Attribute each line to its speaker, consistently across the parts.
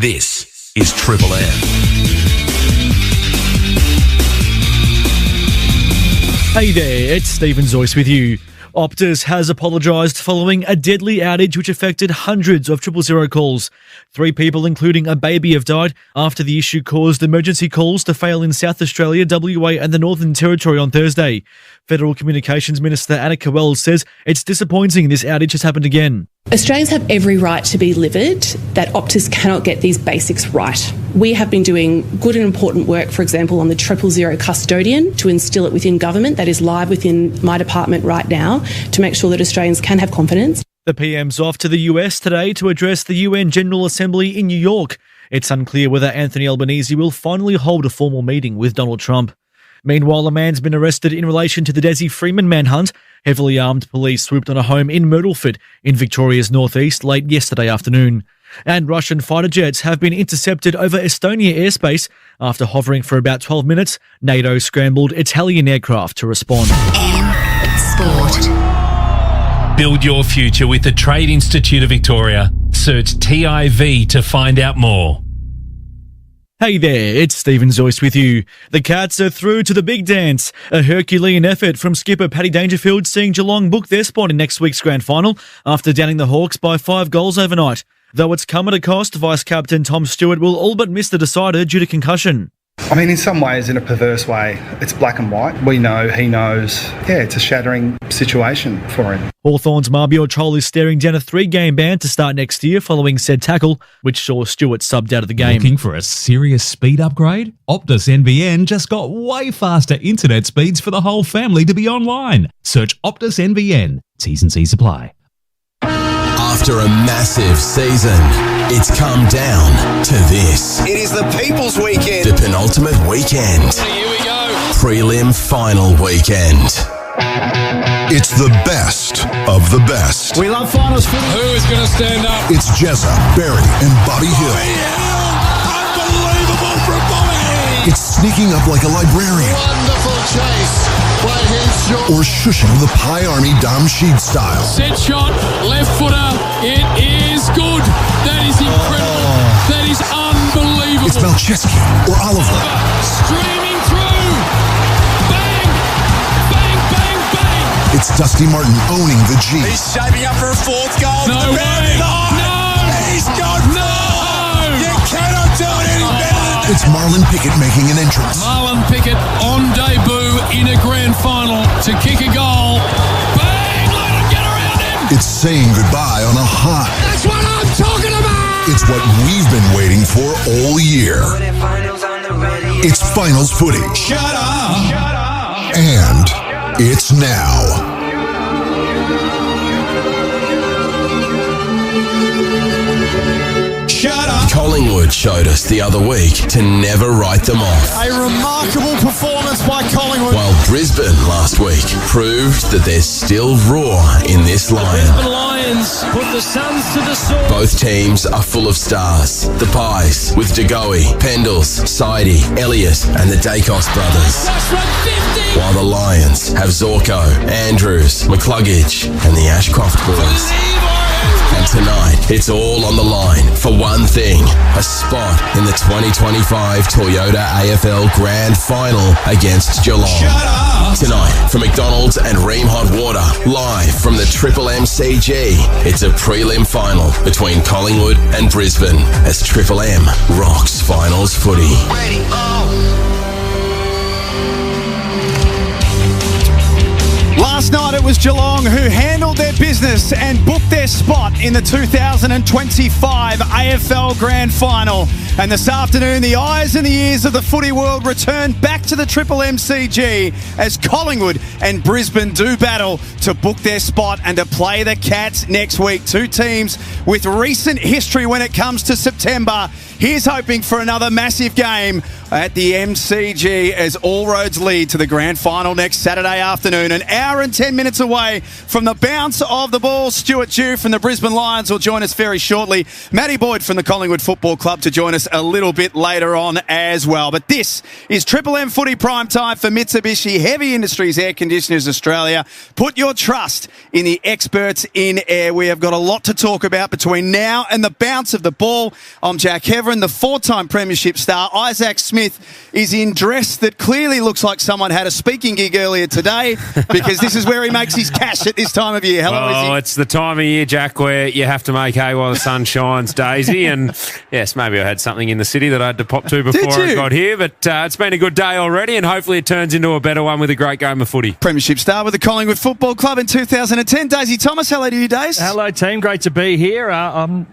Speaker 1: This is Triple M.
Speaker 2: Hey there, it's Stephen Zoyce with you. Optus has apologised following a deadly outage which affected hundreds of 000 calls. 3 people, including a baby, have died after the issue caused emergency calls to fail in South Australia, WA and the Northern Territory on Thursday. Federal Communications Minister Annika Wells says it's disappointing this outage has happened again.
Speaker 3: Australians have every right to be livid that Optus cannot get these basics right. We have been doing good and important work, for example, on the 000 custodian to instil it within government. That is live within my department right now to make sure that Australians can have confidence.
Speaker 2: The PM's off to the US today to address the UN General Assembly in New York. It's unclear whether Anthony Albanese will finally hold a formal meeting with Donald Trump. Meanwhile, a man's been arrested in relation to the Desi Freeman manhunt. Heavily armed police swooped on a home in Myrtleford in Victoria's northeast late yesterday afternoon. And Russian fighter jets have been intercepted over Estonia airspace. After hovering for about 12 minutes, NATO scrambled Italian aircraft to respond.
Speaker 4: Sport.
Speaker 5: Build your future with the Trade Institute of Victoria. Search TIV to find out more.
Speaker 2: Hey there, it's Stephen Zoyce with you. The Cats are through to the big dance. A Herculean effort from skipper Paddy Dangerfield seeing Geelong book their spot in next week's grand final after downing the Hawks by 5 goals overnight. Though it's come at a cost, Vice-Captain Tom Stewart will all but miss the decider due to concussion.
Speaker 6: I mean, in some ways, in a perverse way, it's black and white. We know, he knows. Yeah, it's a shattering situation for him. Hawthorn's Marbior Troll is staring down a 3-game ban to start next year following said tackle, which saw Stewart subbed out of the game.
Speaker 7: Looking for a serious speed upgrade? Optus NBN just got way faster internet speeds for the whole family to be online. Search Optus NBN. T's and C's apply.
Speaker 1: After a massive season, it's come down to this.
Speaker 8: It is the People's Weekend.
Speaker 1: The penultimate weekend.
Speaker 8: Here we go.
Speaker 1: Prelim final weekend.
Speaker 9: It's the best of the best.
Speaker 8: We love finals footy. Who is going to stand up?
Speaker 9: It's Jezza, Barry, and Bobby Hill.
Speaker 8: Unbelievable from Bobby.
Speaker 9: It's sneaking up like a librarian.
Speaker 8: Wonderful chase by Henshaw.
Speaker 9: Or shushing the Pie Army Dom Sheed style.
Speaker 8: Set shot, left footer. It is good. That is incredible. That is unbelievable.
Speaker 9: It's Malcheski or Oliver.
Speaker 8: Streaming through. Bang, bang, bang, bang.
Speaker 9: It's Dusty Martin owning the G.
Speaker 8: He's shaping up for a 4th goal. No way. No. He's got no. You cannot do it any better than that.
Speaker 9: It's Marlon Pickett making an entrance.
Speaker 8: Marlon Pickett on debut in a grand final to kick a goal. Bang! Let him get around him.
Speaker 9: It's saying goodbye on a high.
Speaker 8: That's what I'm talking about.
Speaker 9: It's what we've been waiting for all year. It's finals footy.
Speaker 8: Shut up.
Speaker 9: And it's now.
Speaker 8: Shut up.
Speaker 1: Collingwood showed us the other week to never write them off.
Speaker 8: A remarkable performance by Collingwood.
Speaker 1: While Brisbane last week proved that there's still roar in this lion.
Speaker 8: The Lions put the Suns to the sword.
Speaker 1: Both teams are full of stars. The Pies with DeGoey, Pendles, Sidey, Elliott and the Dacos brothers. While the Lions have Zorko, Andrews, McCluggage and the Ashcroft boys. And tonight, it's all on the line for one thing, a spot in the 2025 Toyota AFL Grand Final against Geelong. Tonight, from McDonald's and Ream Hot Water, live from the Triple MCG, it's a prelim final between Collingwood and Brisbane as Triple M rocks finals footy.
Speaker 10: Last night it was Geelong who handled their business and booked their spot in the 2025 AFL Grand Final. And this afternoon, the eyes and the ears of the footy world return back to the Triple MCG as Collingwood and Brisbane do battle to book their spot and to play the Cats next week. 2 teams with recent history when it comes to September. Here's hoping for another massive game at the MCG as all roads lead to the grand final next Saturday afternoon. An hour and 10 minutes away from the bounce of the ball. Stuart Dew from the Brisbane Lions will join us very shortly. Matty Boyd from the Collingwood Football Club to join us a little bit later on as well. But this is Triple M Footy Prime Time for Mitsubishi Heavy Industries Air Conditioners Australia. Put your trust in the experts in air. We have got a lot to talk about between now and the bounce of the ball. I'm Jack Heverin. The four-time premiership star Isaac Smith is in dress that clearly looks like someone had a speaking gig earlier today, because this is where he makes his cash at this time of year. Hello, Izzy.
Speaker 11: It's the time of year, Jack, where you have to make hay while the sun shines, Daisy. And yes, maybe I had something in the city that I had to pop to before I got here, but it's been a good day already, and hopefully it turns into a better one with a great game of footy.
Speaker 10: Premiership star with the Collingwood Football Club in 2010. Daisy Thomas, hello to you, Days.
Speaker 12: Hello, team. Great to be here. I'm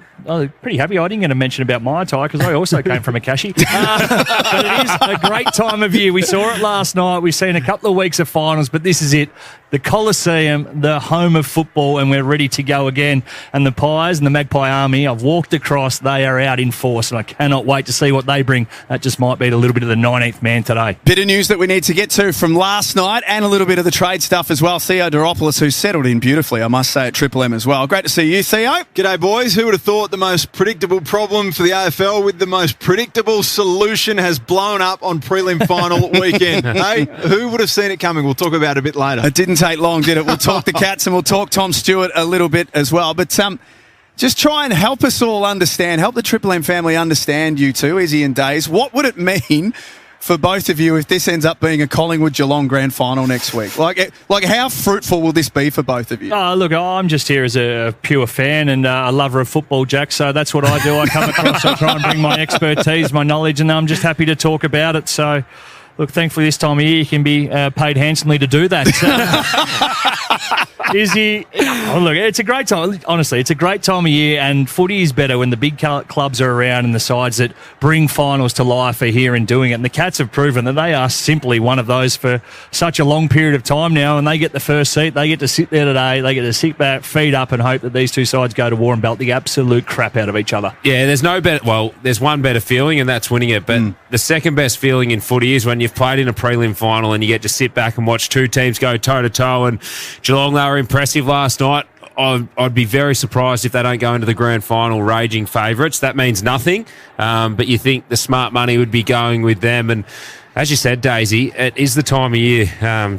Speaker 12: pretty happy. I didn't get to mention about my attire because I also came from a cashy. But it is a great time of year. We saw it last night. We've seen a couple of weeks of finals, but this is it. The Coliseum, the home of football, and we're ready to go again. And the Pies and the Magpie Army, I've walked across. They are out in force, and I cannot wait to see what they bring. That just might be a little bit of the 19th man today.
Speaker 10: Bit of news that we need to get to from last night, and a little bit of the trade stuff as well. Theo Doropoulos, who settled in beautifully, I must say, at Triple M as well. Great to see you, Theo.
Speaker 13: G'day, boys. Who would have thought the most predictable problem for the AFL with the most predictable solution has blown up on prelim final weekend? Hey, who would have seen it coming? We'll talk about it a bit later.
Speaker 10: It didn't take long, did it? We'll talk the Cats and we'll talk Tom Stewart a little bit as well. But just try and help us all understand, help the Triple M family understand you two, Izzy and Days. What would it mean for both of you if this ends up being a Collingwood-Geelong grand final next week? Like how fruitful will this be for both of you?
Speaker 12: Look, I'm just here as a pure fan and a lover of football, Jack, so that's what I do. I come across, I try and bring my expertise, my knowledge, and I'm just happy to talk about it. So, look, thankfully this time of year you can be paid handsomely to do that. Izzy, look, it's a great time. Honestly, it's a great time of year, and footy is better when the big clubs are around and the sides that bring finals to life are here and doing it. And the Cats have proven that they are simply one of those for such a long period of time now, and they get the first seat. They get to sit there today. They get to sit back, feet up, and hope that these two sides go to war and belt the absolute crap out of each other.
Speaker 11: Yeah, there's one better feeling, and that's winning it. But the second best feeling in footy is when you've played in a prelim final and you get to sit back and watch two teams go toe-to-toe. And Geelong, they were impressive last night. I'd be very surprised if they don't go into the grand final raging favourites. That means nothing, but you think the smart money would be going with them. And as you said, Daisy, it is the time of year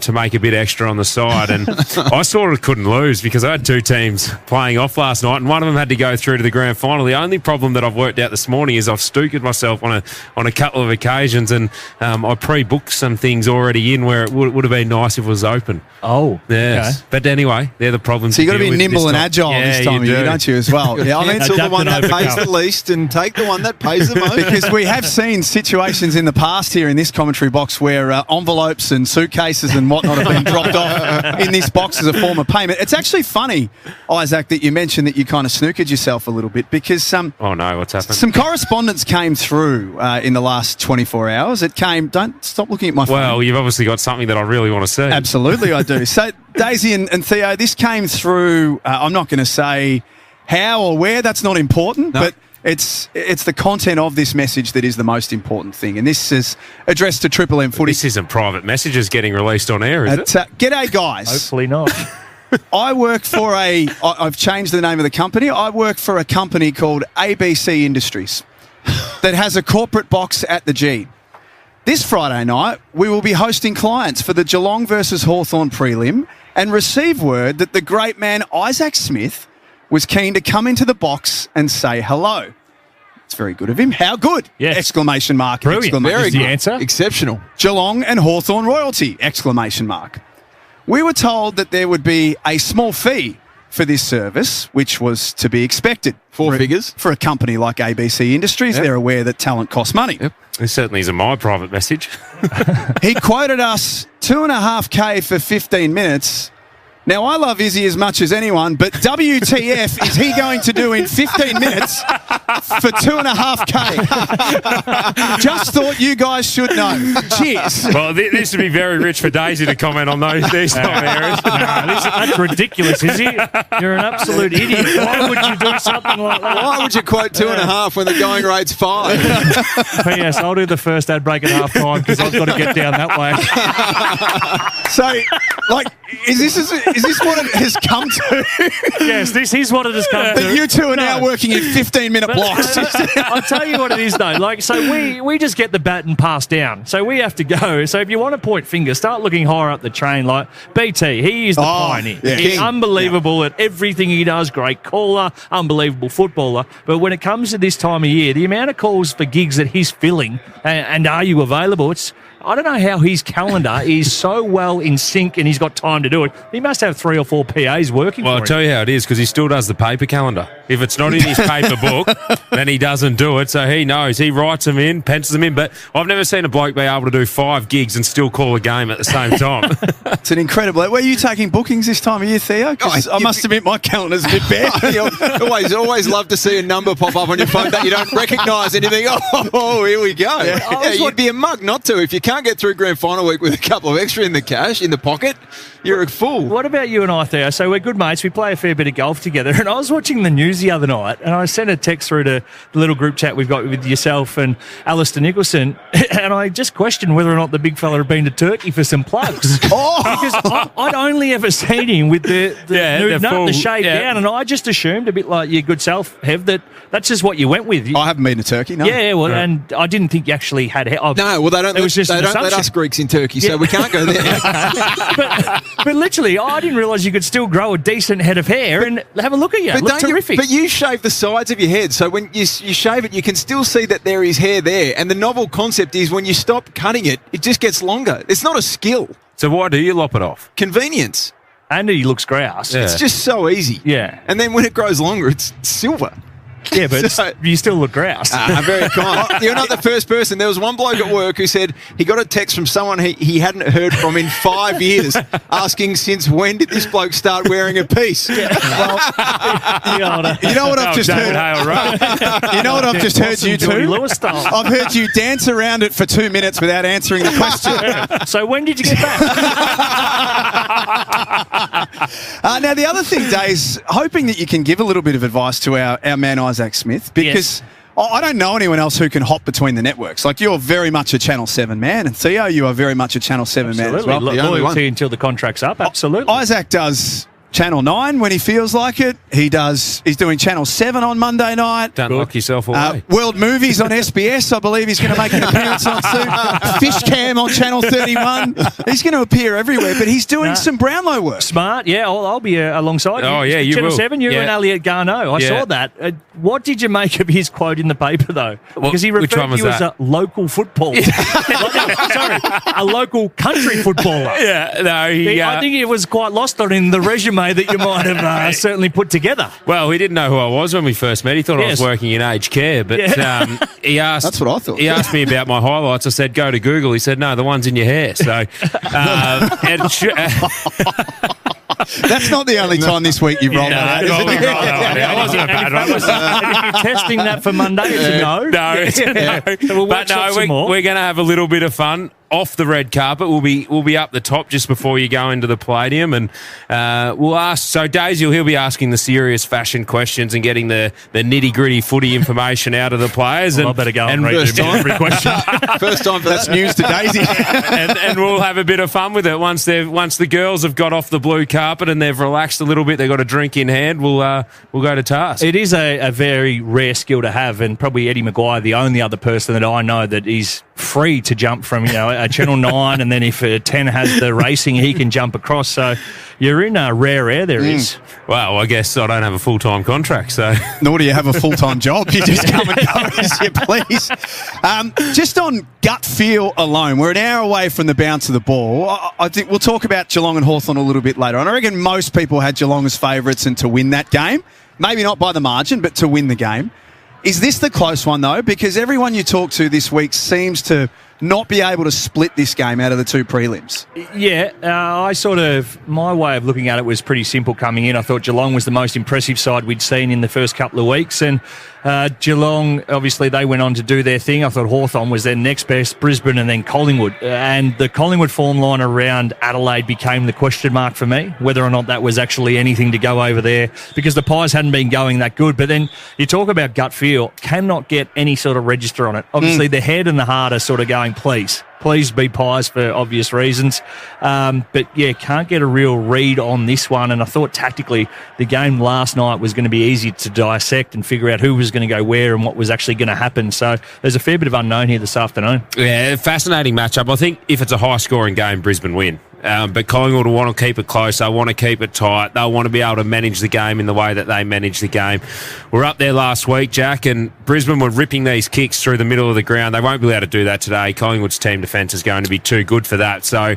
Speaker 11: to make a bit extra on the side. And I sort of couldn't lose because I had two teams playing off last night, and one of them had to go through to the grand final. The only problem that I've worked out this morning is I've stookered myself on a couple of occasions, and I pre-booked some things already in where it would have been nice if it was open.
Speaker 12: Oh,
Speaker 11: yes. Okay. But anyway, they're the problems.
Speaker 10: So you've got to be nimble and agile this time of year, don't you, as well?
Speaker 13: Yeah, cancel the one that pays the least and take the one that pays the most.
Speaker 10: Because we have seen situations in the past here in this commentary box where envelopes and suitcases and whatnot have been dropped off in this box as a form of payment. It's actually funny, Isaac, that you mentioned that you kind of snookered yourself a little bit, because
Speaker 11: oh no, what's happened?
Speaker 10: Some correspondence came through in the last 24 hours. It came. Don't stop looking at my phone.
Speaker 11: Well, you've obviously got something that I really want to see.
Speaker 10: Absolutely, I do. So, Daisy and Theo, this came through. I'm not going to say how or where. That's not important, but it's the content of this message that is the most important thing. And this is addressed to Triple M Footy.
Speaker 11: This isn't private messages getting released on air, is it?
Speaker 10: G'day, guys.
Speaker 12: Hopefully not.
Speaker 10: I work for I've changed the name of the company. I work for a company called ABC Industries that has a corporate box at the G. This Friday night, we will be hosting clients for the Geelong versus Hawthorn prelim and receive word that the great man Isaac Smith was keen to come into the box and say hello. It's very good of him. How good?
Speaker 12: Yes.
Speaker 10: Exclamation mark.
Speaker 12: Brilliant.
Speaker 10: Exclamation
Speaker 12: Very good.
Speaker 10: mark.
Speaker 12: Answer.
Speaker 13: Exceptional.
Speaker 10: Geelong and Hawthorn royalty. Exclamation mark. We were told that there would be a small fee for this service, which was to be expected.
Speaker 13: Four figures.
Speaker 10: For a company like ABC Industries. Yep. They're aware that talent costs money.
Speaker 11: Yep. It certainly isn't my private message.
Speaker 10: He quoted us $2.5K for 15 minutes. Now, I love Izzy as much as anyone, but WTF is he going to do in 15 minutes for $2.5K? Just thought you guys should know. Cheers.
Speaker 11: Well, this would be very rich for Daisy to comment on these areas.
Speaker 12: That's ridiculous, Izzy. You're an absolute idiot. Why would you do something like that?
Speaker 13: Why would you quote 2.5 when the going rate's 5?
Speaker 12: P.S. I'll do the first ad break at half time because I've got to get down that way.
Speaker 10: So Like, is this what it has come to?
Speaker 12: Yes, this is what it has come to.
Speaker 10: But you two are now working in 15-minute blocks.
Speaker 12: I'll tell you what it is, though. Like, so we just get the baton passed down. So we have to go. So if you want to point fingers, start looking higher up the train. Like BT, he is the pioneer.
Speaker 10: Yeah.
Speaker 12: He's unbelievable at everything he does. Great caller, unbelievable footballer. But when it comes to this time of year, the amount of calls for gigs that he's filling, and are you available? I don't know how his calendar is so well in sync and he's got time to do it. He must have 3 or 4 PAs working for him.
Speaker 11: Well, I'll tell you how it is, because he still does the paper calendar. If it's not in his paper book, then he doesn't do it. So he knows. He writes them in, pencils them in. But I've never seen a bloke be able to do 5 gigs and still call a game at the same time.
Speaker 10: It's an incredible... Were you taking bookings this time of year, Theo? I must admit my calendar's a bit bare.
Speaker 13: always love to see a number pop up on your phone that you don't recognise and you think, oh, here we go. Yeah, you'd be a mug not to. If you can't get through grand final week with a couple of extra in the cash, in the pocket, you're a fool.
Speaker 12: What about you and I, Theo? So we're good mates. We play a fair bit of golf together. And I was watching the news the other night and I sent a text through to the little group chat we've got with yourself and Alistair Nicholson, and I just questioned whether or not the big fella had been to Turkey for some plugs. Because I'd only ever seen him with the shade down, and I just assumed, a bit like your good self, Hev, that's just what you went with.
Speaker 10: I haven't been to Turkey, no.
Speaker 12: Yeah, well, and I didn't think you actually had...
Speaker 13: No, well, they don't let us Greeks in Turkey, so we can't go there.
Speaker 12: but literally, I didn't realise you could still grow a decent head of hair and have a look at you. It looked terrific.
Speaker 13: But you shave the sides of your head, so when you shave it, you can still see that there is hair there. And the novel concept is when you stop cutting it, it just gets longer. It's not a skill.
Speaker 11: So why do you lop it off?
Speaker 13: Convenience.
Speaker 12: And he looks grouse.
Speaker 11: Yeah.
Speaker 13: It's just so easy.
Speaker 12: Yeah.
Speaker 13: And then when it grows longer, it's silver.
Speaker 12: Yeah, but you still look grouse.
Speaker 13: Very kind. You're not the first person. There was one bloke at work who said he got a text from someone he hadn't heard from in 5 years asking since when did this bloke start wearing a piece?
Speaker 10: Well, you know what I've just heard? You know what I've just heard you two? I've heard you dance around it for 2 minutes without answering the question.
Speaker 12: So when did you get back?
Speaker 10: Now, the other thing, Dave, is hoping that you can give a little bit of advice to our man Isaac Smith, because I don't know anyone else who can hop between the networks. Like, you're very much a Channel 7 man, and Theo, you are very much a Channel 7 man as well.
Speaker 12: Loyalty until the contract's up, absolutely.
Speaker 10: Isaac does Channel 9 when he feels like it. He's doing Channel 7 on Monday night.
Speaker 11: Don't lock yourself away.
Speaker 10: World Movies on SBS, I believe he's going to make an appearance on soon. Fish Cam on Channel 31. He's going to appear everywhere, but he's doing some Brownlow work.
Speaker 12: Smart, yeah. I'll be alongside you.
Speaker 11: Oh, yeah, you
Speaker 12: Channel
Speaker 11: will.
Speaker 12: 7, you and Elliot Garneau. I saw that. What did you make of his quote in the paper, though? Because he referred to you as a local footballer. Sorry, a local country footballer.
Speaker 11: Yeah, no,
Speaker 12: I think it was quite lost on him, the resume that you might have certainly put together.
Speaker 11: Well, he didn't know who I was when we first met. He thought I was working in aged care, but he asked...
Speaker 10: That's what I thought.
Speaker 11: He asked me about my highlights. I said, go to Google. He said, no, the one's in your hair. So...
Speaker 10: That's not the only time this week you've rolled that out, is it?
Speaker 11: That wasn't a bad one.
Speaker 12: And if you're testing that for Monday, it's a no.
Speaker 11: No.
Speaker 12: So
Speaker 11: we're going to have a little bit of fun off the red carpet. We'll be up the top just before you go into the Palladium, and we'll ask. So Daisy, he'll be asking the serious fashion questions and getting the nitty gritty footy information out of the players.
Speaker 12: Well, I better go and read every question.
Speaker 13: First time for
Speaker 10: that's news to Daisy.
Speaker 11: and we'll have a bit of fun with it once the girls have got off the blue carpet and they've relaxed a little bit. They've got a drink in hand. We'll go to task.
Speaker 12: It is a very rare skill to have, and probably Eddie Maguire, the only other person that I know that is free to jump from a Channel 9, and then if 10 has the racing, he can jump across. So you're in a rare air there is.
Speaker 11: Well, I guess I don't have a full-time contract, so...
Speaker 10: Nor do you have a full-time job. You just come and go as you please. Just on gut feel alone, we're an hour away from the bounce of the ball. I think we'll talk about Geelong and Hawthorn a little bit later on. I reckon most people had Geelong as favourites and to win that game. Maybe not by the margin, but to win the game. Is this the close one, though? Because everyone you talk to this week seems to not be able to split this game out of the two prelims.
Speaker 12: Yeah, my way of looking at it was pretty simple coming in. I thought Geelong was the most impressive side we'd seen in the first couple of weeks, and Geelong, obviously, they went on to do their thing. I thought Hawthorn was their next best, Brisbane, and then Collingwood. And the Collingwood form line around Adelaide became the question mark for me, whether or not that was actually anything to go over there, because the Pies hadn't been going that good. But then you talk about gut feel, cannot get any sort of register on it. Obviously, the head and the heart are sort of going going, please be Pies for obvious reasons. But yeah, can't get a real read on this one. And I thought tactically the game last night was going to be easy to dissect and figure out who was going to go where and what was actually going to happen. So there's a fair bit of unknown here this afternoon.
Speaker 11: Yeah, fascinating matchup. I think if it's a high-scoring game, Brisbane win. But Collingwood will want to keep it close. They want to keep it tight. They'll want to be able to manage the game in the way that they manage the game. We're up there last week, Jack, and Brisbane were ripping these kicks through the middle of the ground. They won't be able to do that today. Collingwood's team defence is going to be too good for that. So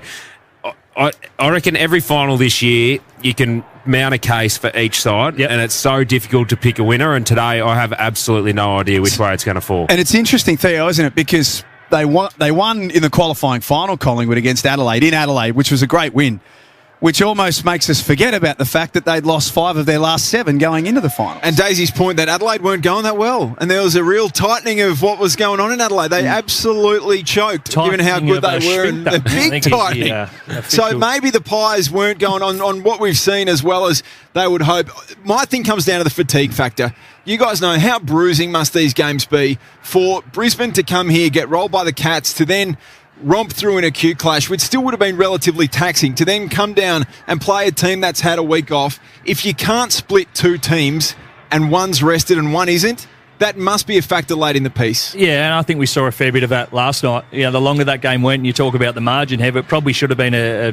Speaker 11: I reckon every final this year you can mount a case for each side, and it's so difficult to pick a winner. And today I have absolutely no idea which way it's going to fall.
Speaker 10: And it's interesting, Theo, isn't it? Because they won in the qualifying final, Collingwood, against Adelaide, in Adelaide, which was a great win, which almost makes us forget about the fact that they'd lost 5 of their last 7 going into the final.
Speaker 13: And Daisy's point that Adelaide weren't going that well, and there was a real tightening of what was going on in Adelaide. They absolutely choked, given how good they were, and the big tightening. So maybe the Pies weren't going on what we've seen as well as they would hope. My thing comes down to the fatigue factor. You guys know how bruising must these games be for Brisbane to come here, get rolled by the Cats, to then romp through an acute clash, which still would have been relatively taxing, to then come down and play a team that's had a week off. If you can't split 2 teams and one's rested and one isn't, that must be a factor late in the piece.
Speaker 12: Yeah, and I think we saw a fair bit of that last night. You know, the longer that game went, and you talk about the margin here, it probably should have been a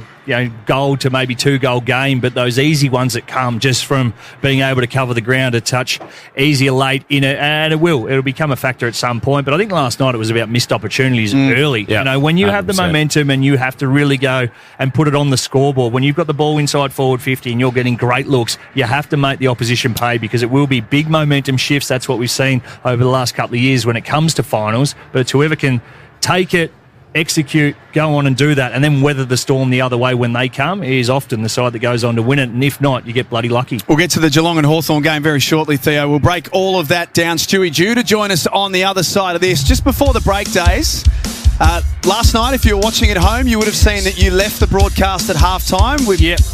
Speaker 12: goal to maybe 2-goal game, but those easy ones that come just from being able to cover the ground a touch easier late in it, and it'll become a factor at some point. But I think last night it was about missed opportunities early.
Speaker 11: Yeah,
Speaker 12: you know, when you 100%. Have the momentum and you have to really go and put it on the scoreboard, when you've got the ball inside forward 50 and you're getting great looks, you have to make the opposition pay, because it will be big momentum shifts. That's what we've seen over the last couple of years when it comes to finals. But it's whoever can take it, execute, go on and do that, and then weather the storm the other way when they come is often the side that goes on to win it. And if not, you get bloody lucky.
Speaker 10: We'll get to the Geelong and Hawthorn game very shortly, Theo. We'll break all of that down. Stewie due to join us on the other side of this. Just before the break days, last night, if you were watching at home, you would have seen that you left the broadcast at halftime.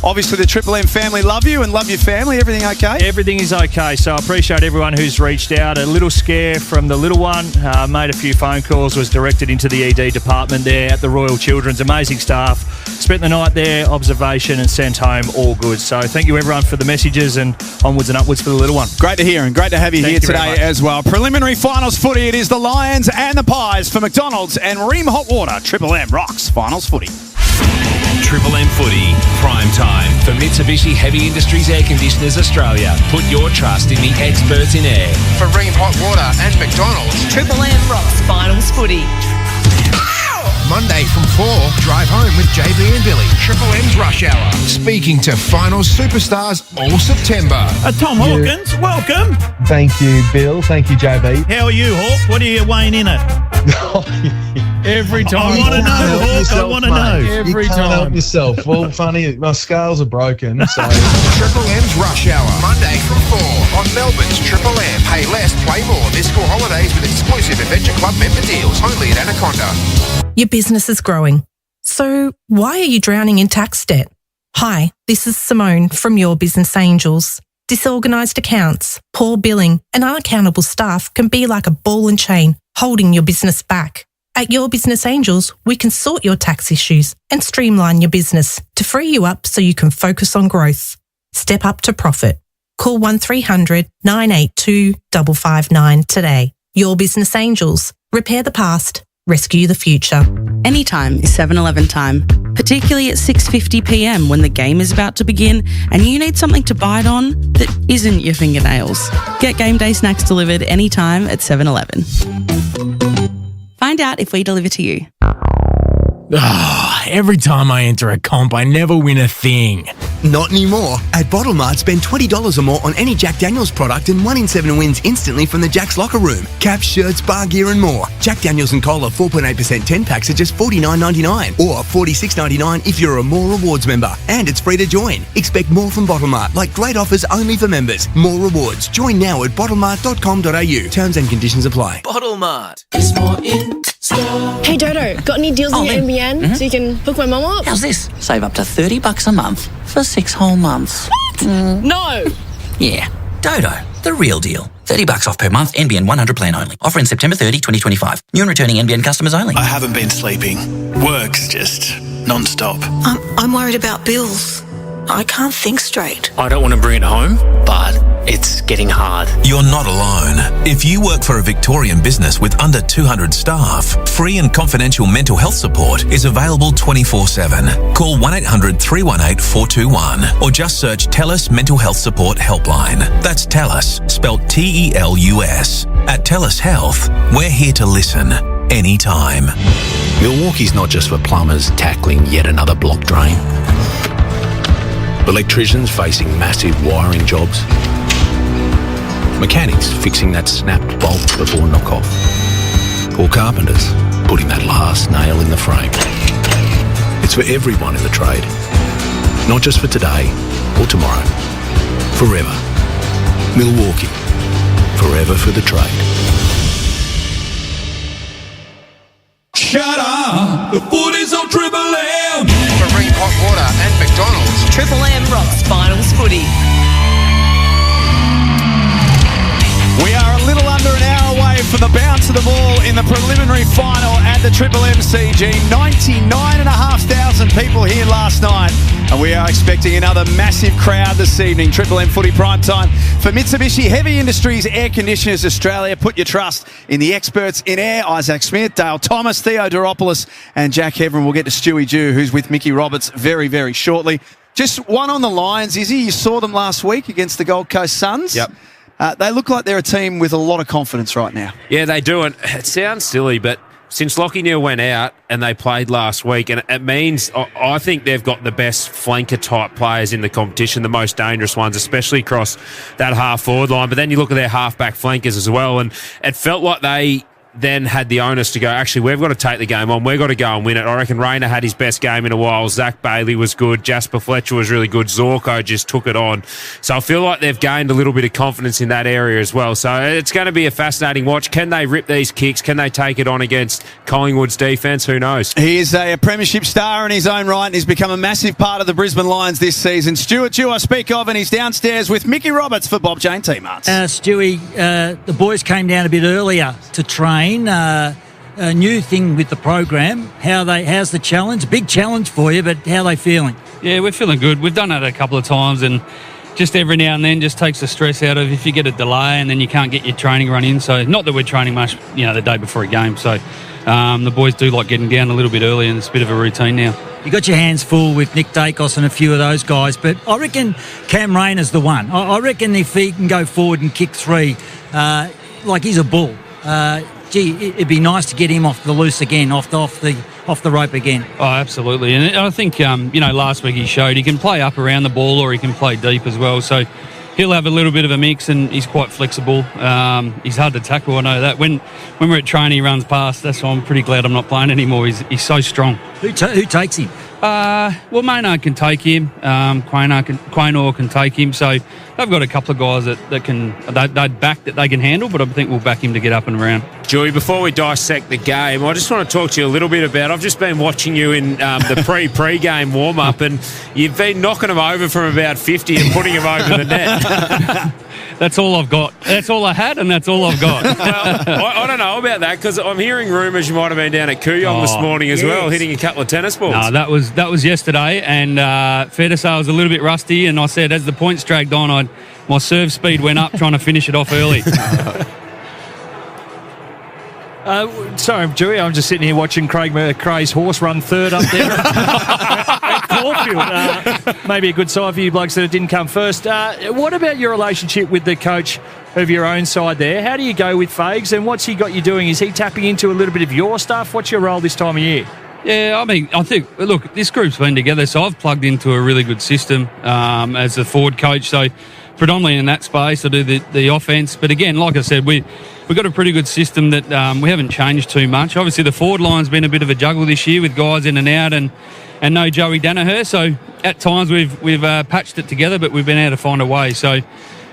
Speaker 10: Obviously, the Triple M family love you and love your family. Everything okay?
Speaker 12: Everything is okay. So I appreciate everyone who's reached out. A little scare from the little one. Made a few phone calls. Was directed into the ED department there at the Royal Children's. Amazing staff. Spent the night there, observation, and sent home. All good. So thank you, everyone, for the messages, and onwards and upwards for the little one.
Speaker 10: Great to hear, and great to have you here today as well. Preliminary finals footy. It is the Lions and the Pies for McDonald's and Ream Hot Water. Triple M rocks finals footy.
Speaker 5: Triple M Footy, prime time for Mitsubishi Heavy Industries Air Conditioners Australia. Put your trust in the experts in air.
Speaker 14: For Ream Hot Water and McDonald's,
Speaker 15: Triple M rocks finals footy.
Speaker 14: Monday from 4, drive home with JB and Billy. Triple M's Rush Hour. Speaking to finals superstars all September.
Speaker 16: Tom Hawkins, welcome.
Speaker 17: Thank you, Bill. Thank you, JB.
Speaker 16: How are you, Hawk? What are you weighing in at? Every time. I want to know, Hawk. I want to know.
Speaker 17: Every time. You can't help yourself. Well, funny, my scales are broken, so...
Speaker 14: Triple M's Rush Hour. Monday from 4 on Melbourne's Triple M. Pay less, play more this school holidays with exclusive Adventure Club member deals. Only at Anaconda.
Speaker 18: Your business is growing. So why are you drowning in tax debt? Hi, this is Simone from Your Business Angels. Disorganised accounts, poor billing, and unaccountable staff can be like a ball and chain holding your business back. At Your Business Angels, we can sort your tax issues and streamline your business to free you up so you can focus on growth. Step up to profit. Call 1300 982 559 today. Your Business Angels. Repair the past. Rescue the future.
Speaker 19: Anytime is 7-Eleven time, particularly at 6:50pm when the game is about to begin and you need something to bite on that isn't your fingernails. Get game day snacks delivered anytime at 7-Eleven. Find out if we deliver to you.
Speaker 20: Every time I enter a comp, I never win a thing.
Speaker 21: Not anymore. At Bottle Mart, spend $20 or more on any Jack Daniels product and 1 in 7 wins instantly from the Jack's Locker Room. Caps, shirts, bar gear and more. Jack Daniels and Cola 4.8% 10 packs are just $49.99 or $46.99 if you're a More Rewards member. And it's free to join. Expect more from Bottle Mart, like great offers only for members. More rewards. Join now at bottlemart.com.au. Terms and conditions apply.
Speaker 1: Bottle Mart is more in store.
Speaker 22: Hey Dodo, got any deals on your NBN so you can hook my mum up?
Speaker 23: How's this? Save up to $30 a month for 6 whole months.
Speaker 22: What? No!
Speaker 23: Yeah, Dodo, the real deal. $30 off per month, NBN 100 plan only. Offer in September 30, 2025. New and returning NBN customers only.
Speaker 2: I haven't been sleeping. Work's just non-stop.
Speaker 3: I'm worried about bills. I can't think straight.
Speaker 20: I don't want to bring it home, but it's getting hard.
Speaker 4: You're not alone. If you work for a Victorian business with under 200 staff, free and confidential mental health support is available 24/7. Call 1800 318 421 or just search TELUS Mental Health Support Helpline. That's TELUS, spelled TELUS. At TELUS Health, we're here to listen anytime.
Speaker 20: Milwaukee's not just for plumbers tackling yet another block drain. Electricians facing massive wiring jobs. Mechanics fixing that snapped bolt before knock-off. Or carpenters putting that last nail in the frame. It's for everyone in the trade. Not just for today or tomorrow. Forever. Milwaukee. Forever for the trade.
Speaker 8: Shut up! The footy's on Triple M!
Speaker 14: Marine Hot Water and McDonald's.
Speaker 15: Triple M rocks finals footy.
Speaker 10: We are a little under an hour away from the bounce of the ball in the preliminary final at the Triple MCG. 99,500 people here last night, and we are expecting another massive crowd this evening. Triple M Footy Prime Time for Mitsubishi Heavy Industries Air Conditioners Australia. Put your trust in the experts in air. Isaac Smith, Dale Thomas, Theo Doropoulos and Jack Heverin. We'll get to Stewie Jew, who's with Mickey Roberts very, very shortly. Just one on the Lions, Izzy. You saw them last week against the Gold Coast Suns.
Speaker 11: Yep.
Speaker 10: They look like they're a team with a lot of confidence right now.
Speaker 11: Yeah, they do. And it sounds silly, but since Lachie Neale went out and they played last week, and it means I think they've got the best flanker-type players in the competition, the most dangerous ones, especially across that half-forward line. But then you look at their half-back flankers as well, and it felt like they then had the onus to go, actually, we've got to take the game on. We've got to go and win it. I reckon Rayner had his best game in a while. Zach Bailey was good. Jasper Fletcher was really good. Zorko just took it on. So I feel like they've gained a little bit of confidence in that area as well. So it's going to be a fascinating watch. Can they rip these kicks? Can they take it on against Collingwood's defence? Who knows?
Speaker 10: He is a premiership star in his own right, and he's become a massive part of the Brisbane Lions this season. Stuart Jew I speak of, and he's downstairs with Mickey Roberts for Bob Jane Teamarts.
Speaker 24: Stewie, the boys came down a bit earlier to train. A new thing with the program. How's the challenge? Big challenge for you, but how are they feeling?
Speaker 25: Yeah, we're feeling good. We've done it a couple of times, and just every now and then just takes the stress out of if you get a delay and then you can't get your training run in. So not that we're training much, the day before a game. So the boys do like getting down a little bit early, and it's a bit of a routine now.
Speaker 24: You got your hands full with Nick Dacos and a few of those guys, but I reckon Cam Rayner's the one. I reckon if he can go forward and kick three, like he's a bull. It'd be nice to get him off the loose again, off the rope again.
Speaker 25: Oh, absolutely. And I think, last week he showed he can play up around the ball or he can play deep as well. So he'll have a little bit of a mix, and he's quite flexible. He's hard to tackle, I know that. When we're at training, he runs past. That's why I'm pretty glad I'm not playing anymore. He's so strong.
Speaker 24: Who takes him?
Speaker 25: Well, Maynard can take him. Quaynor can take him. So they've got a couple of guys that they can handle, but I think we'll back him to get up and around.
Speaker 11: Joey, before we dissect the game, I just want to talk to you a little bit about, I've just been watching you in the pre-game warm-up, and you've been knocking them over from about 50 and putting them over the net.
Speaker 25: That's all I've got. That's all I had, and that's all I've got.
Speaker 11: Well, I don't know about that, because I'm hearing rumours you might have been down at Kooyong this morning as well, hitting a couple of tennis balls.
Speaker 25: No, that was yesterday, and fair to say I was a little bit rusty, and I said as the points dragged on, my serve speed went up trying to finish it off early.
Speaker 12: Sorry, Dewey, I'm just sitting here watching Craig McRae's horse run third up there at Caulfield. Maybe a good sign for you blokes that it didn't come first. What about your relationship with the coach of your own side there? How do you go with Fags, and what's he got you doing? Is he tapping into a little bit of your stuff? What's your role this time of year?
Speaker 25: Yeah, I think, look, this group's been together, so I've plugged into a really good system as a forward coach. So predominantly in that space, I do the offence. But again, like I said, we've got a pretty good system that we haven't changed too much. Obviously, the forward line's been a bit of a juggle this year with guys in and out, and no Joey Danaher. So at times we've patched it together, but we've been able to find a way. So,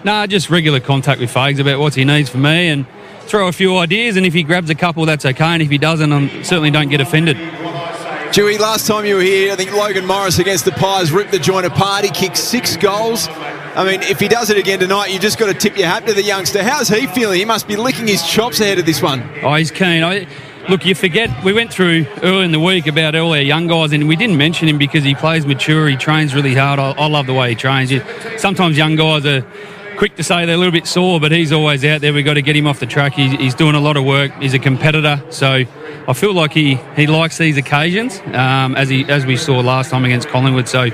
Speaker 25: just regular contact with Fags about what he needs from me, and throw a few ideas, and if he grabs a couple, that's okay, and if he doesn't, certainly don't get offended.
Speaker 13: Dewey, last time you were here, I think Logan Morris against the Pies ripped the joint apart. He kicked 6 goals. I mean, if he does it again tonight, you just got to tip your hat to the youngster. How's he feeling? He must be licking his chops ahead of this one.
Speaker 25: Oh, he's keen. Look, you forget, we went through early in the week about all our young guys, and we didn't mention him because he plays mature, he trains really hard. I love the way he trains. Sometimes young guys are quick to say they're a little bit sore, but he's always out there. We've got to get him off the track. He's doing a lot of work. He's a competitor, so I feel like he likes these occasions, as we saw last time against Collingwood, so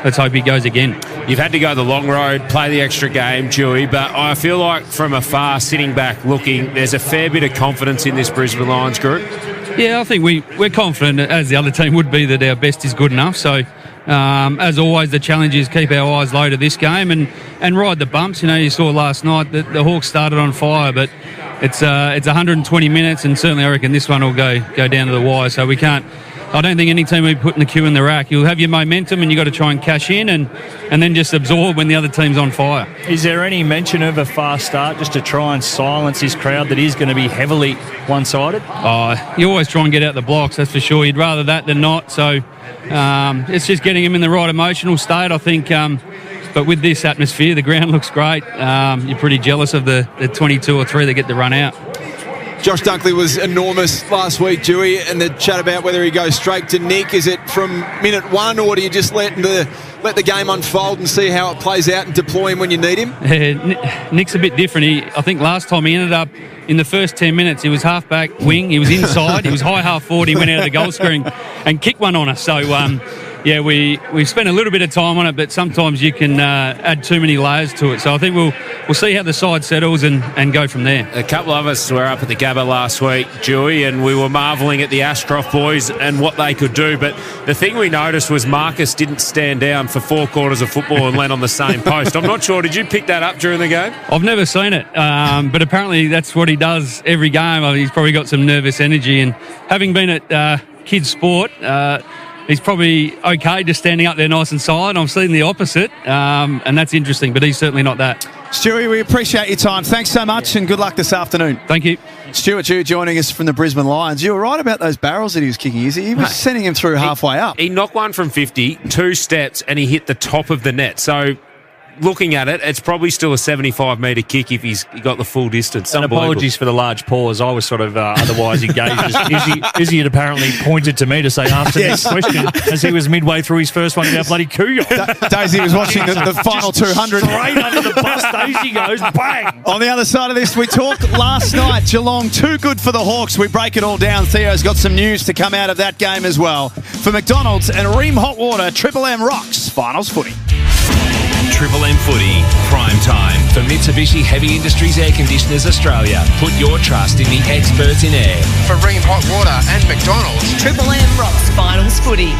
Speaker 25: let's hope he goes again.
Speaker 11: You've had to go the long road, play the extra game, Dewey, but I feel like from afar, sitting back, looking, there's a fair bit of confidence in this Brisbane Lions group.
Speaker 25: Yeah, I think we're confident, as the other team would be, that our best is good enough, so as always, the challenge is keep our eyes low to this game and ride the bumps. You saw last night that the Hawks started on fire, but it's 120 minutes, and certainly I reckon this one will go down to the wire. So I don't think any team will be putting the cue in the rack. You'll have your momentum, and you've got to try and cash in and then just absorb when the other team's on fire.
Speaker 12: Is there any mention of a fast start just to try and silence this crowd that is going to be heavily one-sided?
Speaker 25: You always try and get out the blocks, that's for sure. You'd rather that than not. So it's just getting him in the right emotional state, I think. But with this atmosphere, the ground looks great. You're pretty jealous of the 22 or 3 that get to run out.
Speaker 13: Josh Dunkley was enormous last week, Dewey, and the chat about whether he goes straight to Nick. Is it from minute one, or do you just let the game unfold and see how it plays out and deploy him when you need him?
Speaker 25: Nick's a bit different. I think last time he ended up in the first 10 minutes, he was half-back wing, he was inside, he was high half-forward, he went out of the goal scoring and kicked one on us. So, yeah, we've spent a little bit of time on it, but sometimes you can add too many layers to it. So I think we'll see how the side settles and go from there.
Speaker 11: A couple of us were up at the Gabba last week, Dewey, and we were marvelling at the Ashcroft boys and what they could do. But the thing we noticed was Marcus didn't stand down for 4 quarters of football and land on the same post. I'm not sure. Did you pick that up during the game?
Speaker 25: I've never seen it, but apparently that's what he does every game. He's probably got some nervous energy, and having been at kids' sport, he's probably okay just standing up there nice and silent. I've seen the opposite, and that's interesting, but he's certainly not that.
Speaker 10: Stewie, we appreciate your time. Thanks so much, and good luck this afternoon.
Speaker 25: Thank you.
Speaker 10: Stuart Jew joining us from the Brisbane Lions. You were right about those barrels that he was kicking, is he? He was sending him through halfway up.
Speaker 11: He knocked one from 50, 2 steps, and he hit the top of the net. So, looking at it, it's probably still a 75-metre kick if he got the full distance.
Speaker 12: And apologies for the large pause. I was sort of otherwise engaged. Izzy had apparently pointed to me to say after this question as he was midway through his first one about bloody Cougar.
Speaker 10: Daisy was watching the final 200.
Speaker 12: Straight under the bus, Daisy goes, bang!
Speaker 10: On the other side of this, we talked last night. Geelong, too good for the Hawks. We break it all down. Theo's got some news to come out of that game as well. For McDonald's and Ream Hot Water, Triple M rocks Finals Footy.
Speaker 4: Triple M Footy, prime time for Mitsubishi Heavy Industries Air Conditioners Australia. Put your trust in the experts in air.
Speaker 14: For Ream Hot Water and McDonald's,
Speaker 15: Triple M rocks Finals Footy.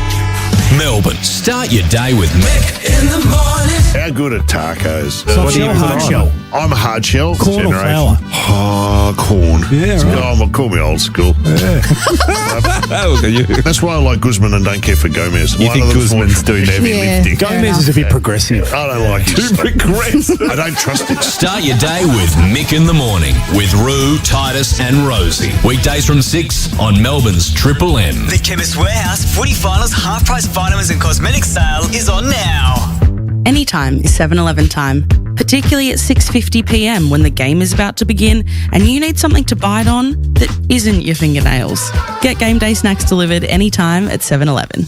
Speaker 1: Melbourne, start your day with Mick in the morning.
Speaker 5: How good are tacos?
Speaker 6: Soft shell, hard shell.
Speaker 5: I'm a hard shell.
Speaker 6: Corn or flour?
Speaker 5: Oh, corn.
Speaker 6: Yeah, right.
Speaker 5: Call me old school.
Speaker 6: Yeah.
Speaker 5: Look at you. That's why I like Guzman and don't care for Gomez.
Speaker 6: You think Guzman's doing heavy lifting? Gomez is a bit progressive.
Speaker 5: I don't like his stuff. Progressive. I don't trust him.
Speaker 1: Start your day with Mick in the morning with Roo, Titus and Rosie. Weekdays from 6 on Melbourne's Triple M.
Speaker 7: The Chemist Warehouse Footy Finals half-price vitamins and cosmetics sale is on now.
Speaker 19: Anytime is 7-Eleven time, particularly at 6:50pm when the game is about to begin and you need something to bite on that isn't your fingernails. Get game day snacks delivered anytime at 7-Eleven.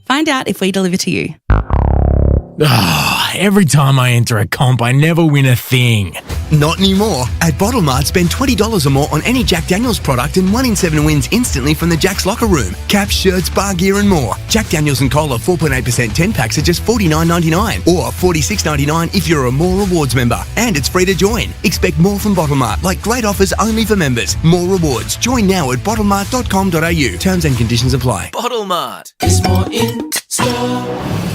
Speaker 19: Find out if we deliver to you.
Speaker 6: Every time I enter a comp, I never win a thing.
Speaker 21: Not anymore. At Bottle Mart, spend $20 or more on any Jack Daniels product and 1 in 7 wins instantly from the Jack's Locker Room. Caps, shirts, bar gear and more. Jack Daniels and Cola 4.8% 10 packs are just $49.99 or $46.99 if you're a More Rewards member. And it's free to join. Expect more from Bottle Mart, like great offers only for members. More rewards. Join now at bottlemart.com.au. Terms and conditions apply.
Speaker 7: Bottle Mart is more in store.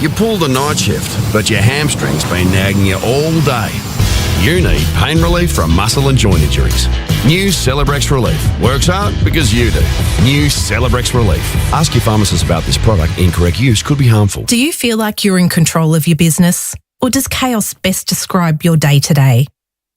Speaker 9: You pull the night shift, but your hamstring's been nagging you all day. You need pain relief from muscle and joint injuries. New Celebrex Relief. Works hard because you do. New Celebrex Relief. Ask your pharmacist about this product. Incorrect use could be harmful.
Speaker 18: Do you feel like you're in control of your business? Or does chaos best describe your day-to-day?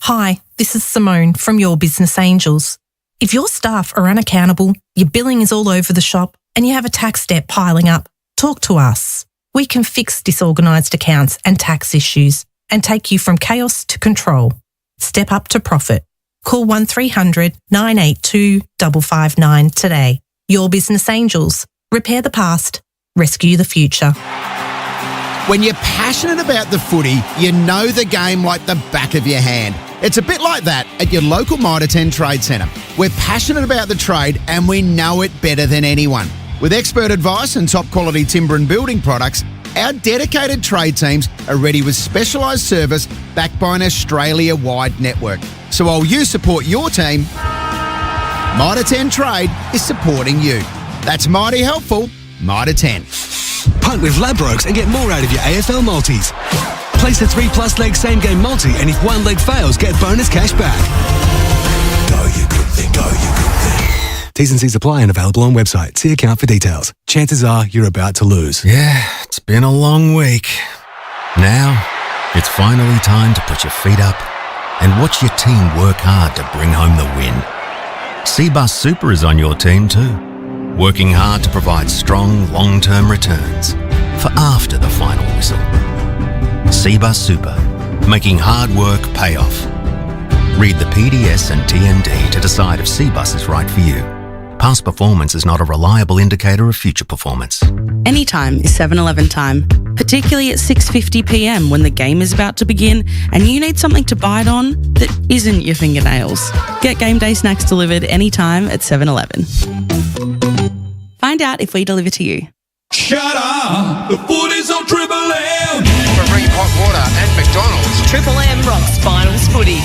Speaker 18: Hi, this is Simone from Your Business Angels. If your staff are unaccountable, your billing is all over the shop, and you have a tax debt piling up, talk to us. We can fix disorganised accounts and tax issues and take you from chaos to control. Step up to profit. Call 1300 982 559 today. Your Business Angels. Repair the past. Rescue the future.
Speaker 2: When you're passionate about the footy, you know the game like the back of your hand. It's a bit like that at your local Mitre 10 Trade Centre. We're passionate about the trade and we know it better than anyone. With expert advice and top quality timber and building products, our dedicated trade teams are ready with specialised service backed by an Australia-wide network. So while you support your team, Mitre 10 Trade is supporting you. That's mighty helpful, Mitre 10.
Speaker 16: Punt with Ladbrokes and get more out of your AFL multis. Place a 3+ leg same game multi, and if one leg fails, get bonus cash back. Go you good thing, go you good thing. T's and C's apply and available on website. See account for details. Chances are you're about to lose.
Speaker 17: Yeah, it's been a long week. Now, it's finally time to put your feet up and watch your team work hard to bring home the win. Cbus Super is on your team too, working hard to provide strong long-term returns for after the final whistle. Cbus Super, making hard work pay off. Read the PDS and TND to decide if Cbus is right for you. Past performance is not a reliable indicator of future performance.
Speaker 19: Anytime is 7-Eleven time, particularly at 6:50pm when the game is about to begin and you need something to bite on that isn't your fingernails. Get game day snacks delivered anytime at 7-Eleven. Find out if we deliver to you.
Speaker 8: Shut up! The footy's on Triple M!
Speaker 14: For Ring Hot Water and McDonald's.
Speaker 15: Triple M rocks finals footy.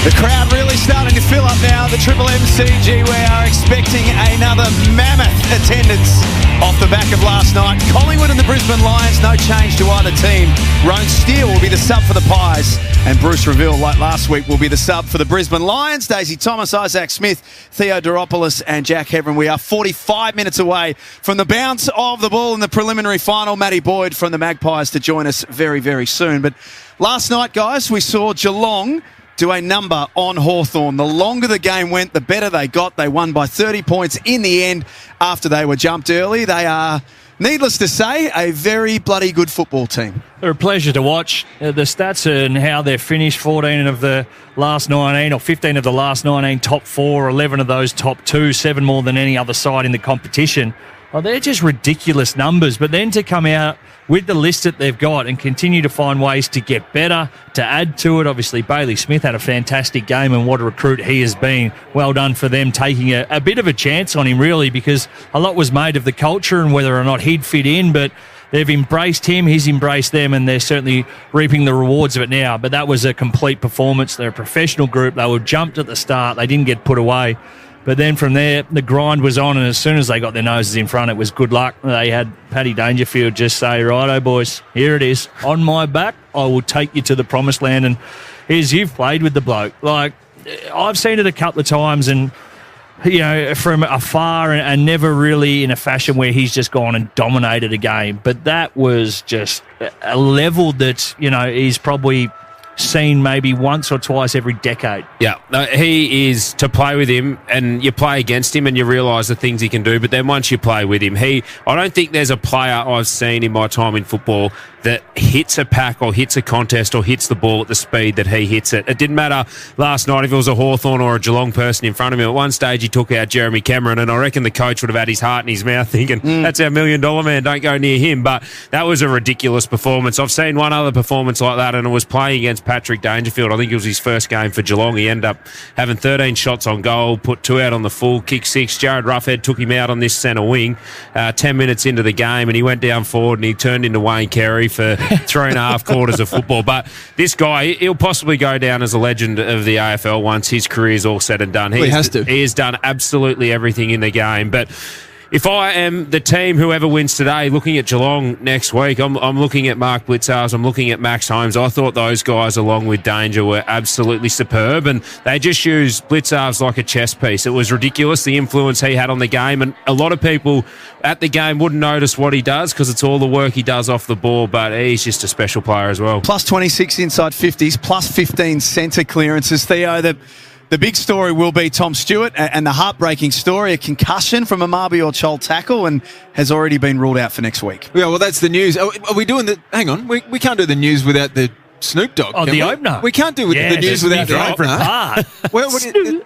Speaker 10: The crowd really starting to fill up now. The Triple MCG, we are expecting another mammoth attendance off the back of last night. Collingwood and the Brisbane Lions, no change to either team. Roan Steele will be the sub for the Pies, and Bruce Reville, like last week, will be the sub for the Brisbane Lions. Daisy Thomas, Isaac Smith, Theo Doropoulos and Jack Heverin. We are 45 minutes away from the bounce of the ball in the preliminary final. Matty Boyd from the Magpies to join us very, very soon. But last night, guys, we saw Geelong do a number on Hawthorn. The longer the game went, the better they got. They won by 30 points in the end after they were jumped early. They are, needless to say, a very bloody good football team.
Speaker 12: They're a pleasure to watch. The stats and how they've finished 14 of the last 19 or 15 of the last 19 top 4, 11 of those top 2, 7 more than any other side in the competition. Well, they're just ridiculous numbers. But then to come out with the list that they've got and continue to find ways to get better, to add to it. Obviously, Bailey Smith had a fantastic game, and what a recruit he has been. Well done for them taking a bit of a chance on him, really, because a lot was made of the culture and whether or not he'd fit in, but they've embraced him, he's embraced them, and they're certainly reaping the rewards of it now. But that was a complete performance. They're a professional group. They were jumped at the start. They didn't get put away. But then from there, the grind was on, and as soon as they got their noses in front, it was good luck. They had Paddy Dangerfield just say, righto, boys, here it is. On my back, I will take you to the promised land. And here's, you've played with the bloke. Like, I've seen it a couple of times, and, you know, from afar, and never really in a fashion where he's just gone and dominated a game. But that was just a level that, you know, he's probably seen maybe once or twice every decade.
Speaker 11: Yeah, he is, to play with him, and you play against him and you realise the things he can do, but then once you play with him, I don't think there's a player I've seen in my time in football that hits a pack or hits a contest or hits the ball at the speed that he hits it. It didn't matter last night if it was a Hawthorn or a Geelong person in front of him. At one stage, he took out Jeremy Cameron, and I reckon the coach would have had his heart in his mouth thinking, that's our $1 million man, don't go near him. But that was a ridiculous performance. I've seen one other performance like that, and it was playing against Patrick Dangerfield. I think it was his first game for Geelong. He ended up having 13 shots on goal, put 2 out on the full, kicked 6. Jared Ruffhead took him out on this centre wing 10 minutes into the game, and he went down forward and he turned into Wayne Carey for 3.5 quarters of football. But this guy, he'll possibly go down as a legend of the AFL once his career's all said and done.
Speaker 13: He has to.
Speaker 11: He has done absolutely everything in the game. But if I am the team, whoever wins today, looking at Geelong next week, I'm looking at Mark Blitzars, I'm looking at Max Holmes. I thought those guys, along with Danger, were absolutely superb, and they just used Blitzars like a chess piece. It was ridiculous, the influence he had on the game, and a lot of people at the game wouldn't notice what he does because it's all the work he does off the ball, but he's just a special player as well.
Speaker 10: Plus 26 inside 50s, plus 15 centre clearances. Theo, The big story will be Tom Stewart and the heartbreaking story, a concussion from a Mabior-Chol tackle, and has already been ruled out for next week.
Speaker 13: Yeah, well, that's the news. Are we doing the... Hang on. We can't do the news without the Snoop Dogg.
Speaker 12: Oh, the opener.
Speaker 13: We can't do the news without the opener.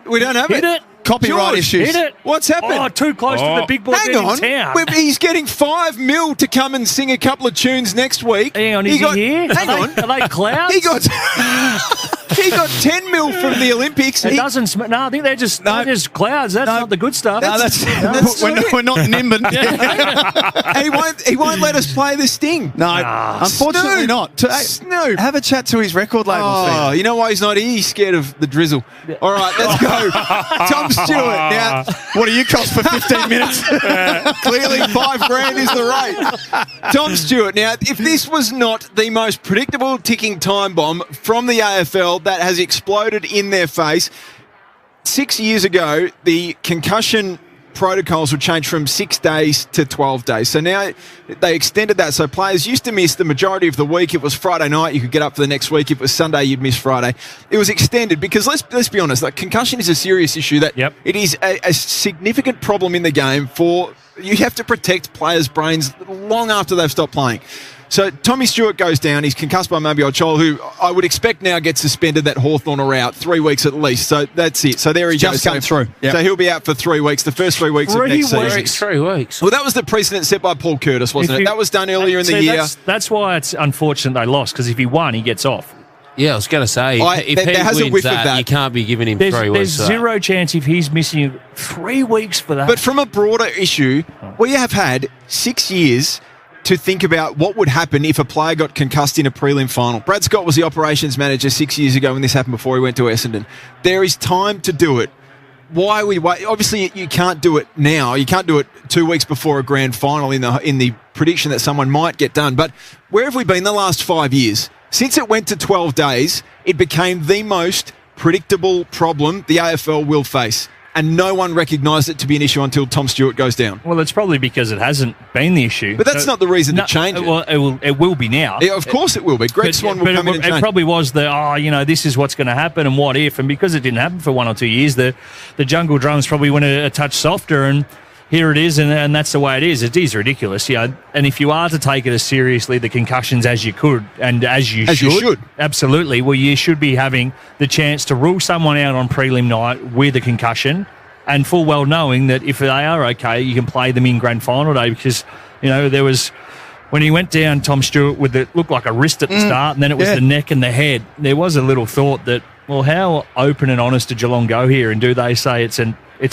Speaker 13: We don't have it.
Speaker 10: Copyright issues.
Speaker 12: Hit it.
Speaker 13: What's happened?
Speaker 12: Oh, too close to the big boy
Speaker 13: Hang on.
Speaker 12: in town.
Speaker 13: He's getting $5 million to come and sing a couple of tunes next week.
Speaker 12: Hang on, is he here?
Speaker 13: Hang on.
Speaker 12: Are they clouds?
Speaker 13: He got $10 million from the Olympics.
Speaker 12: It doesn't. No, I think they're just clouds. That's not the good stuff.
Speaker 10: We're not Nimbin.
Speaker 13: He won't let us play the Sting.
Speaker 10: No, unfortunately not.
Speaker 13: Snoop.
Speaker 10: Have a chat to his record label.
Speaker 13: Oh, you know why he's not here? He's scared of the drizzle. All right, let's go. Tom Stewart. Now,
Speaker 10: what do you cost for 15 minutes?
Speaker 13: Clearly, $5,000 is the rate. Tom Stewart. Now, if this was not the most predictable ticking time bomb from the AFL that has exploded in their face, 6 years ago, the concussion protocols were changed from 6 days to 12 days. So now they extended that. So players used to miss the majority of the week. It was Friday night. You could get up for the next week. If it was Sunday, you'd miss Friday. It was extended because let's be honest, like, concussion is a serious issue. That it is a significant problem in the game. You have to protect players' brains long after they've stopped playing. So Tommy Stewart goes down. He's concussed by Mabior-Chol, who I would expect now gets suspended. That Hawthorn are out 3 weeks at least. So that's it. So there he goes.
Speaker 10: Just come through. Yep.
Speaker 13: So he'll be out for 3 weeks. The first 3 weeks of next season.
Speaker 11: 3 weeks.
Speaker 13: Well, that was the precedent set by Paul Curtis, wasn't it? That was done earlier in the year.
Speaker 12: That's why it's unfortunate they lost, because if he won, he gets off.
Speaker 11: Yeah, I was going to say, if
Speaker 13: there has
Speaker 11: he
Speaker 13: a
Speaker 11: wins
Speaker 13: whiff of
Speaker 11: that,
Speaker 13: that.
Speaker 11: you can't be giving him 3 weeks.
Speaker 12: There's zero chance if he's missing 3 weeks for that.
Speaker 13: But from a broader issue, we have had 6 years to think about what would happen if a player got concussed in a prelim final. Brad Scott was the operations manager 6 years ago when this happened, before he went to Essendon. There is time to do it. Why we wait? Obviously, you can't do it now. You can't do it 2 weeks before a grand final in the prediction that someone might get done. But where have we been the last 5 years? Since it went to 12 days, it became the most predictable problem the AFL will face. And no one recognised it to be an issue until Tom Stewart goes down.
Speaker 12: Well, it's probably because it hasn't been the issue.
Speaker 13: But that's not the reason to change it.
Speaker 12: Well, it will be now.
Speaker 13: Yeah, of course it will be. Greg Swan will come in and change.
Speaker 12: It probably was this is what's going to happen and what if. And because it didn't happen for 1 or 2 years, the jungle drums probably went a touch softer, and here it is, and that's the way it is. It is ridiculous. And if you are to take it as seriously, the concussions, as you could and as you should, absolutely, well, you should be having the chance to rule someone out on prelim night with a concussion, and full well knowing that if they are okay, you can play them in grand final day. Because there was, when he went down, Tom Stewart, with it looked like a wrist at the start, and then it was the neck and the head. There was a little thought that, well, how open and honest did Geelong go here, and do they say it's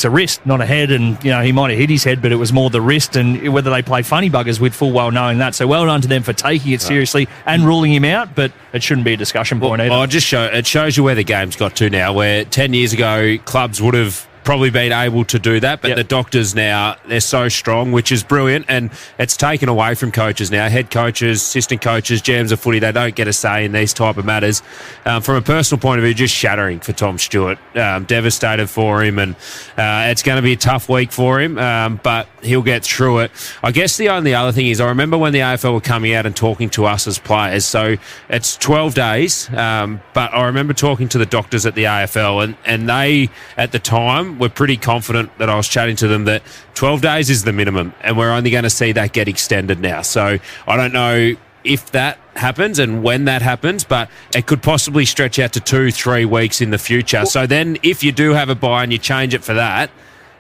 Speaker 12: a wrist, not a head, and he might have hit his head, but it was more the wrist, and whether they play funny buggers with full well knowing that. So well done to them for taking it seriously and ruling him out, but it shouldn't be a discussion point either.
Speaker 11: It shows you where the game's got to now, where 10 years ago clubs would have probably been able to do that, but the doctors now, they're so strong, which is brilliant, and it's taken away from coaches now. Head coaches, assistant coaches, GMs of footy, they don't get a say in these type of matters. From a personal point of view, just shattering for Tom Stewart. Devastated for him, and it's going to be a tough week for him, but he'll get through it. I guess the only other thing is, I remember when the AFL were coming out and talking to us as players, so it's 12 days, but I remember talking to the doctors at the AFL, and they, at the time, were pretty confident that I was chatting to them that 12 days is the minimum, and we're only going to see that get extended now. So I don't know if that happens and when that happens, but it could possibly stretch out to 2-3 weeks in the future. So then if you do have a bye and you change it for that,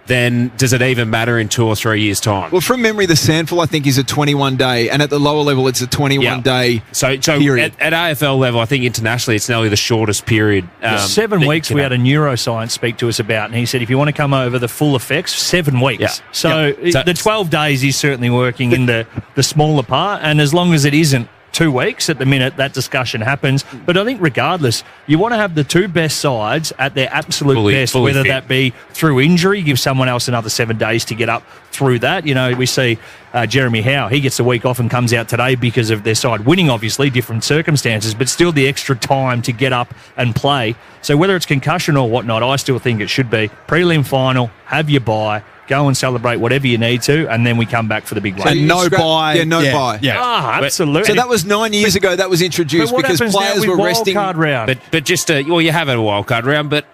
Speaker 11: then does it even matter in 2 or 3 years' time?
Speaker 13: Well, from memory, the SANFL, I think, is a 21-day, and at the lower level, it's a 21-day period.
Speaker 11: At AFL level, I think internationally, it's nearly the shortest period.
Speaker 12: 7 weeks, we had a neuroscience speak to us about, and he said, if you want to come over the full effects, 7 weeks. Yeah. So the 12 days is certainly working in the smaller part, and as long as it isn't 2 weeks at the minute, that discussion happens. But I think regardless, you want to have the two best sides at their absolute best, whether that be through injury, give someone else another 7 days to get up through that. We see Jeremy Howe, he gets a week off and comes out today because of their side winning, obviously, different circumstances, but still the extra time to get up and play. So whether it's concussion or whatnot, I still think it should be prelim final, have your bye, go and celebrate whatever you need to, and then we come back for the big one.
Speaker 10: And no buy.
Speaker 13: Yeah, no buy.
Speaker 10: Yeah.
Speaker 12: Absolutely.
Speaker 13: So that was 9 years ago that was introduced because players were resting.
Speaker 12: Card round?
Speaker 11: But just you have a wild card round, but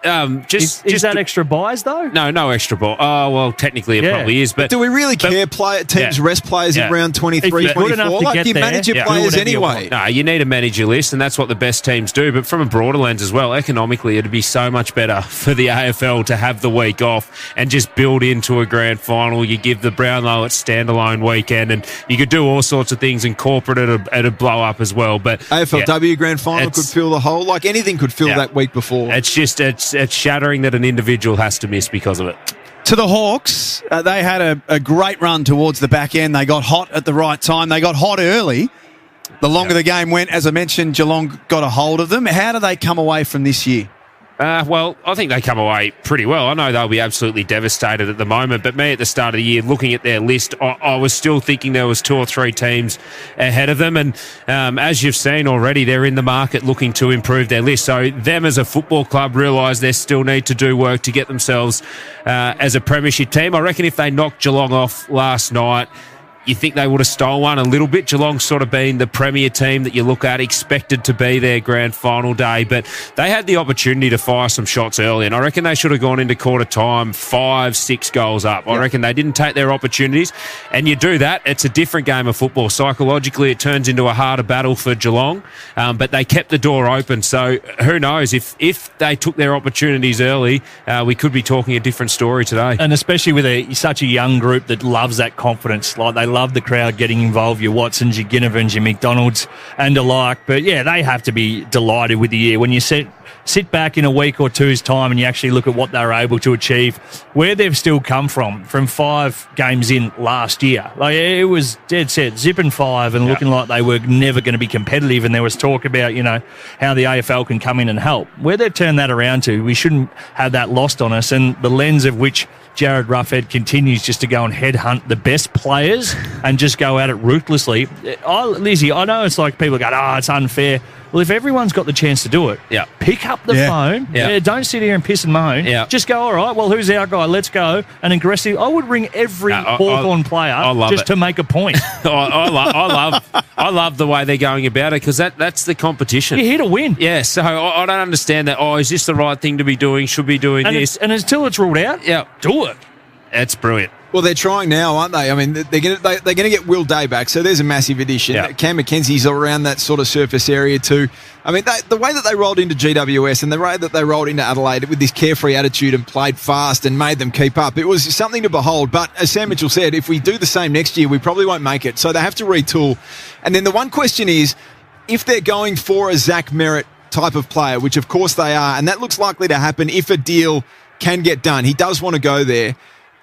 Speaker 12: is that extra buys though?
Speaker 11: No extra ball. Oh well, technically it probably is. But
Speaker 13: do we really care? Teams rest players in round 23, 24. Like you manage your players anyway.
Speaker 11: No, you need to manage your list, and that's what the best teams do. But from a broader lens as well, economically, it'd be so much better for the AFL to have the week off and just build into a grand final. You give the Brownlow its standalone weekend, and you could do all sorts of things, and corporate it'd blow up as well. But
Speaker 13: AFLW grand final could fill the hole. Like anything could fill that week before.
Speaker 11: It's just it's shattering that an individual has to miss because of it.
Speaker 10: To the Hawks, they had a great run towards the back end. They got hot at the right time. They got hot early. The longer the game went, as I mentioned, Geelong got a hold of them. How do they come away from this year?
Speaker 11: Well, I think they come away pretty well. I know they'll be absolutely devastated at the moment, but me at the start of the year, looking at their list, I was still thinking there was 2 or 3 teams ahead of them. And as you've seen already, they're in the market looking to improve their list. So them as a football club realise they still need to do work to get themselves as a premiership team. I reckon if they knocked Geelong off last night, you think they would have stolen one a little bit. Geelong's sort of been the premier team that you look at, expected to be their grand final day, but they had the opportunity to fire some shots early, and I reckon they should have gone into quarter time 5-6 goals up. I reckon they didn't take their opportunities, and you do that, it's a different game of football. Psychologically, it turns into a harder battle for Geelong, but they kept the door open, so who knows, if they took their opportunities early, we could be talking a different story today.
Speaker 12: And especially with such a young group that loves that confidence, like they love the crowd getting involved, your Watsons, your Ginnivan's, your McDonald's and alike. But yeah, they have to be delighted with the year. When you sit back in a week or two's time and you actually look at what they were able to achieve, where they've still come from 5 games in last year. Like it was dead set, zipping 5 and looking like they were never going to be competitive. And there was talk about, how the AFL can come in and help. Where they've turned that around to, we shouldn't have that lost on us. And the lens of which Jared Ruffhead continues just to go and headhunt the best players and just go at it ruthlessly. Lizzie, I know it's like people go, it's unfair. Well, if everyone's got the chance to do it, pick up the phone. Don't sit here and piss and moan. Just go, all right, well, who's our guy? Let's go. And aggressive. I would ring every Hawthorn player just to make a point.
Speaker 11: I love the way they're going about it because that's the competition.
Speaker 12: You're here to win.
Speaker 11: Yeah, so I don't understand that. Is this the right thing to be doing? Should be doing this?
Speaker 12: And until it's ruled out, do it.
Speaker 11: That's brilliant.
Speaker 13: Well, they're trying now, aren't they? I mean, they're going to get Will Day back, so there's a massive addition. Cam McKenzie's around that sort of surface area too. I mean, the way that they rolled into GWS and the way that they rolled into Adelaide with this carefree attitude and played fast and made them keep up, it was something to behold. But as Sam Mitchell said, if we do the same next year, we probably won't make it. So they have to retool. And then the one question is, if they're going for a Zach Merritt type of player, which of course they are, and that looks likely to happen if a deal can get done. He does want to go there.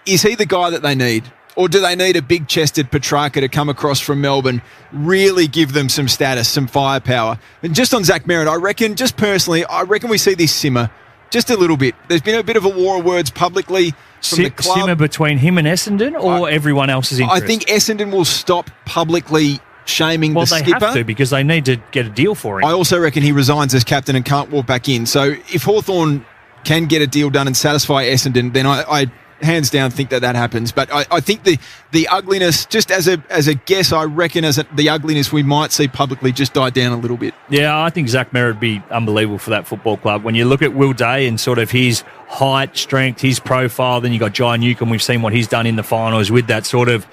Speaker 13: Is he the guy that they need? Or do they need a big-chested Petrarca to come across from Melbourne, really give them some status, some firepower? And just on Zach Merritt, I reckon we see this simmer just a little bit. There's been a bit of a war of words publicly from the club.
Speaker 12: Simmer between him and Essendon or everyone else's interest?
Speaker 13: I think Essendon will stop publicly shaming the skipper.
Speaker 12: Well, they have to because they need to get a deal for him.
Speaker 13: I also reckon he resigns as captain and can't walk back in. So if Hawthorn can get a deal done and satisfy Essendon, then I hands down think that happens. But I think the ugliness, just as a guess, I reckon the ugliness we might see publicly just die down a little bit.
Speaker 12: Yeah, I think Zach Merritt would be unbelievable for that football club. When you look at Will Day and sort of his height, strength, his profile, then you got Jai Newcomb. We've seen what he's done in the finals with that sort of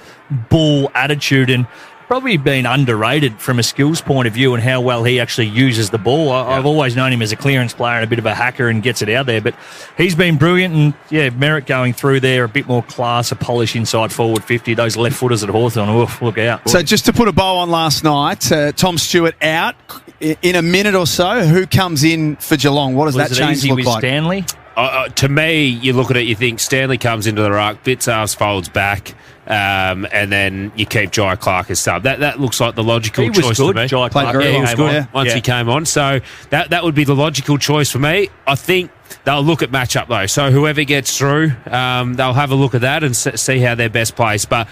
Speaker 12: bull attitude and probably been underrated from a skills point of view and how well he actually uses the ball. I've always known him as a clearance player and a bit of a hacker and gets it out there, but he's been brilliant. And Merritt going through there, a bit more class, a polish inside forward 50. Those left footers at Hawthorn, look out.
Speaker 10: So just to put a bow on last night, Tom Stewart out in a minute or so. Who comes in for Geelong? What does that change look like?
Speaker 12: Stanley?
Speaker 11: To me, you look at it, you think Stanley comes into the ruck, bits arse, folds back, and then you keep Jai Clark as sub. That looks like the logical choice to me.
Speaker 12: Jai Clark,
Speaker 11: he was good once he came on. So that would be the logical choice for me. I think they'll look at matchup though. So whoever gets through, they'll have a look at that and see how they're best placed. But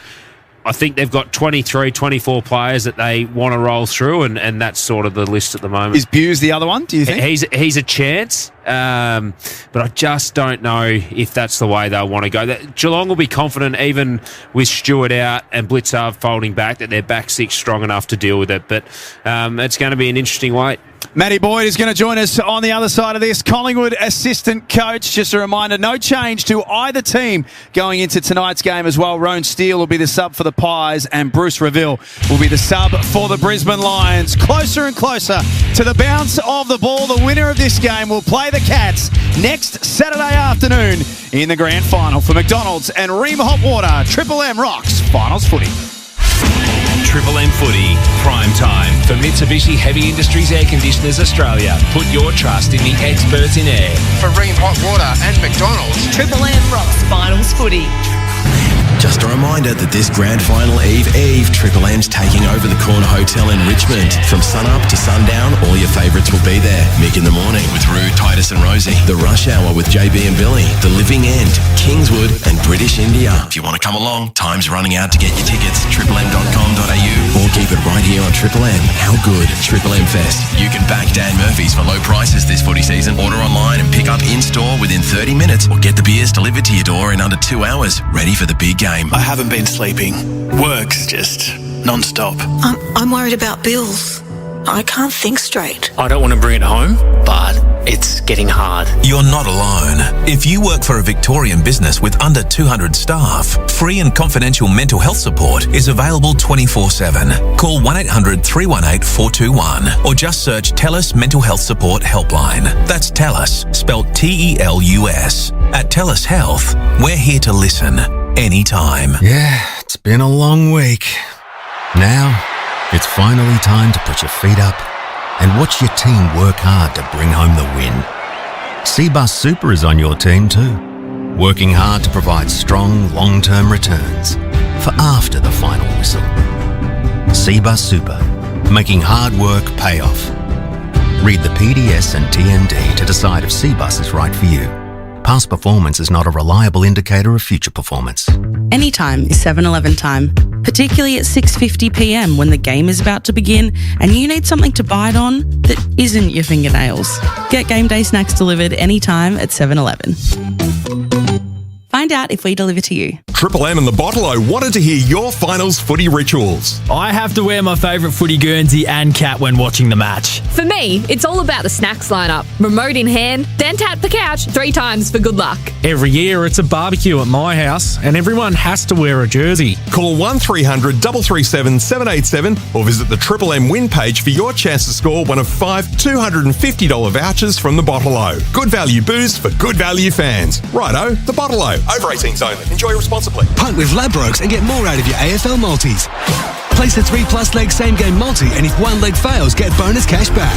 Speaker 11: I think they've got 23, 24 players that they want to roll through, and that's sort of the list at the moment.
Speaker 10: Is Buse the other one, do you think?
Speaker 11: He's a chance, but I just don't know if that's the way they'll want to go. Geelong will be confident, even with Stewart out and Blitzard folding back, that their back six strong enough to deal with it. But it's going to be an interesting wait.
Speaker 10: Matty Boyd is going to join us on the other side of this. Collingwood assistant coach. Just a reminder, no change to either team going into tonight's game as well. Roan Steele will be the sub for the Pies and Bruce Reville will be the sub for the Brisbane Lions. Closer and closer to the bounce of the ball. The winner of this game will play the Cats next Saturday afternoon in the grand final. For McDonald's and Ream Hot Water, Triple M rocks Finals Footy.
Speaker 4: Triple M Footy, prime time for Mitsubishi Heavy Industries Air Conditioners Australia. Put your trust in the experts in air.
Speaker 14: For Ream Hot Water and McDonald's,
Speaker 15: Triple M rocks Finals Footy.
Speaker 1: Just a reminder that this grand final eve, Triple M's taking over the Corner Hotel in Richmond. From sunup to sundown, all your favourites will be there. Mick in the Morning with Rue, Titus and Rosie. The Rush Hour with JB and Billy. The Living End, Kingswood and British India. If you want to come along, time's running out to get your tickets. triplem.com.au or keep it right here on Triple M. How good? Triple M Fest. You can back Dan Murphy's for low prices this footy season. Order online and pick up in-store within 30 minutes or get the beers delivered to your door in under 2 hours. Ready for the big game.
Speaker 3: I haven't been sleeping. Work's just non-stop.
Speaker 20: I'm worried about bills. I can't think straight.
Speaker 3: I don't want to bring it home, but it's getting hard.
Speaker 4: You're not alone. If you work for a Victorian business with under 200 staff, free and confidential mental health support is available 24/7. Call 1-800-318-421 or just search TELUS Mental Health Support Helpline. That's TELUS, spelled TELUS. At TELUS Health, we're here to listen anytime.
Speaker 17: Yeah, it's been a long week. Now, it's finally time to put your feet up and watch your team work hard to bring home the win. Cbus Super is on your team too, working hard to provide strong long-term returns for after the final whistle. Cbus Super, making hard work pay off. Read the PDS and TND to decide if Cbus is right for you. Past performance is not a reliable indicator of future performance.
Speaker 19: Anytime is 7-Eleven time, particularly at 6:50 p.m. when the game is about to begin and you need something to bite on that isn't your fingernails. Get game day snacks delivered anytime at 7-Eleven. Find out if we deliver to you.
Speaker 22: Triple M and the Bottle-O wanted to hear your finals footy rituals.
Speaker 23: I have to wear my favourite footy Guernsey and cap when watching the match.
Speaker 24: For me, it's all about the snacks lineup. Remote in hand, then tap the couch 3 times for good luck.
Speaker 6: Every year it's a barbecue at my house and everyone has to wear a jersey.
Speaker 22: Call 1300 337 787 or visit the Triple M win page for your chance to score one of 5 $250 vouchers from the Bottle-O. Good value booze for good value fans. Righto, the Bottle-O. Over 18s only. Enjoy responsibly.
Speaker 16: Punt with Ladbrokes and get more out of your AFL multis. Place a 3+ leg same game multi and if one leg fails, get bonus cash back.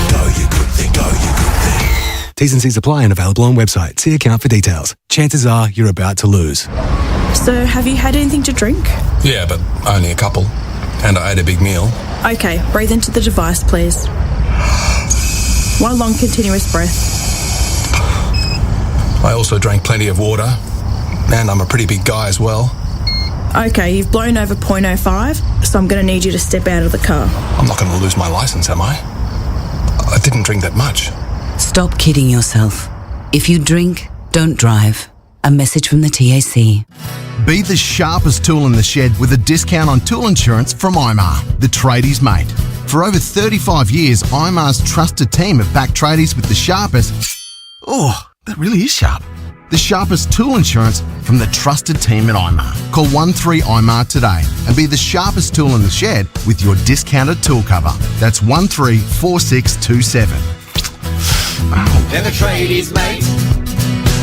Speaker 14: Go you good thing, go you good thing.
Speaker 16: T's and C's apply and available on website. See account for details. Chances are you're about to lose.
Speaker 26: So have you had anything to drink?
Speaker 27: Yeah, but only a couple. And I ate a big meal.
Speaker 26: Okay, breathe into the device, please. One long continuous breath.
Speaker 27: I also drank plenty of water, and I'm a pretty big guy as well.
Speaker 26: Okay, you've blown over 0.05, so I'm going to need you to step out of the car.
Speaker 27: I'm not going to lose my license, am I? I didn't drink that much.
Speaker 28: Stop kidding yourself. If you drink, don't drive. A message from the TAC.
Speaker 2: Be the sharpest tool in the shed with a discount on tool insurance from IMAR, the tradies' mate. For over 35 years, IMAR's trusted team have backed tradies with the sharpest... Oh, that really is sharp. The sharpest tool insurance from the trusted team at IMAR. Call 13IMAR today and be the sharpest tool in the shed with your discounted tool cover. That's 134627.
Speaker 8: And the tradies, mate.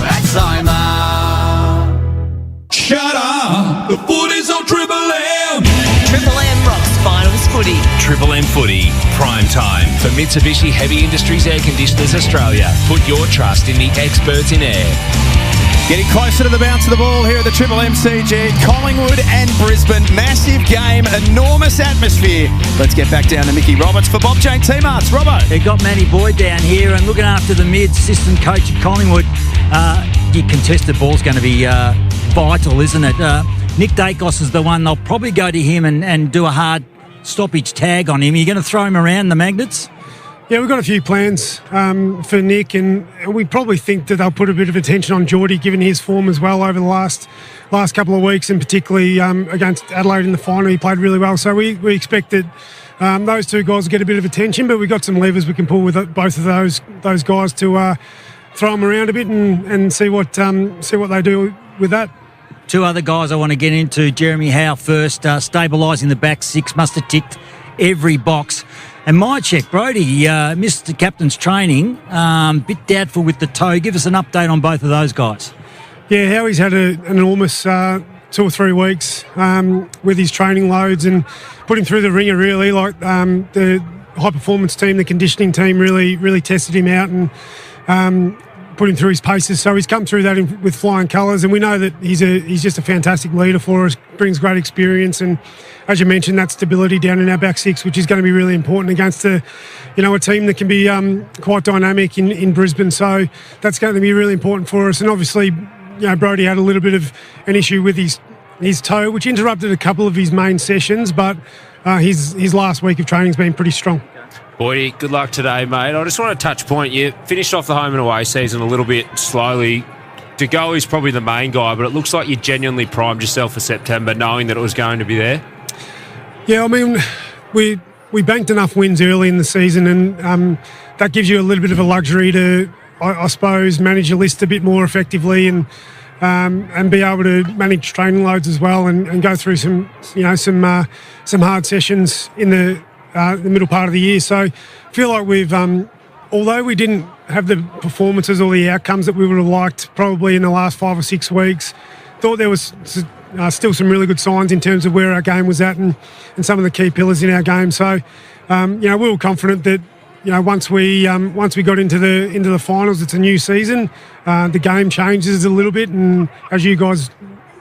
Speaker 8: That's IMAR. Shut up. The footy's on Triple M.
Speaker 15: Triple M rocks Finals Footy.
Speaker 4: Triple M Footy, prime time for Mitsubishi Heavy Industries Air Conditioners Australia. Put your trust in the experts in air.
Speaker 10: Getting closer to the bounce of the ball here at the Triple MCG. Collingwood and Brisbane. Massive game, enormous atmosphere. Let's get back down to Mickey Roberts for Bob Jane T-Marts. Robbo.
Speaker 29: They got Matty Boyd down here and looking after the mid-system coach at Collingwood. Your contested ball's going to be vital, isn't it? Nick Dacos is the one. They'll probably go to him and do a hard stoppage tag on him. Are you going to throw him around the Magnets?
Speaker 5: Yeah, we've got a few plans for Nick, and we probably think that they'll put a bit of attention on Geordie, given his form as well over the last couple of weeks, and particularly against Adelaide in the final. He played really well, so we expect that those two guys will get a bit of attention, but we've got some levers we can pull with both of those guys to throw them around a bit and see what they do with that.
Speaker 29: Two other guys I want to get into. Jeremy Howe first, stabilising the back six, must have ticked every box. And my check, Brody, missed the captain's training, bit doubtful with the toe. Give us an update on both of those guys.
Speaker 5: Yeah, Howie's had an enormous 2 or 3 weeks with his training loads and put him through the ringer, really. Like the high-performance team, the conditioning team really tested him out and put him through his paces. So he's come through that with flying colours, and we know that he's just a fantastic leader for us, brings great experience, and as you mentioned, that stability down in our back six, which is going to be really important against a team that can be quite dynamic in Brisbane. So that's going to be really important for us. And obviously, Brody had a little bit of an issue with his toe, which interrupted a couple of his main sessions, but his last week of training has been pretty strong.
Speaker 7: Boydie, good luck today, mate. I just want to touch point. You finished off the home and away season a little bit slowly. De Goey is probably the main guy, but it looks like you genuinely primed yourself for September, knowing that it was going to be there.
Speaker 5: Yeah, I mean, we banked enough wins early in the season, and that gives you a little bit of a luxury to, I suppose, manage your list a bit more effectively and be able to manage training loads as well, and go through some hard sessions in the middle part of the year. So I feel like we've, although we didn't have the performances or the outcomes that we would have liked probably in the last 5 or 6 weeks, thought there was still some really good signs in terms of where our game was at and some of the key pillars in our game. So, we were confident that, once we got into the finals, it's a new season. The game changes a little bit, and as you guys,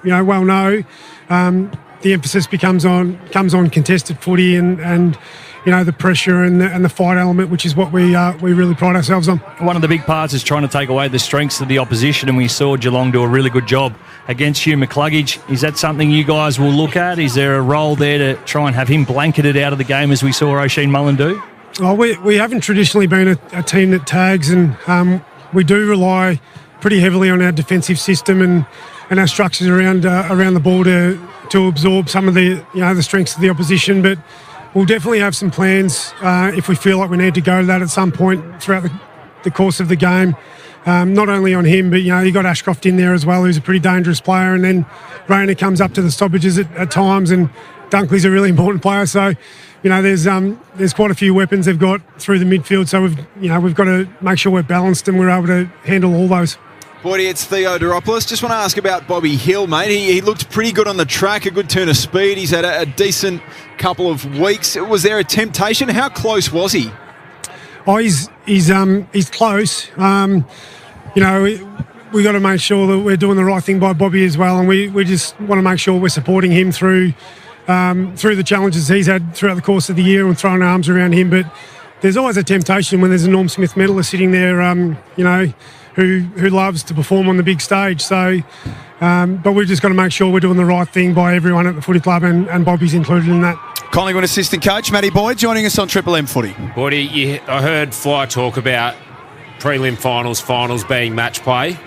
Speaker 5: well know, the emphasis comes on contested footy and the pressure and the fight element, which is what we really pride ourselves on.
Speaker 23: One of the big parts is trying to take away the strengths of the opposition, and we saw Geelong do a really good job against Hugh McCluggage. Is that something you guys will look at? Is there a role there to try and have him blanketed out of the game as we saw O'Sheen Mullen do?
Speaker 5: Oh, we haven't traditionally been a team that tags, and we do rely pretty heavily on our defensive system and our structures around the ball to absorb some of the the strengths of the opposition. But we'll definitely have some plans if we feel like we need to go to that at some point throughout the course of the game. Not only on him, but you got Ashcroft in there as well, who's a pretty dangerous player, and then Rayner comes up to the stoppages at times, and Dunkley's a really important player. So there's quite a few weapons they've got through the midfield. So we've got to make sure we're balanced and we're able to handle all those.
Speaker 9: Boydie, it's Theo Doropoulos. Just want to ask about Bobby Hill, mate. He looked pretty good on the track, a good turn of speed. He's had a decent couple of weeks. Was there a temptation? How close was he?
Speaker 5: Oh, he's close. We got to make sure that we're doing the right thing by Bobby as well, and we just want to make sure we're supporting him through the challenges he's had throughout the course of the year and throwing arms around him. But there's always a temptation when there's a Norm Smith medalist sitting there, who loves to perform on the big stage. So, but we've just got to make sure we're doing the right thing by everyone at the footy club, and Bobby's included in that.
Speaker 10: Collingwood assistant coach Matty Boyd joining us on Triple M Footy.
Speaker 7: Boydie, I heard Fly talk about prelim finals being match play,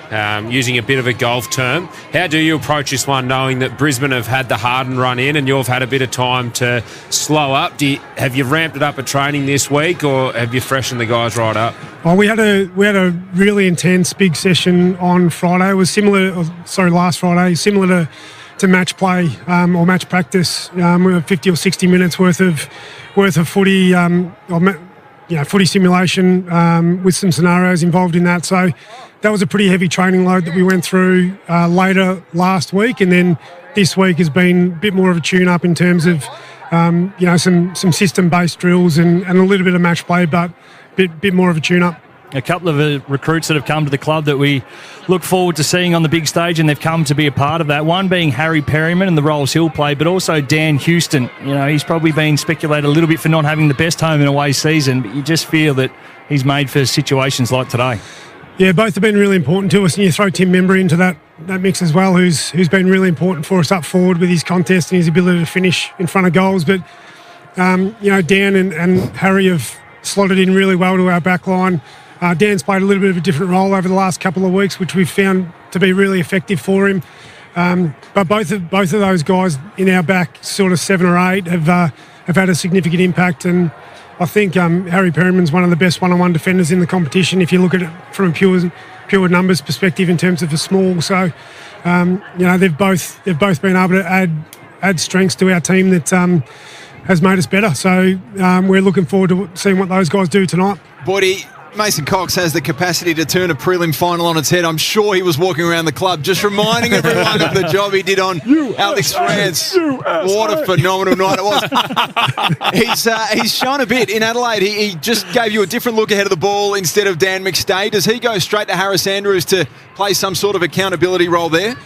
Speaker 7: using a bit of a golf term. How do you approach this one, knowing that Brisbane have had the Harden run in and you've had a bit of time to slow up? Have you ramped it up at training this week, or have you freshened the guys right up?
Speaker 5: Oh, we had a really intense big session on Friday. It was last Friday, similar to match play or match practice. We were 50 or 60 minutes worth of footy. Footy simulation with some scenarios involved in that. So that was a pretty heavy training load that we went through later last week, and then this week has been a bit more of a tune-up in terms of some system-based drills and a little bit of match play, but a bit more of a tune-up.
Speaker 23: A couple of recruits that have come to the club that we look forward to seeing on the big stage, and they've come to be a part of that. One being Harry Perryman and the roles he'll play, but also Dan Houston. He's probably been speculated a little bit for not having the best home and away season, but you just feel that he's made for situations like today.
Speaker 5: Yeah, both have been really important to us, and you throw Tim Membry into that mix as well, who's been really important for us up forward with his contest and his ability to finish in front of goals. But, Dan and Harry have slotted in really well to our back line. Dan's played a little bit of a different role over the last couple of weeks, which we've found to be really effective for him. But both of those guys in our back, sort of 7 or 8, have had a significant impact. And I think Harry Perryman's one of the best one-on-one defenders in the competition, if you look at it from a pure numbers perspective in terms of the small. So, they've both been able to add strengths to our team that has made us better. So we're looking forward to seeing what those guys do tonight.
Speaker 9: Boydie, Mason Cox has the capacity to turn a prelim final on its head. I'm sure he was walking around the club just reminding everyone of the job he did on Alex Rance. What a phenomenal night it was. He's shown a bit in Adelaide. He just gave you a different look ahead of the ball instead of Dan McStay. Does he go straight to Harris Andrews to play some sort of accountability role there?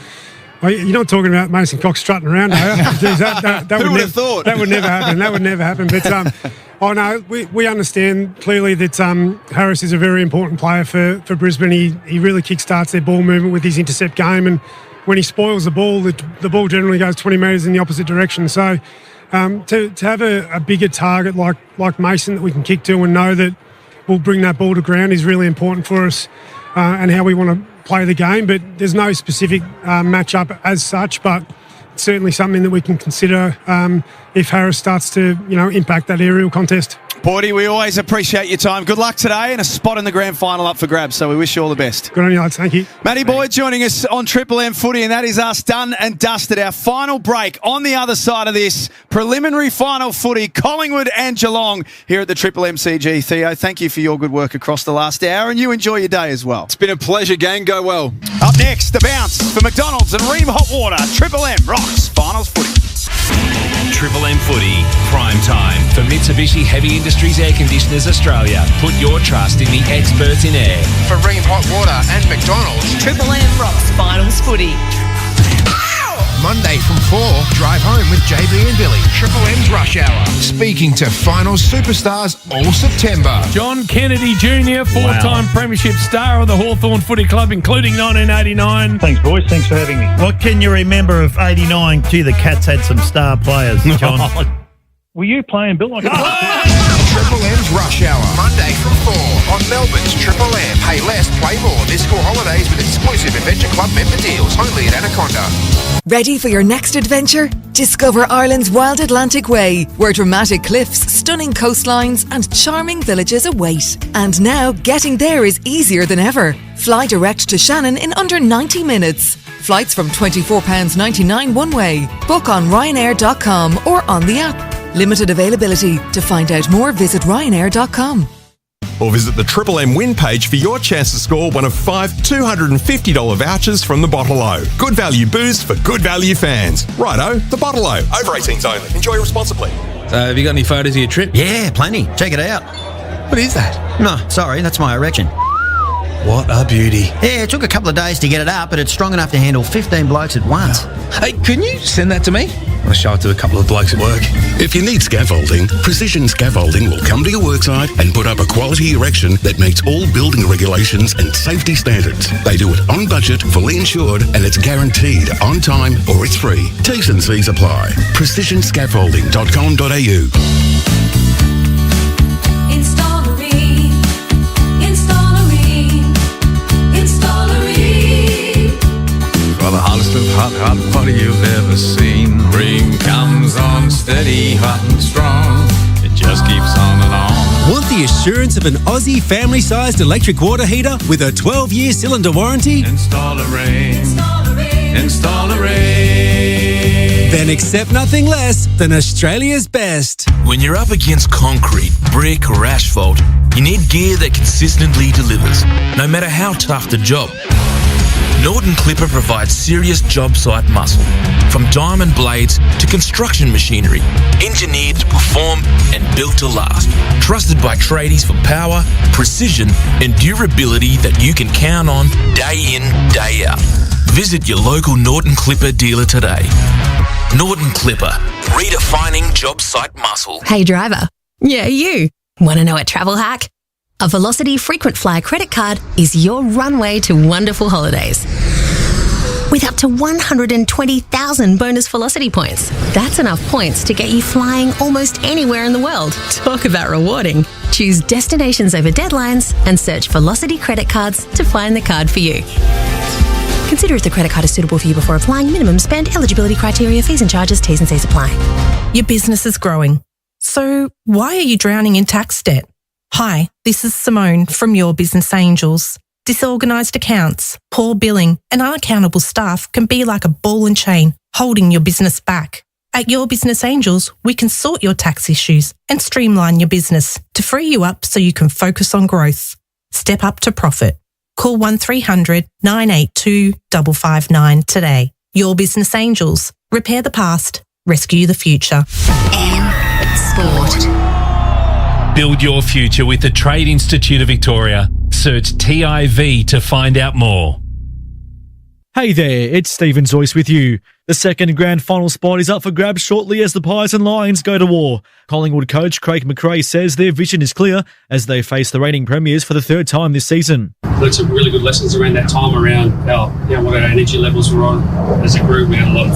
Speaker 5: Well, you're not talking about Mason Cox strutting around, are you? Jeez, that
Speaker 9: Who would have thought?
Speaker 5: That would never happen. That would never happen. But we understand clearly that Harris is a very important player for Brisbane. He really kickstarts their ball movement with his intercept game, and when he spoils the ball the ball generally goes 20 metres in the opposite direction. So to have a bigger target like Mason that we can kick to and know that we'll bring that ball to ground is really important for us and how we want to play the game. But there's no specific matchup as such, but it's certainly something that we can consider if Harris starts to impact that aerial contest.
Speaker 10: Boydie, we always appreciate your time. Good luck today, and a spot in the grand final up for grabs, so we wish you all the best.
Speaker 5: Good on you, lads. Thank you.
Speaker 10: Matty Boyd joining us on Triple M Footy, and that is us done and dusted. Our final break on the other side of this preliminary final footy, Collingwood and Geelong here at the Triple MCG. Theo, thank you for your good work across the last hour, and you enjoy your day as well.
Speaker 9: It's been a pleasure, gang. Go well.
Speaker 10: Up next, the bounce for McDonald's and Ream Hot Water. Triple M rocks finals footy.
Speaker 4: Triple M Footy, prime time for Mitsubishi Heavy Industries Air Conditioners Australia. Put your trust in the experts in air.
Speaker 14: For Ream Hot Water and McDonald's.
Speaker 15: Triple M rocks finals footy.
Speaker 14: Monday from 4, drive home with JB and Billy. Triple M's Rush Hour. Speaking to finals superstars all September.
Speaker 1: John Kennedy Jr., four-time premiership star of the Hawthorn Footy Club, including 1989.
Speaker 3: Thanks, boys. Thanks for having me. What can you remember of 89? Gee, the Cats had some star players, John. Were you playing, Bill?
Speaker 14: Triple M's Rush Hour. Monday from 4 on Melbourne's Triple M. Pay less, play more this school holidays with exclusive Adventure Club member deals only at Anaconda.
Speaker 11: Ready for your next adventure? Discover Ireland's Wild Atlantic Way, where dramatic cliffs, stunning coastlines and charming villages await. And now getting there is easier than ever. Fly direct to Shannon in under 90 minutes. Flights from £24.99 one way. Book on Ryanair.com or on the app. Limited availability. To find out more, visit Ryanair.com.
Speaker 22: Or visit the Triple M win page for your chance to score one of 5 $250 vouchers from the Bottle-O. Good value booze for good value fans. Righto, the Bottle-O. Over 18s only. Enjoy responsibly.
Speaker 12: Have you got any photos of your trip?
Speaker 13: Yeah, plenty. Check it out.
Speaker 12: What is that?
Speaker 13: No, sorry, that's my erection.
Speaker 12: What a beauty.
Speaker 13: Yeah, it took a couple of days to get it up, but it's strong enough to handle 15 blokes at once.
Speaker 12: Hey, can you send that to me? I'll show it to a couple of blokes at work.
Speaker 18: If you need scaffolding, Precision Scaffolding will come to your worksite and put up a quality erection that meets all building regulations and safety standards. They do it on budget, fully insured, and it's guaranteed on time or it's free. T's and C's apply. PrecisionScaffolding.com.au.
Speaker 20: For the hottest of hot water you've ever seen. Ream comes on steady, hot and strong. It just keeps on and on.
Speaker 16: Want the assurance of an Aussie family-sized electric water heater with a 12-year cylinder warranty?
Speaker 20: Install a Ream. Install a Ream.
Speaker 16: Then accept nothing less than Australia's best.
Speaker 4: When you're up against concrete, brick or asphalt, you need gear that consistently delivers, no matter how tough the job. Norton Clipper provides serious job site muscle, from diamond blades to construction machinery, engineered to perform and built to last. Trusted by tradies for power, precision and durability that you can count on day in, day out. Visit your local Norton Clipper dealer today. Norton Clipper, redefining job site muscle.
Speaker 21: Hey driver. Yeah, you. Want to know a travel hack?
Speaker 6: A Velocity Frequent Flyer credit card is your runway to wonderful holidays. With up to 120,000 bonus Velocity points. That's enough points to get you flying almost anywhere in the world. Talk about rewarding. Choose destinations over deadlines and search Velocity credit cards to find the card for you. Consider if the credit card is suitable for you before applying. Minimum spend, eligibility criteria, fees and charges, T's and C's apply.
Speaker 17: Your business is growing. So why are you drowning in tax debt? Hi, this is Simone from Your Business Angels. Disorganised accounts, poor billing and unaccountable staff can be like a ball and chain, holding your business back. At Your Business Angels, we can sort your tax issues and streamline your business to free you up so you can focus on growth. Step up to profit. Call 1300 982 559 today. Your Business Angels. Repair the past, rescue the future.
Speaker 6: Sport.
Speaker 19: Build your future with the Trade Institute of Victoria. Search TIV to find out more.
Speaker 21: Hey there, it's Stephen Zoyce with you. The second grand final spot is up for grabs shortly as the Pies and Lions go to war. Collingwood coach Craig McRae says their vision is clear as they face the reigning premiers for the third time this season.
Speaker 24: Learned some really good lessons around that time, around what our energy levels were on as a group. We had a lot of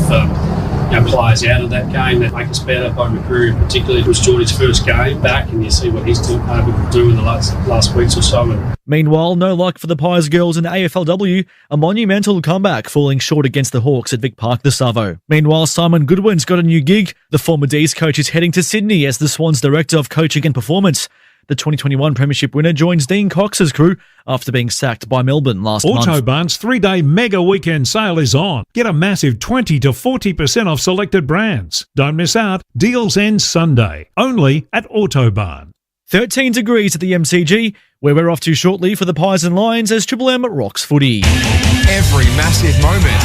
Speaker 24: players out of that game that make us better. By McCreary particularly, it was Geordie's first game back, and you see what he's able to do in the last weeks or so.
Speaker 21: Meanwhile, no luck for the Pies girls in the AFLW, a monumental comeback falling short against the Hawks at Vic Park this Savo. Meanwhile, Simon Goodwin's got a new gig. The former D's coach is heading to Sydney as the Swans Director of Coaching and Performance. The 2021 Premiership winner joins Dean Cox's crew after being sacked by Melbourne last month.
Speaker 25: Autobarn's 3-day mega weekend sale is on. Get a massive 20 to 40% off selected brands. Don't miss out. Deals end Sunday. Only at Autobarn.
Speaker 21: 13 degrees at the MCG, where we're off to shortly for the Pies and Lions as Triple M rocks footy.
Speaker 14: Every massive moment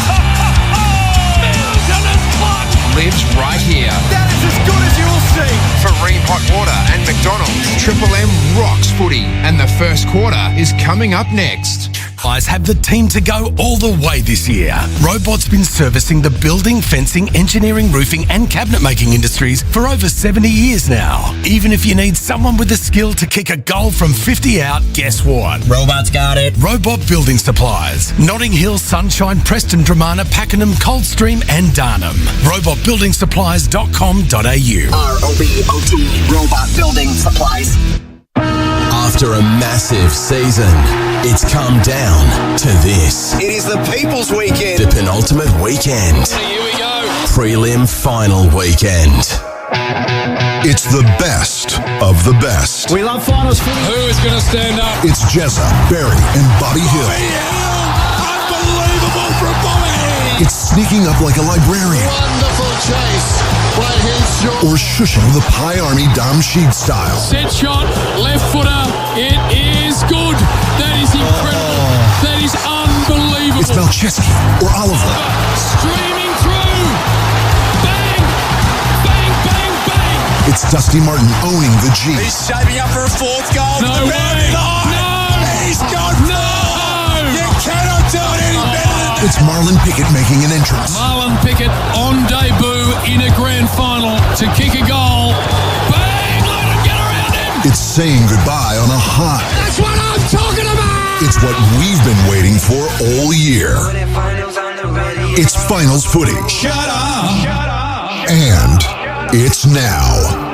Speaker 14: lives right here.
Speaker 10: That is as good as you'll see.
Speaker 14: For Ream Hot Water and McDonald's, Triple M rocks footy, and the first quarter is coming up next.
Speaker 16: Pies have the team to go all the way this year. Robot's been servicing the building, fencing, engineering, roofing and cabinet making industries for over 70 years now. Even if you need someone with the skill to kick a goal from 50 out, guess what?
Speaker 13: Robot's got it.
Speaker 16: Robot Building Supplies. Notting Hill, Sunshine, Preston, Dramana, Pakenham, Coldstream and Darnham. robotbuildingsupplies.com.au.
Speaker 13: ROBOT, Robot Building Supplies.
Speaker 26: After a massive season, it's come down to this.
Speaker 14: It is the People's Weekend.
Speaker 26: The penultimate weekend.
Speaker 14: Here we go.
Speaker 26: Prelim final weekend.
Speaker 29: It's the best of the best. We love finals footy.
Speaker 14: Who is going to stand up?
Speaker 29: It's Jezza, Berry and Bobby Hill.
Speaker 14: Unbelievable from Bobby.
Speaker 29: It's sneaking up like a librarian.
Speaker 14: Wonderful chase by Henshaw.
Speaker 29: Or shushing the Pie Army Dom Sheed style.
Speaker 27: Set shot, left footer. It is good. That is incredible. That is unbelievable.
Speaker 29: It's Malcheski or Oliver.
Speaker 27: Streaming through. Bang, bang, bang, bang.
Speaker 29: It's Dusty Martin owning the G.
Speaker 14: He's shaping up for a fourth goal.
Speaker 27: No way.
Speaker 14: No. He's got four. You cannot do it any better than that.
Speaker 29: It's Marlon Pickett making an entrance.
Speaker 27: Marlon Pickett on debut in a grand final to kick a goal. Bang, let him get around him.
Speaker 29: It's saying goodbye on a high.
Speaker 14: That's what I'm talking about.
Speaker 29: It's what we've been waiting for all year. It's finals footy.
Speaker 14: Shut up.
Speaker 29: And it's now.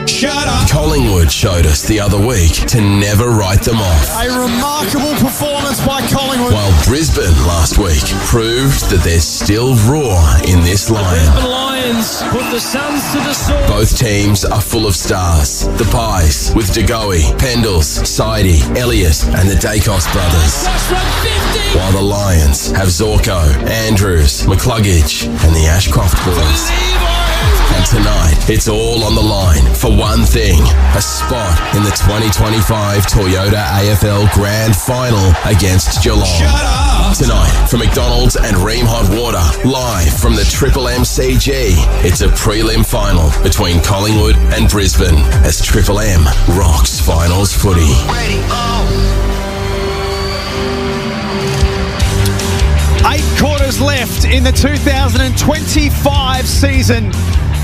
Speaker 14: Shut up.
Speaker 26: Collingwood showed us the other week to never write them off.
Speaker 10: A remarkable performance by Collingwood.
Speaker 26: While Brisbane last week proved that there's still raw in this line.
Speaker 27: The Lions put the Suns to the sword.
Speaker 26: Both teams are full of stars. The Pies with DeGoey, Pendles, Sidey, Elliott and the Dacos brothers. While the Lions have Zorko, Andrews, McCluggage and the Ashcroft boys. And tonight, it's all on the line for one thing, a spot in the 2025 Toyota AFL Grand Final against Geelong. Tonight, from McDonald's and Ream Hot Water, live from the Triple MCG, it's a prelim final between Collingwood and Brisbane as Triple M rocks finals footy.
Speaker 10: 8 quarters left in the 2025 season.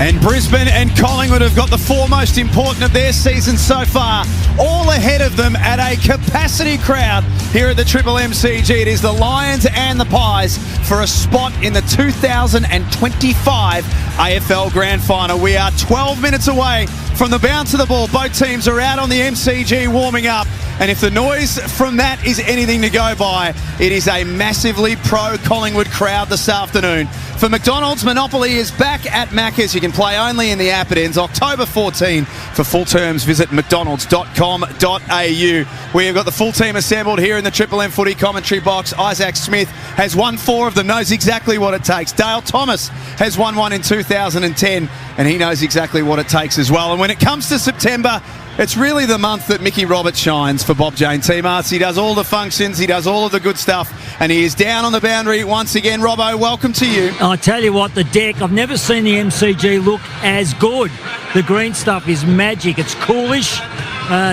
Speaker 10: And Brisbane and Collingwood have got the four most important of their season so far, all ahead of them at a capacity crowd here at the Triple MCG. It is the Lions and the Pies for a spot in the 2025 AFL Grand Final. We are 12 minutes away from the bounce of the ball. Both teams are out on the MCG warming up. And if the noise from that is anything to go by, it is a massively pro-Collingwood crowd this afternoon. For McDonald's, Monopoly is back at Macca's. You can play only in the app. It ends October 14. For full terms, visit mcdonalds.com.au. We have got the full team assembled here in the Triple M footy commentary box. Isaac Smith has won 4 of them, knows exactly what it takes. Dale Thomas has won 1 in 2010, and he knows exactly what it takes as well. And when it comes to September, it's really the month that Mickey Roberts shines for Bob Jane Team Arts. He does all the functions, he does all of the good stuff, and he is down on the boundary once again. Robbo, welcome to you.
Speaker 29: I tell you what, the deck, I've never seen the MCG look as good. The green stuff is magic. It's coolish.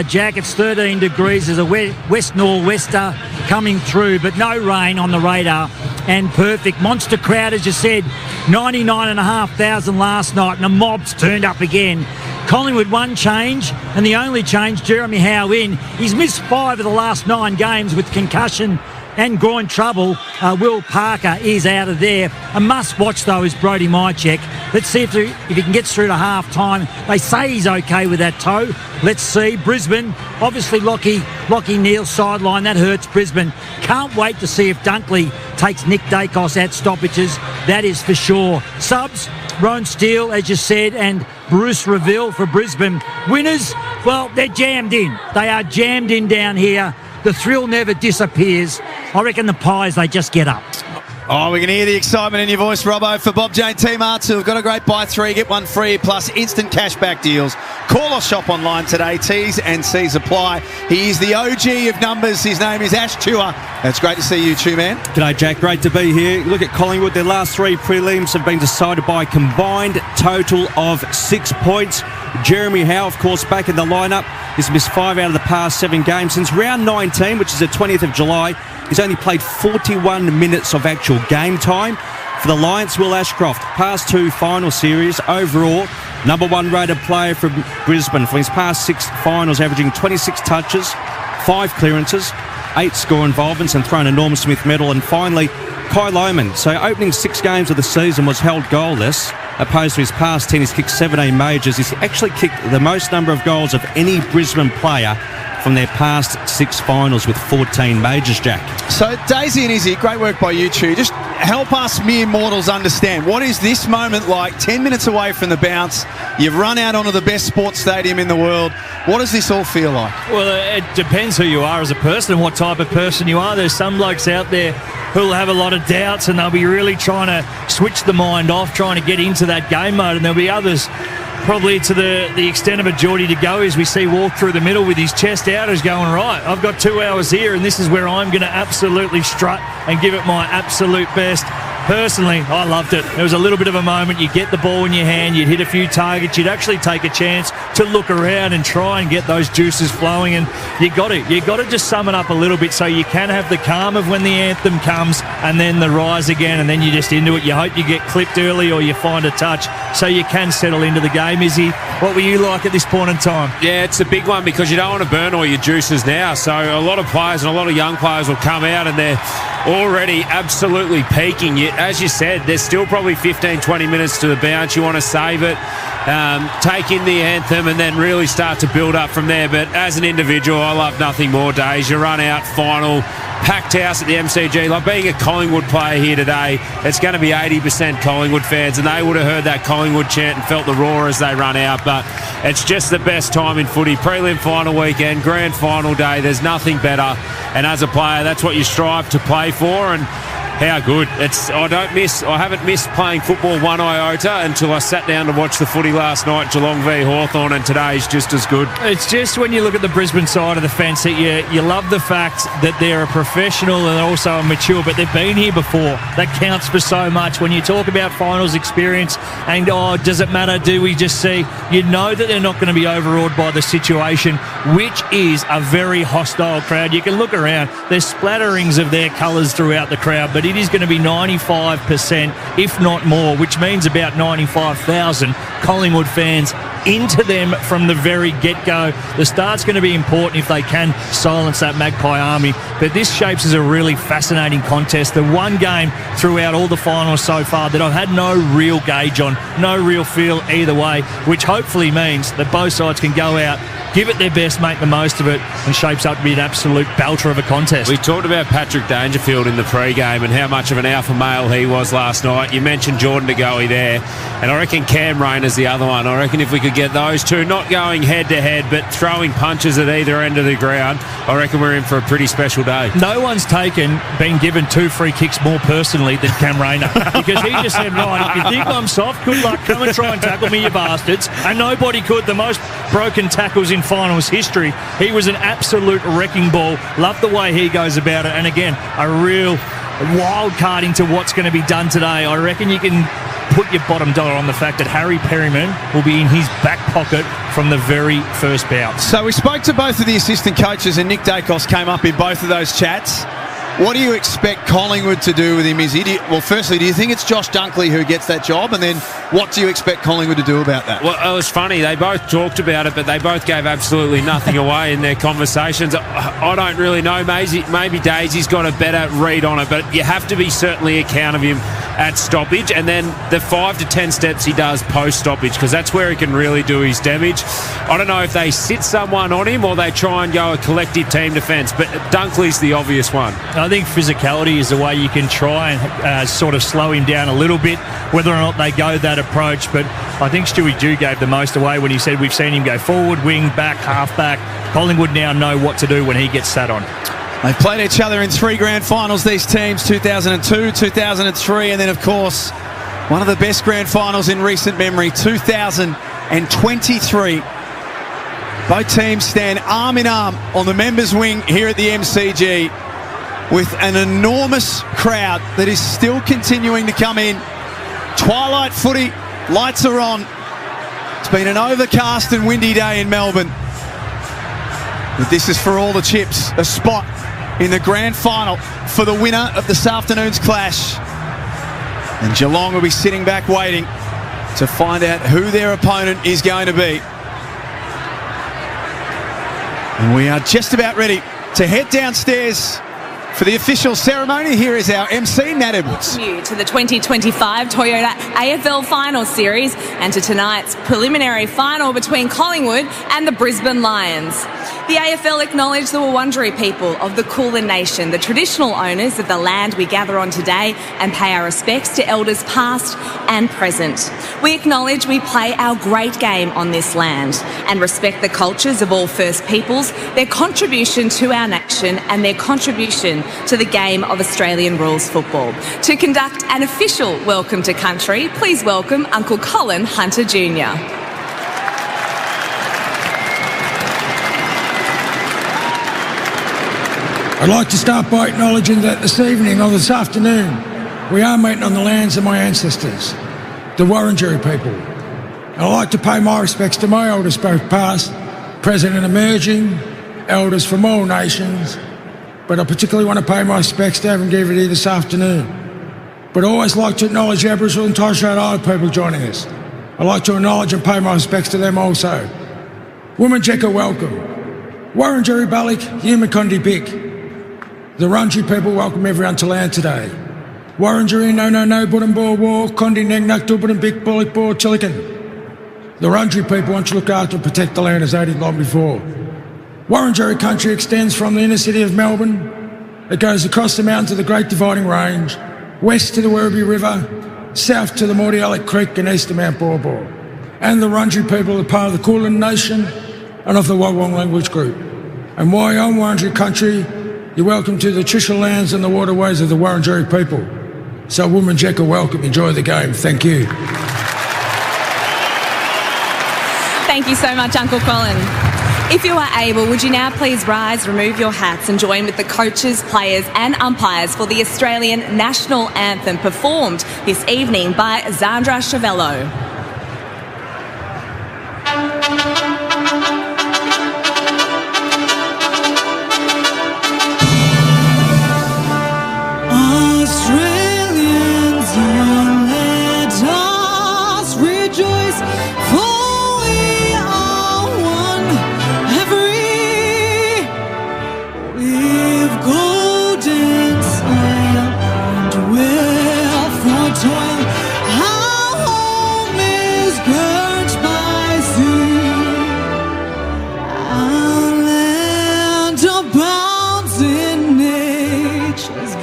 Speaker 29: Jack, it's 13 degrees. There's a west nor'wester coming through, but no rain on the radar, and perfect. Monster crowd, as you said, 99,500 last night, and the mob's turned up again. Collingwood one change, and the only change, Jeremy Howe in. He's missed 5 of the last 9 games with concussion and groin trouble. Will Parker is out of there. A must-watch, though, is Brodie Mychek. Let's see if he can get through to half-time. They say he's okay with that toe. Let's see. Brisbane, obviously Lockie Neal's sideline. That hurts Brisbane. Can't wait to see if Dunkley takes Nick Dacos at stoppages. That is for sure. Subs, Ron Steele, as you said, and Bruce Reville for Brisbane. Winners, well, they're jammed in. They are jammed in down here. The thrill never disappears. I reckon the Pies, they just get up.
Speaker 10: Oh, we can hear the excitement in your voice, Robbo. For Bob Jane Team Arts, who've got a great buy 3, get 1 free, plus instant cashback deals. Call or shop online today. T's and C's apply. He is the OG of numbers. His name is Ash Tua. It's great to see you, Chew Man.
Speaker 1: G'day, Jack. Great to be here. Look at Collingwood. Their last 3 prelims have been decided by a combined total of 6 points. Jeremy Howe, of course, back in the lineup. He's missed 5 out of the past 7 games. Since round 19, which is the 20th of July, he's only played 41 minutes of actual game time. For the Lions, Will Ashcroft, past 2 final series, overall, number 1 rated player from Brisbane for his past 6 finals, averaging 26 touches, 5 clearances, 8 score involvements, and thrown a Norm Smith medal. And finally, Kai Lohmann. So opening 6 games of the season was held goalless. Opposed to his past 10, he's kicked 17 majors. He's actually kicked the most number of goals of any Brisbane player from their past 6 finals with 14 majors, Jack.
Speaker 10: So, Daisy and Izzy, great work by you two. Just help us mere mortals understand, what is this moment like? 10 minutes away from the bounce, you've run out onto the best sports stadium in the world. What does this all feel like?
Speaker 2: Well, it depends who you are as a person and what type of person you are. There's some blokes out there who'll have a lot of doubts and they'll be really trying to switch the mind off, trying to get into that game mode, and there'll be others probably to the extent of a Geordie to go, as we see walk through the middle with his chest out, is going, right, I've got 2 hours here and this is where I'm going to absolutely strut and give it my absolute best. Personally, I loved it. There was a little bit of a moment. You get the ball in your hand, you'd hit a few targets, you'd actually take a chance to look around and try and get those juices flowing, and you got to just sum it up a little bit so you can have the calm of when the anthem comes and then the rise again, and then you're just into it. You hope you get clipped early or you find a touch so you can settle into the game. Izzy, what were you like at this point in time?
Speaker 5: Yeah, it's a big one because you don't want to burn all your juices now. So a lot of players and a lot of young players will come out and they're already absolutely peaking. As you said, there's still probably 15, 20 minutes to the bounce. You want to save it, take in the anthem, and then really start to build up from there. But as an individual, I love nothing more days. You run out, final, packed house at the MCG. Like being a Collingwood player here today, it's going to be 80% Collingwood fans, and they would have heard that Collingwood chant and felt the roar as they run out. But it's just the best time in footy. Prelim final weekend, grand final day, there's nothing better. And as a player, that's what you strive to play for, and how good. I haven't missed playing football one iota until I sat down to watch the footy last night, Geelong v Hawthorn, and today's just as good.
Speaker 2: It's just when you look at the Brisbane side of the fence that you love the fact that they're a professional and also a mature, but they've been here before. That counts for so much. When you talk about finals experience and, does it matter? Do we just see? You know that they're not going to be overawed by the situation, which is a very hostile crowd. You can look around. There's splatterings of their colours throughout the crowd, but it is going to be 95%, if not more, which means about 95,000 Collingwood fans into them from the very get-go. The start's going to be important if they can silence that Magpie army. But this shapes as a really fascinating contest. The one game throughout all the finals so far that I've had no real gauge on, no real feel either way, which hopefully means that both sides can go out, give it their best, make the most of it, and shapes up to be an absolute belter of a contest.
Speaker 5: We talked about Patrick Dangerfield in the pre-game and how much of an alpha male he was last night. You mentioned Jordan DeGoey there, and I reckon Cam Rayner's the other one. I reckon if we could get those two not going head-to-head but throwing punches at either end of the ground, I reckon we're in for a pretty special day.
Speaker 2: No one's been given 2 free kicks more personally than Cam Rayner, because he just said, right, if you think I'm soft, good luck, come and try and tackle me, you bastards. And nobody could. The most broken tackles in finals history. He was an absolute wrecking ball. Love the way he goes about it. And again, a real wild card into what's going to be done today. I reckon you can put your bottom dollar on the fact that Harry Perryman will be in his back pocket from the very first bout.
Speaker 10: So we spoke to both of the assistant coaches, and Nick Dacos came up in both of those chats. What do you expect Collingwood to do with him? Firstly, do you think it's Josh Dunkley who gets that job? And then what do you expect Collingwood to do about that?
Speaker 5: Well, it was funny. They both talked about it, but they both gave absolutely nothing away in their conversations. I don't really know. Maybe Daisy's got a better read on it, but you have to be certainly account of him at stoppage, and then the 5 to 10 steps he does post-stoppage, because that's where he can really do his damage. I don't know if they sit someone on him or they try and go a collective team defence, but Dunkley's the obvious one.
Speaker 2: I think physicality is the way you can try and sort of slow him down a little bit, whether or not they go that approach. But I think Stewie Dew gave the most away when he said we've seen him go forward, wing, back, half-back. Collingwood now know what to do when he gets sat on.
Speaker 10: They've played each other in 3 grand finals, these teams, 2002, 2003, and then, of course, one of the best grand finals in recent memory, 2023. Both teams stand arm in arm on the members' wing here at the MCG with an enormous crowd that is still continuing to come in. Twilight footy, lights are on. It's been an overcast and windy day in Melbourne. But this is for all the chips, a spot in the grand final for the winner of this afternoon's clash. And Geelong will be sitting back waiting to find out who their opponent is going to be. And we are just about ready to head downstairs for the official ceremony. Here is our MC, Nat Edwards.
Speaker 3: Welcome you to the 2025 Toyota AFL Final Series and to tonight's preliminary final between Collingwood and the Brisbane Lions. The AFL acknowledge the Wurundjeri people of the Kulin Nation, the traditional owners of the land we gather on today, and pay our respects to elders past and present. We acknowledge we play our great game on this land and respect the cultures of all First Peoples, their contribution to our nation and their contribution to the game of Australian rules football. To conduct an official welcome to country, please welcome Uncle Colin Hunter Jr.
Speaker 7: I'd like to start by acknowledging that this evening or this afternoon we are meeting on the lands of my ancestors, the Wurundjeri people. And I'd like to pay my respects to my elders, both past, present and emerging, elders from all nations, but I particularly want to pay my respects to Evan Giverty this afternoon. But I always like to acknowledge the Aboriginal and Torres Strait Islander people joining us. I'd like to acknowledge and pay my respects to them also. Wominjeka, welcome. Wurundjeri Balik, Yumakundi Bik. The Wurundjeri people welcome everyone to land today. Wurundjeri no Budambor War, Kondi Neng Naktu Budambik Bulik Bor Chilikan. The Wurundjeri people want to look after and protect the land as they did long before. Wurundjeri country extends from the inner city of Melbourne. It goes across the mountains of the Great Dividing Range, west to the Werribee River, south to the Mordialloc Creek and east to Mount Borbor. And the Wurundjeri people are part of the Kulin Nation and of the Wagwong language group. And while you're on Wurundjeri country, you're welcome to the traditional lands and the waterways of the Wurundjeri people. So Wominjeka, welcome, enjoy the game. Thank you.
Speaker 3: Thank you so much, Uncle Colin. If you are able, would you now please rise, remove your hats and join with the coaches, players and umpires for the Australian National Anthem performed this evening by Zandra Chavello.
Speaker 8: Australia.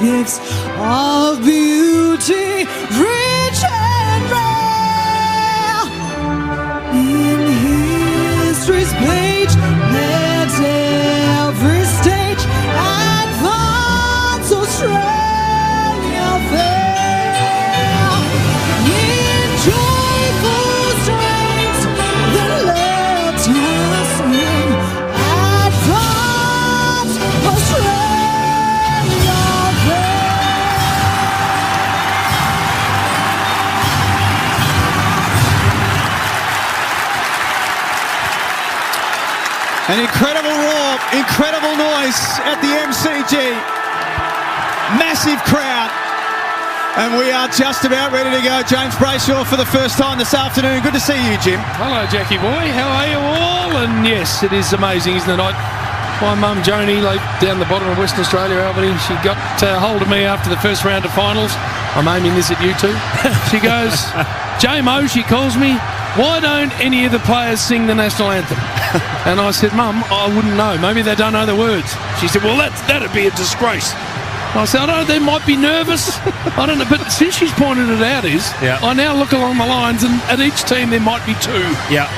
Speaker 8: gifts of beauty, rich and rare. In history's page, let every stage advance Australia fair. In joyful strains, the let us sing, advance Australia fair.
Speaker 10: An incredible roar, incredible noise at the MCG. Massive crowd. And we are just about ready to go. James Brayshaw for the first time this afternoon. Good to see you, Jim.
Speaker 27: Hello, Jackie boy. How are you all? And yes, it is amazing, isn't it? My mum, Joni, like down the bottom of Western Australia, Albany, she got hold of me after the first round of finals. I'm aiming this at you too. She goes, J-Mo, she calls me, why don't any of the players sing the national anthem? And I said, Mum, I wouldn't know. Maybe they don't know the words. She said, well, that'd be a disgrace. I said, I don't know, they might be nervous. I don't know, but since she's pointed it out I now look along the lines and at each team there might be two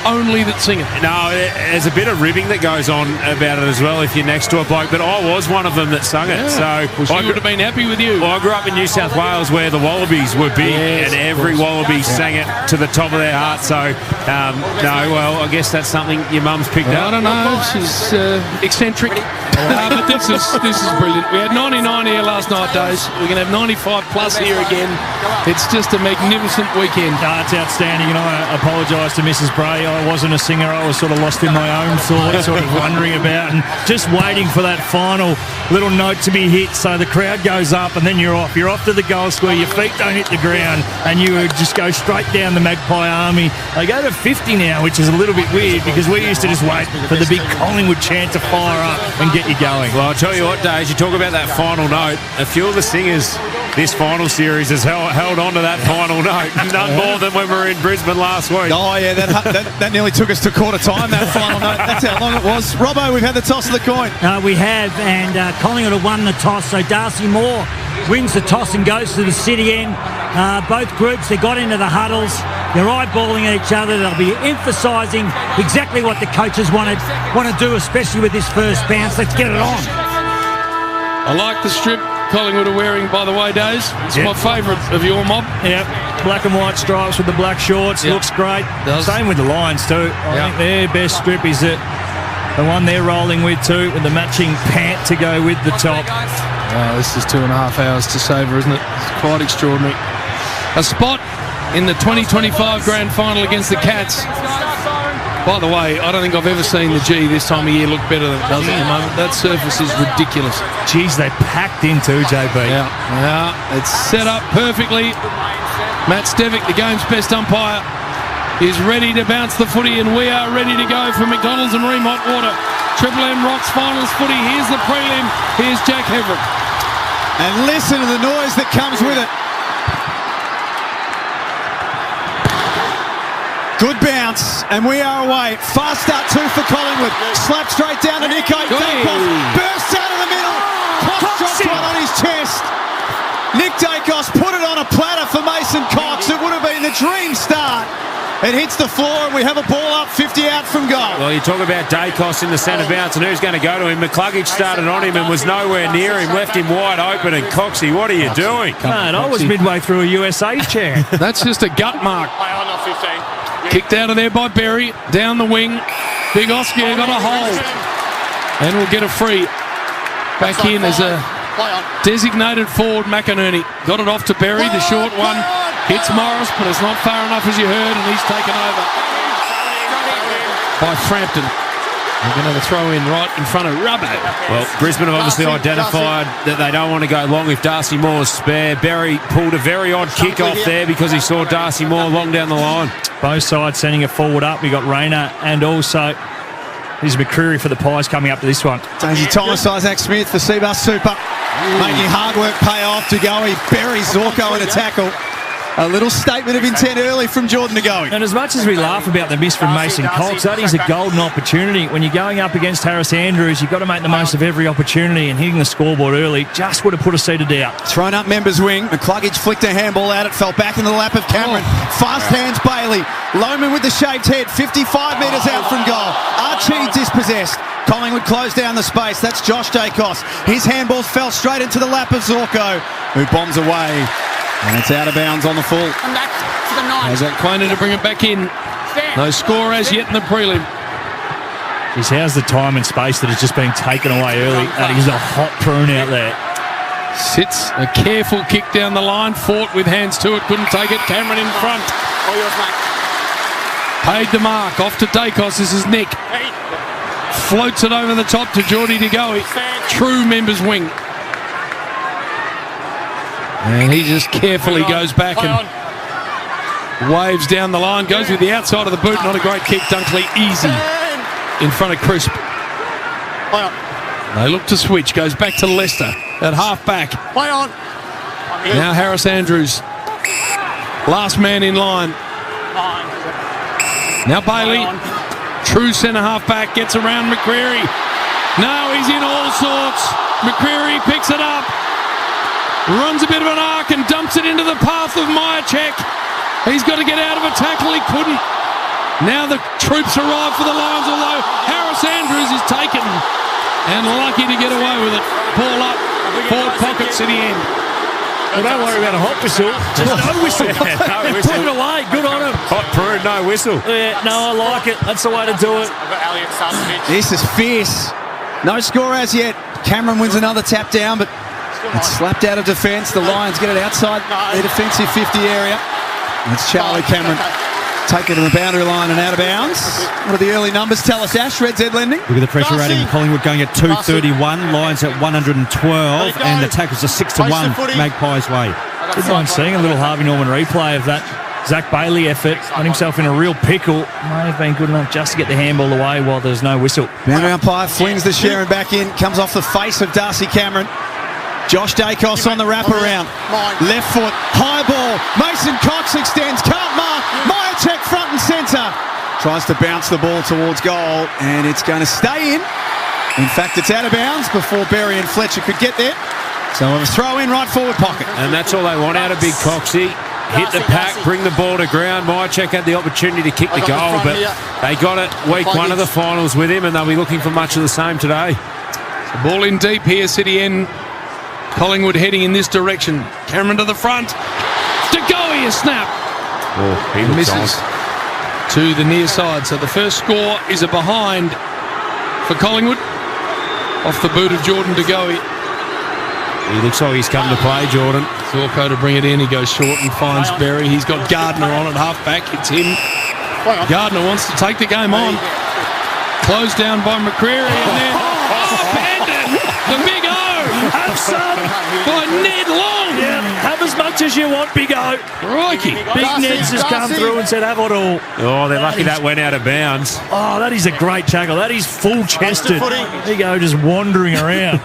Speaker 27: only that sing it.
Speaker 5: No, there's a bit of ribbing that goes on about it as well if you're next to a bloke, but I was one of them that sung it. So
Speaker 27: well, she would have been happy with you.
Speaker 5: Well, I grew up in New South Wales where the Wallabies were big and every Wallaby sang it to the top of their heart. So, I guess that's something your mum's picked up.
Speaker 27: I don't know, she's eccentric. But this is brilliant. We had 99 here last night, Days. We're going to have 95 plus here again. It's just a magnificent weekend.
Speaker 2: No, it's outstanding, and I apologise to Mrs. Bray. I wasn't a singer. I was sort of lost in my own thoughts, sort of wondering about and just waiting for that final little note to be hit. So the crowd goes up, and then you're off. You're off to the goal square. Your feet don't hit the ground, and you would just go straight down the Magpie Army. They go to 50 now, which is a little bit weird because we used to just wait for the big Collingwood chant to fire up and get you going.
Speaker 5: Well, I'll tell you what, Dave, you talk about that final note. A few of the singers this final series has held on to that final note. None more than when we were in Brisbane last week.
Speaker 10: Oh, yeah, that nearly took us to quarter time, that final note. That's how long it was. Robbo, we've had the toss of the coin.
Speaker 29: We have, and Collingwood have won the toss, so Darcy Moore wins the toss and goes to the city end. Both groups, they got into the huddles. They're eyeballing at each other. They'll be emphasising exactly what the coaches want to do, especially with this first bounce. Let's get it on.
Speaker 27: I like the strip Collingwood are wearing, by the way, Days. It's my favourite of your mob.
Speaker 2: Yep. Black and white stripes with the black shorts. Looks great. Same with the Lions too. I think their best strip is the one they're rolling with too, with the matching pant to go with the top.
Speaker 27: This is 2.5 hours to savour, isn't it? It's quite extraordinary. A spot in the 2025 Grand Final against the Cats. By the way, I don't think I've ever seen the G this time of year look better than it does at the moment. That surface is ridiculous.
Speaker 2: Geez, they packed in too, JB.
Speaker 27: Yeah, it's set up perfectly. Matt Stevick, the game's best umpire, is ready to bounce the footy, and we are ready to go for McDonald's and Remont Water. Triple M Rocks Finals footy. Here's the prelim. Here's Jack Heverin.
Speaker 10: And listen to the noise that comes with it. Good bounce, and we are away. Fast start two for Collingwood. Slap straight down to Nico. Dacos bursts out of the middle. Cox drops one on his chest. Nick Dacos put it on a platter for Mason Cox. It would have been the dream start. It hits the floor, and we have a ball up 50 out from goal.
Speaker 5: Well, you talk about Dacos in the centre bounce, and who's going to go to him? McCluggage started on him and was nowhere near him, left him wide open, and Coxie, what are you doing?
Speaker 2: Man, I was midway through a USA chant.
Speaker 27: That's just a gut mark. Kicked out of there by Berry, down the wing. Big Oscar got a hold, and we'll get a free. Back in as a designated forward, McInerney. Got it off to Berry, the short one. Hits Morris, but it's not far enough, as you heard, and he's taken over by Frampton. They're going to have a throw in right in front of Rubbo.
Speaker 5: Well, Brisbane have obviously identified that they don't want to go long if Darcy Moore's spare. Berry pulled a very odd kick off there because he saw Darcy Moore long down the line.
Speaker 2: Both sides sending it forward up. We got Rayner and also there's McCreary for the Pies coming up to this one.
Speaker 10: Daisy Thomas, Isaac Smith for Seabus Super. Making hard work pay off to go. He buries Zorko in a tackle. A little statement of intent early from Jordan to go.
Speaker 2: And as much as we laugh about the miss from Mason Cox, that is a golden opportunity. When you're going up against Harris Andrews, you've got to make the most of every opportunity, and hitting the scoreboard early just would have put a seat of doubt.
Speaker 10: Thrown up members wing. McCluggage flicked a handball out. It fell back in the lap of Cameron. Fast hands Bailey. Loman with the shaved head. 55 metres out from goal. Archie dispossessed. Collingwood closed down the space. That's Josh Dacos. His handball fell straight into the lap of Zorko, who bombs away. And it's out of bounds on the full.
Speaker 27: Has that Quainer to bring it back in. No score as yet in the prelim.
Speaker 2: Jeez, how's the time and space that has just been taken away early? That is a hot prune out there.
Speaker 27: Sits a careful kick down the line. Fought with hands to it. Couldn't take it. Cameron in front. Paid the mark. Off to Dacos. This is Nick. Floats it over the top to Geordie De Goey. True members wing. And he just carefully goes back and waves down the line. Goes with the outside of the boot. Not a great kick. Dunkley easy in front of Crisp. They look to switch. Goes back to Leicester at half back.
Speaker 8: Play on.
Speaker 27: Now Harris Andrews. Last man in line. Now Bailey. True centre half back. Gets around McCreary. No, he's in all sorts. McCreary picks it up. Runs a bit of an arc and dumps it into the path of Myercheck. He's got to get out of a tackle. He couldn't. Now the troops arrive for the Lions, although Harris Andrews is taken and lucky to get away with it. Ball up, forward pockets at the end.
Speaker 2: Well, don't worry about a hot whistle. Just no whistle.
Speaker 5: No whistle.
Speaker 2: Put it away. Good on him.
Speaker 5: Hot prune, no whistle.
Speaker 2: Yeah, no, I like it. That's the way to do it.
Speaker 10: This is fierce. No score as yet. Cameron wins another tap down, but it's slapped out of defence. The Lions get it outside their defensive 50 area. And it's Charlie Cameron taken to the boundary line and out of bounds. What do the early numbers tell us, Ash? Red Z Lending.
Speaker 1: Look at the pressure rating. Collingwood going at 231, Lions at 112, and the tackles are 6-1 Magpies way.
Speaker 2: Good mind seeing a little Harvey Norman replay of that Zach Bailey effort. Got himself in a real pickle. May have been good enough just to get the handball away while there's no whistle.
Speaker 10: Boundary umpire flings the Sharon back in. Comes off the face of Darcy Cameron. Josh Dacos on the wraparound. Left foot, high ball. Mason Cox extends, can't mark. Myercheck front and centre. Tries to bounce the ball towards goal, and it's going to stay in. In fact, it's out of bounds before Berry and Fletcher could get there. So a throw in right forward pocket.
Speaker 5: And that's all they want out of Big Coxie. Hit the pack, bring the ball to ground. Myercheck had the opportunity to kick the goal, but they got it week one of the finals with him, and they'll be looking for much of the same today.
Speaker 27: The ball in deep here, City End. Collingwood heading in this direction. Cameron to the front. De Goey, a snap.
Speaker 5: Oh, he
Speaker 27: misses to the near side. So the first score is a behind for Collingwood. Off the boot of Jordan De Goey.
Speaker 5: He looks like he's come to play, Jordan.
Speaker 27: Zorko to bring it in. He goes short and finds Berry. He's got Gardner on at half back. It's him. Gardner wants to take the game on. Closed down by McCreary. And then Bandit, the big O.
Speaker 2: Have some
Speaker 27: by Ned Long.
Speaker 2: Yeah, have as much as you want, Big O.
Speaker 27: Crikey.
Speaker 2: Big Ned's just come through and said, have it all.
Speaker 5: Oh, they're lucky that went out of bounds.
Speaker 2: Oh, that is a great tackle. That is full-chested. Big O just wandering around.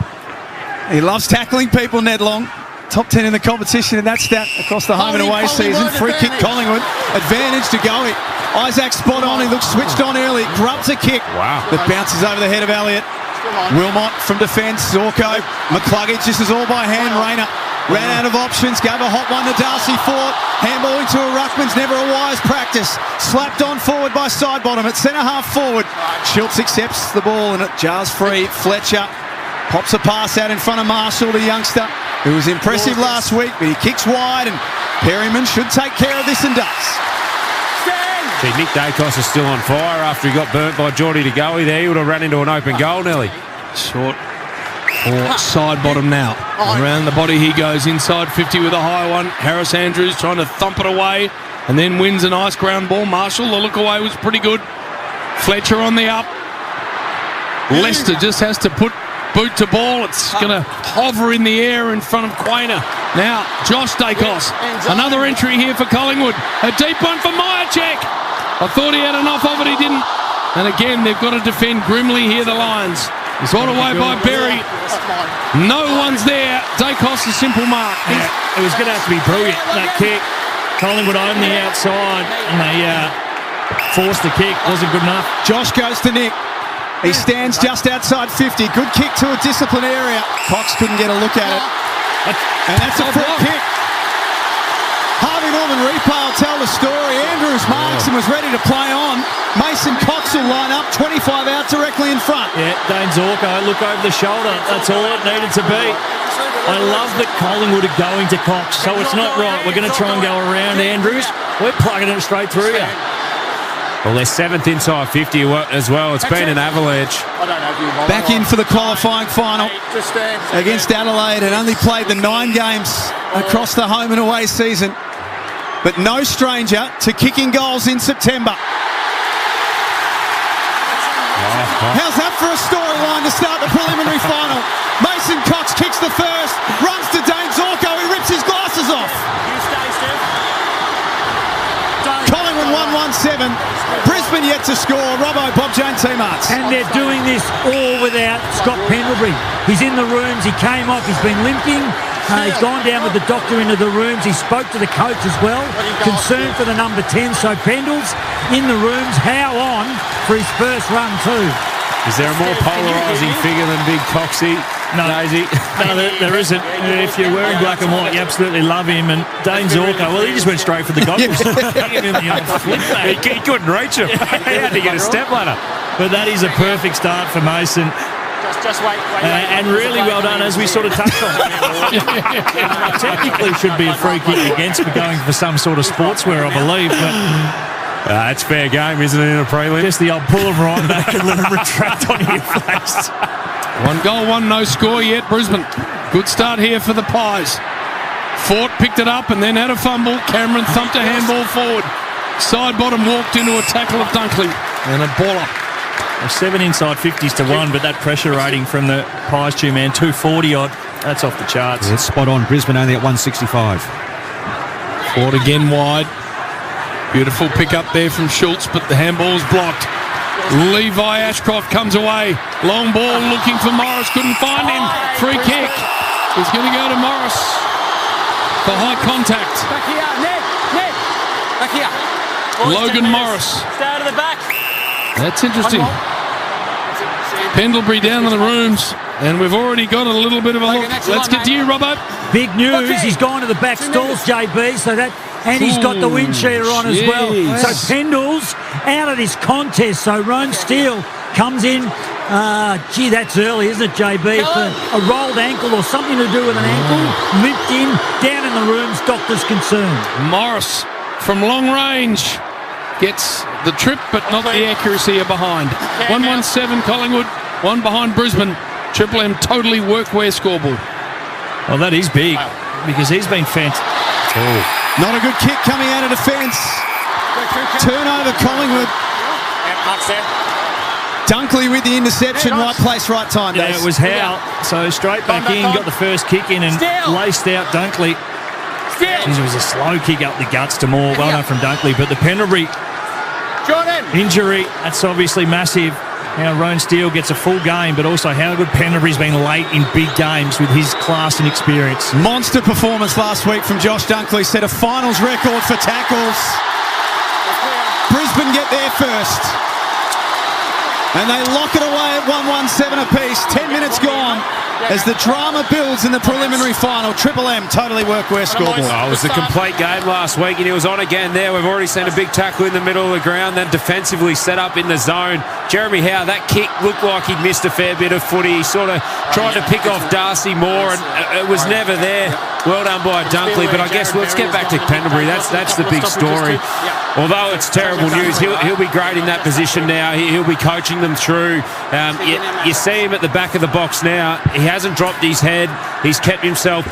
Speaker 10: He loves tackling people, Ned Long. Top 10 in the competition in that stat across the home and away season. Free kick Collingwood. Advantage to Goey. Isaac spot on. He looks switched on early. Grubs a kick.
Speaker 5: Wow.
Speaker 10: That bounces over the head of Elliott. Wilmot from defence. Zorko. McCluggage. This is all by hand. Rayner ran out of options. Gave a hot one to Darcy Fort. Handball into a ruckman's. Never a wise practice. Slapped on forward by Sidebottom at centre half forward. Schultz accepts the ball and it jars free. Fletcher pops a pass out in front of Marshall, the youngster, who was impressive last week, but he kicks wide and Perryman should take care of this and does.
Speaker 5: See, Nick Dacos is still on fire after he got burnt by Geordie De Goey there. He would have run into an open goal, Nelly.
Speaker 27: Short for Sidebottom now. Around the body he goes, inside 50 with a high one. Harris Andrews trying to thump it away and then wins a nice ground ball. Marshall, the look away was pretty good. Fletcher on the up. Leicester just has to put boot to ball. It's going to hover in the air in front of Quainer. Now, Josh Dacos. Another entry here for Collingwood. A deep one for Myercheck. I thought he had enough of it. He didn't. And again, they've got to defend grimly here, the Lions. Brought away by Berry. No one's there. Dacos, a simple mark.
Speaker 2: Yeah, it was going to have to be brilliant, that kick. Collingwood owned the outside and they forced the kick. Wasn't good enough.
Speaker 10: Josh goes to Nick. He stands just outside 50. Good kick to a discipline area. Cox couldn't get a look at it. And that's a free kick. Harvey Norman replay will tell the story. Andrews marks and was ready to play on. Mason Cox will line up. 25 out directly in front.
Speaker 2: Yeah, Dane Zorko, look over the shoulder. That's all it needed to be. I love that Collingwood are going to Cox, so it's not right. We're going to try and go around Andrews. We're plugging it straight through you.
Speaker 5: Well, they're 7th inside 50 as well. It's been an avalanche.
Speaker 10: Back in for the qualifying final against Adelaide and only played the 9 games across the home and away season. But no stranger to kicking goals in September. How's that for a storyline to start the preliminary final? Mason Cox kicks the first, runs to Dane Zorko, he rips his glasses off. Collingwood 1-1-7. Brisbane yet to score. Robbo, Bob Jane, T-Marts.
Speaker 29: And they're doing this all without Scott Pendlebury. He's in the rooms. He came off. He's been limping. He's gone down with the doctor into the rooms. He spoke to the coach as well. Concerned for the number 10. So Pendle's in the rooms. How on for his first run too.
Speaker 5: Is there a more polarising figure than Big Coxie?
Speaker 2: No, there isn't. If you're wearing black and white, you absolutely love him. And Dane Zorko, well, he just went straight for the goggles.
Speaker 5: He couldn't reach him. He had to get a step ladder.
Speaker 2: But that is a perfect start for Mason.
Speaker 9: Just wait.
Speaker 2: And really well done, as we sort of touched on. Technically should be a free kick against for going for some sort of sportswear, I believe. But
Speaker 5: it's fair game, isn't it, in a prelim?
Speaker 2: Just the old pull him right back and let him retract on your face.
Speaker 27: 1 goal, 1 no score yet, Brisbane. Good start here for the Pies. Fort picked it up and then had a fumble. Cameron thumped a handball forward. Side bottom walked into a tackle of Dunkley. And a baller.
Speaker 2: 7 inside 50s to 1, but that pressure rating from the Pies 2-man, 240 odd. That's off the charts.
Speaker 1: Yeah, spot on. Brisbane only at 165.
Speaker 27: Fort again wide. Beautiful pick up there from Schultz, but the handball's blocked. Levi Ashcroft comes away. Long ball looking for Morris. Couldn't find him. Free kick. He's going to go to Morris for high contact.
Speaker 9: Back here, Ned. Back here.
Speaker 27: Logan Morris.
Speaker 9: Stay out of the back.
Speaker 27: That's interesting. Pendlebury down in the rooms, and we've already got a little bit of a look. Let's get to you, Robbo.
Speaker 29: Big news. He's gone to the back stalls, JB, so that... And he's got the wind cheater on as well. So Pendle's out of this contest. So Roan Steele comes in. Gee, that's early, isn't it, JB? For a rolled ankle or something to do with an ankle. Limped in, down in the rooms, doctor's concerned.
Speaker 27: Morris from long range gets the trip, but not the accuracy of behind. 1-1-7 Collingwood, 1 behind Brisbane. Triple M totally workwear scoreboard.
Speaker 2: Well, that is big because he's been fantastic.
Speaker 10: Not a good kick coming out of defence. Turnover Collingwood. Dunkley with the interception. Right place, right time.
Speaker 2: Yeah, it was Howe. So straight back in, got the first kick in and laced out Dunkley. It was a slow kick up the guts to Moore. Well done from Dunkley. But the Pendlebury injury, that's obviously massive. Now Roan Steele gets a full game, but also how good Pendlebury's been late in big games with his class and experience.
Speaker 10: Monster performance last week from Josh Dunkley. Set a finals record for tackles. Brisbane get there first. And they lock it away at 1-1-7 apiece. 10 minutes gone as the drama builds in the preliminary final. Triple M totally workwear scoreboard.
Speaker 5: It was a complete game last week, and he was on again there. We've already seen a big tackle in the middle of the ground, then defensively set up in the zone. Jeremy Howe, that kick looked like he'd missed a fair bit of footy. He sort of tried to pick off Darcy Moore, and it was never there. Well done by Dunkley, but I guess let's get back to Pendlebury. That's the big story. Although it's terrible news, he'll be great in that position now. He'll be coaching them through. You see him at the back of the box now. He hasn't dropped his head. He's kept himself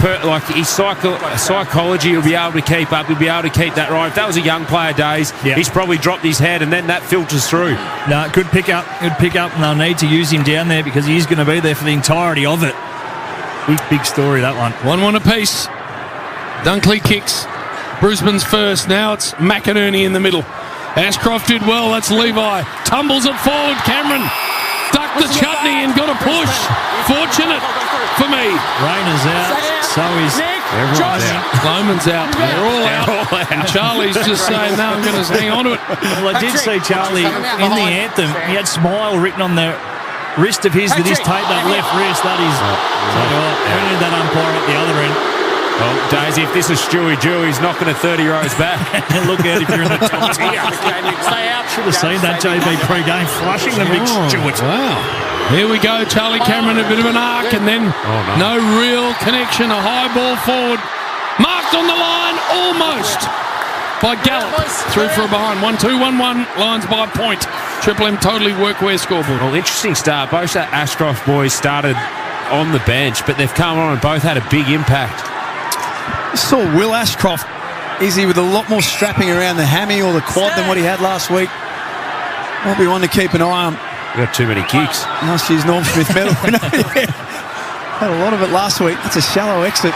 Speaker 5: his psychology. He'll be able to keep up. He'll be able to keep that right. If that was a young player days, he's probably dropped his head, and then that filters through.
Speaker 2: No, good pick up, and they'll need to use him down there because he's going to be there for the entirety of it. Big story, that one.
Speaker 27: 1-1 apiece. Dunkley kicks. Brisbane's first. Now it's McInerney in the middle. Ashcroft did well. That's Levi. Tumbles it forward. Cameron ducked the chutney and got a push. Fortunate for me.
Speaker 2: Rayner's out. So is
Speaker 27: Everyone's out. Loman's out. They're all out. And Charlie's just saying, no, I'm going to hang on to it.
Speaker 2: Well, I did see Charlie in the anthem. He had smile written on the wrist of his that he's taped that left wrist. That is. We need that umpire at the other end.
Speaker 5: Well, Daisy, if this is Stewie Jew, he's knocking a 30 rows back.
Speaker 2: Look out if you're in the top tier. Should have seen that JB pre-game flushing the big Stewart.
Speaker 27: Wow. Here we go. Charlie Cameron, a bit of an arc, and then no real connection. A high ball forward. Marked on the line, almost, by Gallup. Through for a behind. 1-2, 1-1. Lions by point. Triple M totally workwear scoreboard.
Speaker 5: Well, interesting start. Both the Ashcroft boys started on the bench, but they've come on and both had a big impact.
Speaker 10: You saw Will Ashcroft, easy with a lot more strapping around the hammy or the quad than what he had last week. Might be one to keep an eye on.
Speaker 5: We've got too many kicks.
Speaker 10: Last year's Norm Smith medal. Had a lot of it last week. That's a shallow exit.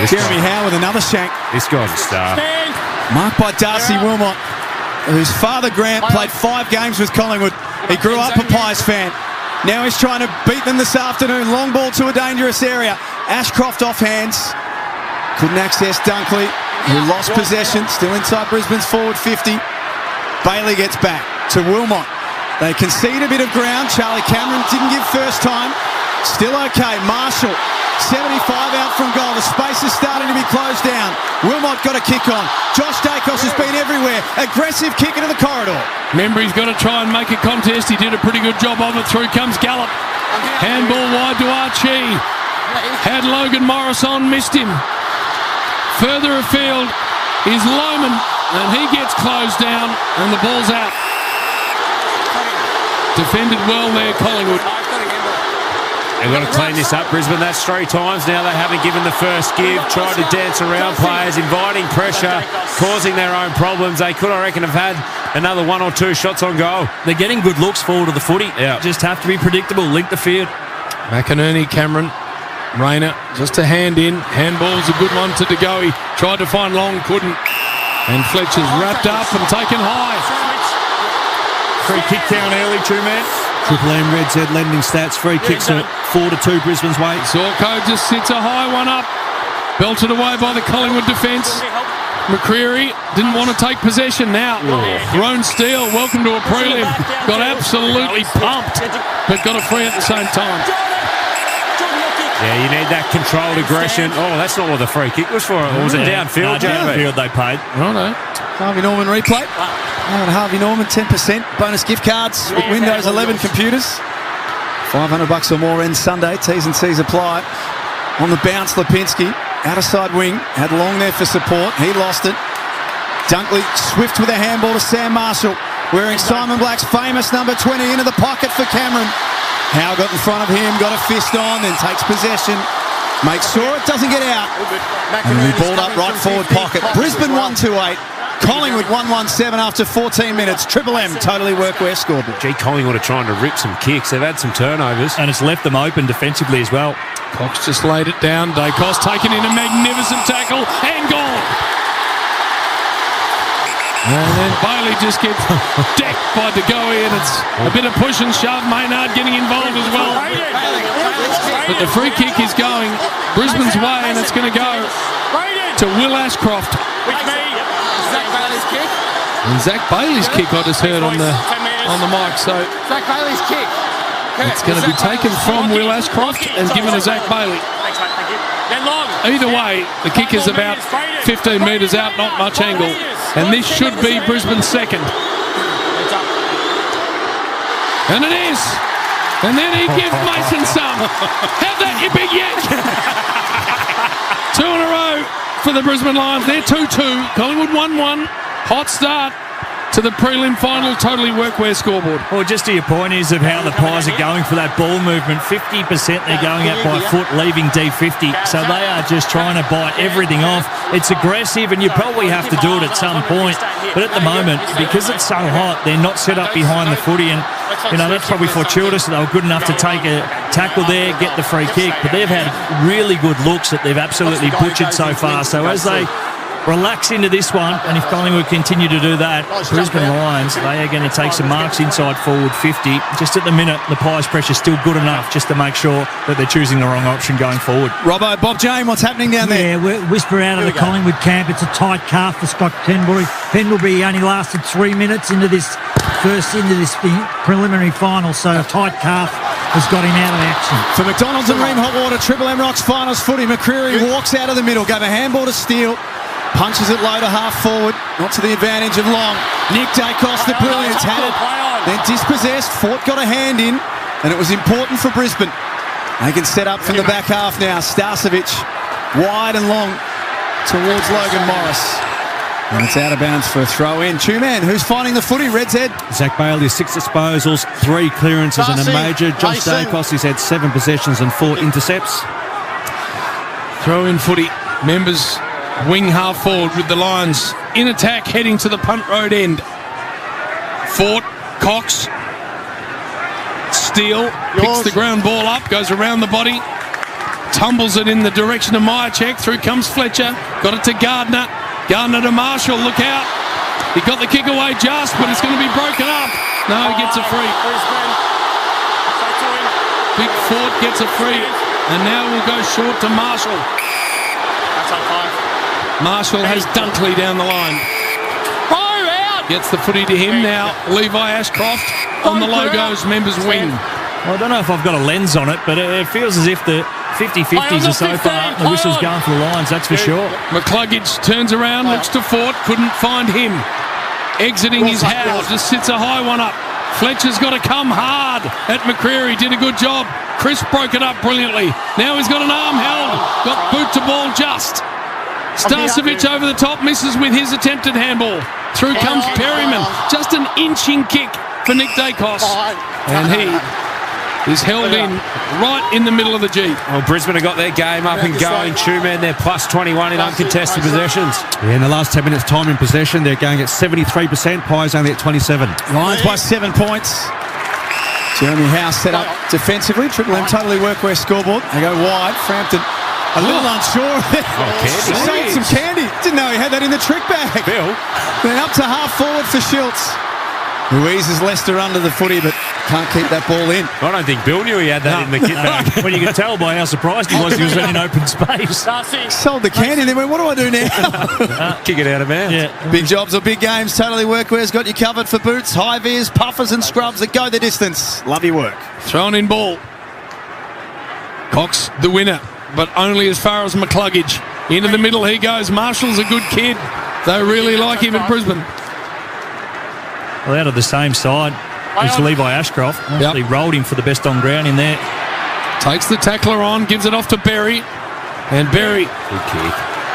Speaker 10: Jeremy Howe with another shank.
Speaker 5: This guy's a star.
Speaker 10: Marked by Darcy Wilmot, whose father Grant played 5 games with Collingwood. He grew up a Pies fan. Now he's trying to beat them this afternoon. Long ball to a dangerous area. Ashcroft off hands. Couldn't access Dunkley, who lost possession. Still inside Brisbane's forward 50. Bailey gets back to Wilmot. They concede a bit of ground. Charlie Cameron didn't give first time. Still okay. Marshall, 75 out from goal. The space is starting to be closed down. Wilmot got a kick on. Josh Dacos has been everywhere. Aggressive kick into the corridor.
Speaker 27: Remember, he's got to try and make a contest. He did a pretty good job of it. Through comes Gallup. Handball wide to Archie. Had Logan Morris on, missed him. Further afield is Loman, and he gets closed down, and the ball's out. Defended well there, Collingwood.
Speaker 5: They've got to clean this up, Brisbane. That's 3 times now they haven't given the first give. Tried to dance around players, inviting pressure, causing their own problems. They could, I reckon, have had another 1 or 2 shots on goal.
Speaker 2: They're getting good looks forward of the footy.
Speaker 5: Yeah.
Speaker 2: Just have to be predictable. Link the field.
Speaker 27: McInerney, Cameron, Rayner, just a hand in. Handball's a good one to De Goey. Tried to find Long, couldn't. And Fletcher's wrapped up and taken high.
Speaker 2: Free kick down early, 2-man.
Speaker 1: Triple M Red Z lending stats. Free kicks at 4-2 Brisbane's way.
Speaker 27: Zorko just sits a high one up. Belted away by the Collingwood defence. McCreary didn't want to take possession now. Roan Steele, welcome to a prelim. Got absolutely pumped, but got a free at the same time.
Speaker 5: Yeah, you need that controlled aggression. Oh, that's not what the free kick was for. Or was it downfield?
Speaker 2: Downfield they paid.
Speaker 27: Righto.
Speaker 10: Harvey Norman replay. Harvey Norman, 10% bonus gift cards with Windows 11 computers. $500 or more ends Sunday. T's and C's apply. On the bounce, Lipinski, outer side wing, had Long there for support. He lost it. Dunkley swift with a handball to Sam Marshall, wearing Simon Black's famous number 20 into the pocket for Cameron. Howe got in front of him, got a fist on, then takes possession. Makes sure it doesn't get out. And we balled up right forward pocket. Brisbane 1-2-8. Collingwood 1-1-7 after 14 minutes. Triple M totally workwear scoreboard.
Speaker 5: Gee, Collingwood are trying to rip some kicks. They've had some turnovers.
Speaker 2: And it's left them open defensively as well.
Speaker 27: Cox just laid it down. Dacos taken in a magnificent tackle and gone. And then Bailey just gets decked by De Goey, and it's a bit of push and shove. Maynard getting involved as well. But the free kick is going Brisbane's way, and it's going to go to Will Ashcroft. And Zach Bailey's kick I just heard on the mic. So
Speaker 8: Zach Bailey's kick.
Speaker 27: It's going to be taken from Will Ashcroft and given to Zach Bailey. Either way, the kick is about 15 metres out, not much angle. And this should be Brisbane's second. And it is. And then he gives Mason some. Have that, you big yank. 2 in a row for the Brisbane Lions. They're 2-2. Collingwood 1-1. Hot start to the prelim final, totally workwear scoreboard.
Speaker 2: Well, just to your point is of how the Pies are going for that ball movement. 50% they're going at by foot, leaving D50. So they are just trying to bite everything off. It's aggressive, and you probably have to do it at some point. But at the moment, because it's so hot, they're not set up behind the footy. And, you know, that's probably fortuitous. They were good enough to take a tackle there, get the free kick. But they've had really good looks that they've absolutely butchered so far. So as they relax into this one, and if Collingwood continue to do that, Brisbane Lions, they are going to take some marks inside forward 50. Just at the minute, the Pies' pressure's still good enough just to make sure that they're choosing the wrong option going forward.
Speaker 10: Robbo, Bob Jane, what's happening down there?
Speaker 29: Yeah, whisper out of the Collingwood camp. It's a tight calf for Scott Pendlebury. Pendlebury only lasted 3 minutes into this preliminary final, so a tight calf has got him out of action.
Speaker 10: For McDonald's and Ream Hot Water, Triple M Rocks Finals footy. McCreary walks out of the middle, gave a handball to Steele, punches it low to half forward, not to the advantage of Long. Nick Dacos, the brilliance, had it, then dispossessed. Fort got a hand in, and it was important for Brisbane. They can set up from the back half now. Starcevic, wide and long towards Logan Morris. And it's out of bounds for a throw in. Two-man, who's finding the footy? Red's Head.
Speaker 1: Zach Bailey, 6 disposals, 3 clearances and a major. Josh Dacos, he's had 7 possessions and 4 intercepts.
Speaker 27: Throw in footy. Members wing half forward with the Lions in attack heading to the punt road end. Fort, Cox, Steele picks the ground ball up, goes around the body, tumbles it in the direction of Myercheck. Through comes Fletcher, got it to Gardner. Gardner to Marshall, look out. He got the kick away just, but it's going to be broken up. No, he gets a free. Big Fort gets a free. And now we'll go short to Marshall. Marshall has Dunkley down the line. Gets the footy to him now. Levi Ashcroft on the logos, members wing.
Speaker 2: Well, I don't know if I've got a lens on it, but it feels as if the 50-50s are so far. The whistle's going for the Lions, that's for sure.
Speaker 27: McCluggage turns around, looks to Fort, couldn't find him. Exiting his house, just sits a high one up. Fletcher's got to come hard at McCreary, did a good job. Chris broke it up brilliantly. Now he's got an arm held, got boot to ball just. Starcevic over the top, misses with his attempted handball. Through comes Perryman, just an inching kick for Nick Dacos. And he is held in right in the middle of the G.
Speaker 5: Well, Brisbane have got their game up and going. Two-man, they're plus 21 in uncontested possessions.
Speaker 1: Yeah, in the last 10 minutes time in possession, they're going at 73%. Pies only at 27.
Speaker 10: Lions by 7 points. Jeremy House set up defensively. Triple M totally workwear scoreboard. They go wide. Frampton a little unsure. He sold some candy. Didn't know he had that in the trick bag.
Speaker 5: Bill.
Speaker 10: Then up to half forward for Schultz. Louise Lester under the footy, but can't keep that ball in.
Speaker 5: I don't think Bill knew he had that in the kit bag.
Speaker 2: Well, you can tell by how surprised he was in open space.
Speaker 10: Sold the candy, then went, what do I do now?
Speaker 5: Kick it out of bounds.
Speaker 2: Yeah.
Speaker 10: Big jobs or big games, Totally Workwear's got you covered for boots, high vis, puffers and scrubs that go the distance. Love your work.
Speaker 27: Thrown in ball. Cox the winner, but only as far as McCluggage. Into the middle he goes. Marshall's a good kid. They really like him at Brisbane.
Speaker 2: Well, out of the same side, it's Levi Ashcroft. Actually rolled him for the best on ground in there.
Speaker 27: Takes the tackler on, gives it off to Berry. And Berry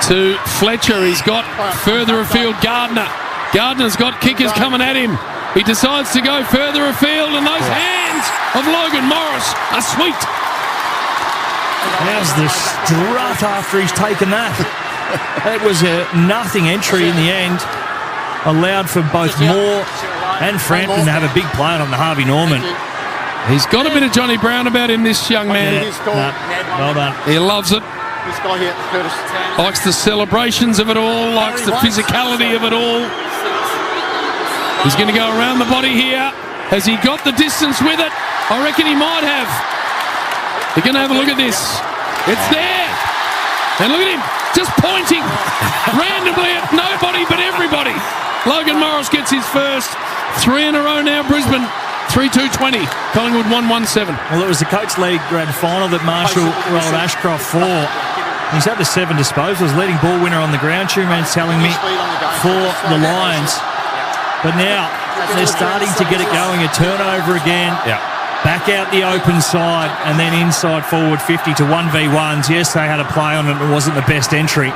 Speaker 27: to Fletcher. He's got further afield Gardner. Gardner's got kickers coming at him. He decides to go further afield, and those hands of Logan Morris are sweet.
Speaker 2: How's the strut after he's taken that? It was a nothing entry in the end. Allowed for both Moore and Frampton to have a big play on the Harvey Norman.
Speaker 27: He's got a bit of Johnny Brown about him, this young man.
Speaker 2: Well done.
Speaker 27: He loves it. Likes the celebrations of it all, likes the physicality of it all. He's going to go around the body here. Has he got the distance with it? I reckon he might have. You're going to have a look at this. It's there. And look at him, just pointing randomly at nobody but everybody. Logan Morris gets his first. 3 in a row now, Brisbane. 3-2-20. Collingwood 1-1-7.
Speaker 2: Well, it was the Coates League grand final that Marshall rolled Ashcroft for. He's had the 7 disposals, leading ball winner on the ground. Two-man's telling me for the Lions. But now they're starting to get it going. A turnover again. Back out the open side and then inside forward 50 to 1v1s. Yes, they had a play on it. It wasn't the best entry.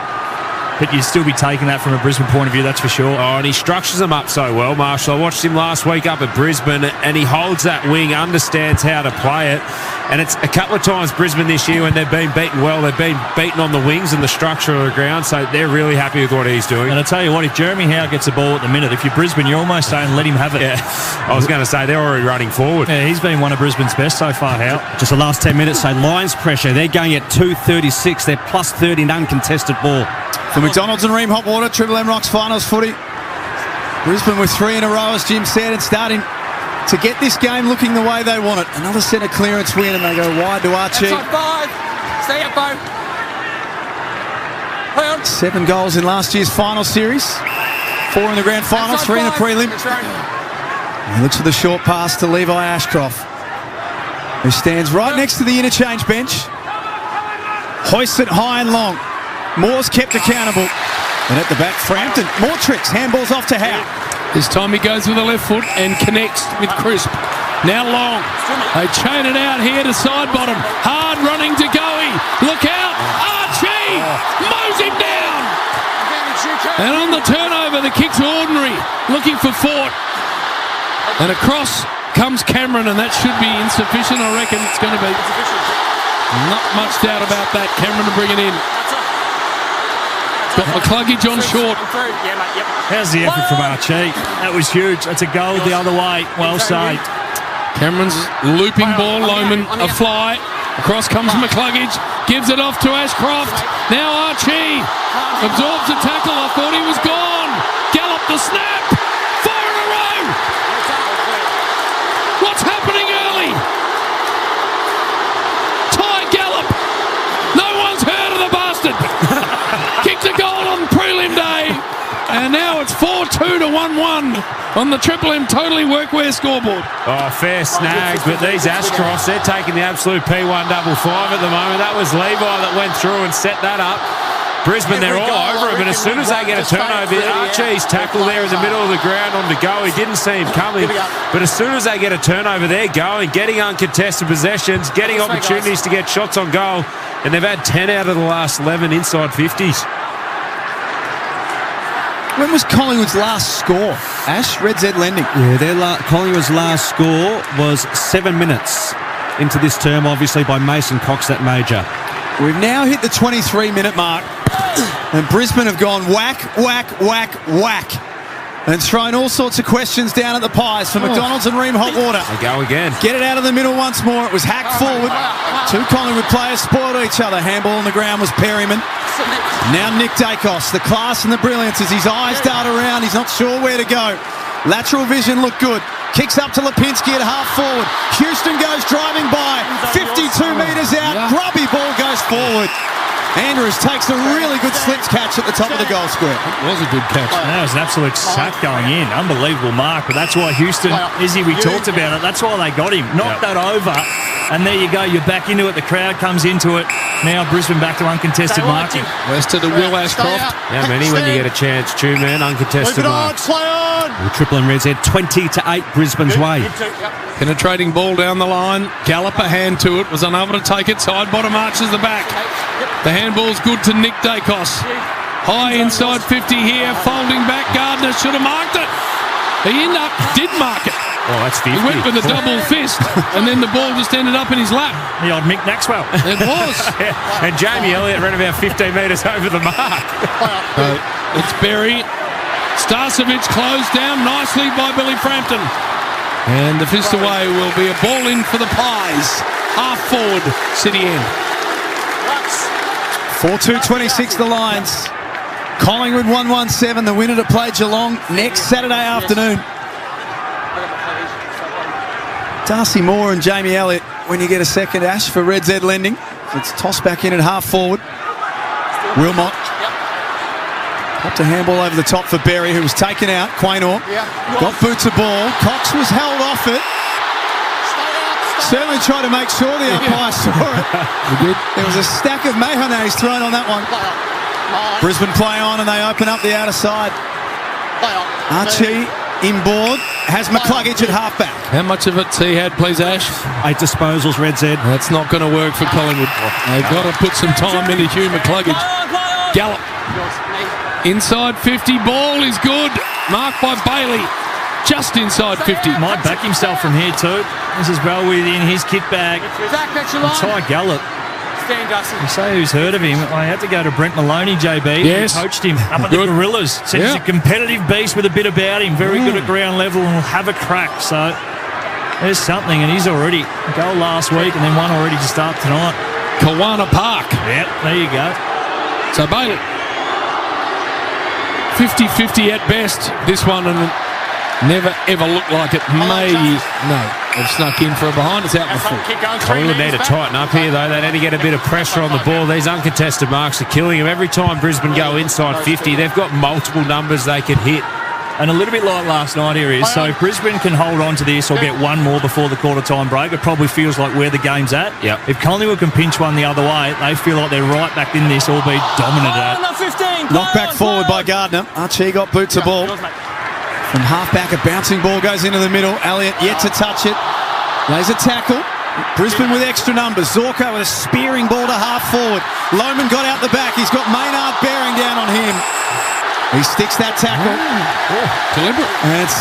Speaker 2: But you'd still be taking that from a Brisbane point of view, that's for sure.
Speaker 5: Oh, and he structures them up so well, Marshall. I watched him last week up at Brisbane, and he holds that wing, understands how to play it. And it's a couple of times Brisbane this year when they've been beaten well, they've been beaten on the wings and the structure of the ground, so they're really happy with what he's doing.
Speaker 2: And I tell you what, if Jeremy Howe gets the ball at the minute, if you're Brisbane, you're almost saying let him have it.
Speaker 5: Yeah, I was going to say they're already running forward.
Speaker 2: Yeah, he's been one of Brisbane's best so far, Howe.
Speaker 1: Just the last 10 minutes, so Lions pressure. They're going at 2.36. They're plus 30 in uncontested ball.
Speaker 10: For McDonald's and Ream Hot Water, Triple M Rocks Finals footy. Brisbane with 3 in a row, as Jim said, and starting to get this game looking the way they want it. Another centre clearance win, and they go wide to Archie.
Speaker 9: Outside 5. Stay up, Bo. Play on.
Speaker 10: 7 goals in last year's final series. 4 in the grand finals, 3 in the prelim. He looks for the short pass to Levi Ashcroft, who stands right next to the interchange bench. Hoists it high and long. Moore's kept accountable. And at the back, Frampton. More tricks. Handballs off to Howe.
Speaker 27: This time he goes with the left foot and connects with Crisp. Now Long. They chain it out here to side bottom. Hard running to Goey. Look out. Archie mows him down. And on the turnover, the kick's ordinary. Looking for Fort. And across comes Cameron, and that should be insufficient, I reckon. It's going to be. Not much doubt about that. Cameron to bring it in. Got McCluggage on short.
Speaker 2: How's the effort from Archie? That was huge. That's a goal the other way. Well saved.
Speaker 27: Cameron's looping ball. Loman a fly. Across comes McCluggage. Gives it off to Ashcroft. Now Archie absorbs the tackle. I thought he was gone. Gallop the snap. 4 in a row. What's happening early? Ty Gallop. No one's heard of the bastard. Kicked a goal on prelim day. And now it's 4-2 to 1-1 on the Triple M Totally Workwear scoreboard.
Speaker 5: Oh, fair snag, but these Ashcrofts, they're taking the absolute P155 at the moment. That was Levi that went through and set that up. Brisbane, they're all over it, but as soon as they get a turnover, Archie's tackle there in the middle of the ground on the go. He didn't see him coming, but as soon as they get a turnover, they're going, getting uncontested possessions, getting opportunities to get shots on goal, and they've had 10 out of the last 11 inside 50s.
Speaker 10: When was Collingwood's last score? Ash, Red Z Lending.
Speaker 1: Yeah, Collingwood's last score was 7 minutes into this term, obviously by Mason Cox, that major.
Speaker 10: We've now hit the 23-minute mark, and Brisbane have gone whack, whack, whack, whack, and thrown all sorts of questions down at the pies for McDonald's and Ream Hot Water.
Speaker 5: They go again.
Speaker 10: Get it out of the middle once more. It was hacked forward. 2 Collingwood players spoiled each other. Handball on the ground was Perryman. Now Nick Dacos, the class and the brilliance as his eyes dart around. He's not sure where to go. Lateral vision looked good. Kicks up to Lipinski at half forward. Houston goes driving by. 52 metres out. Grubby ball goes forward. Andrews takes a really good slips catch at the top of the goal square.
Speaker 27: It was a good catch.
Speaker 2: That was an absolute sack going in. Unbelievable mark. But that's why Houston, Izzy, we talked about it. That's why they got him. Knocked that over. And there you go. You're back into it. The crowd comes into it. Now Brisbane back to uncontested marking.
Speaker 27: West to the Will Ashcroft.
Speaker 5: How many when you get a chance? 2 man, uncontested marks.
Speaker 1: Well, Triple M Reds had 20-8 Brisbane's way.
Speaker 27: Penetrating ball down the line. Gallop a hand to it. Was unable to take it. Side bottom arches the back. The handball's good to Nick Dacos. High inside 50 here. Folding back. Gardner should have marked it. He did mark it.
Speaker 5: Oh, that's 50.
Speaker 27: He went with a double fist, and then the ball just ended up in his lap.
Speaker 2: The old Mick Maxwell.
Speaker 27: It was.
Speaker 5: And Jamie Elliott ran about 15 metres over the mark.
Speaker 27: It's Berry. Starcevic closed down nicely by Billy Frampton. And the fist away will be a ball in for the Pies. Half forward, City end.
Speaker 10: 4-2-26 the Lions. Collingwood 1-1-7. The winner to play Geelong next Saturday afternoon. Darcy Moore and Jamie Elliott when you get a second, Ash, for Red Z Lending. It's tossed back in at half forward. Wilmot. Popped a handball over the top for Berry, who was taken out. Quaynor got boots a ball. Cox was held off it. Certainly tried to make sure the umpire saw it. There was a stack of mayonnaise thrown on that one. Brisbane play on and they open up the outer side. Archie inboard has McCluggage at halfback.
Speaker 27: How much of it's he had, please, Ash?
Speaker 1: 8 disposals, Red Z.
Speaker 27: That's not going to work for Collingwood. They've got to put some time into Hugh McCluggage. Gallop. Inside 50, ball is good. Marked by Bailey. Just inside 50.
Speaker 2: Might back himself from here too. This is well within his kit bag. Ty Gallop. You say who's heard of him? I had to go to Brent Maloney, JB.
Speaker 27: Yes.
Speaker 2: Who coached him up at the Gorillas. Said he's a competitive beast with a bit about him. Very good at ground level and will have a crack. So there's something. And he's already goal last week and then one already to start tonight.
Speaker 27: Kawana Park.
Speaker 2: Yep, there you go.
Speaker 27: So Bailey. 50-50 at best, this one, and it never ever looked like it may. No, they've snuck in for a behind. It's out in the full.
Speaker 5: Collingwood need to tighten up here, though. They need to get a bit of pressure on the ball. These uncontested marks are killing them. Every time Brisbane go inside 50, they've got multiple numbers they can hit.
Speaker 2: And a little bit like last night here is, so if Brisbane can hold on to this or get one more before the quarter-time break, it probably feels like where the game's at.
Speaker 5: Yep.
Speaker 2: If Collingwood can pinch one the other way, they feel like they're right back in this, albeit dominant at.
Speaker 10: Knocked back forward by Gardner. Archie got boots of ball. From half-back, a bouncing ball goes into the middle. Elliott yet to touch it. Lays a tackle. Brisbane with extra numbers. Zorko with a spearing ball to half-forward. Lohman got out the back. He's got Maynard bearing down on him. He sticks that tackle.
Speaker 27: Deliberate.
Speaker 10: And it's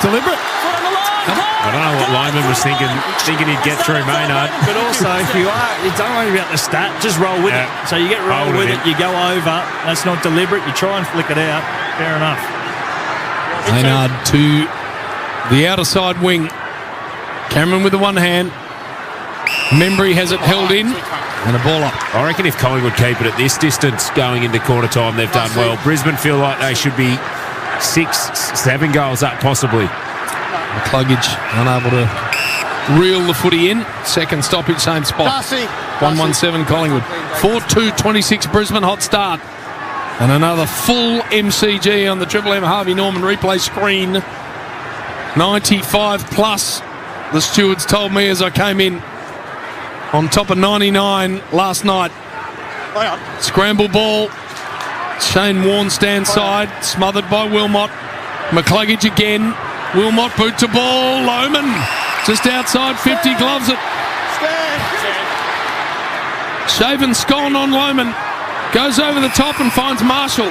Speaker 10: deliberate.
Speaker 5: I don't know what Lyman was thinking he'd get through Maynard.
Speaker 2: But also, if you don't worry about the stat, just roll with it. So you get rolled with it, you go over. That's not deliberate. You try and flick it out. Fair enough.
Speaker 27: Maynard to the outer side wing. Cameron with the one hand. Membry has it held in. And a ball up.
Speaker 5: I reckon if Collingwood keep it at this distance going into quarter time, they've done well. Brisbane feel like they should be 6-7 goals up, possibly.
Speaker 27: McCluggage unable to reel the footy in. Second stoppage, same spot. 1-1-7 Collingwood. 4-2-26 Brisbane, hot start. And another full MCG on the Triple M Harvey Norman replay screen. 95 plus, the stewards told me as I came in. On top of 99 last night. Scramble ball. Shane Warne stand side. Smothered by Wilmot. McCluggage again. Wilmot boot to ball. Lohman just outside 50. Gloves it. Shaven scone on Lohman. Goes over the top and finds Marshall.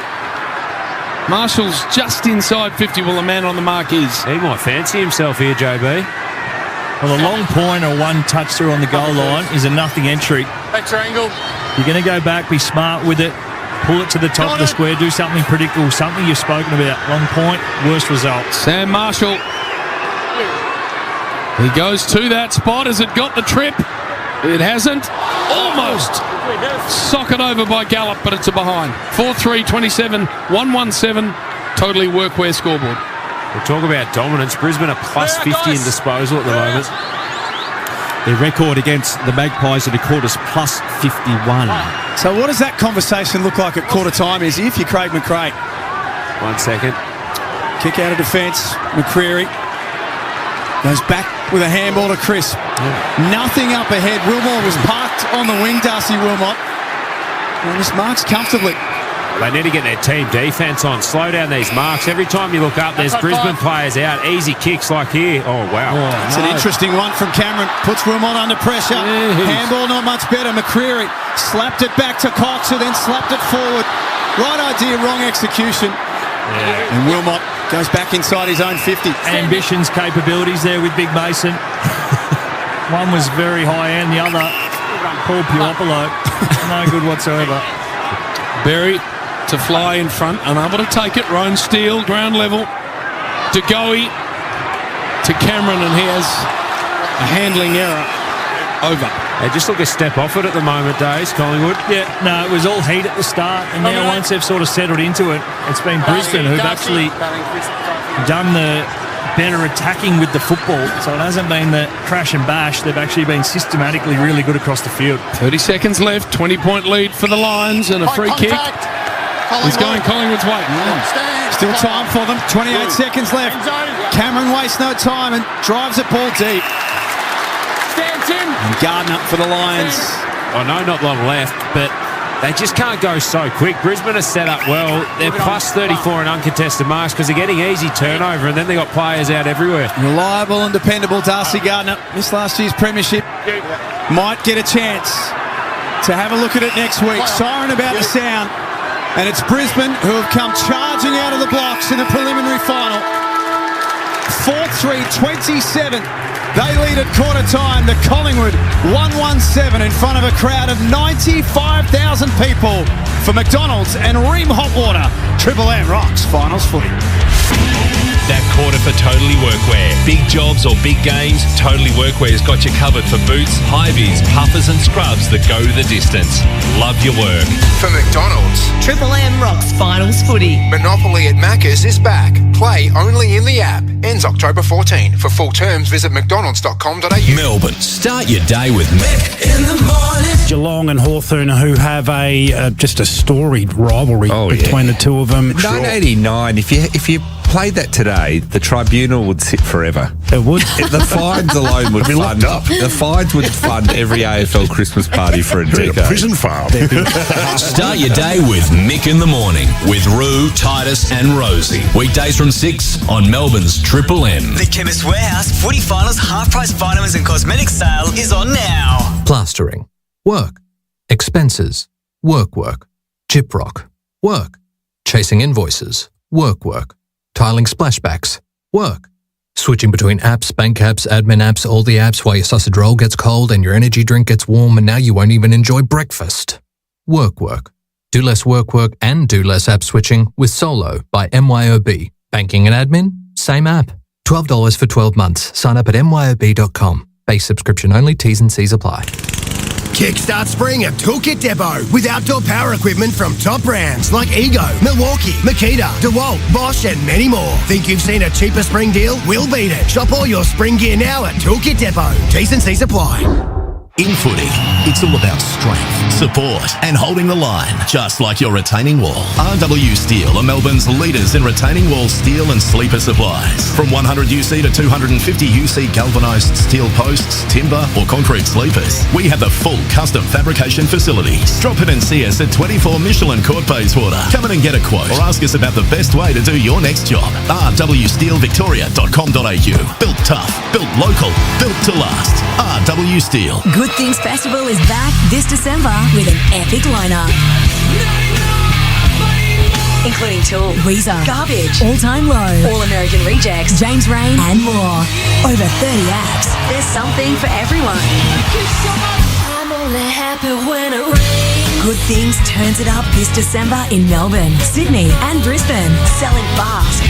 Speaker 27: Marshall's just inside 50. Well, the man on the mark is.
Speaker 5: He might fancy himself here, JB.
Speaker 2: Well, a long point or one touch through on the goal line is a nothing entry.
Speaker 9: Back triangle.
Speaker 2: You're going to go back, be smart with it, pull it to the top of the square, do something predictable, something you've spoken about. Long point, worst result.
Speaker 27: Sam Marshall. He goes to that spot. Has it got the trip? It hasn't. Almost. Sock it over by Gallup, but it's a behind. 4-3-27, 1-1-7. Totally workwear scoreboard.
Speaker 5: We'll talk about dominance. Brisbane are plus 50 in disposal at the moment.
Speaker 1: Their record against the Magpies at a quarter is plus 51.
Speaker 10: So what does that conversation look like at quarter time, is if you're Craig McRae?
Speaker 5: 1 second.
Speaker 10: Kick out of defence. McCreary goes back with a handball to Chris. Nothing up ahead. Wilmot was parked on the wing, Darcy Wilmot. And this marks comfortably.
Speaker 5: They need to get their team defence on. Slow down these marks. Every time you look up, there's Brisbane players out. Easy kicks like here. Oh, wow.
Speaker 10: It's an interesting one from Cameron. Puts Wilmot under pressure. Handball not much better. McCreary slapped it back to Cox, who then slapped it forward. Right idea, wrong execution. And Wilmot goes back inside his own 50.
Speaker 2: Ambitions, capabilities there with Big Mason. One was very high end, the other, Paul Puopolo, no good whatsoever.
Speaker 27: Berry to fly in front, unable to take it. Roan Steele, ground level. DeGoey to Cameron, and he has a handling error. Over.
Speaker 5: They just look a step off it at the moment, Days, Collingwood.
Speaker 2: Yeah, no, it was all heat at the start, and now once they've sort of settled into it, it's been Brisbane who've actually done the better attacking with the football. So it hasn't been the crash and bash. They've actually been systematically really good across the field.
Speaker 27: 30 seconds left, 20-point lead for the Lions, and a free kick. He's going Collingwood's way.
Speaker 10: Still time for them. 28 seconds left. Cameron wastes no time and drives it ball deep. And Gardner for the Lions.
Speaker 5: I know not long left, but they just can't go so quick. Brisbane are set up well. They're plus 34 in uncontested marks because they're getting easy turnover, and then they got players out everywhere.
Speaker 10: Reliable and dependable Darcy Gardner. Missed last year's premiership. Might get a chance to have a look at it next week. Siren about the sound. And it's Brisbane who have come charging out of the blocks in the preliminary final. 4-3-27. They lead at quarter time. The Collingwood 1-1-7 in front of a crowd of 95,000 people for McDonald's and Ream Hot Water. Triple M rocks finals footy.
Speaker 19: that quarter for Totally Workwear. Big jobs or big games, Totally Workwear's got you covered for boots, high-vis, puffers and scrubs that go the distance. Love your work.
Speaker 14: For McDonald's,
Speaker 4: Triple M rocks finals footy.
Speaker 14: Monopoly at Macca's is back. Play only in the app. Ends October 14. For full terms, visit mcdonalds.com.au.
Speaker 26: Melbourne, start your day with Mick in the morning.
Speaker 11: Geelong and Hawthorn, who have just a storied rivalry between the two of them.
Speaker 12: 1989. If you played that today, the tribunal would sit forever.
Speaker 11: It would.
Speaker 12: The fines alone would fund up. The fines would fund every AFL Christmas party for a decade.
Speaker 15: Prison farm.
Speaker 26: Start your day with Mick in the morning with Roo, Titus and Rosie. Weekdays from 6 on Melbourne's Triple M.
Speaker 18: The Chemist Warehouse Footy Finals half-price vitamins and cosmetics sale is on now.
Speaker 20: Plastering. Work. Expenses. Work. Gyprock. Work. Chasing invoices. Work. Tiling splashbacks. Work. Switching between apps, bank apps, admin apps, all the apps while your sausage roll gets cold and your energy drink gets warm and now you won't even enjoy breakfast. Work. Do less work and do less app switching with Solo by MYOB. Banking and admin, same app. $12 for 12 months. Sign up at myob.com. Base subscription only, T's and C's apply.
Speaker 22: Kickstart spring at Toolkit Depot with outdoor power equipment from top brands like Ego, Milwaukee, Makita, DeWalt, Bosch and many more. Think you've seen a cheaper spring deal? We'll beat it. Shop all your spring gear now at Toolkit Depot. T's and C's apply.
Speaker 23: In footy, it's all about strength, support and holding the line, just like your retaining wall. RW Steel are Melbourne's leaders in retaining wall steel and sleeper supplies. From 100 UC to 250 UC galvanised steel posts, timber or concrete sleepers, we have the full custom fabrication facilities. Drop in and see us at 24 Michelin Court Bayswater. Come in and get a quote or ask us about the best way to do your next job. rwsteelvictoria.com.au. Built tough, built local, built to last. RW Steel.
Speaker 4: Good Things Festival is back this December with an epic lineup. Including Tool, Weezer, Garbage, All Time Low, All American Rejects, James Rain, and more. Over 30 acts. There's something for everyone. I'm only happy when it rains. Good Things turns it up this December in Melbourne, Sydney, and Brisbane. Selling fast.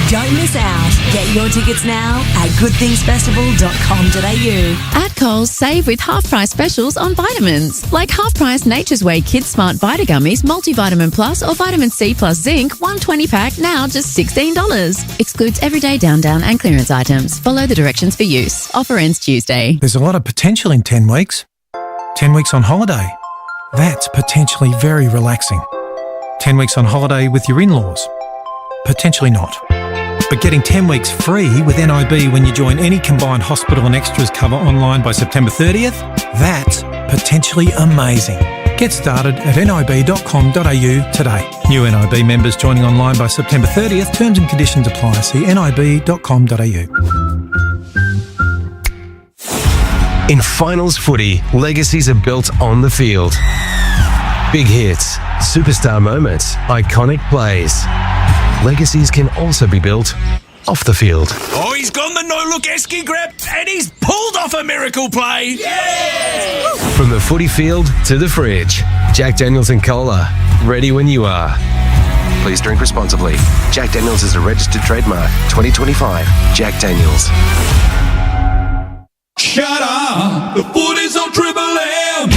Speaker 4: Don't miss out. Get your tickets now at goodthingsfestival.com.au.
Speaker 28: At Coles, save with half-price specials on vitamins. Like half-price Nature's Way Kids Smart Vita Gummies, Multivitamin Plus or Vitamin C Plus Zinc, 120-pack, now just $16. Excludes everyday down and clearance items. Follow the directions for use. Offer ends Tuesday.
Speaker 30: There's a lot of potential in 10 weeks. 10 weeks on holiday. That's potentially very relaxing. 10 weeks on holiday with your in-laws. Potentially not. But getting 10 weeks free with NIB when you join any combined hospital and extras cover online by September 30th, that's potentially amazing. Get started at nib.com.au today. New NIB members joining online by September 30th. Terms and conditions apply. See nib.com.au.
Speaker 31: In finals footy, legacies are built on the field. Big hits, superstar moments, iconic plays. Legacies can also be built off the field.
Speaker 32: Oh, he's gone the no-look esky grab and he's pulled off a miracle play. Yeah!
Speaker 31: From the footy field to the fridge, Jack Daniels and Cola, ready when you are. Please drink responsibly. Jack Daniels is a registered trademark. 2025. Jack Daniels.
Speaker 32: Shut up! The footy's on Triple M!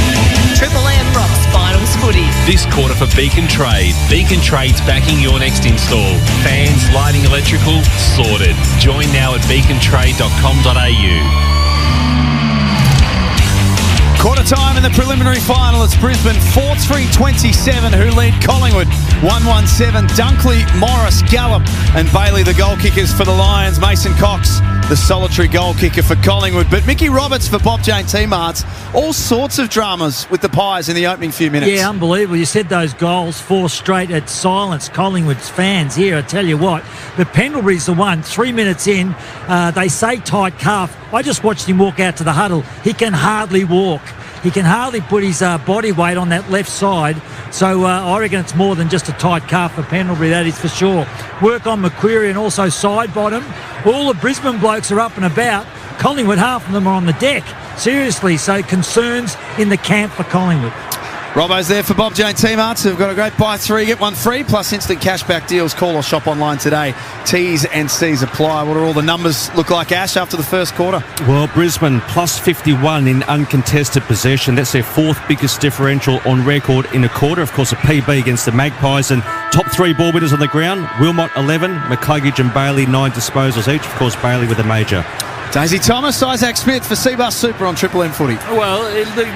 Speaker 4: Triple M rocks finals footy.
Speaker 19: This quarter for Beacon Trade. Beacon Trade's backing your next install. Fans, lighting, electrical, sorted. Join now at beacontrade.com.au.
Speaker 10: Quarter time in the preliminary final. It's Brisbane 4-3-27 who lead Collingwood 1-1-7. Dunkley, Morris, Gallup and Bailey the goal kickers for the Lions. Mason Cox the solitary goal kicker for Collingwood. But Mickey Roberts for Bob Jane T-Marts. All sorts of dramas with the Pies in the opening few minutes.
Speaker 29: Yeah, unbelievable. You said those goals, 4 straight at silence. Collingwood's fans here, I tell you what. But Pendlebury's the one. 3 minutes in, they say tight calf. I just watched him walk out to the huddle. He can hardly walk. He can hardly put his body weight on that left side. So I reckon it's more than just a tight calf for Pendlebury, that is for sure. Work on McQuarrie and also side bottom. All the Brisbane blokes are up and about. Collingwood, half of them are on the deck. Seriously, so concerns in the camp for Collingwood.
Speaker 10: Robbo's there for Bob Jane T-Marts, who've got a great buy 3, get 1 free, plus instant cashback deals. Call or shop online today. T's and C's apply. What do all the numbers look like, Ash, after the first quarter?
Speaker 1: Well, Brisbane plus 51 in uncontested possession. That's their 4th biggest differential on record in a quarter. Of course, a PB against the Magpies. And top 3 ball winners on the ground. Wilmot 11, McCluggage and Bailey 9 disposals each. Of course, Bailey with a major.
Speaker 10: Daisy Thomas, Isaac Smith for Seabus Super on Triple M Footy.
Speaker 2: Well,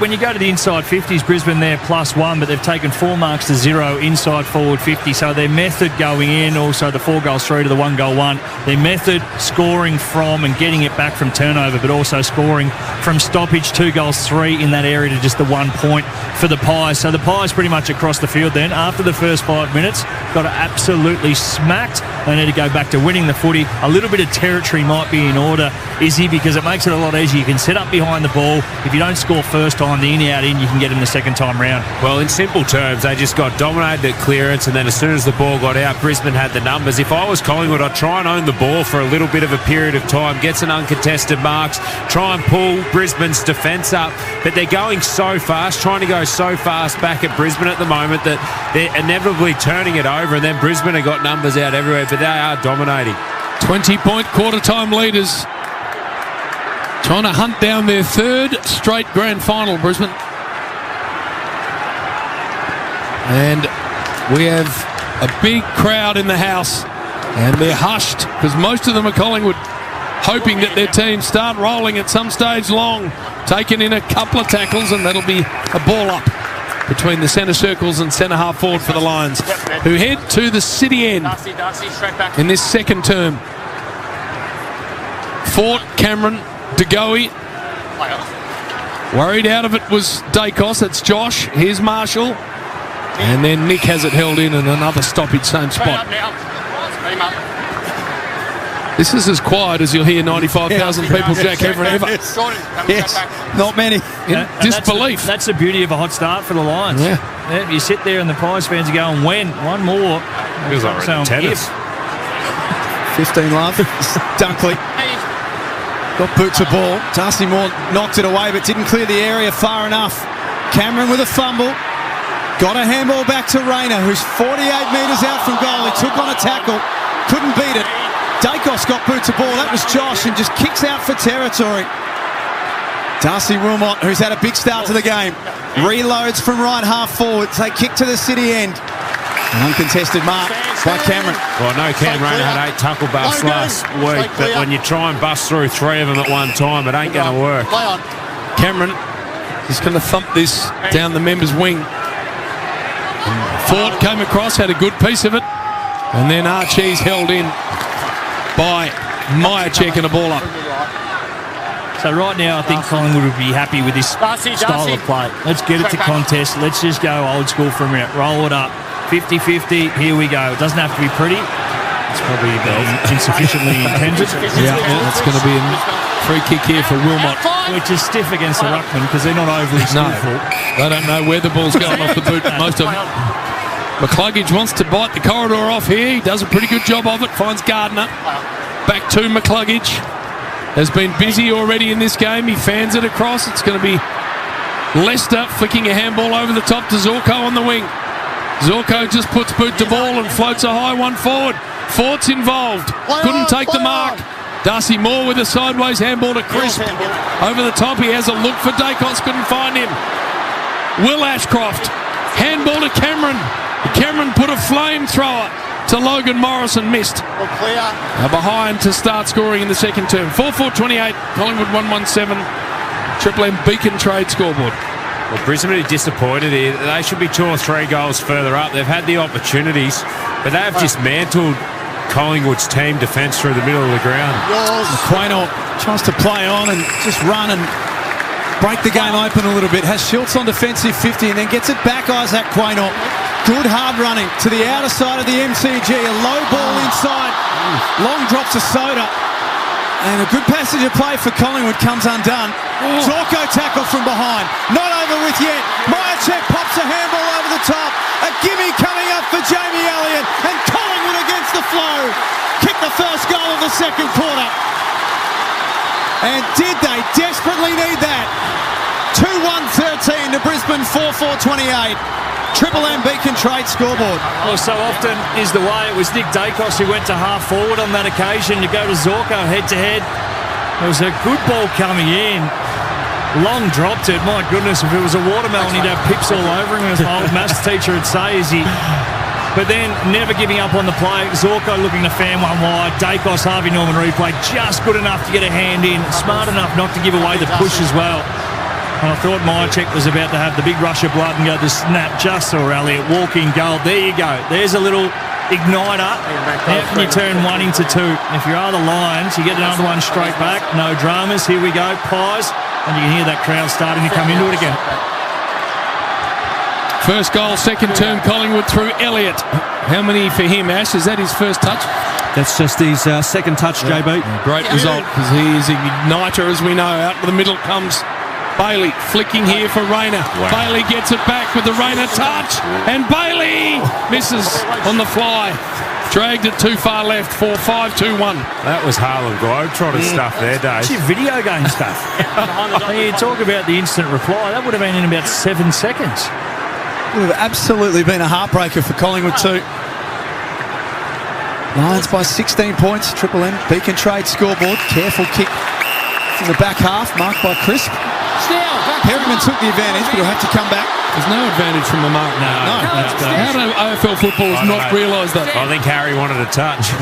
Speaker 2: when you go to the inside 50s, Brisbane there +1, but they've taken 4 marks to 0 inside forward 50. So their method going in, also the 4 goals 3 to the 1 goal 1. Their method scoring from and getting it back from turnover, but also scoring from stoppage, 2 goals 3 in that area to just the 1 point for the Pies. So the Pies pretty much across the field then. After the first 5 minutes, got absolutely smacked. They need to go back to winning the footy. A little bit of territory might be in order, Izzy, because it makes it a lot easier. You can set up behind the ball. If you don't score first time, the in-out in, you can get him the second time round.
Speaker 5: Well, in simple terms, they just got dominated at clearance, and then as soon as the ball got out, Brisbane had the numbers. If I was Collingwood, I'd try and own the ball for a little bit of a period of time, get some uncontested marks, try and pull Brisbane's defence up. But they're going so fast, trying to go so fast back at Brisbane at the moment that they're inevitably turning it over, and then Brisbane have got numbers out everywhere, but they are dominating.
Speaker 27: 20-point quarter-time leaders. Trying to hunt down their 3rd straight grand final, Brisbane. And we have a big crowd in the house, and they're hushed because most of them are Collingwood, hoping that their team start rolling at some stage. Long taken in a couple of tackles, and that'll be a ball up between the centre circles and centre half forward for the Lions, who head to the city end in this second term. Fort, Cameron, DeGoey. Worried out of it was Dacos. That's Josh. Here's Marshall. And then Nick has it held in and another stoppage, same spot. This is as quiet as you'll hear 95,000 people jack ever.
Speaker 10: Yes, not many.
Speaker 27: In disbelief.
Speaker 2: That's the beauty of a hot start for the Lions. Yeah, you sit there and the Pies fans are going, when? One more.
Speaker 5: Feels like we're in tennis.
Speaker 10: 15 love. Dunkley. Got boots of ball. Darcy Moore knocked it away but didn't clear the area far enough. Cameron with a fumble. Got a handball back to Rayner, who's 48 metres out from goal. He took on a tackle. Couldn't beat it. Dacos got boots of ball. That was Josh, and just kicks out for territory. Darcy Wilmot, who's had a big start to the game, reloads from right half forward. They kick to the city end. An uncontested mark by Cameron.
Speaker 5: Well, no, Cam Rayner had 8 tackle busts last week, but when you try and bust through 3 of them at one time, it ain't going to work.
Speaker 27: Cameron is going to thump this down the members' wing. Ford came across, had a good piece of it, and then Archie's held in by Myercheck and a ball up.
Speaker 2: So right now I think Collingwood would be happy with this style of play. Let's get it to contest. Let's just go old school for a minute. Roll it up. 50-50. Here we go. It doesn't have to be pretty. It's probably insufficiently intended.
Speaker 27: Yeah, that's going to be a free kick here for Wilmot.
Speaker 2: Which is stiff against the ruckman because they're not overly skillful.
Speaker 27: They don't know where the ball's going off the boot, most of them. McCluggage wants to bite the corridor off here. He does a pretty good job of it. Finds Gardner. Back to McCluggage. Has been busy already in this game. He fans it across. It's going to be Lester flicking a handball over the top to Zorko on the wing. Zorko just puts boot to ball and floats a high one forward. Fort's involved. Couldn't take the mark. Darcy Moore with a sideways handball to Crisp. Over the top, he has a look for Dacos. Couldn't find him. Will Ashcroft. Handball to Cameron. Cameron put a flamethrower to Logan Morris and missed. Now behind to start scoring in the second term. 4-4-28. Collingwood 1-1-7. Triple M Beacon Trade scoreboard.
Speaker 5: Well, Brisbane are disappointed here. They should be 2 or 3 goals further up. They've had the opportunities, but they have dismantled Collingwood's team defence through the middle of the ground.
Speaker 10: McQuainor tries to play on and just run and break the game open a little bit. Has Schultz on defensive 50 and then gets it back, Isaac Quainor. Good hard running to the outer side of the MCG. A low ball inside. Long drops to Soda. And a good passage of play for Collingwood comes undone. Zorko tackle from behind. Not over with yet. Myercheck pops a handball over the top. A gimme coming up for Jamie Elliott. And Collingwood against the flow. Kick the first goal of the second quarter. And did they desperately need that? 2-1-13 to Brisbane 4-4-28. Triple M Beacon Trade scoreboard.
Speaker 2: Well, so often is the way. It was Nick Dacos who went to half forward on that occasion to go to Zorko head-to-head. It was a good ball coming in. Long dropped it. My goodness, if it was a watermelon, he'd have pips all over him, as my old maths teacher would say. But then never giving up on the play. Zorko looking to fan one wide. Dacos, Harvey Norman replay, just good enough to get a hand in. Smart enough not to give away the push as well. And I thought Myercheck was about to have the big rush of blood and go to snap. Just saw Elliott walking goal. There you go. There's a little igniter. How can you turn one into two? If you are the Lions, you get another one straight back. No dramas. Here we go. Pies. And you can hear that crowd starting to come into it again.
Speaker 27: First goal, second term, Collingwood through Elliott. How many for him, Ash? Is that his first touch?
Speaker 1: That's just his second touch, JB.
Speaker 27: Great result, because he is an igniter, as we know. Out to the middle comes Bailey, flicking here for Rayner. Wow. Bailey gets it back with the Rayner touch, and Bailey misses on the fly. Dragged it too far left, 4-5-2-1.
Speaker 5: That was Harlem Globetrotter stuff there, Dave.
Speaker 2: It's video game stuff. You talk about the instant reply. That would have been in about 7 seconds.
Speaker 10: Would have absolutely been a heartbreaker for Collingwood too. Lions by 16 points. Triple M Beacon Trade scoreboard. Careful kick from the back half, marked by Crisp. Perryman took the advantage, but he'll have to come back.
Speaker 27: There's no advantage from the mark.
Speaker 10: No.
Speaker 27: How do AFL footballers not realise that?
Speaker 5: I think Harry wanted a touch.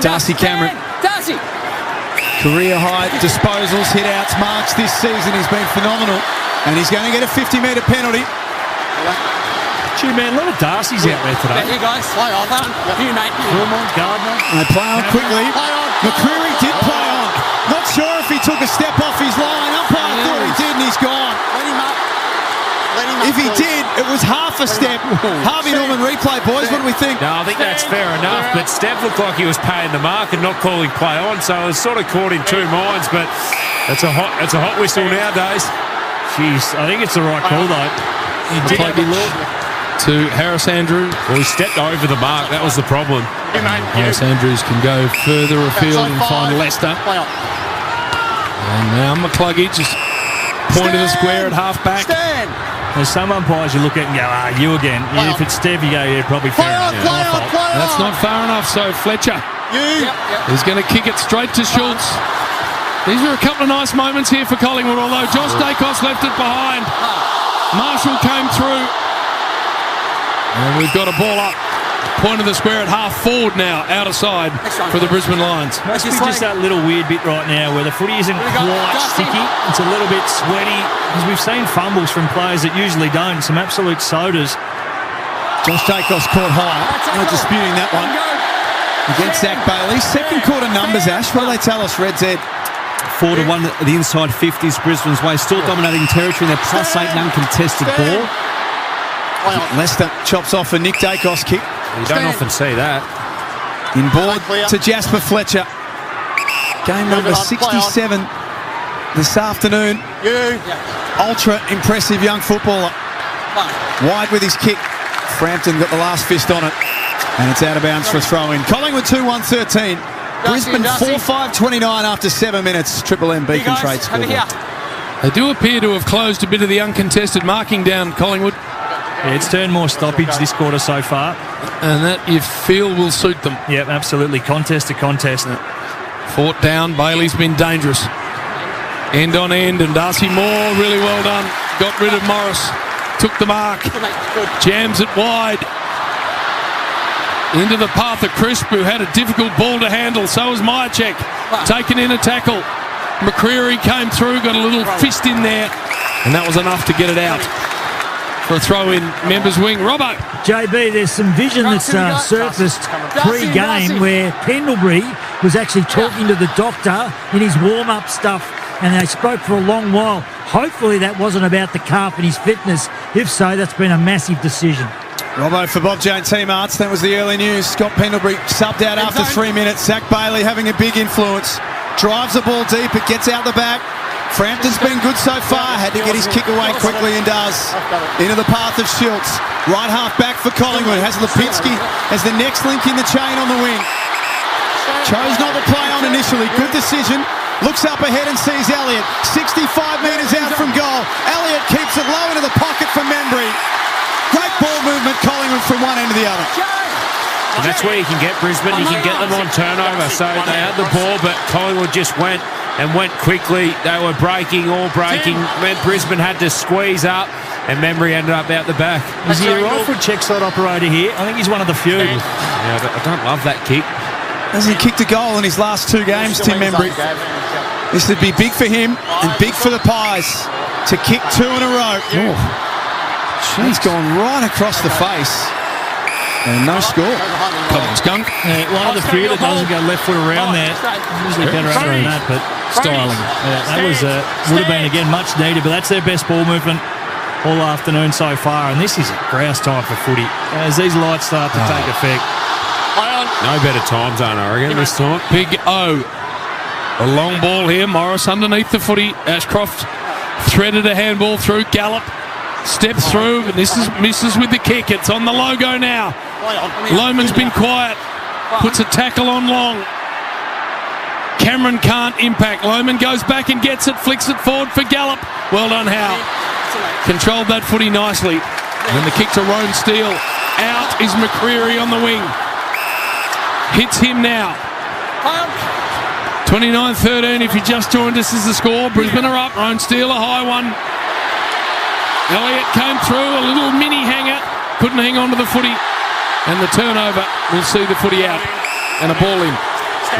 Speaker 10: Darcy Cameron.
Speaker 3: Darcy.
Speaker 10: Career high disposals, hit outs, marks this season. He's been phenomenal. And he's going to get a 50-metre penalty.
Speaker 2: Gee, man, a lot of Darcys out there today.
Speaker 3: Here, guys. Play on. You, mate.
Speaker 2: Wilmot, Gardner.
Speaker 10: And they play on quickly. McCreary did play on. Not sure if he took a step off his line. Umpire thought he did, and he's gone.
Speaker 3: Let him up.
Speaker 10: If he did, it was half a step. Harvey Norman replay, boys. What do we think?
Speaker 5: No, I think that's fair enough. But Steph looked like he was paying the mark and not calling play on, so it was sort of caught in two minds. But it's a hot whistle nowadays.
Speaker 2: Jeez, I think it's the right call though.
Speaker 27: He did have a look to Harris Andrews.
Speaker 5: Well, he stepped over the mark. That was the problem.
Speaker 27: Harris Andrews can go further afield and find Leicester. And now McCluggage just point to the square at half back.
Speaker 2: There's some umpires you look at and go, you again. If it's Steph, you go, probably fair enough.
Speaker 27: That's not far enough, so Fletcher is going to kick it straight to Schultz. These were a couple of nice moments here for Collingwood, although Josh Dacos left it behind. Marshall came through. And we've got a ball up. Point of the square at half forward now, out of side for the Brisbane Lions.
Speaker 2: Must be just that little weird bit right now where the footy isn't quite sticky. It's a little bit sweaty. Because we've seen fumbles from players that usually don't. Some absolute sodas.
Speaker 10: Josh Dacos caught high. No disputing that one. Against Zach Bailey. Second quarter numbers, Ash. What do they tell us, Red Z?
Speaker 1: 4-1 at the inside 50s, Brisbane's way. Still dominating territory in their +8 and uncontested ball.
Speaker 10: Leicester chops off a Nick Dacos kick.
Speaker 5: You don't often see that.
Speaker 10: Inboard to Jasper Fletcher. Game number 67 this afternoon. Ultra impressive young footballer. Wide with his kick. Frampton got the last fist on it. And it's out of bounds for a throw-in. Collingwood 2-1-13. Brisbane 4-5-29 after 7 minutes. Triple M Beacon Trade scoreboard.
Speaker 27: They do appear to have closed a bit of the uncontested marking down, Collingwood.
Speaker 2: Yeah, it's turned more stoppage this quarter so far.
Speaker 27: And that, you feel, will suit them.
Speaker 2: Yep, absolutely. Contest to contest.
Speaker 27: Fought down. Bailey's been dangerous. End on end, and Darcy Moore, really well done. Got rid of Morris. Took the mark. Jams it wide. Into the path of Crisp, who had a difficult ball to handle. So was Myercheck. Taken in a tackle. McCreary came through, got a little fist in there, and that was enough to get it out for a throw-in. Members wing. Robbo.
Speaker 29: JB, there's some vision that's surfaced pre-game where Pendlebury was actually talking to the doctor in his warm-up stuff, and they spoke for a long while. Hopefully that wasn't about the calf and his fitness. If so, that's been a massive decision.
Speaker 10: Robbo for Bob Jane Team Arts. That was the early news. Scott Pendlebury subbed out after 3 minutes. Zach Bailey having a big influence. Drives the ball deep. It gets out the back. Frampton's been good so far. Had to get his kick away quickly and does. Into the path of Schultz. Right half back for Collingwood. Has Lipinski as the next link in the chain on the wing. Chose not to play on initially. Good decision. Looks up ahead and sees Elliott. 65 metres out from goal. Elliott keeps it low into the pocket for Membry. Great ball movement, Collingwood from one end to the other.
Speaker 5: And that's where you can get Brisbane. You can get them on turnover. So they had the ball, but Collingwood just went quickly. They were breaking, all breaking. Brisbane had to squeeze up, and Membry ended up out the back.
Speaker 2: Is he a right foot check side operator here? I think he's one of the few.
Speaker 5: Yeah, I don't love that kick.
Speaker 10: Hasn't kicked a goal in his last 2 games, Tim Membry. This would be big for him and big for the Pies to kick 2 in a row. He's gone right across the face. And no score.
Speaker 2: Come on, Skunk. Yeah, one of the few that doesn't go left foot around there. Usually better under than that, but styling. Yeah, that was would have been, again, much needed, but that's their best ball movement all afternoon so far. And this is a grouse time for footy as these lights start to take effect.
Speaker 5: No better time zone, I reckon, this time.
Speaker 27: Big O. A long ball here. Morris underneath the footy. Ashcroft threaded a handball through. Gallup steps through, and this is misses with the kick. It's on the logo now. Loman's been quiet. Puts a tackle on Long. Cameron can't impact. Loman goes back and gets it. Flicks it forward for Gallup. Well done, Howe. Controlled that footy nicely. And the kick to Roan Steele. Out is McCreary on the wing. Hits him now. 29-13 if you just joined us as the score. Brisbane are up. Roan Steele a high one. Elliott came through, a little mini hanger. Couldn't hang on to the footy. And the turnover will see the footy out. And a ball in.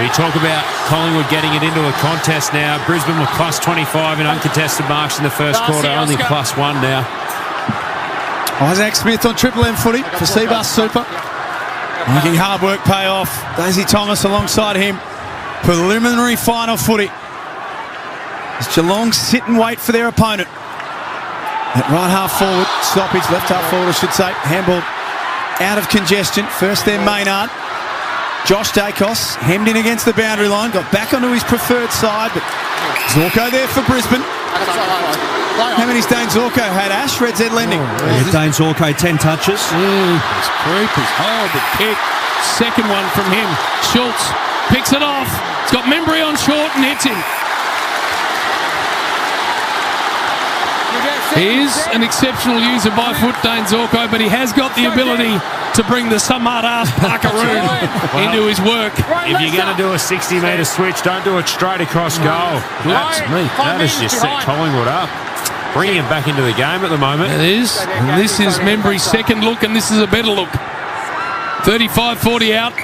Speaker 5: We talk about Collingwood getting it into a contest now. Brisbane were plus 25 in uncontested marks in the first quarter. Only plus 1 now.
Speaker 10: Isaac Smith on Triple M footy for Seabus Super. Making hard work pay off. Daisy Thomas alongside him. Preliminary final footy. As Geelong sit and wait for their opponent. At right half forward, stoppage, left half forward I should say. Handball out of congestion. First their Maynard. Josh Dacos hemmed in against the boundary line. Got back onto his preferred side. But Zorko there for Brisbane. How many's Dane Zorko had, Ash? Red Z Lending.
Speaker 1: Dane Zorko, 10 touches.
Speaker 27: His creepers. Oh, the kick. Second one from him. Schultz picks it off. It's got Membry on short and hits him. He is an exceptional user by foot, Dane Zorko, but he has got the ability to bring the smart-ass Parkeroon into his work.
Speaker 5: If you're going to do a 60-metre switch, don't do it straight across goal. That's me. That has just set Collingwood up. Bringing him back into the game at the moment.
Speaker 27: It is. And this is Membry's second look, and this is a better look. 35-40 out.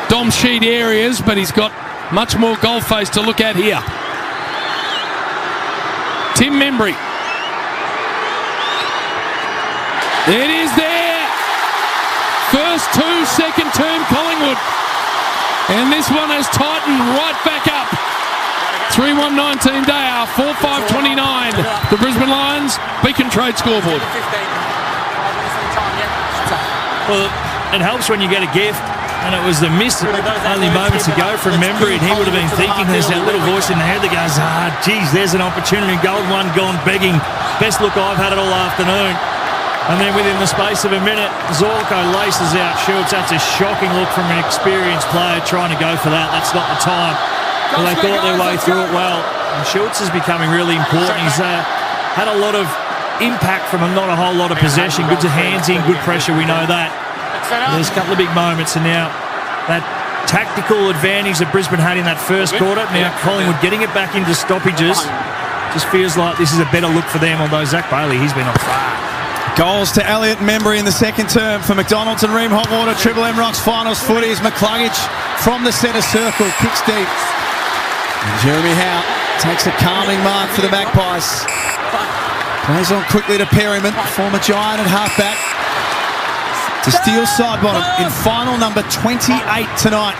Speaker 27: Dom sheet areas, but he's got much more goal face to look at here. Tim Membry. It is there. First 2, second term Collingwood. And this one has tightened right back up. 3-1-19 Dale, 4-5-29. The Brisbane Lions, Beacon Trade scoreboard.
Speaker 2: Well, it helps when you get a gift. And it was the miss only moments ago from Membry, and he would have been thinking there's that little voice in the head that goes, geez, there's an opportunity. Golden one gone begging. Best look I've had it all afternoon. And then within the space of a minute, Zorko laces out Schultz. That's a shocking look from an experienced player trying to go for that. That's not the time. Well, they thought their way through it well. And Schultz is becoming really important. He's had a lot of impact from not a whole lot of possession. Good to hands in, good pressure, we know that. There's a couple of big moments, and now that tactical advantage that Brisbane had in that first quarter, now Collingwood getting it back into stoppages, just feels like this is a better look for them, although Zach Bailey, he's been on fire.
Speaker 10: Goals to Elliott and Membry in the second term for McDonald's and Ream Hotwater. Triple M Rocks finals footy is McCluggage from the centre circle, kicks deep. And Jeremy Howe takes a calming mark for the Magpies. Plays on quickly to Perryman, former Giant at halfback. To Steele side bottom in final number 28 tonight.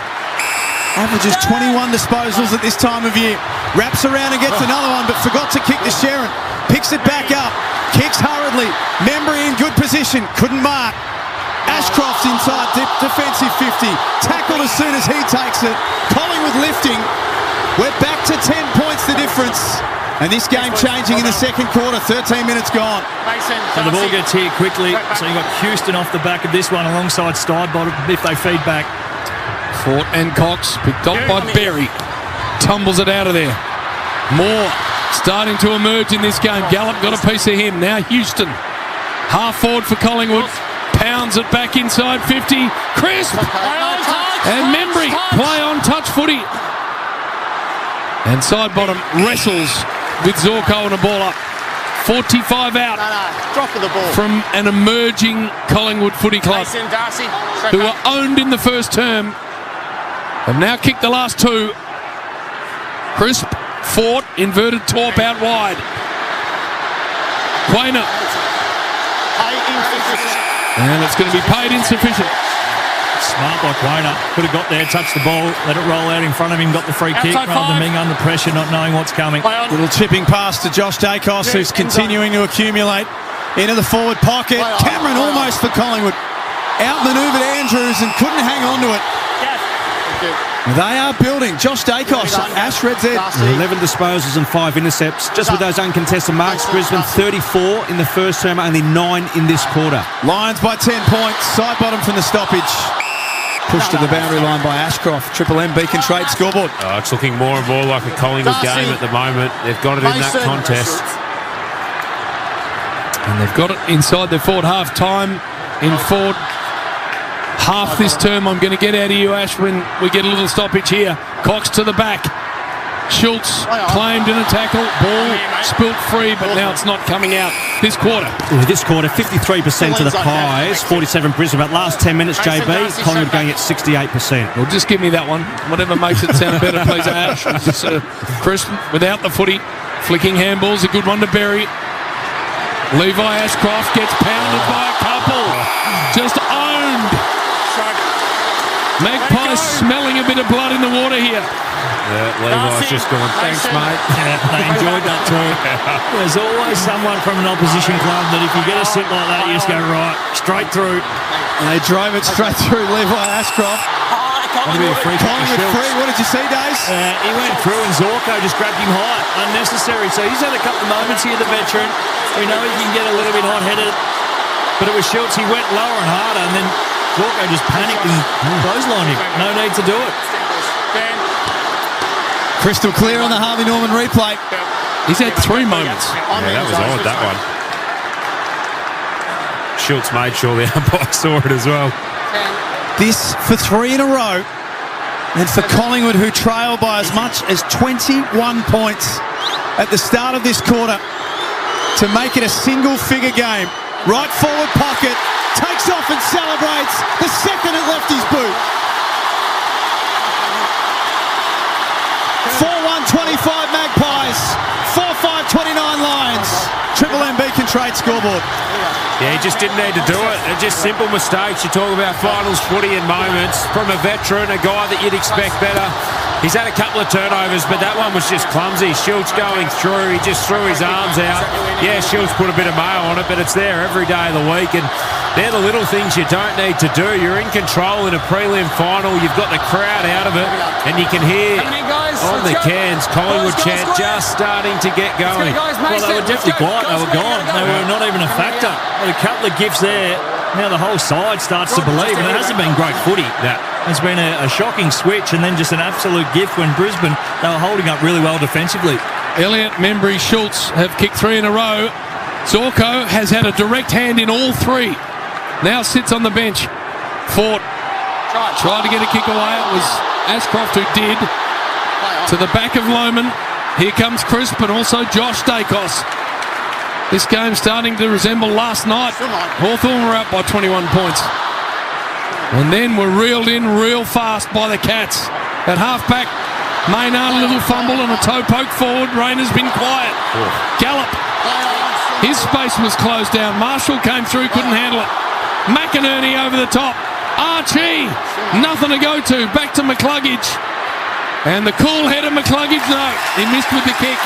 Speaker 10: Averages 21 disposals at this time of year. Wraps around and gets another one, but forgot to kick to Sharon. Picks it back up. Kicks hurriedly. Membry in good position. Couldn't mark. Ashcroft's inside defensive 50. Tackled as soon as he takes it. Collingwood lifting. We're back to 10 points the difference. And this game changing in the second quarter. 13 minutes gone.
Speaker 2: And the ball gets here quickly. So you've got Houston off the back of this one alongside Steinbottom if they feed back.
Speaker 27: Fort and Cox picked up by Berry. Tumbles it out of there. Moore starting to emerge in this game. Gallup got a piece of him. Now Houston. Half forward for Collingwood. Pounds it back inside 50. Crisp. And Membry. Play on touch footy. And side bottom wrestles with Zorko and a ball up. 45 out.
Speaker 3: Drop of the ball.
Speaker 27: From an emerging Collingwood footy club who were owned in the first term. Have now kicked the last two. Crisp, Fort, inverted torp out wide. Quainer. And it's going to be paid insufficient.
Speaker 2: Smart by Quainer. Could have got there, touched the ball, let it roll out in front of him, got the free kick rather than being under pressure, not knowing what's coming.
Speaker 10: Little chipping pass to Josh Dacos, who's continuing to accumulate into the forward pocket. Cameron almost for Collingwood. Outmanoeuvred Andrews and couldn't hang on to it. They are building. Josh Dacos, Ash Red's Ed.
Speaker 1: 11 disposals and 5 intercepts. Just with those uncontested marks, Brisbane 34 in the first term, only 9 in this quarter.
Speaker 10: Lions by 10 points. Side bottom from the stoppage. Pushed to the boundary line by Ashcroft. Triple M Beacon Trade scoreboard.
Speaker 5: Oh, it's looking more and more like a Collingwood game at the moment. They've got it in that contest.
Speaker 27: And they've got it inside their forward half time. In forward half this term, I'm going to get out of you, Ash, when we get a little stoppage here. Cox to the back. Schultz claimed in a tackle. Ball spilt free, but now it's not coming out this quarter.
Speaker 1: This quarter, 53% to the Pies, 47 Brisbane. But last 10 minutes, JB, Collingwood going at 68%.
Speaker 27: Well, just give me that one. Whatever makes it sound better, please, Ash. Crisp without the footy. Flicking handballs, a good one to Berry. Levi Ashcroft gets pounded by a couple. Just owned. Magpies smelling a bit of blood in the water here.
Speaker 5: Levi's just going, thanks, mate.
Speaker 2: Yeah, they enjoyed that too. There's always someone from an opposition club that if you get a sit like that, you just go right, straight through.
Speaker 10: And they drove it straight through Levi Ashcroft.
Speaker 2: Collingwood
Speaker 10: free. What did you see, Daze?
Speaker 2: He went through and Zorko just grabbed him high. Unnecessary. So he's had a couple of moments here, the veteran. We know he can get a little bit hot-headed. But it was Schultz. He went lower and harder, and then Zorko just panicked and clotheslined him. No need to do it.
Speaker 10: Crystal clear on the Harvey Norman replay.
Speaker 27: He's had 3 moments.
Speaker 5: Yeah, that was odd, that one. Schultz made sure the umpire saw it as well.
Speaker 10: This for 3 in a row. And for Collingwood, who trail by as much as 21 points at the start of this quarter, to make it a single-figure game. Right forward pocket, takes off and celebrates. The second it left his boot. 4-1-25 Magpies, 4-5-29 Lions. Triple M Beacon Trade scoreboard.
Speaker 5: Yeah, he just didn't need to do it. They're just simple mistakes. You talk about finals footy in moments from a veteran, a guy that you'd expect better. He's had a couple of turnovers, but that one was just clumsy. Schultz going through, he just threw his arms out. Yeah, Schultz put a bit of mayo on it, but it's there every day of the week, and they're the little things you don't need to do. You're in control in a prelim final. You've got the crowd out of it, and you can hear on the cans, Collingwood chant just starting to get going.
Speaker 2: Well, they were definitely quiet. They were gone. They were not even a factor. But a couple of gifts there. Now the whole side starts to believe, and it hasn't been great footy.
Speaker 5: Yeah.
Speaker 2: It's been a shocking switch, and then just an absolute gift when Brisbane, they were holding up really well defensively.
Speaker 27: Elliott, Membry, Schultz have kicked 3 in a row. Zorko has had a direct hand in all 3. Now sits on the bench. Fort tried to get a kick away. It was Ashcroft who did. To the back of Lohman. Here comes Crisp, but also Josh Dacos. This game's starting to resemble last night. Hawthorn were up by 21 points. And then were reeled in real fast by the Cats. At half-back, Maynard a little fumble and a toe poke forward. Rayner's been quiet. Gallup. His space was closed down. Marshall came through, couldn't handle it. McInerney over the top. Archie. Nothing to go to. Back to McCluggage. And the cool head of McCluggage, no. He missed with the kick.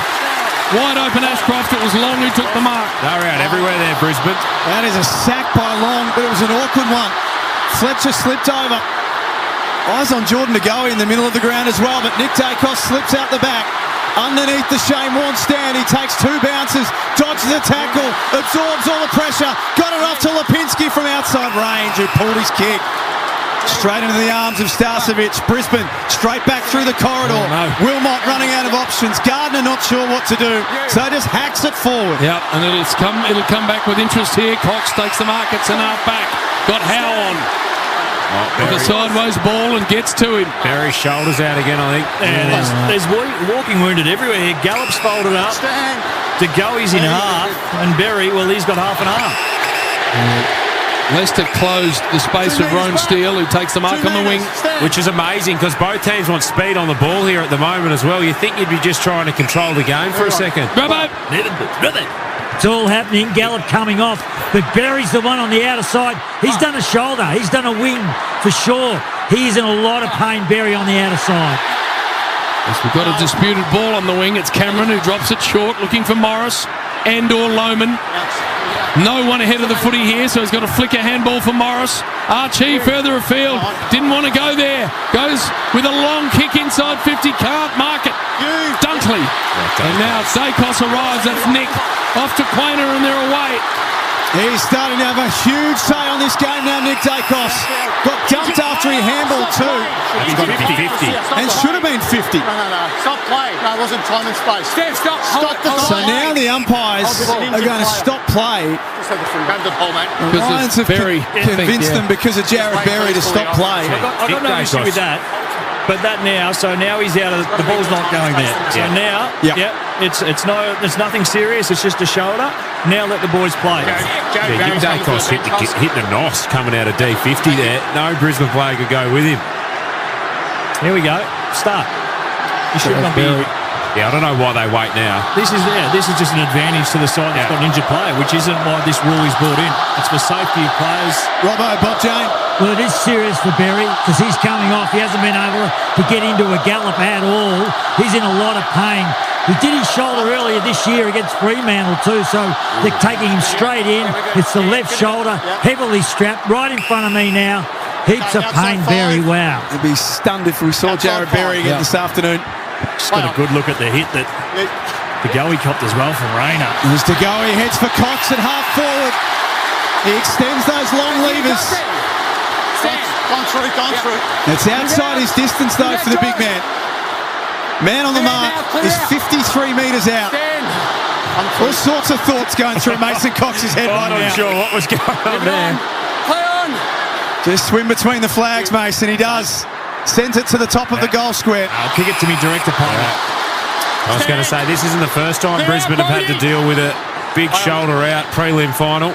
Speaker 27: Wide open Ashcroft. It was Long who took the mark.
Speaker 5: They're out everywhere there, Brisbane.
Speaker 10: That is a sack by Long, but it was an awkward one. Fletcher slipped over. Eyes on Jordan to go in the middle of the ground as well, but Nick Dacos slips out the back. Underneath the Shane Warne stand, he takes 2 bounces, dodges a tackle, absorbs all the pressure, got it off to Lipinski from outside range, who pulled his kick. Straight into the arms of Starcevic. Brisbane straight back through the corridor. Wilmot running out of options. Gardner not sure what to do, so just hacks it forward.
Speaker 27: Yeah, and it'll come back with interest here. Cox takes the mark. It's an half back. Got Howe on. With a sideways ball and gets to him.
Speaker 5: Berry's shoulders out again, I think.
Speaker 2: Yeah, there's walking wounded everywhere. Gallup's folded up. De Goey's in half. And Berry, well, he's got half and half.
Speaker 27: Leicester closed the space of Roan Steele, who takes the mark on the wing.
Speaker 5: Which is amazing because both teams want speed on the ball here at the moment as well. You think you'd be just trying to control the game for a second.
Speaker 29: It's all happening. Gallup coming off, but Berry's the one on the outer side. He's done a shoulder. He's done a wing for sure. He's in a lot of pain, Berry, on the outer side.
Speaker 27: Yes, we've got a disputed ball on the wing. It's Cameron who drops it short, looking for Morris and or Lohman. No one ahead of the footy here, so he's got a flicker handball for Morris. Archie further afield. Didn't want to go there. Goes with a long kick inside 50. Can't mark it. Dunkley. And now Dacos arrives. That's Nick. Off to Quainer and they're away.
Speaker 10: He's starting to have a huge say on this game now, Nick Dacos. Got jumped after he handballed too.
Speaker 5: He's got to be 50.
Speaker 10: And should have been 50.
Speaker 3: No. Stop play. No, it wasn't time and space. Stop the ball.
Speaker 10: So now the umpires are going to stop play. The Lions have convinced them because of Jared Berry to stop play.
Speaker 2: I've got no issue with that. But that now, so now he's out of the ball's not going there. So now, it's nothing serious. It's just a shoulder. Now let the boys play.
Speaker 5: Dacos hitting a nos coming out of D50 there. No Brisbane player could go with him.
Speaker 2: Here we go. Start. You should not be.
Speaker 5: Yeah, I don't know why they wait now.
Speaker 2: This is just an advantage to the side that's got an injured player, which isn't why this rule is brought in. It's for safety of players.
Speaker 10: Robbo, Bob Jane.
Speaker 29: Well, it is serious for Berry because he's coming off. He hasn't been able to get into a gallop at all. He's in a lot of pain. He did his shoulder earlier this year against Fremantle too, so they're taking him straight in. It's the left shoulder, heavily strapped, right in front of me now. Heaps of pain, Berry, wow.
Speaker 10: He'd be stunned if we saw Jared Berry again this afternoon.
Speaker 2: Just got a good look at the hit that De Goey copped as well from Rayner.
Speaker 10: As De Goey heads for Cox at half forward. He extends those long levers.
Speaker 3: Gone through.
Speaker 10: It's outside his distance though for the big man. Man on the mark is 53 metres out. All sorts of thoughts going through Mason Cox's head right now.
Speaker 5: I'm not sure what was going on there.
Speaker 3: Play on.
Speaker 10: Just swim between the flags, Mason. He does. Sends it to the top of the goal square.
Speaker 2: I'll kick it to me direct opponent.
Speaker 5: I was going to say, this isn't the first time Brisbane have had to deal with a big shoulder out prelim final.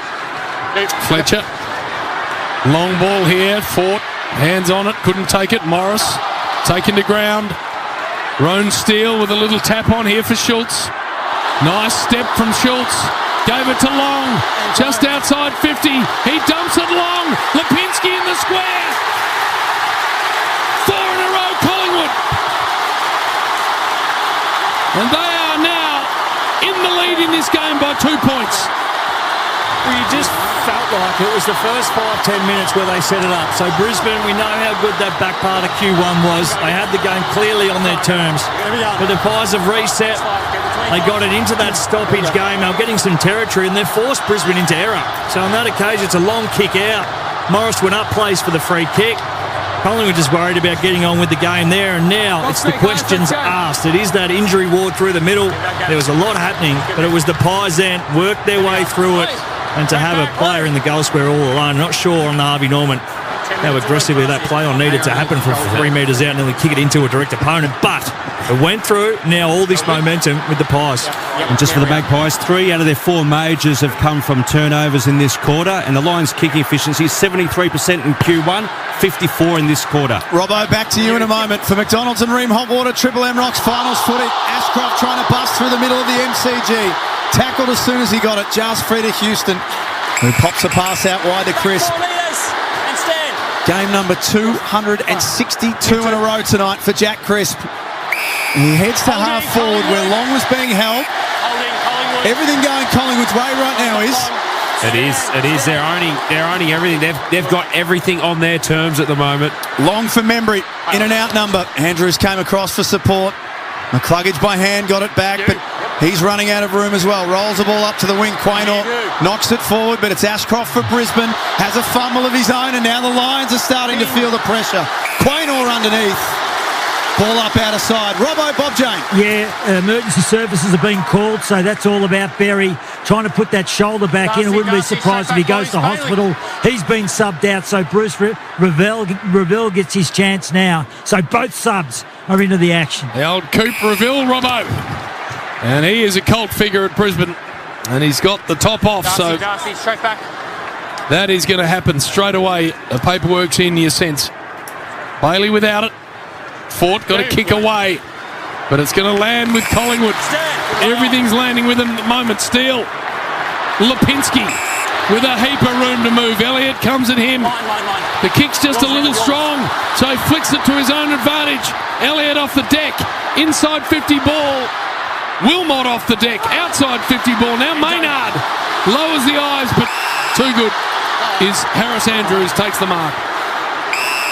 Speaker 27: Fletcher. Long ball here. Fort. Hands on it. Couldn't take it. Morris. Taken to ground. Roan Steele with a little tap on here for Schultz. Nice step from Schultz. Gave it to Long. Just outside 50. He dumps it long. Lipinski in the square. 4 in a row, Collingwood. And they are now in the lead in this game by 2 points.
Speaker 2: Well, you just felt like it was the first 5-10 minutes where they set it up. So Brisbane, we know how good that back part of Q1 was. They had the game clearly on their terms. But the Pies have reset. They got it into that stoppage game. They were getting some territory and they've forced Brisbane into error. So on that occasion, it's a long kick out. Morris went up, plays for the free kick. Collingwood just worried about getting on with the game there, and now it's the questions asked. It is that injury ward through the middle. There was a lot happening, but it was the Pies then worked their way through it, and to have a player in the goal square all alone, not sure on Harvey Norman how aggressively that play on needed to happen from 3 metres out and then we kick it into a direct opponent, but it went through. Now all this momentum with the Pies.
Speaker 1: And just for the Magpies, 3 out of their 4 majors have come from turnovers in this quarter, and the Lions' kicking efficiency is 73% in Q1, 54 in this quarter.
Speaker 10: Robbo, back to you in a moment for McDonald's and Ream Hot Water Triple M Rocks finals footy. Ashcroft trying to bust through the middle of the MCG. Tackled as soon as he got it. Just free to Houston, who pops a pass out wide to Crisp. Game number 262 in a row tonight for Jack Crisp. He heads to half forward where Long was being held. Everything going Collingwood's way right now is.
Speaker 5: It is. They're owning everything. They've got everything on their terms at the moment.
Speaker 10: Long for Membry. In and out number. Andrews came across for support. McCluggage by hand got it back, but He's running out of room as well. Rolls the ball up to the wing. Quaynor knocks it forward, but it's Ashcroft for Brisbane. Has a fumble of his own, and now the Lions are starting to feel the pressure. Quaynor underneath. Ball up out of side. Robbo, Bob Jane.
Speaker 29: Yeah, emergency services are being called, so that's all about Berry trying to put that shoulder back in. I wouldn't be surprised if he goes to hospital. He's been subbed out, so Bruce Revell gets his chance now. So both subs are into the action.
Speaker 27: The old Coop Revell, Robbo. And he is a cult figure at Brisbane. And he's got the top off, so
Speaker 3: Darcy, straight back.
Speaker 27: that is going to happen straight away. The paperwork's in, your sense. Bailey without it. Fort got a kick away, but it's going to land with Collingwood. Everything's landing with him at the moment. Steele. Lipinski with a heap of room to move. Elliott comes at him. The kick's just a little strong, so he flicks it to his own advantage. Elliott off the deck. Inside 50 ball. Wilmot off the deck. Outside 50 ball. Now Maynard lowers the eyes, but too good is Harris Andrews, takes the mark.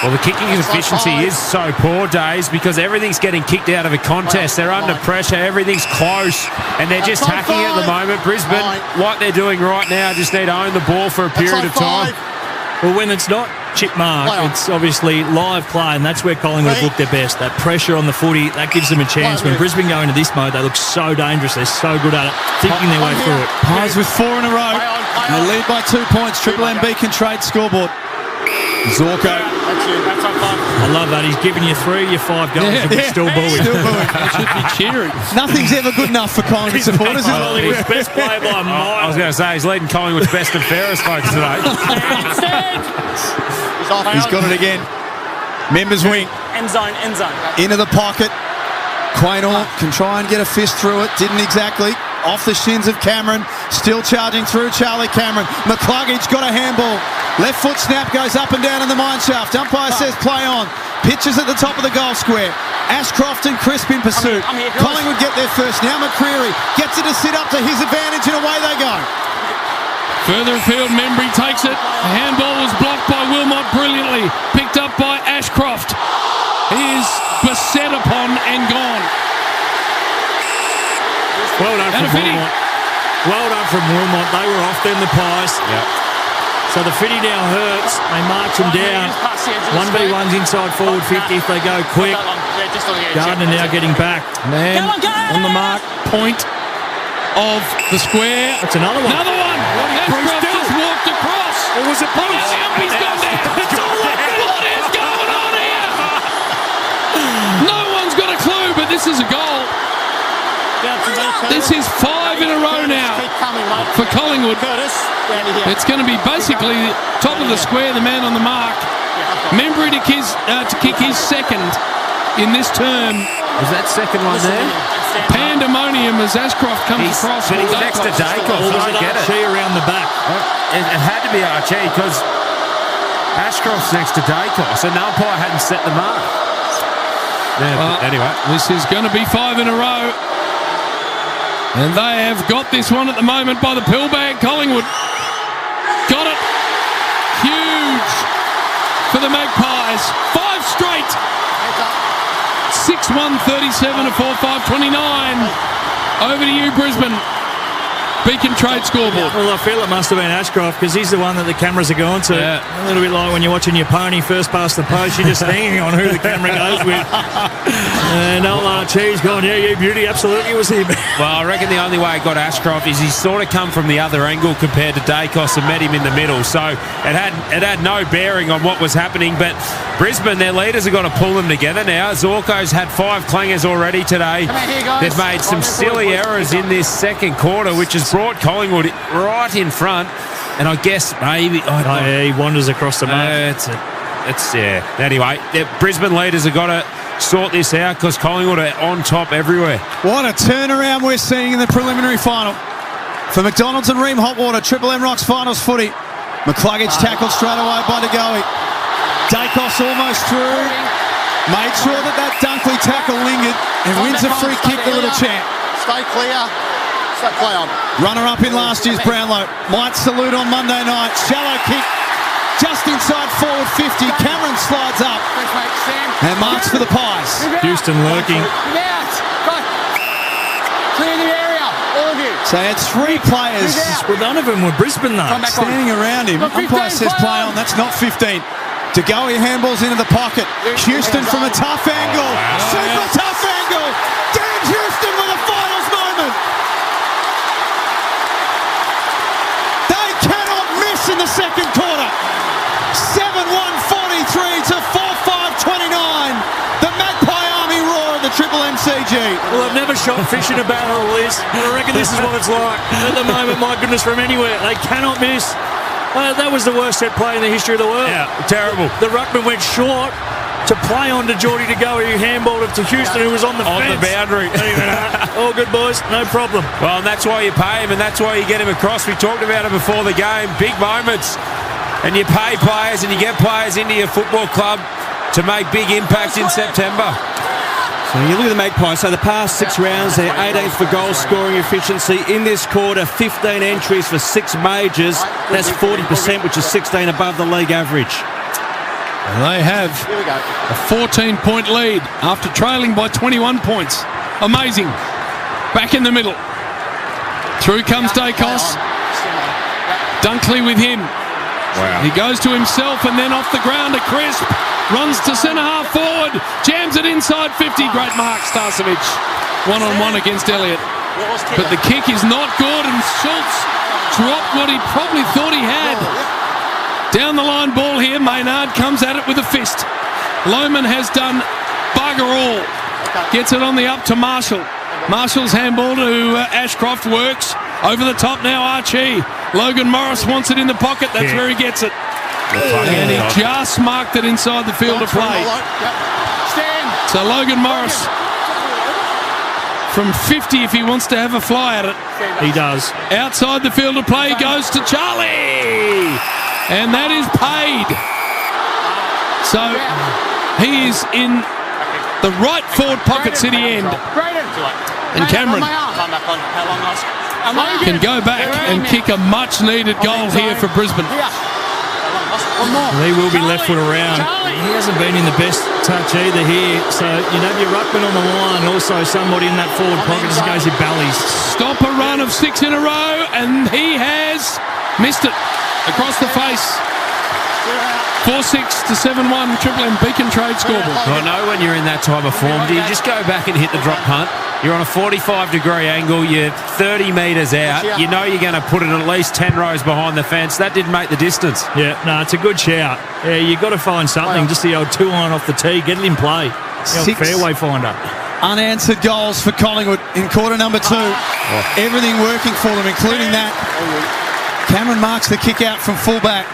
Speaker 5: Well, the kicking efficiency is so poor, Days, because everything's getting kicked out of a contest. They're under pressure, everything's close, and they're just hacking at the moment. Brisbane, what they're doing right now, just need to own the ball for a period of time.
Speaker 2: Well, when it's not chip mark, it's obviously live play, and that's where Collingwood look their best. That pressure on the footy, that gives them a chance. When Brisbane go into this mode, they look so dangerous. They're so good at it, thinking their way through it.
Speaker 10: Pies with 4 in a row. They lead by 2 points. Triple M Beacon Trade scoreboard. Zorko.
Speaker 2: I love that. He's giving you 3, your 5 goals, and we're still booing.
Speaker 10: Still booing.
Speaker 27: It should be cheering.
Speaker 10: Nothing's ever good enough for Collingwood supporters, is it?
Speaker 2: Collingwood's best player by a mile.
Speaker 5: I was going to say, he's leading Collingwood's best and fairest folks today.
Speaker 10: He's got it again. Members wing.
Speaker 3: End zone.
Speaker 10: Into the pocket. Quaynor can try and get a fist through it. Didn't exactly. Off the shins of Cameron. Still charging through Charlie Cameron. McCluggage got a handball. Left foot snap goes up and down in the mine shaft. Umpire says play on. Pitches at the top of the goal square. Ashcroft and Crisp in pursuit. Collingwood get there first. Now McCreary gets it to sit up to his advantage, and away they go.
Speaker 27: Further afield, Membry takes it. The handball was blocked by Wilmot brilliantly. Picked up by Ashcroft. He is beset upon and gone.
Speaker 2: Well done from Wilmot. Well done from Wilmot. They were off then, the Pies. So the fitty now hurts. They march them down. 1v1's inside forward 50 if they go quick. Gardner now getting back.
Speaker 27: Man on the mark. Point of the square.
Speaker 2: That's another one.
Speaker 27: Another one. Ashcroft just walked across.
Speaker 2: Or was it Bruce?
Speaker 27: He's gone down. What is going on here? No one's got a clue, but this is a goal. This is 5 in a row now for Collingwood. It's going to be basically top of the square, the man on the mark. Membry to kick his second in this term.
Speaker 5: Was that second one there?
Speaker 27: Pandemonium as Ashcroft comes across.
Speaker 5: But he's next to Dacos. I don't get it.
Speaker 2: Archie around the back.
Speaker 5: It had to be Archie because Ashcroft's next to Dacos, and the umpire hadn't set the mark. Anyway,
Speaker 27: this is going to be 5 in a row. And they have got this one at the moment by the pill bag. Collingwood got it. Huge for the Magpies. 5 straight. 6-1-37 to 4-5-29. Over to you, Brisbane. Beacon Trade scoreboard.
Speaker 2: Well, I feel it must have been Ashcroft because he's the one that the cameras are going to. A little bit like when you're watching your pony first past the post, you're just hanging on who the camera goes with. And old Archie's gone, yeah, you beauty, absolutely, it was him.
Speaker 5: Well, I reckon the only way it got Ashcroft is he sort of come from the other angle compared to Dacos and met him in the middle. So it had no bearing on what was happening. But Brisbane, their leaders have got to pull them together now. Zorko's had 5 clangers already today. They've made some silly errors in this second quarter, which has brought Collingwood right in front. And I guess maybe...
Speaker 2: he wanders across the mark.
Speaker 5: Anyway, the Brisbane leaders have got to sort this out because Collingwood are on top everywhere.
Speaker 10: What a turnaround we're seeing in the preliminary final. For McDonald's and Ream Hotwater, Triple M Rocks finals footy. McCluggage tackled straight away by De Goey. Dacos almost through. Made sure that Dunkley tackle lingered and wins a free kick, the little champ.
Speaker 3: Stay clear. Stay clear.
Speaker 10: Runner-up in last year's Brownlow. Might salute on Monday night. Shallow kick. Just inside forward 50. Cameron slides up and marks for the Pies.
Speaker 2: Houston lurking.
Speaker 3: Clear the area.
Speaker 10: So he had 3 players.
Speaker 2: Well, none of them were Brisbane, though.
Speaker 10: Standing around him. Umpire says play on. That's not 15. DeGoey handballs into the pocket. Houston from a tough angle. Super tough angle. Dan Houston with a finals moment. They cannot miss in the second quarter. 7-1-43 to 4-5-29. The Magpie Army roar at the Triple MCG.
Speaker 2: Well, I've never shot fish in a barrel, Liz. I reckon this is what it's like. At the moment, my goodness, from anywhere. They cannot miss. That was the worst set play in the history of the world.
Speaker 5: Yeah, terrible.
Speaker 2: The ruckman went short to play on to Geordie DeGoey, who handballed it to Houston, who was on the fence.
Speaker 5: On the boundary.
Speaker 2: All good, boys. No problem.
Speaker 5: Well, and that's why you pay him, and that's why you get him across. We talked about it before the game. Big moments. And you pay players and you get players into your football club to make big impacts in September.
Speaker 1: So you look at the Magpies, so the past 6 rounds, they're 18th for goal scoring efficiency. In this quarter, 15 entries for 6 majors. That's 40%, which is 16 above the league average.
Speaker 27: And they have a 14-point lead after trailing by 21 points. Amazing. Back in the middle. Through comes Dacos. Dunkley with him.
Speaker 5: Wow.
Speaker 27: He goes to himself and then off the ground to Crisp. Runs to centre-half forward. Jams it inside 50. Great mark, Starcevic. 1-on-1 against Elliott. But the kick is not good, and Schultz dropped what he probably thought he had. Down the line ball here. Maynard comes at it with a fist. Lohman has done bugger all. Gets it on the up to Marshall. Marshall's handball to Ashcroft works. Over the top now, Archie. Logan Morris wants it in the pocket. That's where he gets it. And he just marked it inside the field of play. So Logan Morris from 50 if he wants to have a fly at it.
Speaker 2: He does.
Speaker 27: Outside the field of play goes to Charlie. And that is paid. So he is in the right forward pocket city end. And Cameron can go back and kick a much needed goal here for Brisbane.
Speaker 2: He will be left foot around. He hasn't been in the best touch either here. So, you know, your ruckman on the line, also somebody in that forward pocket just goes your bellies.
Speaker 27: Stop a run of 6 in a row, and he has missed it across the face. 4-6 to 7-1, Triple M Beacon Trade scoreboard.
Speaker 5: I know when you're in that type of form, do you just go back and hit the drop punt? You're on a 45-degree angle, you're 30 metres out, you know you're going to put it at least 10 rows behind the fence. That didn't make the distance.
Speaker 2: Yeah, no, it's a good shout. Yeah, you've got to find something, just the old 2-iron off the tee, get it in play. Fairway finder.
Speaker 10: Unanswered goals for Collingwood in quarter number 2. Everything working for them, including that. Cameron marks the kick out from fullback.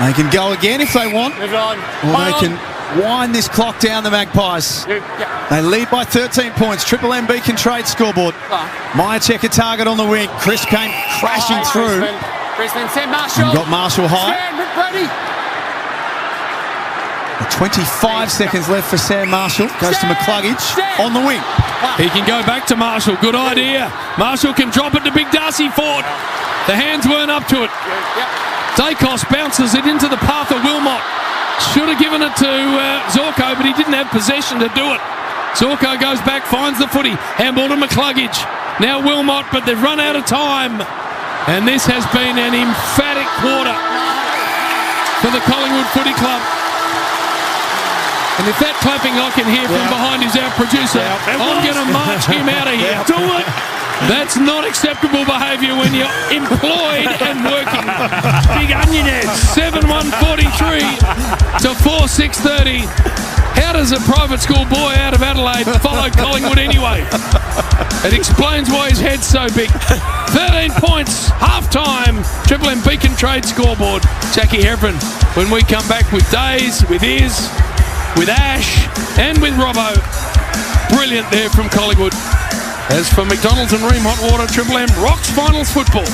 Speaker 10: They can go again if they want, or they can wind this clock down, the Magpies. They lead by 13 points. Triple M Beacon Trade scoreboard. Myercheck a target on the wing. Chris came crashing through.
Speaker 3: Brisbane send Marshall.
Speaker 10: Got Marshall high. 25 seconds left for Sam Marshall. Goes to McCluggage on the wing.
Speaker 27: He can go back to Marshall. Good idea. Marshall can drop it to Big Darcy Ford. The hands weren't up to it. Dacos bounces it into the path of Wilmot. Should have given it to Zorko, but he didn't have possession to do it. Zorko goes back, finds the footy. Handball to McCluggage. Now Wilmot, but they've run out of time. And this has been an emphatic quarter for the Collingwood Footy Club. And if that clapping I can hear from behind is our producer, I'm going to march him out of here. Do it! That's not acceptable behaviour when you're employed and working.
Speaker 2: Big onion head.
Speaker 27: 7-1-43 to 4-6-30. How does a private school boy out of Adelaide follow Collingwood anyway? It explains why his head's so big. 13 points, half-time. Triple M Beacon Trade scoreboard. Jackie Heffron, when we come back with Days, with Iz, with Ash, and with Robbo. Brilliant there from Collingwood. As for McDonald's and Ream Hot Water, Triple M rocks finals football.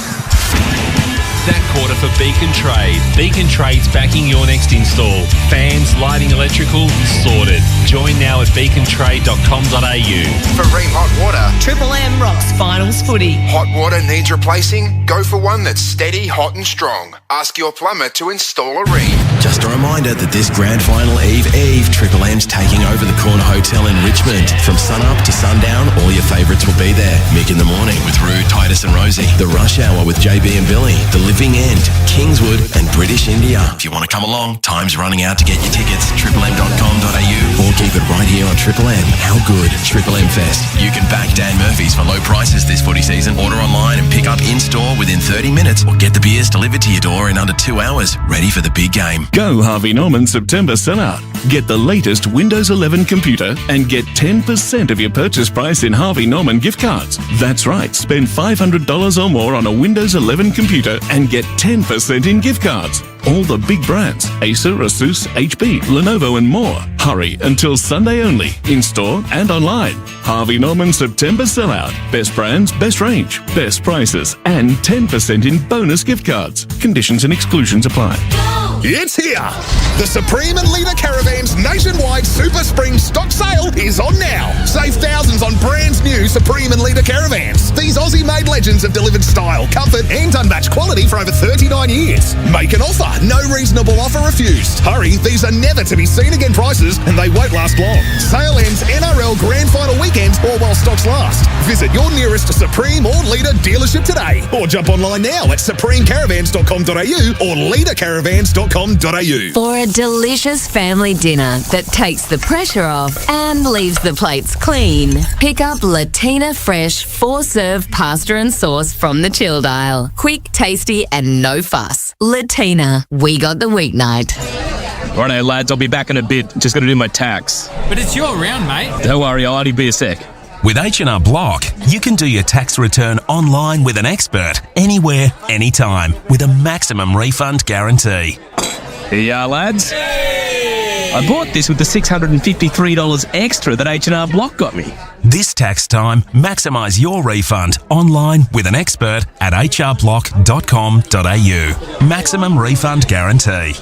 Speaker 19: that quarter for Beacon Trade. Beacon Trade's backing your next install. Fans, lighting, electrical, sorted. Join now at beacontrade.com.au.
Speaker 6: For Ream Hot Water,
Speaker 7: Triple M rocks finals footy.
Speaker 6: hot water needs replacing? Go for one that's steady, hot and strong. Ask your plumber to install a Ream.
Speaker 26: Just a reminder that this grand final eve, Triple M's taking over the Corner Hotel in Richmond. From sunup to sundown, all your favourites will be there. Mick in the Morning with Rue, Titus and Rosie. The Rush Hour with JB and Billy. The Living End, Kingswood and British India. If you want to come along, time's running out to get your tickets. triplem.com.au or keep it right here on Triple M. How good? Triple M Fest. You can back Dan Murphy's for low prices this footy season. Order online and pick up in-store within 30 minutes or get the beers delivered to your door in under 2 hours. Ready for the big game.
Speaker 8: Go Harvey Norman September sellout. Get the latest Windows 11 computer and get 10% of your purchase price in Harvey Norman gift cards. That's right, spend $500 or more on a Windows 11 computer and get 10% in gift cards. All the big brands, Acer, Asus, HP, Lenovo and more. Hurry until Sunday only, in-store and online. Harvey Norman September sellout. Best brands, best range, best prices and 10% in bonus gift cards. Conditions and exclusions apply.
Speaker 9: It's here! The Supreme and Leader Caravans nationwide Super Spring stock sale is on now. Save thousands on brand new Supreme and Leader Caravans. These Aussie-made legends have delivered style, comfort and unmatched quality for over 39 years. Make an offer. No reasonable offer refused. Hurry, these are never to be seen again prices and they won't last long. Sale ends NRL Grand Final weekend or while stocks last. Visit your nearest Supreme or Leader dealership today or jump online now at supremecaravans.com.au or leadercaravans.com.au.
Speaker 13: For a delicious family dinner that takes the pressure off and leaves the plates clean, pick up Latina Fresh 4-serve pasta and sauce from the chilled aisle. Quick, tasty and no fuss. Latina, we got the weeknight.
Speaker 14: Righto, lads, I'll be back in a bit. Just got to do my tax.
Speaker 15: But it's your round, mate.
Speaker 14: Don't worry, I'll only be a sec.
Speaker 16: With H&R Block, you can do your tax return online with an expert, anywhere, anytime, with a maximum refund guarantee.
Speaker 14: Here you are, lads. I bought this with the $653 extra that H&R Block got me.
Speaker 16: This tax time, maximise your refund online with an expert at hrblock.com.au. Maximum refund guarantee.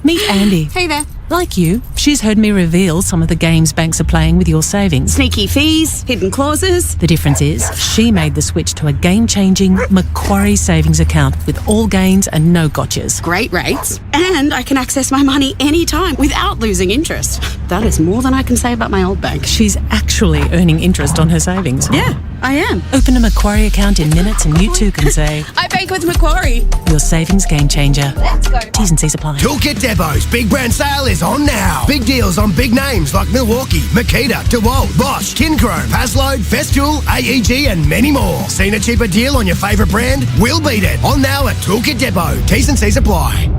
Speaker 17: Meet Andy.
Speaker 21: Hey there.
Speaker 17: Like you, she's heard me reveal some of the games banks are playing with your savings.
Speaker 21: Sneaky fees, hidden clauses.
Speaker 17: The difference is she made the switch to a game-changing Macquarie savings account with all gains and no gotchas.
Speaker 21: Great rates. And I can access my money anytime without losing interest. That is more than I can say about my old bank.
Speaker 17: She's actually earning interest on her savings.
Speaker 21: Yeah, I am.
Speaker 17: Open a Macquarie account in minutes and you too can say,
Speaker 21: I bank with Macquarie.
Speaker 17: Your savings game changer.
Speaker 21: Let's go.
Speaker 17: T's and C's apply.
Speaker 22: Toolkit Depot's big brand sale is on now. Big deals on big names like Milwaukee, Makita, DeWalt, Bosch, Kinchrome, Paslode, Festool, AEG and many more. Seen a cheaper deal on your favourite brand? We'll beat it. On now at Toolkit Depot. T's and C's apply.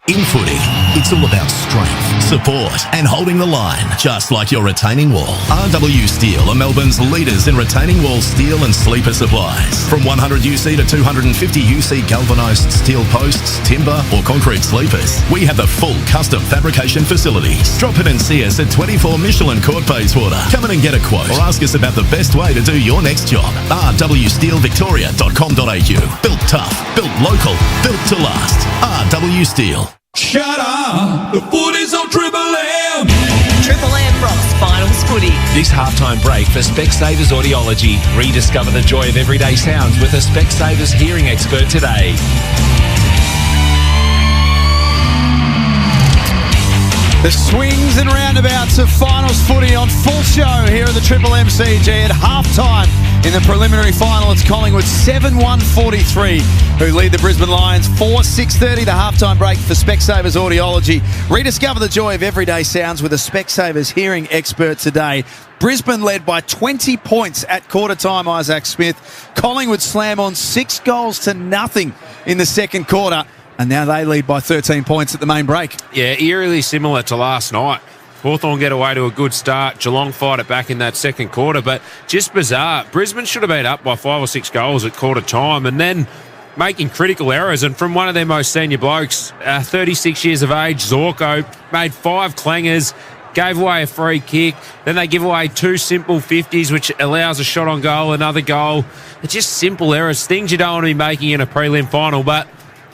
Speaker 23: In footy, it's all about strength, support and holding the line, just like your retaining wall. RW Steel are Melbourne's leaders in retaining wall steel and sleeper supplies. From 100 UC to 250 UC galvanised steel posts, timber or concrete sleepers, we have the full custom fabrication facilities. Drop in and see us at 24 Michelin Court Bayswater. Come in and get a quote or ask us about the best way to do your next job. rwsteelvictoria.com.au. Built tough, built local, built to last. RW Steel.
Speaker 32: Shut up! The footy's on Triple M!
Speaker 28: Triple M rocks finals footy.
Speaker 19: This halftime break for Specsavers Audiology. Rediscover the joy of everyday sounds with a Specsavers hearing expert today.
Speaker 10: The swings and roundabouts of finals footy on full show here at the Triple MCG at halftime. In the preliminary final, it's Collingwood 7-1-43 who lead the Brisbane Lions 4-6-30. The halftime break for Specsavers Audiology. Rediscover the joy of everyday sounds with a Specsavers hearing expert today. Brisbane led by 20 points at quarter time, Isaac Smith. Collingwood slam on 6-0 in the second quarter. And now they lead by 13 points at the main break.
Speaker 5: Yeah, eerily similar to last night. Hawthorn get away to a good start. Geelong fight it back in that second quarter, but just bizarre. Brisbane should have been up by 5 or 6 goals at quarter time and then making critical errors. And from one of their most senior blokes, 36 years of age, Zorko, made 5 clangers, gave away a free kick. Then they give away 2 simple 50s, which allows a shot on goal, another goal. It's just simple errors, things you don't want to be making in a prelim final, but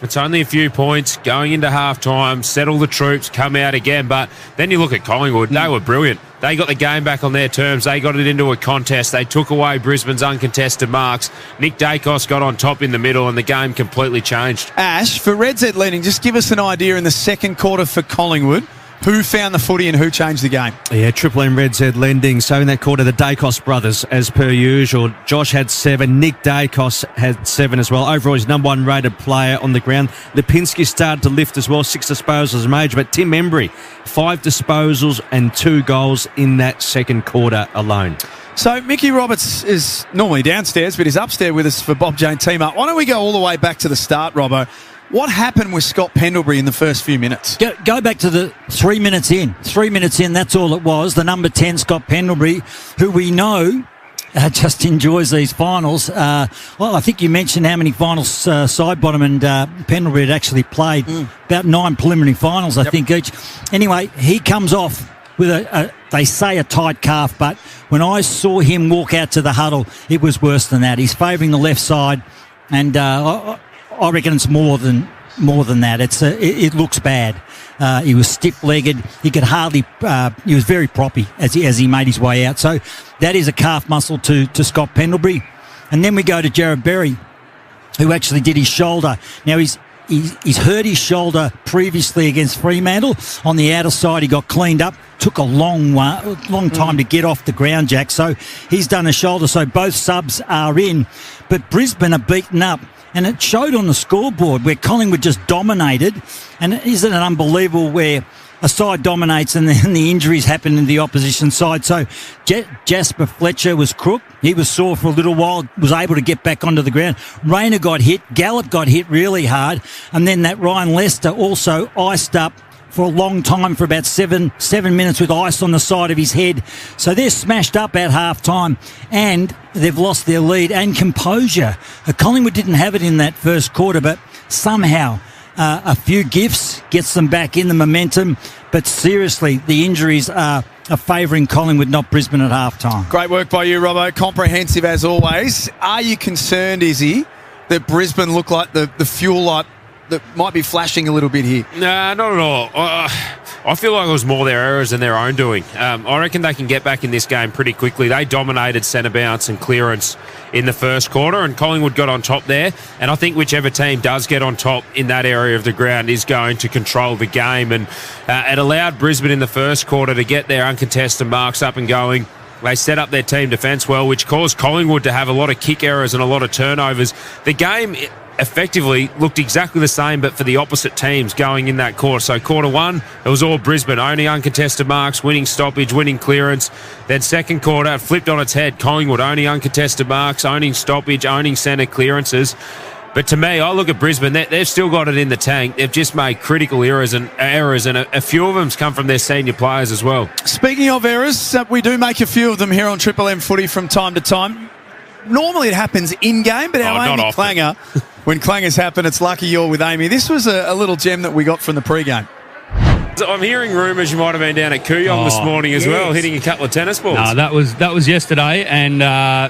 Speaker 5: it's only a few points going into half-time, settle the troops, come out again. But then you look at Collingwood, they were brilliant. They got the game back on their terms. They got it into a contest. They took away Brisbane's uncontested marks. Nick Dacos got on top in the middle and the game completely changed.
Speaker 10: Ash, for Red Z Leading, just give us an idea in the second quarter for Collingwood. Who found the footy and who changed the game?
Speaker 1: Yeah, Triple M Red Z Lending. So in that quarter, the Dacos brothers, as per usual. Josh had 7. Nick Dacos had 7 as well. Overall, he's number 1 rated player on the ground. Lipinski started to lift as well. 6 disposals major. But Tim Embry, 5 disposals and 2 goals in that second quarter alone.
Speaker 10: So Mickey Roberts is normally downstairs, but he's upstairs with us for Bob Jane Team Up. Why don't we go all the way back to the start, Robbo? What happened with Scott Pendlebury in the first few minutes?
Speaker 4: Go back to the 3 minutes in. 3 minutes in, that's all it was. The number 10, Scott Pendlebury, who we know just enjoys these finals. Well, I think you mentioned how many finals Sidebottom and Pendlebury had actually played. About 9 preliminary finals, I think, each. Anyway, he comes off with they say a tight calf, but when I saw him walk out to the huddle, it was worse than that. He's favouring the left side, and I reckon it's more than that. It looks bad. He was stiff-legged. He could hardly. He was very proppy as he made his way out. So that is a calf muscle to Scott Pendlebury. And then we go to Jared Berry, who actually did his shoulder. Now he's hurt his shoulder previously against Fremantle. On the outer side, he got cleaned up. Took a long time to get off the ground, Jack. So he's done a shoulder. So both subs are in, but Brisbane are beaten up. And it showed on the scoreboard where Collingwood just dominated. And isn't it unbelievable where a side dominates and then the injuries happen in the opposition side? So Jasper Fletcher was crook. He was sore for a little while, was able to get back onto the ground. Rayner got hit. Gallup got hit really hard. And then that Ryan Lester also iced up for a long time, for about seven minutes with ice on the side of his head. So they're smashed up at half-time and they've lost their lead and composure. Collingwood didn't have it in that first quarter, but somehow a few gifts gets them back in the momentum. But seriously, the injuries are favouring Collingwood, not Brisbane at half-time.
Speaker 10: Great work by you, Robbo. Comprehensive as always. Are you concerned, Izzy, that Brisbane look like the fuel light that might be flashing a little bit here?
Speaker 5: Nah, not at all. I feel like it was more their errors than their own doing. I reckon they can get back in this game pretty quickly. They dominated centre bounce and clearance in the first quarter, and Collingwood got on top there. And I think whichever team does get on top in that area of the ground is going to control the game. And it allowed Brisbane in the first quarter to get their uncontested marks up and going. They set up their team defence well, which caused Collingwood to have a lot of kick errors and a lot of turnovers. The game effectively looked exactly the same, but for the opposite teams going in that quarter. So quarter one, it was all Brisbane, owning uncontested marks, winning stoppage, winning clearance. Then second quarter, it flipped on its head. Collingwood owning uncontested marks, owning stoppage, owning centre clearances. But to me, I look at Brisbane, they've still got it in the tank. They've just made critical errors, and a few of them's come from their senior players as well.
Speaker 10: Speaking of errors, we do make a few of them here on Triple M Footy from time to time. Normally it happens in-game, but our Amy Clanger, when clangers happen, it's lucky you're with Amy. This was a little gem that we got from the pre-game.
Speaker 5: I'm hearing rumours you might have been down at Kooyong this morning as well, hitting a couple of tennis balls.
Speaker 11: No, that was yesterday, and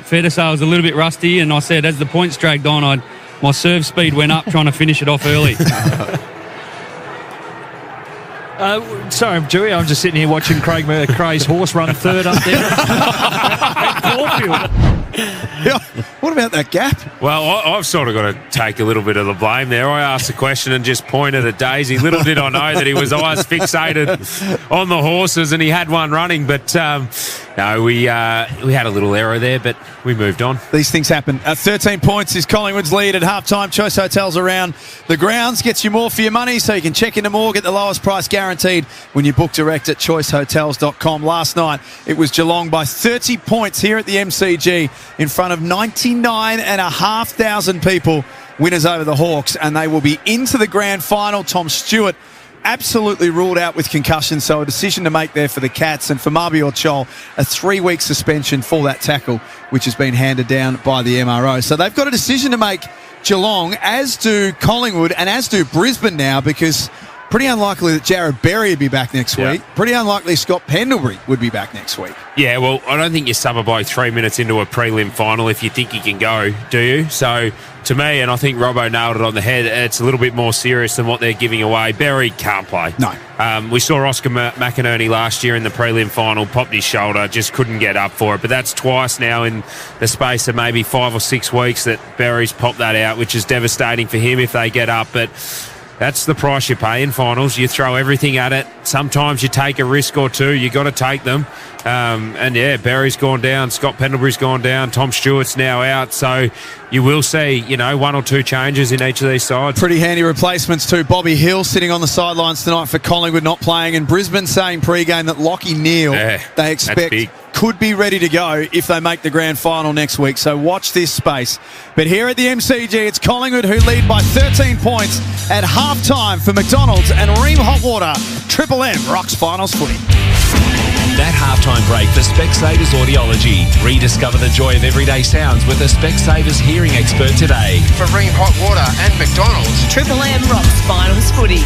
Speaker 11: fair to say I was a little bit rusty, and I said as the points dragged on, my serve speed went up trying to finish it off early.
Speaker 2: Sorry, Dewey, I'm just sitting here watching Craig McRae's horse run third up there.
Speaker 10: Yeah, what about that gap?
Speaker 5: Well, I've sort of got to take a little bit of the blame there. I asked the question and just pointed at Daisy. Little did I know that he was eyes fixated on the horses and he had one running. But no, we had a little error there, but we moved on.
Speaker 10: These things happen. 13 points is Collingwood's lead at halftime. Choice Hotels around the grounds gets you more for your money, so you can check into more, get the lowest price guaranteed when you book direct at choicehotels.com. Last night, it was Geelong by 30 points here at the MCG in front of 99,500 people, winners over the Hawks, and they will be into the grand final. Tom Stewart absolutely ruled out with concussion, so a decision to make there for the Cats, and for Mabior Chol, a 3-week suspension for that tackle, which has been handed down by the MRO. So they've got a decision to make, Geelong, as do Collingwood and as do Brisbane now, because Pretty unlikely that Jared Berry would be back next week. Pretty unlikely Scott Pendlebury would be back next week.
Speaker 5: Yeah, well, I don't think you sub a bloke 3 minutes into a prelim final if you think he can go, do you? So, to me, and I think Robbo nailed it on the head, it's a little bit more serious than what they're giving away. Berry can't play.
Speaker 10: No.
Speaker 5: We saw Oscar McInerney last year in the prelim final, popped his shoulder, just couldn't get up for it. But that's twice now in the space of maybe 5 or 6 weeks that Berry's popped that out, which is devastating for him if they get up. But that's the price you pay in finals. You throw everything at it. Sometimes you take a risk or two. You got to take them. Berry's gone down. Scott Pendlebury's gone down. Tom Stewart's now out. So you will see, 1 or 2 changes in each of these sides.
Speaker 10: Pretty handy replacements too. Bobby Hill sitting on the sidelines tonight for Collingwood not playing, and Brisbane saying pre-game that Lachie Neale they expect could be ready to go if they make the grand final next week. So watch this space. But here at the MCG, it's Collingwood who lead by 13 points at half-time for McDonald's and Ream Hot Water. Triple M rocks finals footy.
Speaker 19: That halftime break for Specsavers Audiology. Rediscover the joy of everyday sounds with a Specsavers hearing expert today.
Speaker 6: For Ream Hot Water and McDonald's,
Speaker 3: Triple M rocks finals footy.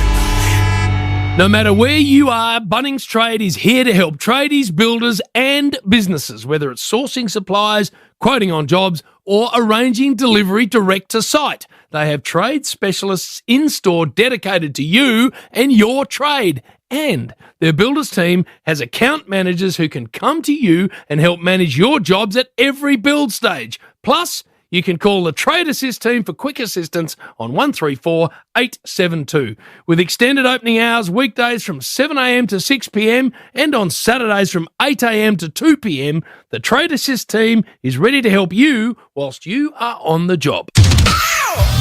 Speaker 7: No matter where you are, Bunnings Trade is here to help tradies, builders and businesses, whether it's sourcing supplies, quoting on jobs or arranging delivery direct to site. They have trade specialists in-store dedicated to you and your trade. And their builders team has account managers who can come to you and help manage your jobs at every build stage. Plus, you can call the Trade Assist team for quick assistance on 134 872. With extended opening hours weekdays from 7am to 6pm and on Saturdays from 8am to 2pm, the Trade Assist team is ready to help you whilst you are on the job.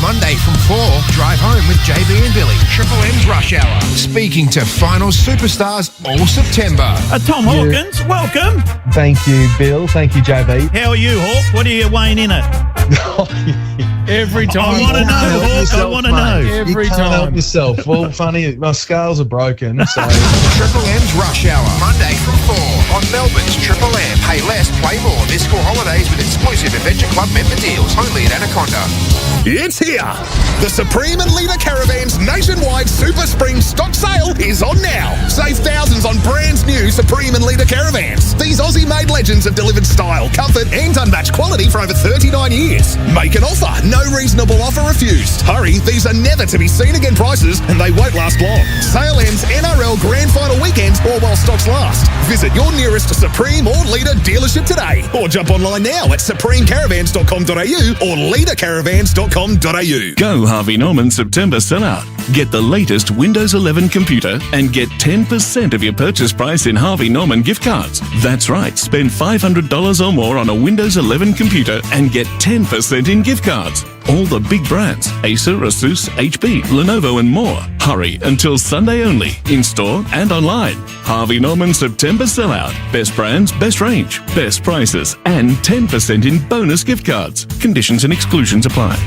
Speaker 6: Monday from 4, drive home with JB and Billy. Triple M's Rush Hour. Speaking to finals superstars all September.
Speaker 12: Tom Hawkins, welcome.
Speaker 15: Thank you, Bill. Thank you, JB.
Speaker 12: How are you, Hawk? What are you weighing in at?
Speaker 7: Every time.
Speaker 12: I want to know, Hawk. I want to know.
Speaker 15: Every time. You can't help yourself. Well, funny, my scales are broken, so...
Speaker 6: Triple M's Rush Hour. Monday from 4 on Melbourne's Triple M. Pay less, play more. This school holidays with exclusive Adventure Club member deals. Only at Anaconda.
Speaker 9: It's here. The Supreme and Leader Caravans nationwide Super Spring stock sale is on now. Save thousands on brand new Supreme and Leader Caravans. These Aussie-made legends have delivered style, comfort and unmatched quality for over 39 years. Make an offer. No reasonable offer refused. Hurry, these are never to be seen again prices and they won't last long. Sale ends NRL Grand Final weekend or while stocks last. Visit your nearest Supreme or Leader dealership today or jump online now at supremecaravans.com.au or leadercaravans.com.au.
Speaker 8: Go Harvey Norman September sellout. Get the latest Windows 11 computer and get 10% of your purchase price in Harvey Norman gift cards. That's right, spend $500 or more on a Windows 11 computer and get 10% in gift cards. All the big brands, Acer, Asus, HP, Lenovo and more. Hurry until Sunday only, in-store and online. Harvey Norman September sellout. Best brands, best range, best prices and 10% in bonus gift cards. Conditions and exclusions apply.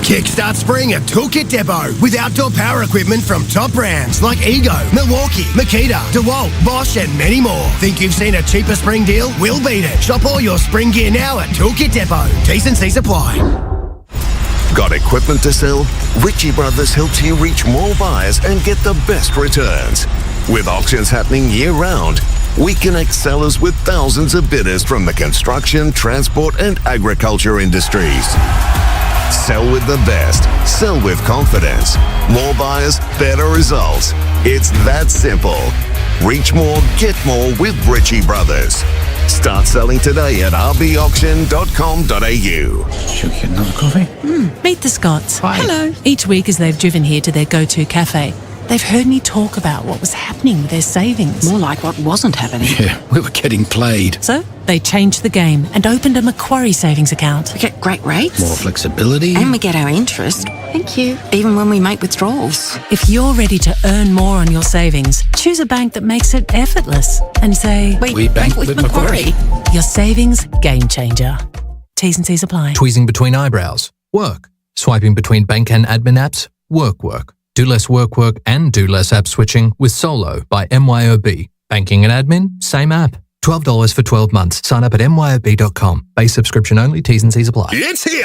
Speaker 22: Kickstart spring at Toolkit Depot with outdoor power equipment from top brands like Ego, Milwaukee, Makita, DeWalt, Bosch and many more. Think you've seen a cheaper spring deal? We'll beat it. Shop all your spring gear now at Toolkit Depot. T's and C's apply.
Speaker 18: Got equipment to sell? Ritchie Brothers helps you reach more buyers and get the best returns. With auctions happening year-round, we connect sellers with thousands of bidders from the construction, transport and agriculture industries. Sell with the best. Sell with confidence. More buyers, better results. It's that simple. Reach more, get more with Ritchie Brothers. Start selling today at rbauction.com.au.
Speaker 17: Should we get another coffee? Meet the Scotts. Hi. Hello. Each week as they've driven here to their go-to cafe, they've heard me talk about what was happening with their savings.
Speaker 20: More like what wasn't happening.
Speaker 24: Yeah, we were getting played.
Speaker 17: So they changed the game and opened a Macquarie savings account.
Speaker 20: We get great rates.
Speaker 24: More flexibility.
Speaker 20: And we get our interest. Thank you. Even when we make withdrawals.
Speaker 17: If you're ready to earn more on your savings, choose a bank that makes it effortless and say,
Speaker 24: We bank with Macquarie.
Speaker 17: Your savings game changer. T's and C's apply.
Speaker 25: Tweezing between eyebrows. Work. Swiping between bank and admin apps. Work. Do less work and do less app switching with Solo by MYOB. Banking and admin, same app. $12 for 12 months. Sign up at myob.com. Base subscription only. T's and C's apply.
Speaker 9: It's here.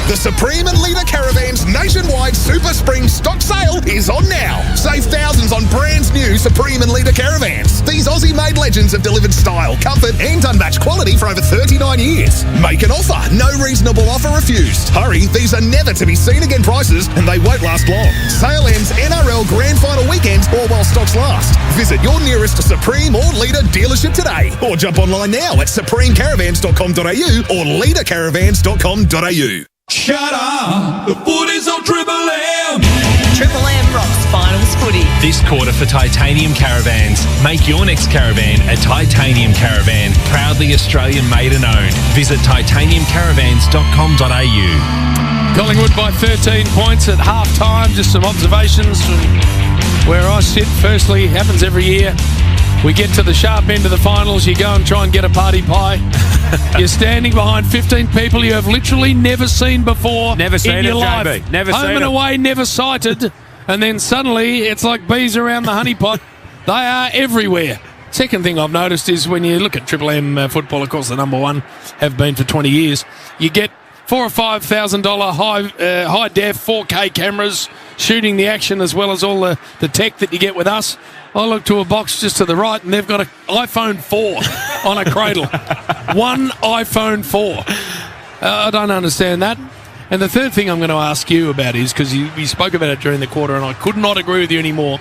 Speaker 9: The Supreme and Leader Caravans nationwide Super Spring stock sale is on now. Save thousands on brand new Supreme and Leader Caravans. These Aussie-made legends have delivered style, comfort and unmatched quality for over 39 years. Make an offer. No reasonable offer refused. Hurry, these are never to be seen again prices and they won't last long. Sale ends NRL Grand Final weekend or while stocks last. Visit your nearest Supreme or Leader dealership today or jump online now at supremecaravans.com.au or leadercaravans.com.au.
Speaker 13: Shut up! The footy's on Triple M!
Speaker 3: Triple M rocks finals footy.
Speaker 19: This quarter for Titanium Caravans. Make your next caravan a Titanium Caravan. Proudly Australian made and owned. Visit titaniumcaravans.com.au.
Speaker 7: Collingwood by 13 points at half-time. Just some observations from where I sit. Firstly, happens every year. We get to the sharp end of the finals, you go and try and get a party pie. You're standing behind 15 people you have literally never seen before.
Speaker 5: Never seen
Speaker 7: in your
Speaker 5: it,
Speaker 7: life.
Speaker 5: JB. Never
Speaker 7: Home
Speaker 5: seen
Speaker 7: and
Speaker 5: it.
Speaker 7: away, never sighted. And then suddenly it's like bees around the honeypot. They are everywhere. Second thing I've noticed is when you look at Triple M football, of course the number one, have been for 20 years, you get $4,000 or $5,000 high def 4K cameras shooting the action as well as all the tech that you get with us. I look to a box just to the right and they've got an iPhone 4 on a cradle. One iPhone 4. I don't understand that. And the third thing I'm going to ask you about is, because you spoke about it during the quarter and I could not agree with you anymore,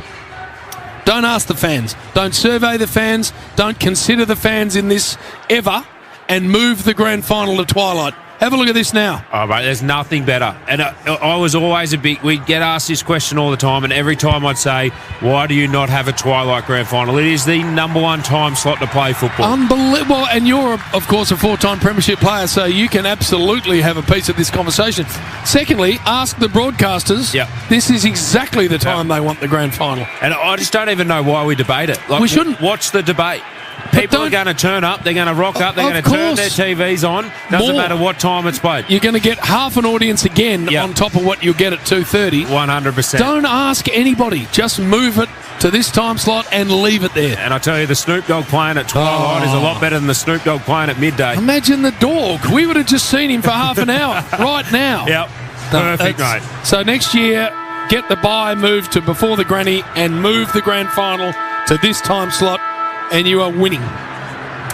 Speaker 7: don't ask the fans. Don't survey the fans. Don't consider the fans in this ever and move the grand final to twilight. Have a look at this now.
Speaker 5: Oh, mate, there's nothing better. And I was always we'd get asked this question all the time, and every time I'd say, why do you not have a twilight grand final? It is the number one time slot to play football.
Speaker 7: Unbelievable. And you're, of course, a four-time premiership player, so you can absolutely have a piece of this conversation. Secondly, ask the broadcasters.
Speaker 5: Yep.
Speaker 7: This is exactly the time they want the grand final.
Speaker 5: And I just don't even know why we debate it. Like,
Speaker 7: we shouldn't.
Speaker 5: Watch the debate. People are going to turn up, they're going to rock up, they're going to turn their TVs on. Doesn't matter what time it's played.
Speaker 7: You're going to get half an audience again on top of what you'll get at 2:30.
Speaker 5: 100%.
Speaker 7: Don't ask anybody. Just move it to this time slot and leave it there.
Speaker 5: And I tell you, the Snoop Dogg playing at twilight is a lot better than the Snoop Dogg playing at midday.
Speaker 7: Imagine the dog. We would have just seen him for half an hour right now.
Speaker 5: Yep. Perfect, mate.
Speaker 7: So next year, get the bye moved to before the granny and move the grand final to this time slot, and you are winning.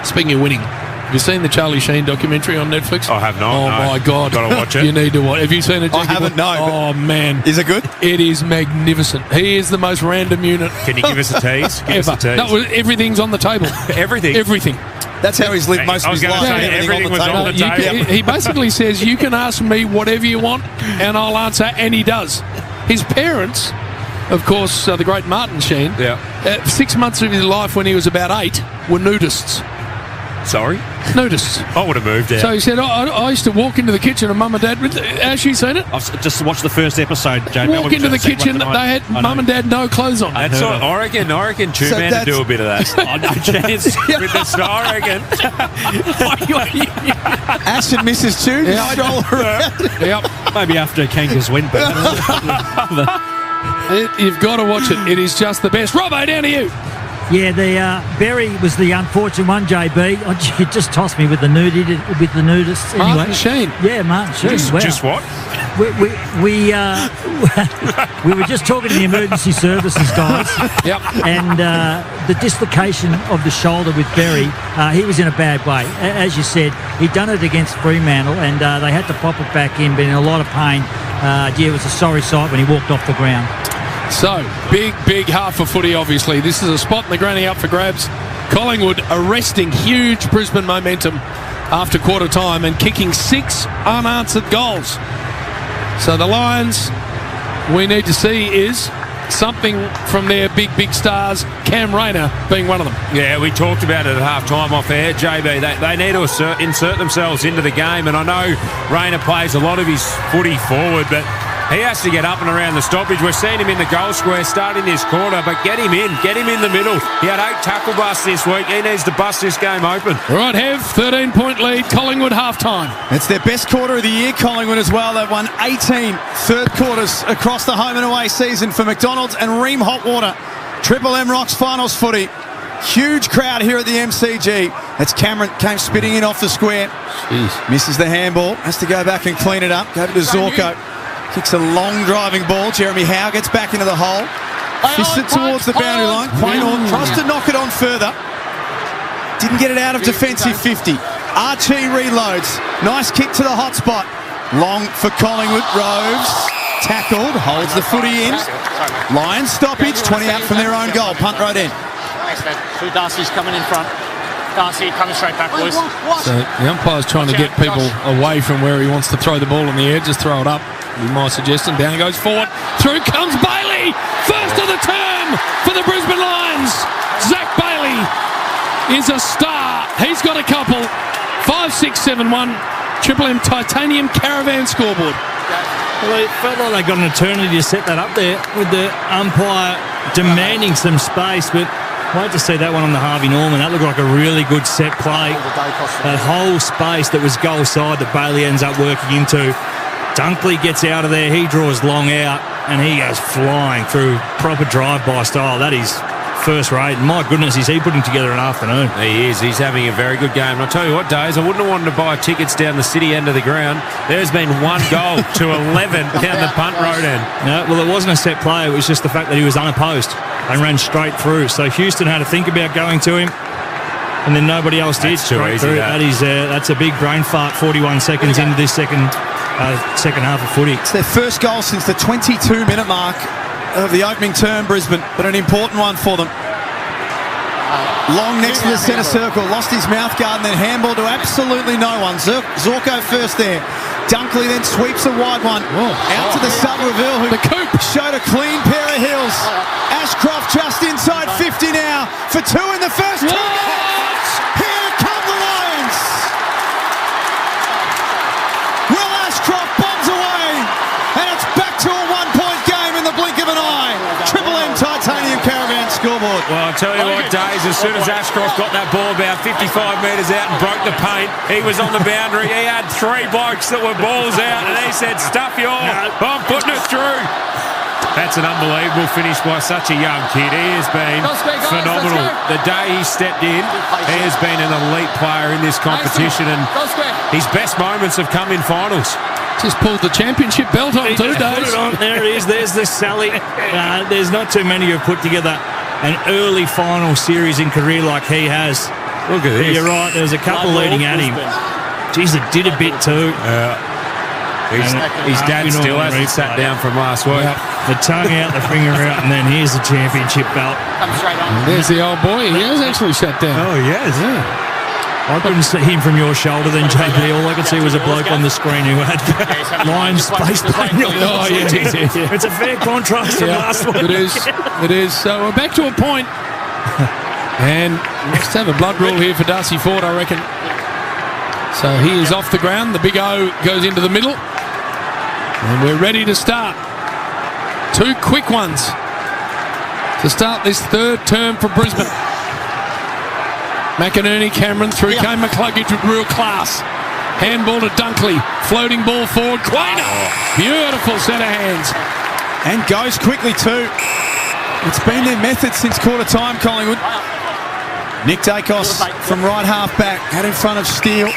Speaker 7: Speaking of winning, have you seen the Charlie Sheen documentary on Netflix?
Speaker 5: I have not.
Speaker 7: Oh,
Speaker 5: no.
Speaker 7: my God.
Speaker 5: Got to watch it.
Speaker 7: You need to watch. Have you seen it, Jackie?
Speaker 10: I haven't, no.
Speaker 7: Oh, man.
Speaker 10: Is it good?
Speaker 7: It is magnificent. He is the most random unit
Speaker 5: Can you give us a tease? Give us a tease.
Speaker 7: No, everything's on the table.
Speaker 5: Everything?
Speaker 7: Everything.
Speaker 10: That's how he's lived most of his life.
Speaker 5: Everything was on the table.
Speaker 7: He basically says, you can ask me whatever you want and I'll answer, and he does. His parents, of course, the great Martin Sheen, 6 months of his life when he was about 8, were nudists.
Speaker 5: Sorry?
Speaker 7: Nudists.
Speaker 5: I would have moved out.
Speaker 7: So he said, I used to walk into the kitchen and Mum and Dad, has she seen it?
Speaker 1: I've just watched the first episode, Jamie.
Speaker 7: Walk into the kitchen, they had Mum and Dad no clothes on.
Speaker 5: That's all, I reckon Two Man to do a bit of that.
Speaker 1: Oh, no chance.
Speaker 5: With the star, I reckon.
Speaker 10: Ash and Mrs. Chu just stroll around.
Speaker 7: Yep.
Speaker 1: Maybe after Kangas win.
Speaker 7: You've got to watch it. It is just the best. Robbo, down to you.
Speaker 4: Yeah, Berry was the unfortunate one, JB. You just tossed me with the nudists. Anyway.
Speaker 7: Martin Sheen.
Speaker 4: Yeah, Martin Sheen. Wow.
Speaker 5: Just what?
Speaker 4: We were just talking to the emergency services guys.
Speaker 7: Yep.
Speaker 4: And the dislocation of the shoulder with Berry, he was in a bad way. As you said, he'd done it against Fremantle, and they had to pop it back in, but in a lot of pain. It was a sorry sight when he walked off the ground.
Speaker 7: So, big half of footy, obviously. This is a spot in the granny up for grabs. Collingwood arresting huge Brisbane momentum after quarter time and kicking 6 unanswered goals. So the Lions, we need to see is something from their big stars, Cam Rayner being one of them.
Speaker 5: Yeah, we talked about it at half-time off air, JB. They need to insert themselves into the game, and I know Rayner plays a lot of his footy forward, but he has to get up and around the stoppage. We're seeing him in the goal square starting this quarter, but get him in the middle. He had 8 tackle busts this week. He needs to bust this game open.
Speaker 7: Right, Hev, 13-point lead, Collingwood half-time.
Speaker 10: It's their best quarter of the year, Collingwood as well. They've won 18 third quarters across the home and away season for McDonald's and Ream Hot Water. Triple M rocks finals footy. Huge crowd here at the MCG. That's Cameron came spitting in off the square.
Speaker 7: Jeez.
Speaker 10: Misses the handball. Has to go back and clean it up. Go to Zorko. Kicks a long driving ball. Jeremy Howe gets back into the hole. Fists it towards the boundary line. Quaynor tries to knock it on further. Didn't get it out of defensive 50. Archie reloads. Nice kick to the hot spot. Long for Collingwood. Roves. Tackled. Holds the footy in. Lions stoppage. 20 out from their own goal. Punt right in.
Speaker 11: Darcy's coming in front. Darcy coming straight back, boys.
Speaker 7: So the umpire's trying to get people away from where he wants to throw the ball in the air. Just throw it up. Be my suggestion. Down goes forward. Through comes Bailey. First of the term for the Brisbane Lions. Zach Bailey is a star. He's got a couple. 5, 6, 7, 1. Triple M Titanium Caravan scoreboard.
Speaker 2: Well, it felt like they got an eternity to set that up there with the umpire demanding some space, but I hate to see that one on the Harvey Norman. That looked like a really good set play. That whole space that was goal side that Bailey ends up working into. Dunkley gets out of there. He draws long out, and he goes flying through proper drive-by style. That is first rate. My goodness, is he putting together an afternoon?
Speaker 5: He is. He's having a very good game. And I'll tell you what, Days, I wouldn't have wanted to buy tickets down the city end of the ground. There's been one goal to 11 down the punt road end.
Speaker 2: No, well, it wasn't a set play. It was just the fact that he was unopposed and ran straight through. So Houston had to think about going to him, and then nobody else did.
Speaker 5: That's too easy.
Speaker 2: That's a big brain fart. 41 seconds into this second half of footy.
Speaker 10: It's their first goal since the 22-minute mark of the opening term, Brisbane, but an important one for them. Long next to the centre circle, lost his mouth guard and then handball to absolutely no one. Zorko first there. Dunkley then sweeps a wide one out to the sub-reveal, who showed a clean pair of heels. Ashcroft just inside 50 now for 2 in the first 2 minutes. Here come the Lions. Will Ashcroft bombs away, and it's back to a 1-point game in the blink of an eye. Triple M Titanium Caravan scoreboard.
Speaker 5: Well, I'll tell you what, Days, as soon as Ashcroft got that ball about 55 metres out and broke the paint, he was on the boundary. He had 3 blokes that were balls out, and he said, stuff you all. I'm putting it through. That's an unbelievable finish by such a young kid. He has been phenomenal. The day he stepped in, he has been an elite player in this competition, and his best moments have come in finals.
Speaker 7: Just pulled the championship belt on 2 days.
Speaker 2: There it is. There's the Sally. There's not too many who have put together an early final series in career like he has.
Speaker 5: Look at this.
Speaker 2: You're right. There's a couple leading at him. Jeez, it did a bit too.
Speaker 5: His dad still hasn't sat down from last week.
Speaker 2: The tongue out, the finger out, and then here's the championship belt.
Speaker 7: There's the old boy. He has actually sat down.
Speaker 5: Oh, yes.
Speaker 7: Yeah.
Speaker 2: I couldn't see him from your shoulder then, JB. All I could see was a bloke on the screen who had Lions space paint.
Speaker 7: Oh, yeah.
Speaker 2: It's a fair contrast from last week.
Speaker 7: It is. It is. So we're back to a point. And let's have a blood rule here for Darcy Ford, I reckon. So he is off the ground. The big O goes into the middle. And we're ready to start. 2 quick ones to start this third term for Brisbane. McInerney, Cameron, through came McCluggage with real class. Handball to Dunkley. Floating ball forward. Quaynor. Beautiful set of hands.
Speaker 10: And goes quickly too. It's been their method since quarter time, Collingwood. Nick Dacos from right half back, out in front of Steele.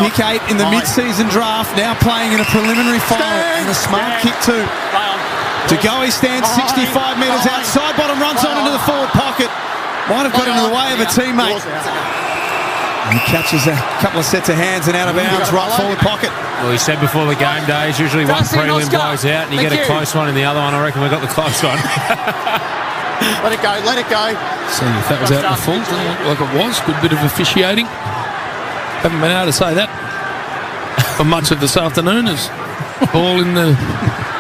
Speaker 10: Pick 8 in the mid-season draft, now playing in a preliminary final. And a smart kick too. De Goey stands 65 metres outside, bottom runs on into the forward pocket. Might have got into the way of a teammate. And he catches a couple of sets of hands and out of bounds, right forward pocket.
Speaker 5: Well, he said before the game days, usually one prelim blows out and you get a close one in the other one. I reckon we got the close one.
Speaker 11: Let it go, let it go.
Speaker 7: See if that was out in the full. Didn't look like it was. Good bit of officiating. Haven't been able to say that for much of this afternoon. As ball in the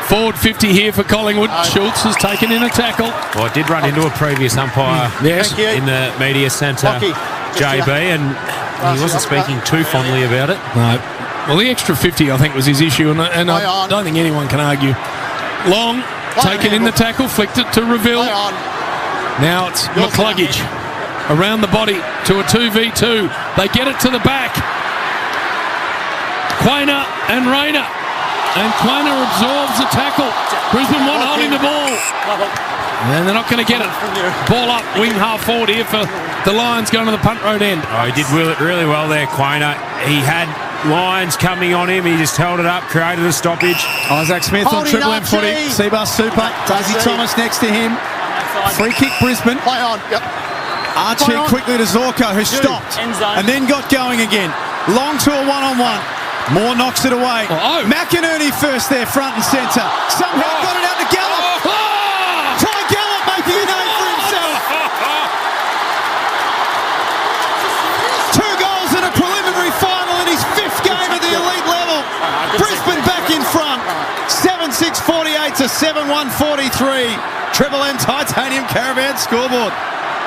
Speaker 7: forward 50 here for Collingwood. Schultz has taken in a tackle.
Speaker 5: Well, it did run into a previous umpire in the media centre, JB, and he wasn't speaking too fondly about it.
Speaker 7: No. Well, the extra 50, I think, was his issue, and I don't think anyone can argue. Long, taken in the tackle, flicked it to Reveal. Now it's McCluggage around the body to a 2v2. They get it to the back. Quaynor and Rayner. And Quaynor absorbs the tackle. Brisbane 1 holding the ball. And they're not going to get it. Ball up, wing half forward here for the Lions going to the punt road end.
Speaker 5: Oh, he did it really well there, Quainer. He had Lions coming on him. He just held it up, created a stoppage.
Speaker 10: Isaac Smith on Triple M footy. Seabass super. Daisy Thomas next to him. Free kick Brisbane.
Speaker 11: Play on. Yep.
Speaker 10: Archie quickly to Zorko, who stopped and then got going again. Long to a one-on-one. Moore knocks it away. McInerney first there, front and centre. Somehow got it out to Gallup. Ty Gallup making a name for himself. 2 goals in a preliminary final in his 5th game at the elite level. Brisbane back in front. 7-6-48 to 7-1-43. Triple M Titanium Caravan scoreboard.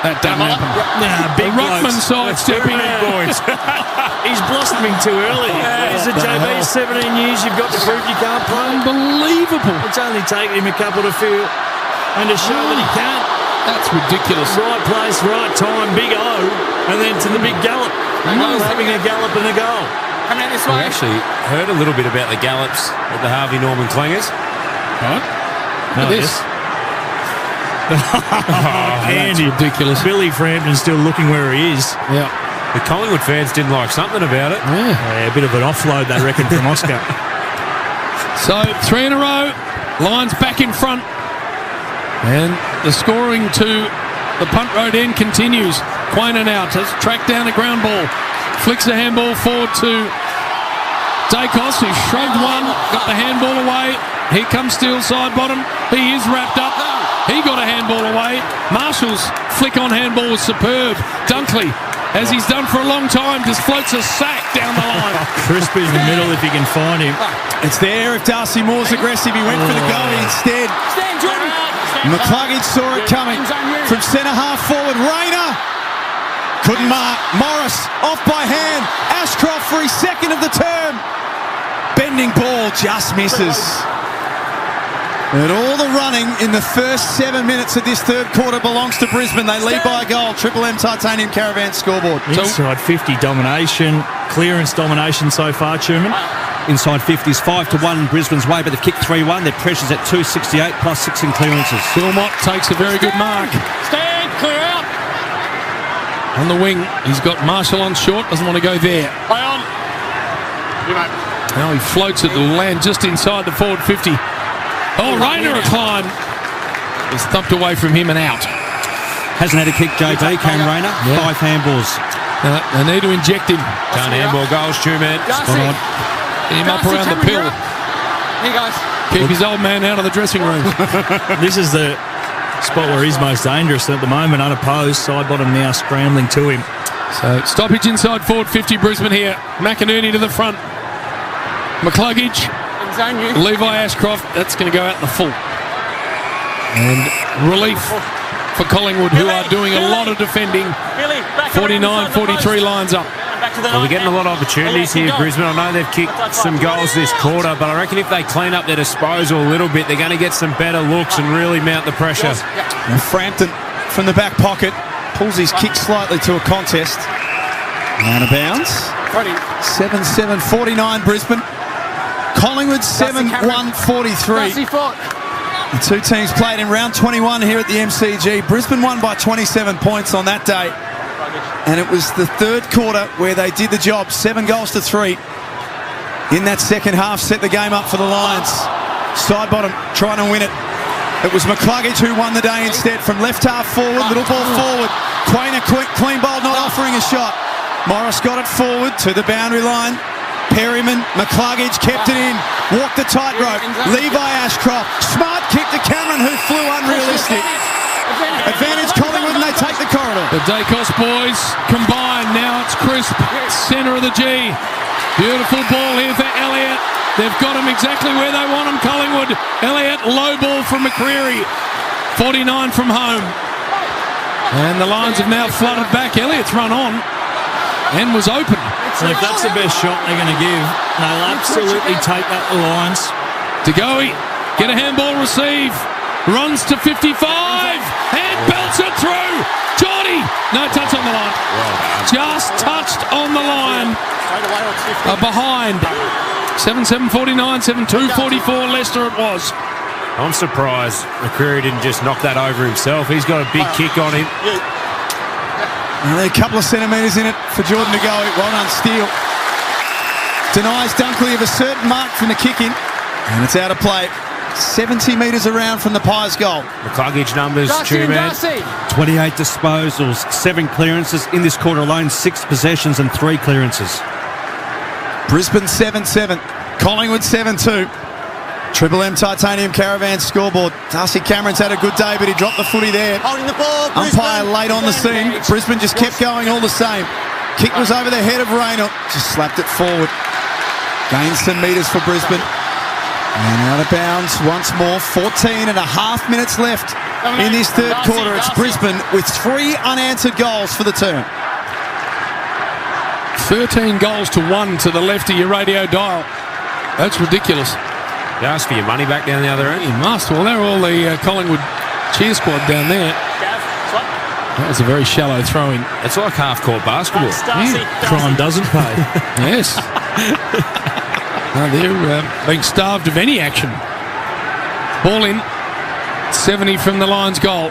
Speaker 7: That doesn't happen.
Speaker 2: Big
Speaker 7: Ruckman sidestepping.
Speaker 2: boys. He's blossoming too early. He's a JB, 17 years. You've got to prove you can't play.
Speaker 7: Unbelievable.
Speaker 2: It's only taken him a couple to feel and to show that he can.
Speaker 7: That's ridiculous.
Speaker 2: Right place, right time, big O, and then to the big gallop. Having a gallop and a goal.
Speaker 11: Come out this way.
Speaker 5: We actually heard a little bit about the gallops at the Harvey Norman Clingers.
Speaker 7: Right.
Speaker 2: No,
Speaker 7: this.
Speaker 2: Andy,
Speaker 7: that's ridiculous.
Speaker 2: Billy Frampton's still looking where he is.
Speaker 7: Yeah.
Speaker 5: The Collingwood fans didn't like something about it.
Speaker 2: Yeah, a bit of an offload, they reckon, from Oscar.
Speaker 7: So 3 in a row. Lions back in front. And the scoring to the punt road end continues. Quainer now to track down a ground ball. Flicks the handball forward to Dacos, who shrugged one, got the handball away. Here comes Steele, side bottom. He is wrapped up. He got a handball away. Marshall's flick on handball was superb. Dunkley, as he's done for a long time, just floats a sack down the line.
Speaker 2: Crisp in the middle if you can find him.
Speaker 10: It's there if Darcy Moore's aggressive. He went for the goal instead. McCluggage saw it coming from centre half forward. Rayner couldn't mark. Morris off by hand. Ashcroft for his 2nd of the term. Bending ball just misses. And all the running in the first 7 minutes of this 3rd quarter belongs to Brisbane. They lead by a goal. Triple M Titanium Caravan scoreboard.
Speaker 2: Inside 50 domination, clearance domination so far, Truman.
Speaker 1: Inside 50 is 5-1 Brisbane's way, but they've kicked 3-1. Their pressure's at 268 plus 6 in clearances.
Speaker 7: Wilmot takes a very good mark.
Speaker 11: Stand, clear out.
Speaker 7: On the wing, he's got Marshall on short, doesn't want to go there.
Speaker 11: Play on. You mate.
Speaker 7: Now he floats it to land just inside the forward 50. Oh, Rayner a climb. He's thumped away from him and out.
Speaker 1: Hasn't had a kick, JB, Cam Rayner. 5 handballs.
Speaker 7: They need to inject him.
Speaker 5: Can't handball goals, Truman.
Speaker 7: Spot on. Get him up around the pill.
Speaker 11: Here, guys.
Speaker 7: Keep his old man out of the dressing room.
Speaker 2: This is the spot where he's most dangerous at the moment, unopposed. Side bottom now scrambling to him.
Speaker 7: So stoppage inside forward 50 Brisbane here. McInerney to the front. McCluggage. Levi Ashcroft. That's going to go out in the full. And relief for Collingwood, who are doing a lot of defending. 49-43 lines up.
Speaker 5: Well, they're getting a lot of opportunities here, Brisbane. I know they've kicked some goals this quarter, but I reckon if they clean up their disposal a little bit, they're going to get some better looks and really mount the pressure.
Speaker 10: And Frampton from the back pocket pulls his kick slightly to a contest. Out of bounds. 7-7, 49 Brisbane. Collingwood 7-1-43. The two teams played in round 21 here at the MCG. Brisbane won by 27 points on that day. And it was the 3rd quarter where they did the job. 7 goals to 3. In that second half, set the game up for the Lions. Side bottom, trying to win it. It was McCluggage who won the day instead. From left half forward, little ball forward. Quainer, clean ball, not offering a shot. Morris got it forward to the boundary line. Perryman, McCluggage kept it in, walked the tightrope. Levi Ashcroft, smart kick to Cameron, who flew unrealistic. Advantage Collingwood, and they take the corridor.
Speaker 7: The Dacos boys combine. Now it's Crisp, centre of the G. Beautiful ball here for Elliott. They've got him exactly where they want him, Collingwood. Elliott, low ball from McCreery. 49 from home. And the Lions have now flooded back. Elliott's run on and was open.
Speaker 2: So if that's the best shot they're going to give, they'll absolutely take that to the Lions.
Speaker 7: Degoe, get a handball receive. Runs to 55 and belts it through. Geordie, no touch on the line. Just touched on the line. Behind. 7-7-49, 7-2-44 Leicester it was.
Speaker 5: I'm surprised McCreary didn't just knock that over himself. He's got a big kick on him.
Speaker 10: A couple of centimetres in it for Jordan to go. Well done, Steele. Denies Dunkley of a certain mark from the kick in. And it's out of play. 70 metres around from the Pies goal.
Speaker 5: McCluggage numbers, Two-Man.
Speaker 1: 28 disposals, 7 clearances. In this quarter alone, 6 possessions and 3 clearances.
Speaker 10: Brisbane 7-7. Collingwood 7-2. Triple M Titanium Caravan scoreboard. Darcy Cameron's had a good day, but he dropped the footy there.
Speaker 22: Holding the ball,
Speaker 10: Umpire late on the scene. Brisbane just kept going all the same. Kick was over the head of Rayner. Just slapped it forward. Gains some metres for Brisbane. And out of bounds once more. 14 and a half minutes left in this third quarter. It's Brisbane with 3 unanswered goals for the term.
Speaker 7: 13 goals to 1 to the left of your radio dial. That's ridiculous.
Speaker 5: You ask for your money back down the other end?
Speaker 7: You must. Well, they're all the Collingwood cheer squad down there. That was a very shallow throw-in.
Speaker 5: It's like half-court basketball.
Speaker 2: Crime doesn't pay.
Speaker 7: Yes. No, they're being starved of any action. Ball in. 70 from the Lions goal.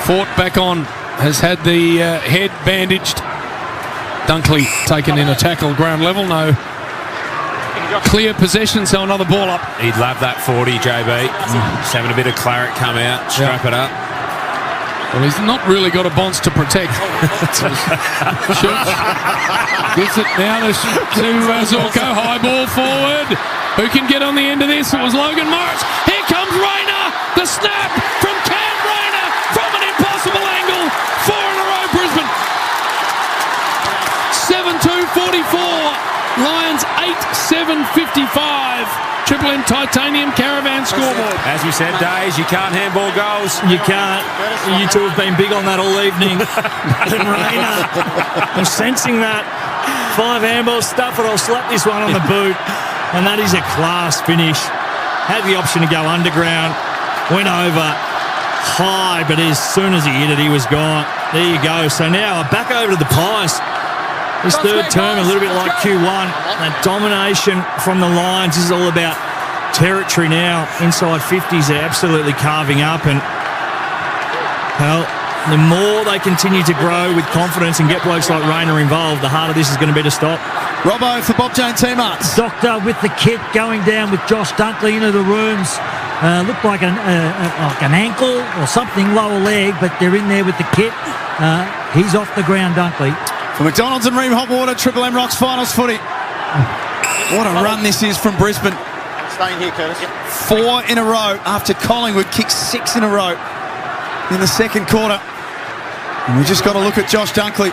Speaker 7: Fort back on. Has had the head bandaged. Dunkley taken in a tackle ground level. No clear possession, so another ball up.
Speaker 5: He'd love that 40, JB. Just having a bit of claret come out, strap it up.
Speaker 7: Well, he's not really got a bonce to protect. Gives it now to Zorko. High ball forward. Who can get on the end of this? It was Logan Morris. Here comes Rayner. The snap from Cam Rayner from an impossible angle. 4 in a row, Brisbane. 7-2-44. Lions 8-7-55. Triple M Titanium Caravan scoreboard.
Speaker 5: As we said, Days, you can't handball goals.
Speaker 2: You can't. You two have been big on that all evening. And Rayner, I'm sensing that. 5 handballs, stuff it, I'll slap this one on the boot. And that is a class finish. Had the option to go underground. Went over high, but as soon as he hit it, he was gone. There you go. So now back over to the Pies. This third term, a little bit like Q1. That domination from the Lions. This is all about territory now. Inside 50s, they're absolutely carving up. And, well, the more they continue to grow with confidence and get blokes like Rayner involved, the harder this is going to be to stop.
Speaker 10: Robbo for Bob Jane T-Marts.
Speaker 4: Doctor with the kit going down with Josh Dunkley into the rooms. Looked like an ankle or something, lower leg, but they're in there with the kit. He's off the ground, Dunkley.
Speaker 10: For McDonald's and Ream Hot Water, Triple M Rocks Finals footy. What a run this is from Brisbane.
Speaker 22: Staying here, Curtis.
Speaker 10: 4 in a row after Collingwood kicked 6 in a row in the second quarter. And we just got to look at Josh Dunkley.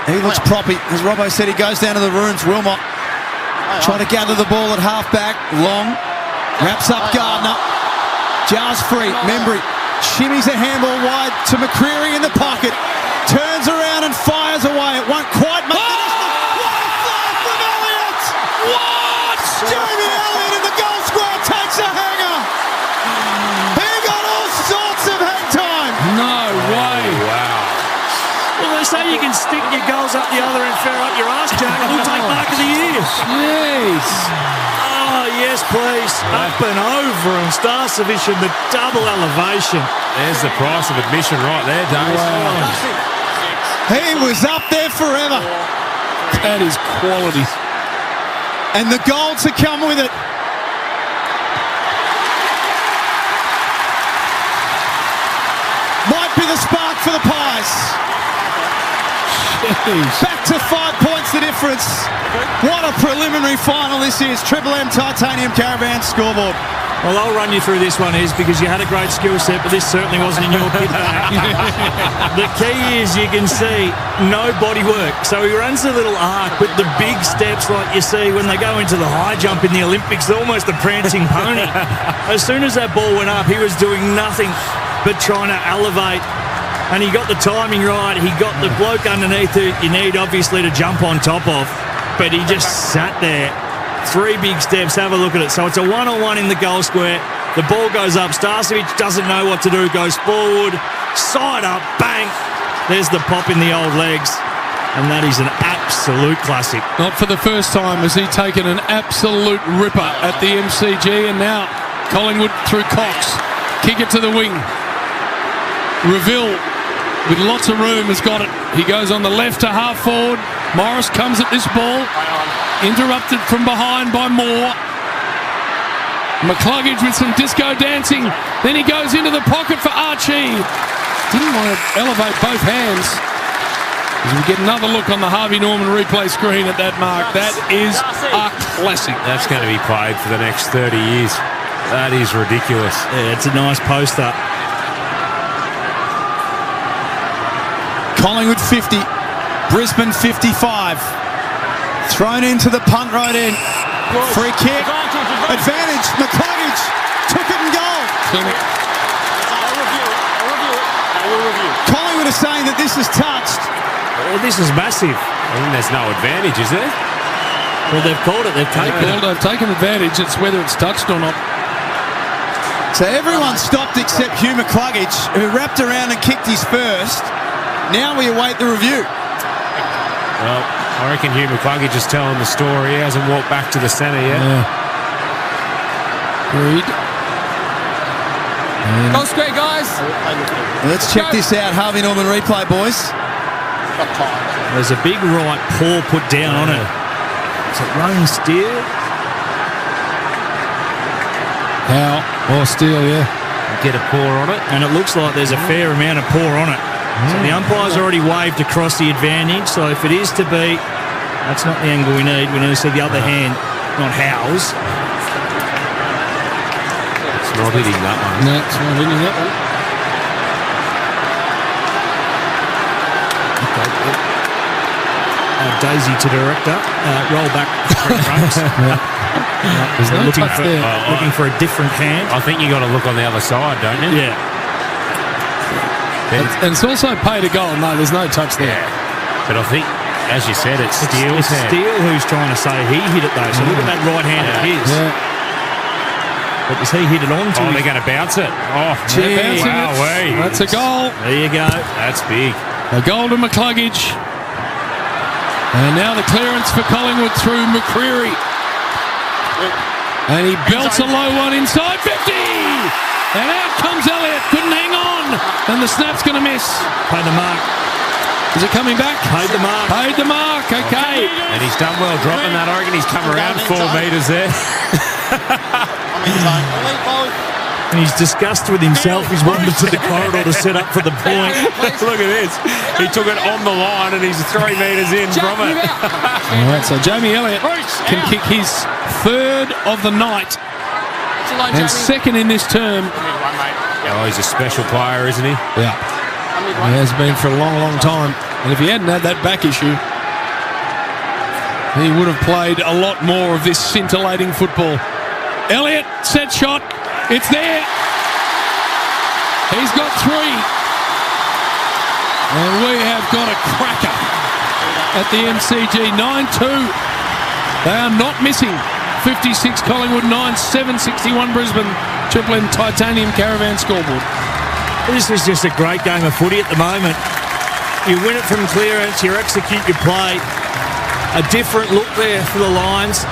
Speaker 10: He looks proppy. As Robbo said, he goes down to the ruins. Wilmot trying to gather the ball at half-back. Long. Wraps up Gardner. Jars free. Membry shimmies a handball wide to McCreary in the pocket. Turns around and fires away. It won't quite make it. What a flag from Elliott! What? Jamie Elliott in the goal square takes a hanger. He got all sorts of hang time.
Speaker 7: No way.
Speaker 5: Wow.
Speaker 2: Well, they say you can stick your goals up the other and fair up your ass, Jack, and we'll take mark of the year.
Speaker 7: Jeez.
Speaker 2: Oh, yes, please. Up and over, and Starcevic in the double elevation.
Speaker 5: There's the price of admission right there, Dave.
Speaker 7: Wow.
Speaker 10: He was up there forever.
Speaker 7: That is quality.
Speaker 10: And the goal to come with it. Might be the spark for the Pies.
Speaker 7: Jeez.
Speaker 10: Back to 5 points the difference. What a preliminary final this is. Triple M Titanium Caravan scoreboard.
Speaker 2: Well, I'll run you through this one, because you had a great skill set, but this certainly wasn't in your pit. The key is you can see no body work. So he runs a little arc with the big steps like you see when they go into the high jump in the Olympics, almost a prancing pony. As soon as that ball went up, he was doing nothing but trying to elevate. And he got the timing right. He got the bloke underneath who you need, obviously, to jump on top of. But he just sat there. 3 big steps, have a look at it. So it's a one-on-one in the goal square. The ball goes up. Starcevic doesn't know what to do. Goes forward, side up, bang. There's the pop in the old legs. And that is an absolute classic.
Speaker 7: Not for the first time has he taken an absolute ripper at the MCG, and now Collingwood through Cox. Kick it to the wing. Reville, with lots of room, has got it. He goes on the left to half forward. Morris comes at this ball. Interrupted from behind by Moore. McCluggage with some disco dancing. Then he goes into the pocket for Archie. Didn't want to elevate both hands. As we get another look on the Harvey Norman replay screen at that mark. That is a classic.
Speaker 5: That's going to be played for the next 30 years. That is ridiculous.
Speaker 2: Yeah, it's a nice poster.
Speaker 10: Collingwood 50, Brisbane 55. Thrown into the punt right end. Free kick. Advantage. McCluggage took it and goal. Collingwood are saying that this is touched.
Speaker 2: Well, this is massive.
Speaker 5: I think there's no advantage, is there?
Speaker 2: Well, they've called it. They've
Speaker 7: taken advantage. It's whether it's touched or not.
Speaker 10: So everyone stopped except Hugh McCluggage, who wrapped around and kicked his first. Now we await the review.
Speaker 5: Well, I reckon Hugh McCluggage is telling the story. He hasn't walked back to the centre yet.
Speaker 7: Reed.
Speaker 11: Go straight, guys.
Speaker 10: Let's check this out. Harvey Norman replay, boys.
Speaker 2: There's a big right paw put down on it. Is it Rowan Steele?
Speaker 7: How? Or Steele, yeah.
Speaker 5: Get a paw on it.
Speaker 2: And it looks like there's a fair amount of paw on it. So the umpire's already waved across the advantage. So if it is to be, that's not the angle we need. We need to see the other hand, not Howes.
Speaker 5: It's not hitting that one.
Speaker 7: No, it's not hitting that one.
Speaker 2: Daisy to director. Roll back.
Speaker 7: There's no touch there.
Speaker 2: Looking for a different hand.
Speaker 5: I think you got to look on the other side, don't you?
Speaker 2: Yeah.
Speaker 7: And it's also paid a goal. No, there's no touch there.
Speaker 5: But I think, as you said, it's Steele's hand.
Speaker 2: Steele who's trying to say he hit it, though. So look at that right hand of his.
Speaker 7: Yeah.
Speaker 2: But does he hit it on to
Speaker 5: Oh, they're going to bounce it. Oh,
Speaker 7: gee,
Speaker 5: wow.
Speaker 7: That's a goal.
Speaker 2: There you go.
Speaker 5: That's big.
Speaker 7: A goal to McCluggage. And now the clearance for Collingwood through McCreary. And he belts a low one inside 50. And out comes Elliott. Couldn't hang on. And the snap's going to miss.
Speaker 2: Paid the mark.
Speaker 7: Is it coming back?
Speaker 2: Paid the mark.
Speaker 7: Paid the mark. Okay.
Speaker 5: And he's done well dropping that. I reckon he's come around 4 metres there.
Speaker 2: And he's disgusted with himself. He's wandered to the corridor to set up for the point.
Speaker 5: Look at this. He took it on the line and he's 3 metres in from it.
Speaker 7: All right, so Jamie Elliott can kick his third of the night and second in this term.
Speaker 5: Oh, he's a special player, isn't he?
Speaker 7: Yeah. He has been for a long, long time. And if he hadn't had that back issue, he would have played a lot more of this scintillating football. Elliott, set shot. It's there. He's got 3. And we have got a cracker at the MCG. 9-2. They are not missing. 56 Collingwood, 9-7, 61 Brisbane. Triple M Titanium Caravan scoreboard.
Speaker 2: This is just a great game of footy at the moment. You win it from clearance, you execute your play. A different look there for the Lions.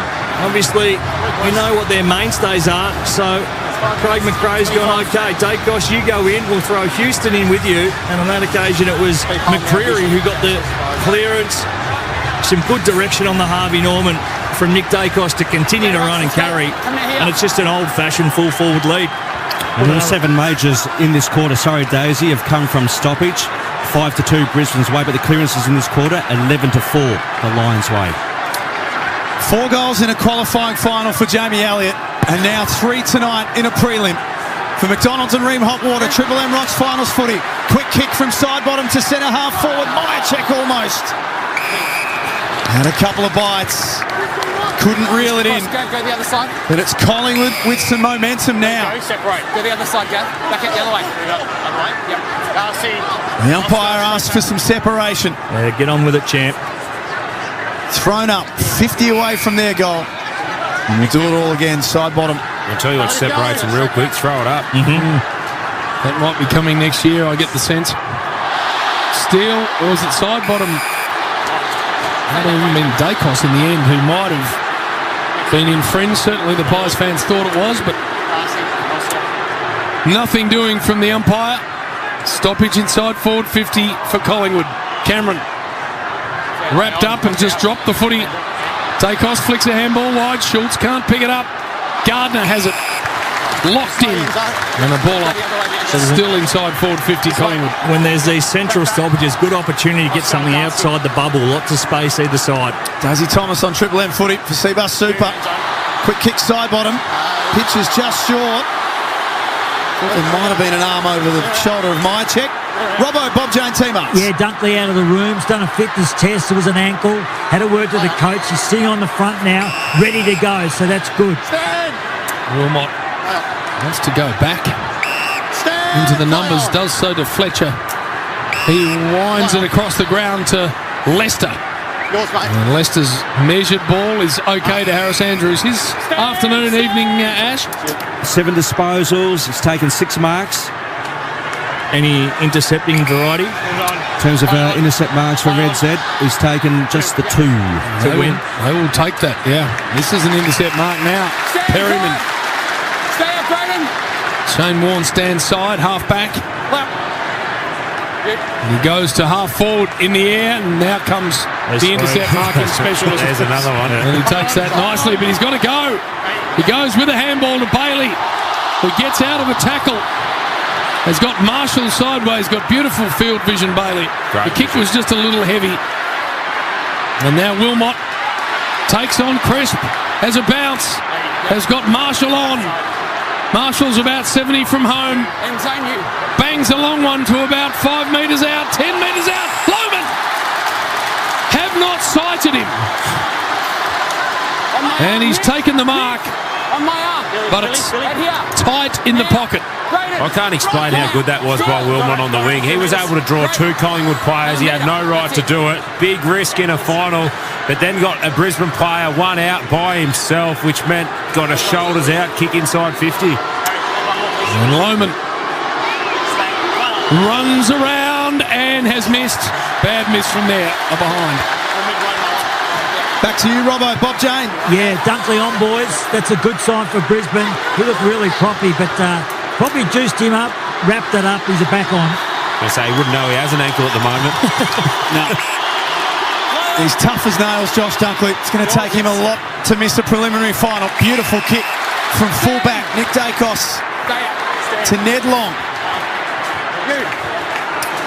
Speaker 2: Obviously, we know what their mainstays are, so Craig McRae's gone, okay, Dacos, you go in, we'll throw Houston in with you. And on that occasion, it was McCreary who got the clearance. Some good direction on the Harvey Norman from Nick Dacos to continue to run and carry. And it's just an old-fashioned full-forward lead.
Speaker 1: Well, the 7 majors in this quarter, Daisy, have come from stoppage. 5-2 Brisbane's way, but the clearances in this quarter, 11-4 the Lions' way.
Speaker 10: 4 goals in a qualifying final for Jamie Elliott, and now 3 tonight in a prelim. For McDonald's and Ream Hotwater, Triple M Rocks finals footy. Quick kick from side bottom to centre half forward. Myercheck almost. Had a couple of bites. Couldn't reel it in.
Speaker 11: Go the other side.
Speaker 10: But it's Collingwood with some momentum now.
Speaker 11: Go separate. Go the other side, Gav. Back out the other way. Other way. Yep. Darcy.
Speaker 10: The umpire asks for some separation.
Speaker 2: Yeah, get on with it, champ.
Speaker 10: Thrown up, 50 away from their goal. And we do it all again, side bottom.
Speaker 5: I'll tell you what separates them real quick. Throw it up.
Speaker 7: That might be coming next year, I get the sense. Steele, or is it side bottom? Might have even been Dacos in the end who might have been in fringe. Certainly the Pies fans thought it was, but nothing doing from the umpire. Stoppage inside forward 50 for Collingwood. Cameron wrapped up and just dropped the footy. Dacos flicks a handball wide. Schultz can't pick it up. Gardner has it locked in. And a ball up. Still inside forward 50 Collingwood.
Speaker 2: When there's these central stoppages, good opportunity to get something outside the bubble. Lots of space either side.
Speaker 10: Daisy Thomas on Triple M footy for Seabus Super. Quick kick side bottom. Pitch is just short. There might have been an arm over the shoulder of Mychek. Robbo, Bob Jane teamer.
Speaker 4: Yeah, Dunkley out of the room's done a fitness test. It was an ankle. Had a word to the coach. He's sitting on the front now, ready to go. So that's good.
Speaker 7: Wilmot wants to go back into the numbers. Does so to Fletcher. He winds it across the ground to Lester. And Leicester's measured ball is okay to Harris Andrews. His afternoon, evening, Ash.
Speaker 1: 7 disposals. He's taken 6 marks.
Speaker 2: Any intercepting variety?
Speaker 1: In terms of intercept marks for Red Z, he's taken just the 2 to win.
Speaker 7: They will take that, yeah. This is an intercept mark now. Perryman. Shane Warne stands side, half back. He goes to half forward in the air, and now comes the intercept marking specialist.
Speaker 5: There's another one.
Speaker 7: And he takes that nicely, but he's got to go. He goes with a handball to Bailey, who gets out of a tackle. Has got Marshall sideways, got beautiful field vision, Bailey. The kick was just a little heavy. And now Wilmot takes on Crisp, has a bounce, has got Marshall on. Marshall's about 70 from home. Bangs a long one to about 5 metres out, 10 metres out. Loman have not sighted him. And he's taken the mark. But it's tight in the pocket.
Speaker 5: I can't explain how good that was by Wilmot on the wing. He was able to draw 2 Collingwood players. He had no right to do it. Big risk in a final, but then got a Brisbane player one out by himself, which meant got a shoulders out kick inside 50.
Speaker 7: And Loman runs around and has missed. Bad miss from there, behind.
Speaker 10: Back to you, Robbo. Bob Jane.
Speaker 4: Yeah, Dunkley on, boys. That's a good sign for Brisbane. He looked really proppy, but probably juiced him up, wrapped it up. He's back on.
Speaker 5: I say he wouldn't know he has an ankle at the moment.
Speaker 10: No. He's tough as nails, Josh Dunkley. It's going to take him a lot to miss a preliminary final. Beautiful kick from fullback Nick Dacos to Ned Long.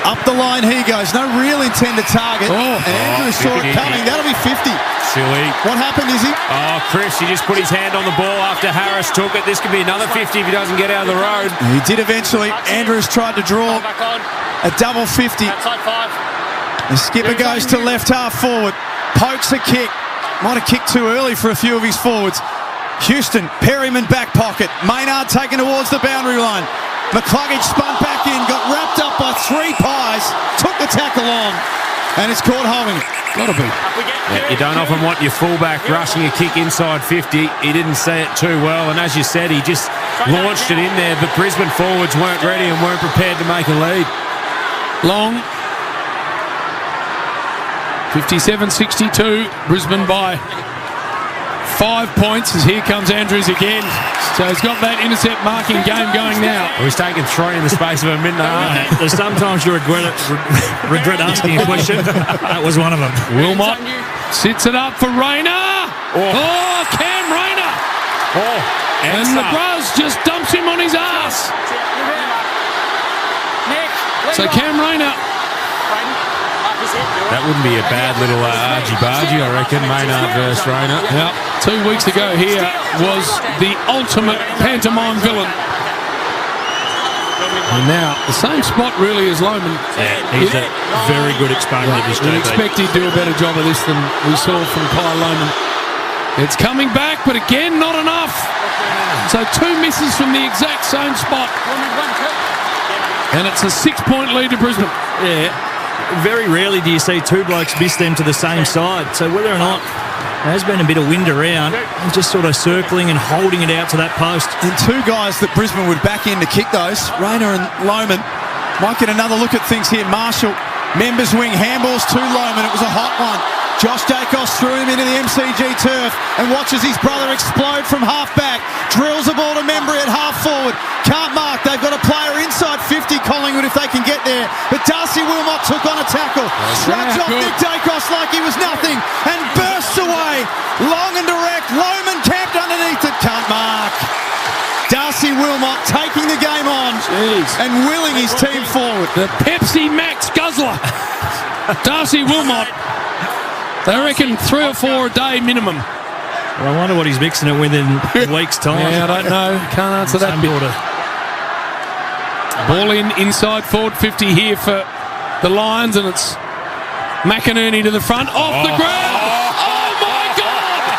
Speaker 10: Up the line he goes. No real intended target. And Andrews saw it coming. That'll be 50.
Speaker 5: Silly.
Speaker 10: What happened, Izzy?
Speaker 5: Oh, Chris, he just put his hand on the ball after Harris took it. This could be another 50 if he doesn't get out of the road.
Speaker 10: He did eventually. Andrews tried to draw a double 50. The skipper goes to left half forward. Pokes a kick. Might have kicked too early for a few of his forwards. Houston, Perryman back pocket. Maynard taken towards the boundary line. McCluggage spun back in, got wrapped up by 3 Pies, took the tackle on, and it's caught holding it.
Speaker 7: Gotta be.
Speaker 5: Yeah, you don't often want your fullback rushing a kick inside 50. He didn't see it too well, and as you said, he just launched it in there, but Brisbane forwards weren't ready and weren't prepared to make a lead.
Speaker 7: Long. 57-62, Brisbane by 5 points as here comes Andrews again. So he's got that intercept marking game going now.
Speaker 5: Well, he's taken 3 in the space of a minute and a half.
Speaker 2: There's sometimes you regret asking a question. That was one of them.
Speaker 7: Wilmot sits it up for Rayner. Oh, Cam Rayner. And the Bros just dumps him on his ass. So Cam Rayner.
Speaker 5: That wouldn't be a bad little argy-bargy, I reckon, Maynard versus Rayner.
Speaker 7: Now, 2 weeks ago here was the ultimate pantomime villain. And now, the same spot really as Loman.
Speaker 2: Yeah, he's a very good exponent of this
Speaker 7: JB. We'd expect he'd do a better job of this than we saw from Kyle Loman. It's coming back, but again, not enough. So 2 misses from the exact same spot. And it's a 6-point lead to Brisbane.
Speaker 2: Yeah. Very rarely do you see 2 blokes miss them to the same side. So whether or not there has been a bit of wind around and just sort of circling and holding it out to that post.
Speaker 10: And 2 guys that Brisbane would back in to kick those, Rayner and Loman. Might get another look at things here. Marshall, members wing, handballs to Loman. It was a hot one. Josh Dacos threw him into the MCG turf and watches his brother explode from half-back. Drills the ball to Membry at half-forward. Can't mark. They've got a player inside 50, Collingwood, if they can get there. But Darcy Wilmot took on a tackle. Shrugs off Nick Dacos like he was nothing and bursts away. Long and direct. Lohman camped underneath it. Can't mark. Darcy Wilmot taking the game on and willing his team forward.
Speaker 7: The Pepsi Max guzzler. Darcy Wilmot. They reckon 3 or 4 a day minimum.
Speaker 2: Well, I wonder what he's mixing it with in a week's time.
Speaker 7: Yeah, I don't know. Can't answer that bit. Ball inside forward 50 here for the Lions, and it's McInerney to the front, off the ground. Oh my God!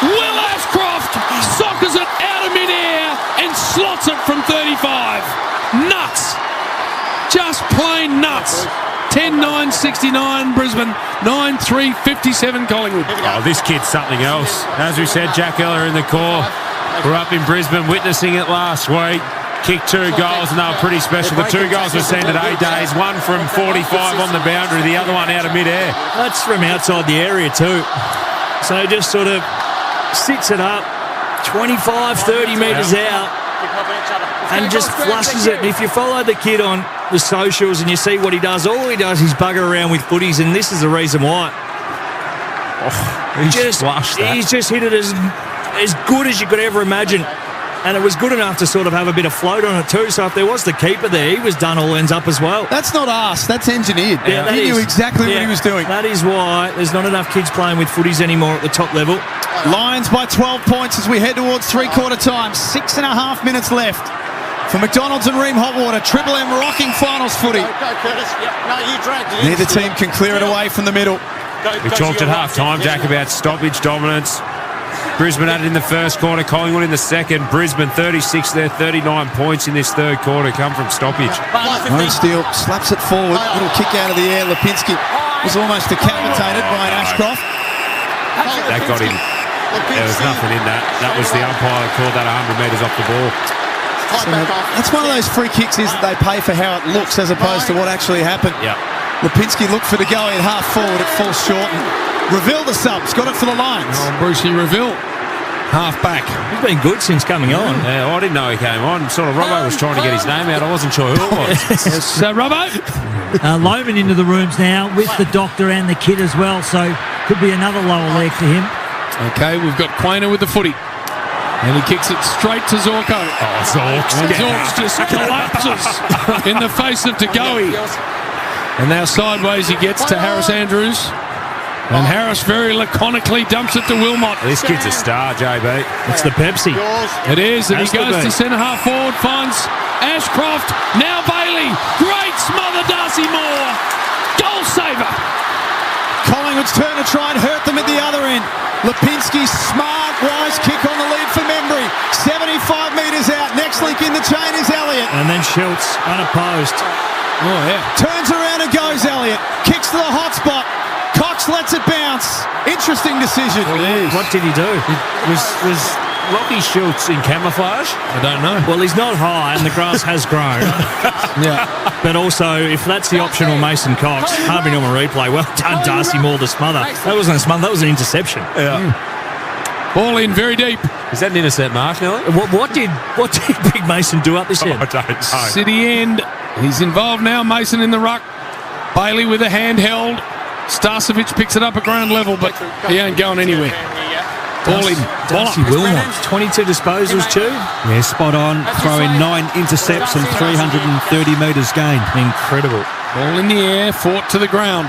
Speaker 7: Will Ashcroft soccers it out of midair and slots it from 35. Nuts! Just plain nuts. 10-9-69 Brisbane, 9-3-57 Collingwood.
Speaker 5: Oh, this kid's something else. As we said, Jack Eller in the core. We're up in Brisbane witnessing it last week. Kicked 2 goals and they were pretty special. The 2 goals were seen at A-Days. One from 45 on the boundary, the other one out of mid-air.
Speaker 2: That's from outside the area too. So he just sort of sits it up, 25, 30 metres out, and just flushes it. And if you follow the kid on the socials and you see what he does, all he does is bugger around with footies, and this is the reason why. He's just hit it as good as you could ever imagine. And it was good enough to sort of have a bit of float on it too. So if there was the keeper there, he was done all ends up as well.
Speaker 10: That's not us. That's engineered.
Speaker 2: Yeah,
Speaker 10: he knew exactly what he was doing.
Speaker 2: That is why there's not enough kids playing with footies anymore at the top level.
Speaker 10: Lions by 12 points as we head towards three-quarter time. 6.5 minutes left for McDonald's and Ream Hotwater. Triple M rocking finals footy. Neither team can clear it away from the middle.
Speaker 5: We talked at half-time, Jack, about stoppage dominance. Brisbane had it in the first quarter, Collingwood in the second. Brisbane 36 there, 39 points in this third quarter come from stoppage.
Speaker 10: Lone Steele slaps it forward. Little kick out of the air. Lipinski was almost decapitated by an Ashcroft.
Speaker 5: That got him. There was nothing in that. That was the umpire that called that 100 metres off the ball.
Speaker 10: So that's one of those free kicks is that they pay for how it looks as opposed to what actually happened.
Speaker 5: Yeah.
Speaker 10: Lipinski looked for the go in half forward. It falls short. Reville the subs. Got it for the Lions.
Speaker 7: Oh, Brucey Reville. Half back.
Speaker 2: He's been good since coming on.
Speaker 5: Yeah, I didn't know he came on. Sort of Robbo was trying to get his name out. I wasn't sure who it was.
Speaker 7: Yes, Robbo.
Speaker 4: Lohman into the rooms now with the doctor and the kid as well, so could be another lower leg for him.
Speaker 7: Okay, we've got Quainer with the footy. And he kicks it straight to Zorko.
Speaker 5: Oh, Zorks.
Speaker 7: And Zorks just collapses in the face of Tagoe. And now sideways he gets to Harris Andrews. And Harris very laconically dumps it to Wilmot.
Speaker 5: This kid's a star, JB.
Speaker 2: It's the Pepsi.
Speaker 7: It is, and he goes to centre half forward, finds Ashcroft. Now Bailey. Great smother, Darcy Moore. Goal saver.
Speaker 10: Collingwood's turn to try and hurt them at the other end. Lipinski, smart, wise kick on the lead for Membry. 75 metres out. Next link in the chain is Elliott.
Speaker 2: And then Schultz, unopposed.
Speaker 7: Oh, yeah.
Speaker 10: Turns around and goes Elliott. Kicks to the hot spot. Cox lets it bounce. Interesting decision.
Speaker 2: What did he do?
Speaker 5: Was Lockie Schultz in camouflage?
Speaker 7: I don't know.
Speaker 2: Well, he's not high and the grass has grown.
Speaker 7: Yeah.
Speaker 2: But also, if that's the option on Mason Cox, hardly normal replay. Well done, Darcy Moore, the smother. That wasn't a smother, that was an interception.
Speaker 5: Yeah.
Speaker 7: Ball in very deep.
Speaker 5: Is that an intercept mark, Nelly?
Speaker 2: What did Big Mason do up this end?
Speaker 5: I don't know.
Speaker 7: City end. He's involved now. Mason in the ruck. Bailey with a handheld. Starcevic picks it up at ground level, but he ain't going anywhere. Ball in.
Speaker 2: Darcy Wilmot. 22 disposals, too.
Speaker 1: Yeah, spot on. Throwing 9 intercepts and 330 metres gained.
Speaker 2: Incredible.
Speaker 7: Ball in the air, fought to the ground.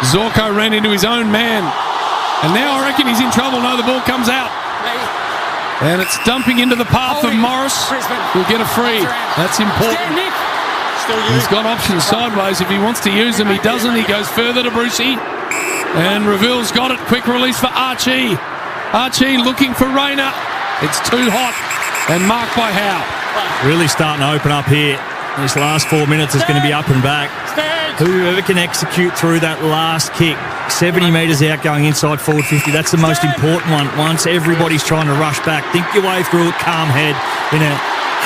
Speaker 7: Zorko ran into his own man. And now I reckon he's in trouble. No, the ball comes out. And it's dumping into the path of Morris. He'll get a free. That's important. He's got options sideways if he wants to use them. He doesn't. He goes further to Brucey. And Reville's got it. Quick release for Archie. Archie looking for Rayner. It's too hot. And marked by Howe.
Speaker 2: Really starting to open up here. This last 4 minutes is going to be up and back. Whoever can execute through that last kick, 70 metres out going inside forward 50, that's the most important one. Once everybody's trying to rush back, think your way through it, calm head in a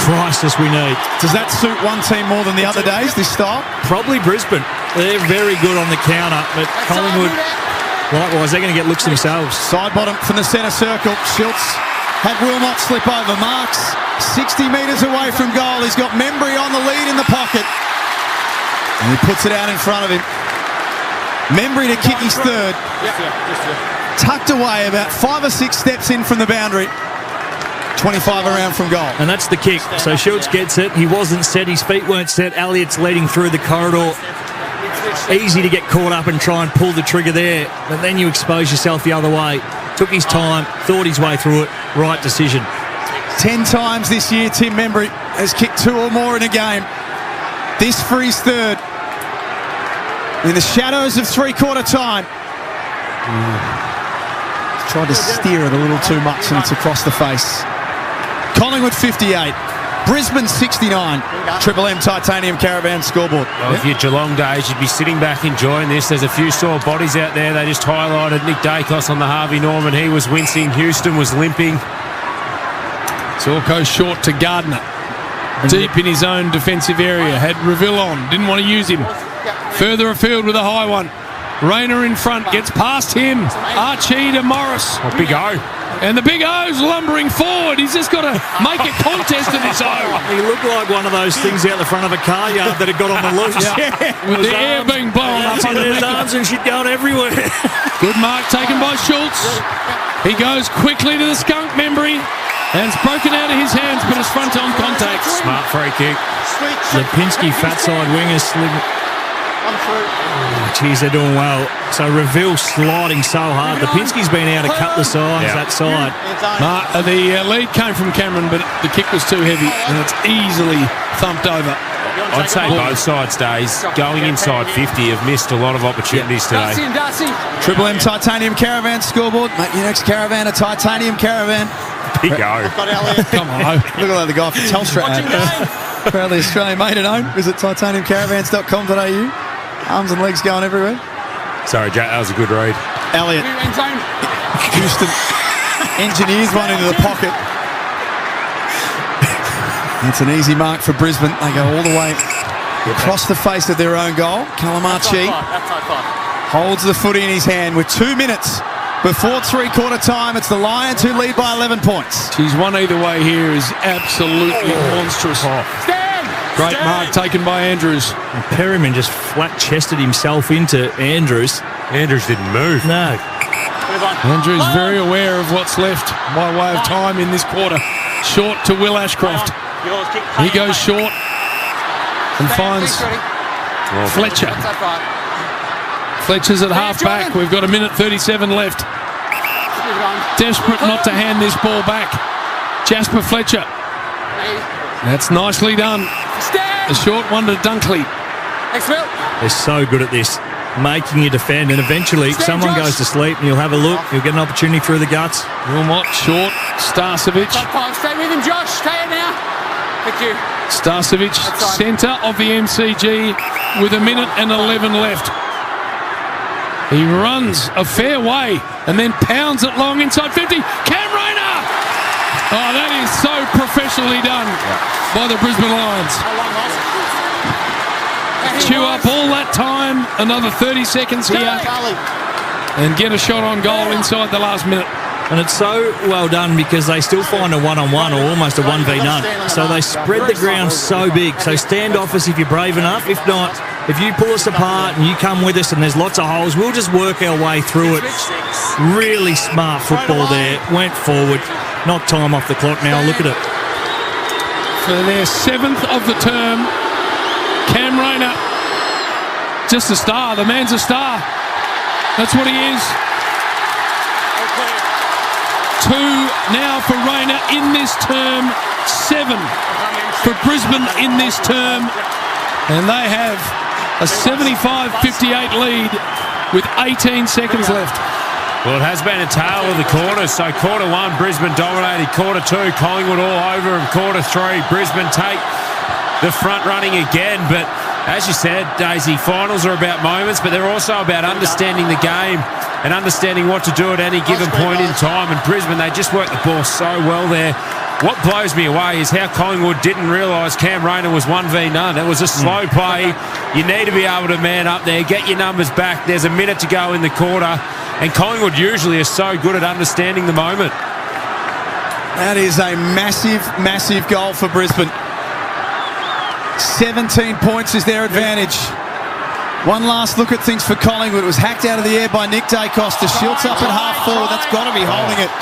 Speaker 2: crisis we need.
Speaker 10: Does that suit one team more than the other days, this style?
Speaker 2: Probably Brisbane. They're very good on the counter, but Collingwood, likewise, they're going to get looks themselves.
Speaker 10: Side bottom from the centre circle. Schultz had Wilmot slip over. Marks 60 metres away from goal. He's got Membry on the lead in the pocket. And he puts it out in front of him. Membry to kick his third. Tucked away about 5 or 6 steps in from the boundary. 25 around from goal.
Speaker 2: And that's the kick. So Schultz gets it. He wasn't set. His feet weren't set. Elliott's leading through the corridor. Easy to get caught up and try and pull the trigger there. But then you expose yourself the other way. Took his time. Thought his way through it. Right decision.
Speaker 10: 10 times this year, Tim Membry has kicked 2 or more in a game. This for his third. In the shadows of three-quarter time. Tried to steer it a little too much and it's across the face. Collingwood 58. Brisbane 69. Triple M Titanium Caravan scoreboard.
Speaker 5: Well, if you're Geelong days, you'd be sitting back enjoying this. There's a few sore bodies out there. They just highlighted Nick Dacos on the Harvey Norman. He was wincing. Houston was limping.
Speaker 7: Zorko short to Gardner. Deep in his own defensive area. Had Reville on. Didn't want to use him. Further afield with a high one. Rayner in front. Gets past him. Archie to Morris.
Speaker 5: Oh, big O.
Speaker 7: And the big O's lumbering forward. He's just got to make a contest of this O.
Speaker 2: He looked like one of those things out the front of a car yard that had got on the loose.
Speaker 7: With the air being blown up.
Speaker 2: His arms and shit going everywhere.
Speaker 7: Good mark taken by Schultz. He goes quickly to the skunk Membry. And it's broken out of his hands, but it's front-on contact.
Speaker 5: Smart free kick.
Speaker 2: Lipinski, fat side wingers. Oh, geez, they're doing well. So Reville sliding so hard. Lipinski's been out a couple of times that side.
Speaker 7: The lead came from Cameron, but the kick was too heavy, and it's easily thumped over.
Speaker 5: I'd say both sides days, going inside 50, have missed a lot of opportunities today.
Speaker 10: Triple M Titanium Caravan scoreboard. Make your next caravan a Titanium Caravan.
Speaker 5: Big go.
Speaker 10: Come on. Look at the guy from Telstra ad. Proudly Australian made it own. Visit titaniumcaravans.com.au. Arms and legs going everywhere.
Speaker 5: Sorry, Jack, that was a good read.
Speaker 10: Elliott. Houston engineers one into the pocket. It's an easy mark for Brisbane. They go all the way across the face of their own goal. Calamachi holds the footy in his hand with 2 minutes before three-quarter time. It's the Lions who lead by 11 points.
Speaker 7: Geez, one either way here is absolutely monstrous. Great mark taken by Andrews.
Speaker 2: And Perryman just flat-chested himself into Andrews.
Speaker 5: Andrews didn't move.
Speaker 2: No.
Speaker 7: Andrews very aware of what's left by way of time in this quarter. Short to Will Ashcroft. He goes short and finds Fletcher. Fletcher's at half back. We've got 1:37 left. Desperate not to hand this ball back. Jasper Fletcher. That's nicely done. A short one to Dunkley.
Speaker 2: They're so good at this, making you defend, and eventually someone goes to sleep and you'll have a look. You'll get an opportunity through the guts.
Speaker 7: Wilmot short. Starcevic.
Speaker 11: Stay with him, Josh. Stay it now. Thank you.
Speaker 7: Starcevic, centre of the MCG with 1:11 left. He runs a fair way and then pounds it long inside 50. Cam Rayner! Oh, that is so professionally done by the Brisbane Lions. Chew up all that time, another 30 seconds here, and get a shot on goal inside the last minute.
Speaker 2: And it's so well done because they still find a one-on-one or almost a 1v-none. So they spread the ground so big. So stand off us if you're brave enough. If not, if you pull us apart and you come with us and there's lots of holes, we'll just work our way through it. Really smart football there. Went forward. Knocked time off the clock now. Look at it.
Speaker 7: For their 7th of the term, Cam Rayner. Just a star. The man's a star. That's what he is. 2 now for Rayner in this term. 7 for Brisbane in this term. And they have a 75-58 lead with 18 seconds left.
Speaker 5: Well, it has been a tale of the quarters. So quarter 1, Brisbane dominated. Quarter 2, Collingwood all over them. Quarter 3, Brisbane take the front running again. But as you said, Daisy, finals are about moments, but they're also about understanding the game and understanding what to do at any given point in time. And Brisbane, they just work the ball so well there. what blows me away is how Collingwood didn't realise Cam Rayner was 1v none. It was a slow play. You need to be able to man up there, get your numbers back. There's a minute to go in the quarter, and Collingwood usually is so good at understanding the moment.
Speaker 10: That is a massive, massive goal for Brisbane. 17 points is their advantage. One last look at things for Collingwood. It was hacked out of the air by Nick Dacos. The Shilts up at half forward. That's got to be holding it.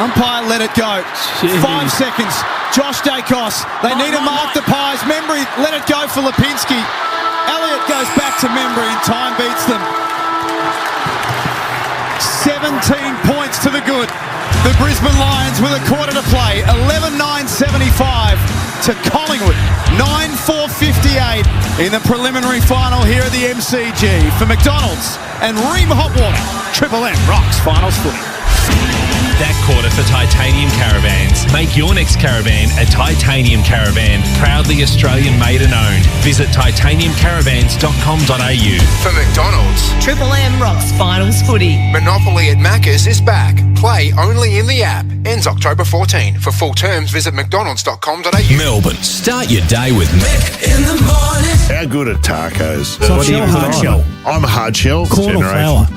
Speaker 10: Umpire let it go. 5 seconds. Josh Dacos. They need to mark the pies. Membry let it go for Lipinski. Elliott goes back to Membry and time beats them. 17 points to the good. The Brisbane Lions with a quarter to play. 11-9-75 to Collingwood. 9-4-58 in the preliminary final here at the MCG. For McDonald's and Ream Hotwater, Triple M rocks finals footy.
Speaker 19: That quarter for Titanium Caravans. Make your next caravan a Titanium Caravan. Proudly Australian made and owned. Visit titaniumcaravans.com.au.
Speaker 6: For McDonald's,
Speaker 3: Triple M rocks finals footy.
Speaker 6: Monopoly at Macca's is back. Play only in the app. Ends October 14. For full terms, visit mcdonalds.com.au.
Speaker 19: Melbourne. Start your day with Mick in the morning.
Speaker 12: How good are tacos?
Speaker 4: Soft shell, hard shell?
Speaker 12: I'm a hard shell.
Speaker 4: Corn or flour?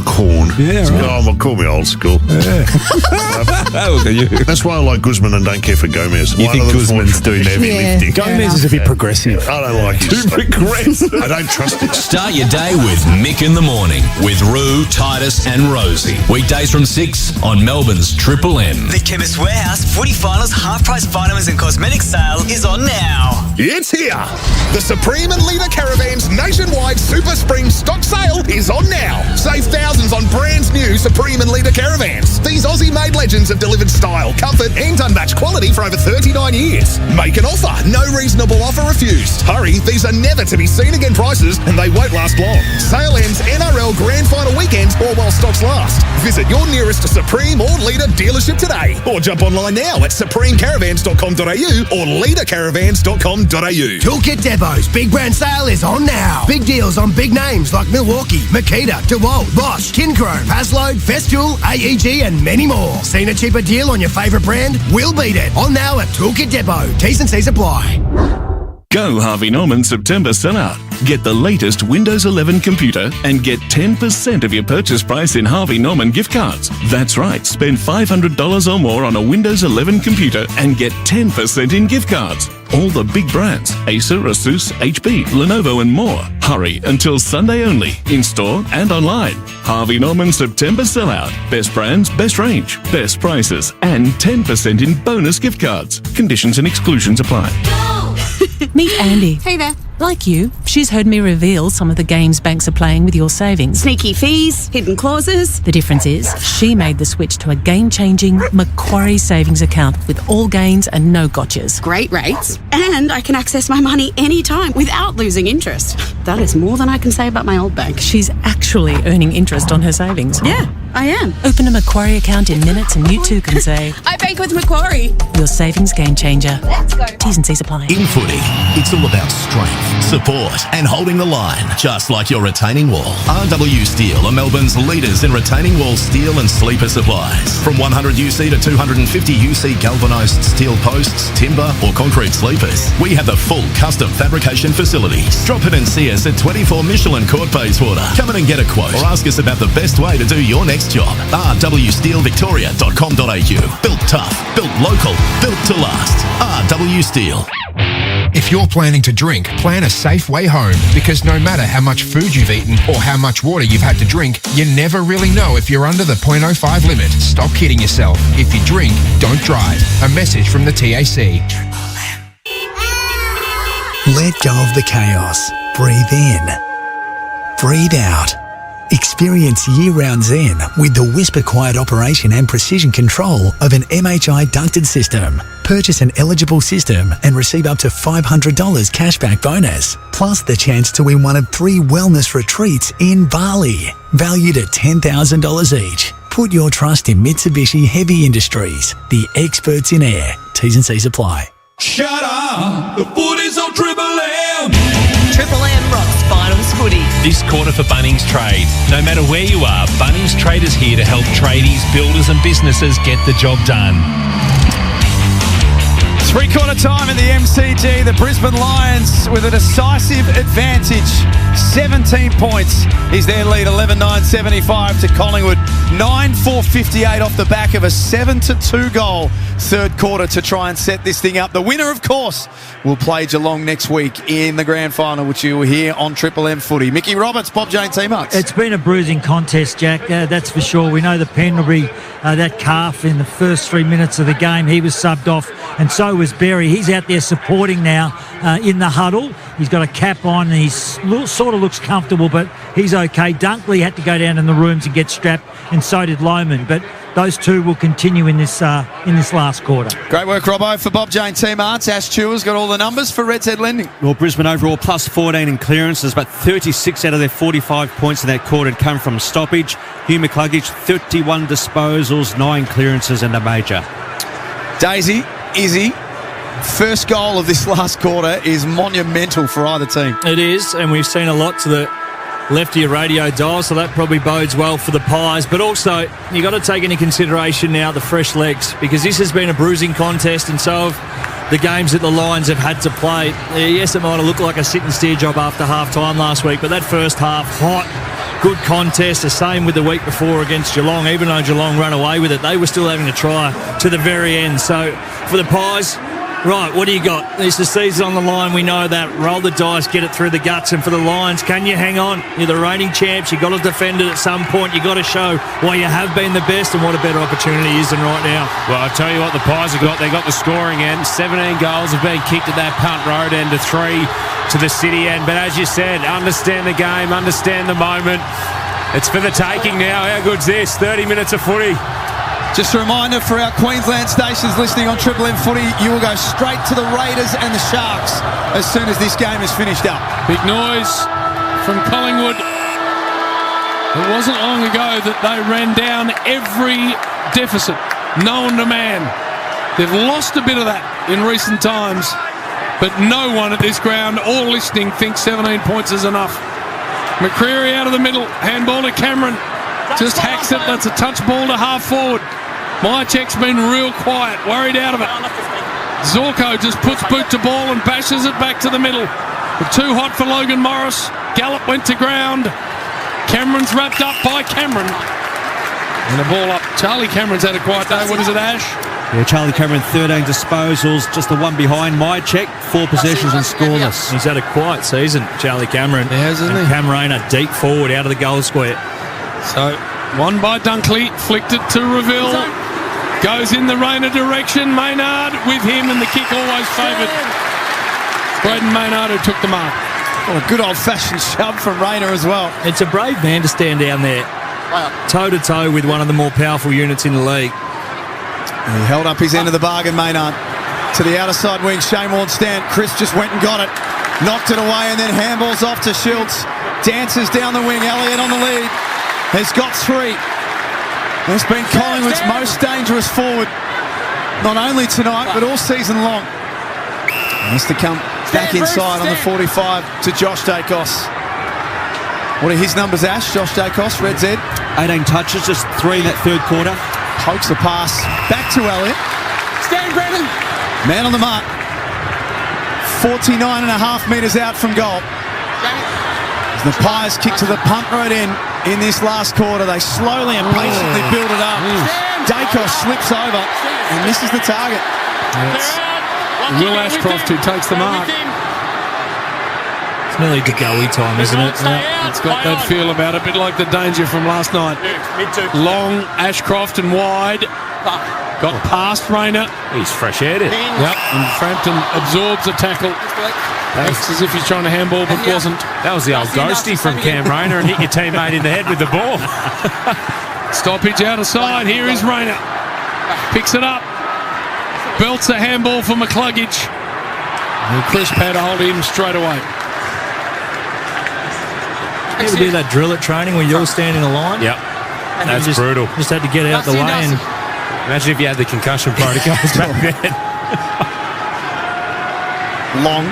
Speaker 12: Corn.
Speaker 4: Yeah, right.
Speaker 12: Call me old school.
Speaker 14: Look at you.
Speaker 12: That's why I like Guzman and don't care for Gomez.
Speaker 14: You think Guzman's doing heavy lifting?
Speaker 4: Gomez is a bit progressive.
Speaker 12: I don't like his stuff. Progressive. I don't trust it.
Speaker 19: Start your day with Mick in the morning with Roo, Titus and Rosie. Weekdays from 6 on Melbourne's Triple M.
Speaker 3: The Chemist Warehouse Footy Finals half-price vitamins and cosmetics sale is on now.
Speaker 9: It's here. The Supreme and Leader Caravans nationwide Super Spring stock sale is on now. Save thousands on brands new Supreme and Leader Caravans. These Aussie-made legends have delivered style, comfort and unmatched quality for over 39 years. Make an offer. No reasonable offer refused. Hurry, these are never to be seen again prices and they won't last long. Sale ends NRL Grand Final weekend or while stocks last. Visit your nearest Supreme or Leader dealership today or jump online now at supremecaravans.com.au or leadercaravans.com.au.
Speaker 22: Toolkit Depot's big brand sale is on now. Big deals on big names like Milwaukee, Makita, DeWalt, Bosch, Kincrome, Paslode, Festool, AEG and many more. Seen a cheaper deal on your favourite brand? We'll beat it. On now at Toolkit Depot. T's and C's apply.
Speaker 8: Go Harvey Norman September sellout. Get the latest Windows 11 computer and get 10% of your purchase price in Harvey Norman gift cards. That's right, spend $500 or more on a Windows 11 computer and get 10% in gift cards. All the big brands, Acer, Asus, HP, Lenovo and more. Hurry until Sunday only, in-store and online. Harvey Norman September sellout. Best brands, best range, best prices and 10% in bonus gift cards. Conditions and exclusions apply.
Speaker 17: Meet Andy.
Speaker 20: Hey there.
Speaker 17: Like you, she's heard me reveal some of the games banks are playing with your savings.
Speaker 20: Sneaky fees, hidden clauses.
Speaker 17: The difference is she made the switch to a game-changing Macquarie savings account with all gains and no gotchas.
Speaker 20: Great rates. And I can access my money anytime without losing interest. That is more than I can say about my old bank.
Speaker 17: She's actually earning interest on her savings.
Speaker 20: Yeah, I am.
Speaker 17: Open a Macquarie account in minutes and you too can say,
Speaker 20: I bank with Macquarie.
Speaker 17: Your savings game changer.
Speaker 20: Let's go.
Speaker 17: T's and C's apply.
Speaker 16: In footy, it's all about strength, support and holding the line, just like your retaining wall. RW Steel are Melbourne's leaders in retaining wall steel and sleeper supplies. From 100 UC to 250 UC galvanised steel posts, timber or concrete sleepers, we have the full custom fabrication facilities. Drop in and see us at 24 Michelin Court Bayswater. Come in and get a quote or ask us about the best way to do your next job. rwsteelvictoria.com.au. Built tough, built local, built to last. RW Steel.
Speaker 6: If you're planning to drink, plan a safe way home, because no matter how much food you've eaten or how much water you've had to drink, you never really know if you're under the 0.05 limit. Stop kidding yourself. If you drink, don't drive. A message from the TAC.
Speaker 21: Let go of the chaos. Breathe in. Breathe out. Experience year-round zen with the whisper quiet operation and precision control of an MHI ducted system. Purchase an eligible system and receive up to $500 cashback bonus, plus the chance to win one of 3 wellness retreats in Bali, valued at $10,000 each. Put your trust in Mitsubishi Heavy Industries, the experts in air. T's and C's apply.
Speaker 13: Shut up! The footy's on Triple M!
Speaker 3: Triple M rocks finals footy.
Speaker 19: This quarter for Bunnings Trade. No matter where you are, Bunnings Trade is here to help tradies, builders and businesses get the job done.
Speaker 10: Three-quarter time at the MCG. The Brisbane Lions with a decisive advantage. 17 points is their lead. 11-9-75 to Collingwood. 9-4-58 off the back of a 7-2 goal third quarter to try and set this thing up. The winner, of course, will play Geelong next week in the grand final, which you will hear on Triple M Footy. Mickey Roberts, Bob Jane T-Marks.
Speaker 4: It's been a bruising contest, Jack. That's for sure. We know the Pendlebury, that calf in the first 3 minutes of the game, he was subbed off, and so was Berry. He's out there supporting now in the huddle. He's got a cap on and he sort of looks comfortable, but he's okay. Dunkley had to go down in the rooms and get strapped, and so did Lohman. But those two will continue in this last quarter.
Speaker 10: Great work, Robbo. For Bob Jane T-Marts, Ash Chewer's got all the numbers for Red's Head Lending.
Speaker 1: Well, Brisbane overall plus 14 in clearances, but 36 out of their 45 points in that quarter had come from stoppage. Hugh McCluggage, 31 disposals, 9 clearances and a major.
Speaker 10: Daisy, Izzy, first goal of this last quarter is monumental for either team.
Speaker 2: It is, and we've seen a lot to the left of your radio dial, so that probably bodes well for the Pies. But also, you've got to take into consideration now the fresh legs, because this has been a bruising contest, and so have the games that the Lions have had to play. Yes, it might have looked like a sit and steer job after half-time last week, but that first half, hot, good contest. The same with the week before against Geelong. Even though Geelong ran away with it, they were still having to try to the very end. So for the Pies, right, what do you got? It's the season on the line. We know that. Roll the dice, get it through the guts. And for the Lions, can you hang on? You're the reigning champs. You've got to defend it at some point. You've got to show why you have been the best and what a better opportunity is than right now.
Speaker 5: Well, I'll tell you what the Pies have got. They got the scoring end. 17 goals have been kicked at that punt road end to 3 to the city end. But as you said, understand the game, understand the moment. It's for the taking now. How good's this? 30 minutes of footy.
Speaker 10: Just a reminder for our Queensland stations listening on Triple M Footy, you will go straight to the Raiders and the Sharks as soon as this game is finished up.
Speaker 7: Big noise from Collingwood. It wasn't long ago that they ran down every deficit known to man. They've lost a bit of that in recent times, but no one at this ground or listening thinks 17 points is enough. McCreary out of the middle, handball to Cameron. Just hacks it, that's a touch ball to half forward. Mychek's been real quiet, worried out of it. Zorko just puts boot to ball and bashes it back to the middle. But too hot for Logan Morris. Gallup went to ground. Cameron's wrapped up by Cameron. And the ball up. Charlie Cameron's had a quiet day. What is it, Ash?
Speaker 1: Yeah, Charlie Cameron, 13 disposals, just the one behind Mychek, 4 possessions and scoreless.
Speaker 2: He's had a quiet season, Charlie Cameron.
Speaker 7: He has, hasn't he?
Speaker 2: Cameron deep forward out of the goal square.
Speaker 7: So, one by Dunkley, flicked it to Reville. Goes in the Rayner direction. Maynard with him, and the kick always favoured Braden Maynard, who took the mark.
Speaker 10: Oh, a good old-fashioned shove from Rayner as well.
Speaker 2: It's a brave man to stand down there, toe-to-toe with one of the more powerful units in the league.
Speaker 10: He held up his end of the bargain, Maynard. To the outer side wing, Shane Warne-Stant. Chris just went and got it. Knocked it away, and then handballs off to Schultz. Dances down the wing. Elliott on the lead. Has got 3. It's been Collingwood's most dangerous forward, not only tonight, but all season long. Has to come back inside on the 45 to Josh Dacos. What are his numbers, Ash? Josh Dacos, Red's Head.
Speaker 1: 18 touches, just 3 in that third quarter.
Speaker 10: Pokes a pass back to Elliott.
Speaker 11: Stand, Brandon.
Speaker 10: Man on the mark. 49.5 metres out from goal. The Pies kick to the punt road end in this last quarter. They slowly and patiently build it up. Dacos slips over and misses the target.
Speaker 7: Will Ashcroft who takes the mark.
Speaker 2: It's nearly DeGoey time, isn't it?
Speaker 7: It's got that feel about it, a bit like the danger from last night. Long, Ashcroft and wide. Got past Rayner.
Speaker 5: He's fresh-headed.
Speaker 7: Yep, and Frampton absorbs a tackle. Acts as if he's trying to handball, but wasn't.
Speaker 5: That was the old ghosty from Cam Rayner, and hit your teammate in the head with the ball.
Speaker 7: Stoppage out of side. Here is Rayner. Picks it up. Belts a handball for McCluggage. And Chris had to hold him straight away.
Speaker 2: You ever do that drill at training where you all stand in a line?
Speaker 5: Yep.
Speaker 2: And
Speaker 5: that's
Speaker 2: just,
Speaker 5: brutal.
Speaker 2: Just had to get out the way. And
Speaker 5: imagine if you had the concussion protocols back then.
Speaker 10: Long